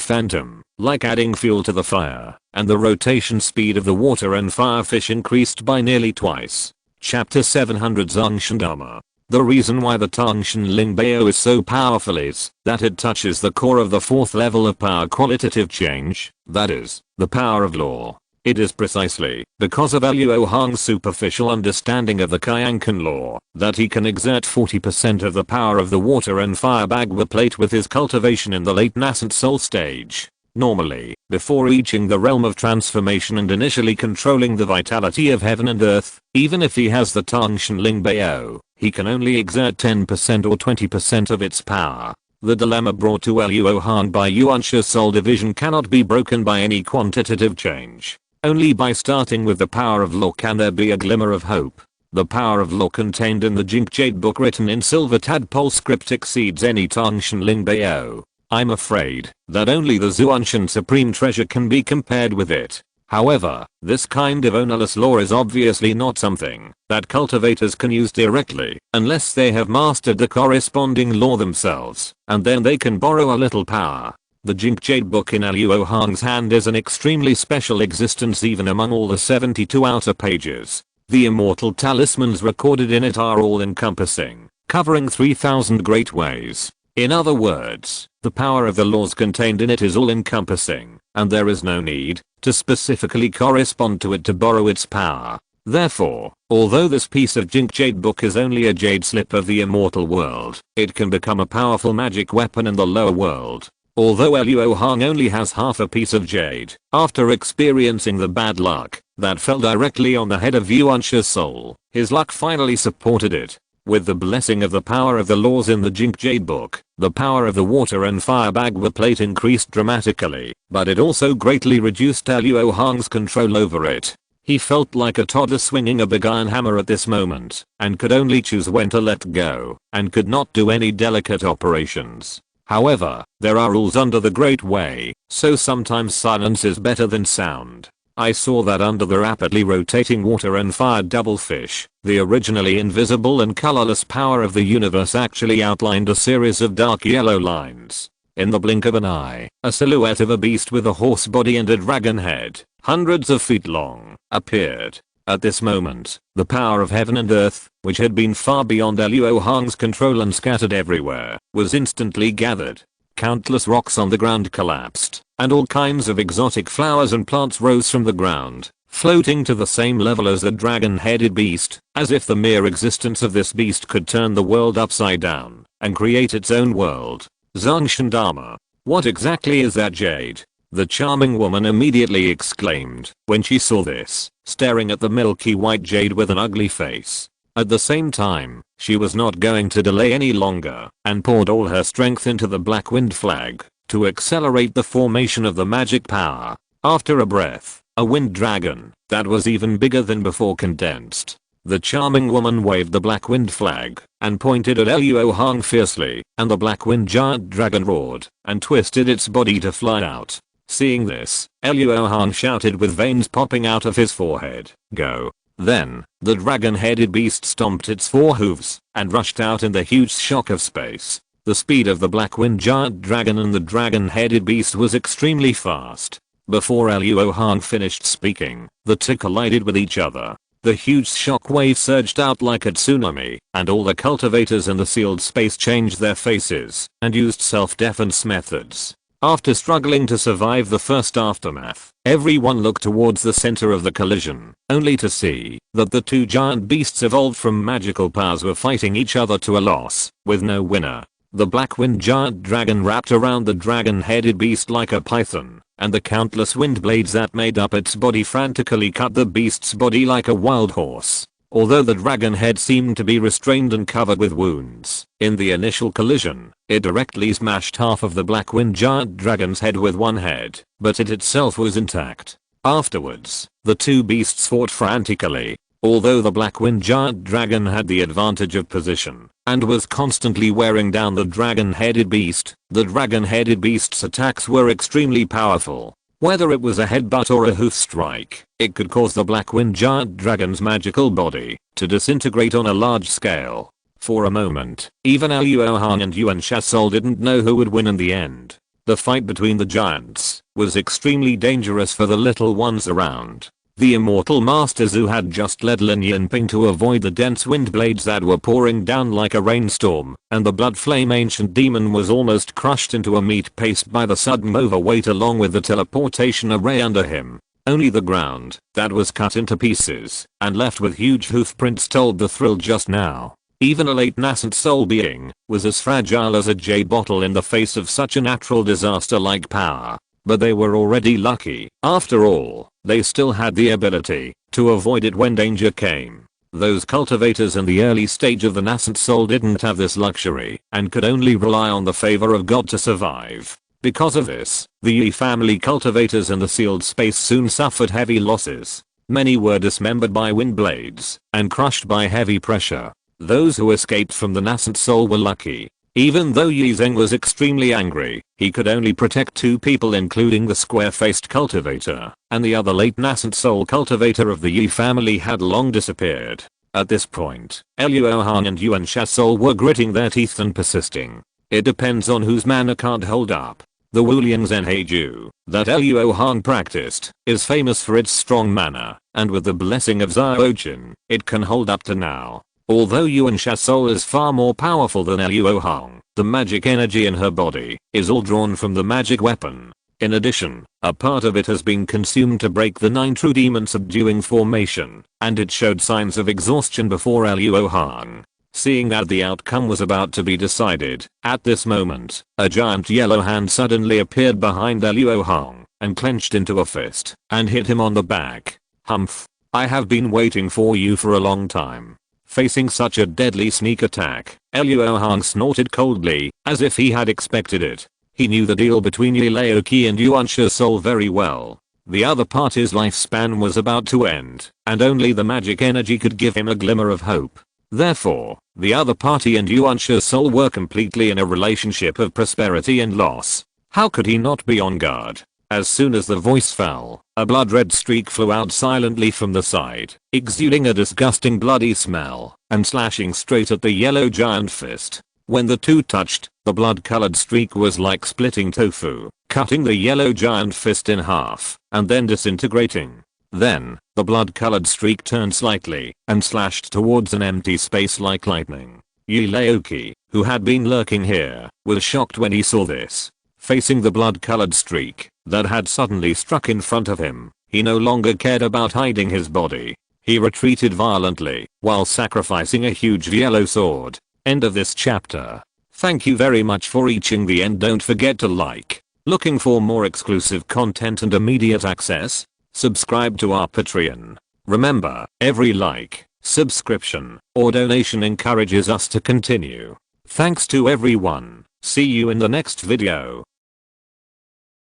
A: phantom, like adding fuel to the fire, and the rotation speed of the water and firefish increased by nearly twice. Chapter 700 Zongshan Dharma. The reason why the Tongshan Lingbao is so powerful is that it touches the core of the fourth level of power qualitative change, that is, the power of law. It is precisely because of Luo Hong's superficial understanding of the Kyankan law that he can exert 40% of the power of the water and fire bagua plate with his cultivation in the late nascent soul stage. Normally, before reaching the realm of transformation and initially controlling the vitality of heaven and earth, even if he has the Tongshan Lingbao, he can only exert 10% or 20% of its power. The dilemma brought to Luo Hong by Yuan's soul division cannot be broken by any quantitative change. Only by starting with the power of law can there be a glimmer of hope. The power of law contained in the Jink Jade book written in silver tadpole script exceeds any Tongshan Lingbao. I'm afraid that only the Zuanshan Supreme Treasure can be compared with it. However, this kind of ownerless law is obviously not something that cultivators can use directly unless they have mastered the corresponding law themselves, and then they can borrow a little power. The Jink Jade book in Luo Hong's hand is an extremely special existence even among all the 72 outer pages. The immortal talismans recorded in it are all encompassing, covering 3000 great ways. In other words, the power of the laws contained in it is all encompassing, and there is no need to specifically correspond to it to borrow its power. Therefore, although this piece of Jink Jade book is only a jade slip of the immortal world, it can become a powerful magic weapon in the lower world. Although Luo Hong only has half a piece of jade, after experiencing the bad luck that fell directly on the head of Yuan's soul, his luck finally supported it. With the blessing of the power of the laws in the Jink Jade book, the power of the water and fire bagua plate increased dramatically, but it also greatly reduced Luo Hong's control over it. He felt like a toddler swinging a big iron hammer at this moment, and could only choose when to let go, and could not do any delicate operations. However, there are rules under the Great Way, so sometimes silence is better than sound. I saw that under the rapidly rotating water and fire doublefish, the originally invisible and colorless power of the universe actually outlined a series of dark yellow lines. In the blink of an eye, a silhouette of a beast with a horse body and a dragon head, hundreds of feet long, appeared. At this moment, the power of heaven and earth, which had been far beyond Luo Hong's control and scattered everywhere, was instantly gathered. Countless rocks on the ground collapsed, and all kinds of exotic flowers and plants rose from the ground, floating to the same level as the dragon-headed beast, as if the mere existence of this beast could turn the world upside down and create its own world. Zongshan Dharma. What exactly is that jade? The charming woman immediately exclaimed when she saw this, staring at the milky white jade with an ugly face. At the same time, she was not going to delay any longer and poured all her strength into the black wind flag to accelerate the formation of the magic power. After a breath, a wind dragon that was even bigger than before condensed. The charming woman waved the black wind flag and pointed at Luo Hong fiercely, and the black wind giant dragon roared and twisted its body to fly out. Seeing this, Luo Hong shouted with veins popping out of his forehead, "Go!" Then, the dragon-headed beast stomped its four hooves and rushed out in the huge shock of space. The speed of the black wind giant dragon and the dragon-headed beast was extremely fast. Before Luo Hong finished speaking, the two collided with each other. The huge shock wave surged out like a tsunami, and all the cultivators in the sealed space changed their faces and used self-defense methods. After struggling to survive the first aftermath, everyone looked towards the center of the collision, only to see that the two giant beasts evolved from magical powers were fighting each other to a loss, with no winner. The black wind giant dragon wrapped around the dragon-headed beast like a python, and the countless wind blades that made up its body frantically cut the beast's body like a wild horse. Although the dragon head seemed to be restrained and covered with wounds, in the initial collision, it directly smashed half of the black wind giant dragon's head with one head, but it itself was intact. Afterwards, the two beasts fought frantically. Although the black-winged giant dragon had the advantage of position and was constantly wearing down the dragon-headed beast, the dragon-headed beast's attacks were extremely powerful. Whether it was a headbutt or a hoof strike, it could cause the black-winged giant dragon's magical body to disintegrate on a large scale. For a moment, even Luo Hong and Yuan Shasol didn't know who would win in the end. The fight between the giants was extremely dangerous for the little ones around. The immortal masters who had just led Lin Yinping to avoid the dense wind blades that were pouring down like a rainstorm, and the blood flame ancient demon was almost crushed into a meat paste by the sudden overweight along with the teleportation array under him. Only the ground that was cut into pieces and left with huge hoof prints told the thrill just now. Even a late nascent soul being was as fragile as a J bottle in the face of such a natural disaster like power. But they were already lucky. After all, they still had the ability to avoid it when danger came. Those cultivators in the early stage of the nascent soul didn't have this luxury and could only rely on the favor of God to survive. Because of this, the Yi family cultivators in the sealed space soon suffered heavy losses. Many were dismembered by wind blades and crushed by heavy pressure. Those who escaped from the nascent soul were lucky. Even though Yi Zheng was extremely angry, he could only protect 2 people, including the square-faced cultivator, and the other late nascent soul cultivator of the Yi family had long disappeared. At this point, Luo Hong and Yuan Shasol were gritting their teeth and persisting. It depends on whose mana can't hold up. The Wuliang Zhenheiju that Luo Hong practiced is famous for its strong mana, and with the blessing of Zhaojin, it can hold up to now. Although Yuan Shasol is far more powerful than Luo Hong, the magic energy in her body is all drawn from the magic weapon. In addition, a part of it has been consumed to break the 9 true demon subduing formation, and it showed signs of exhaustion before Luo Hong. Seeing that the outcome was about to be decided, at this moment, a giant yellow hand suddenly appeared behind Luo Hong and clenched into a fist and hit him on the back. Humph. I have been waiting for you for a long time. Facing such a deadly sneak attack, Luo Hong snorted coldly, as if he had expected it. He knew the deal between Yi Laoqi and Yuan Shasol very well. The other party's lifespan was about to end, and only the magic energy could give him a glimmer of hope. Therefore, the other party and Yuan Shasol were completely in a relationship of prosperity and loss. How could he not be on guard? As soon as the voice fell, a blood-red streak flew out silently from the side, exuding a disgusting bloody smell, and slashing straight at the yellow giant fist. When the two touched, the blood-colored streak was like splitting tofu, cutting the yellow giant fist in half, and then disintegrating. Then, the blood-colored streak turned slightly, and slashed towards an empty space like lightning. Yi Laoqi, who had been lurking here, was shocked when he saw this. Facing the blood-colored streak that had suddenly struck in front of him, he no longer cared about hiding his body. He retreated violently while sacrificing a huge yellow sword. End of this chapter. Thank you very much for reaching the end. Don't forget to like. Looking for more exclusive content and immediate access? Subscribe to our Patreon. Remember, every like, subscription, or donation encourages us to continue. Thanks to everyone. See you in the next video.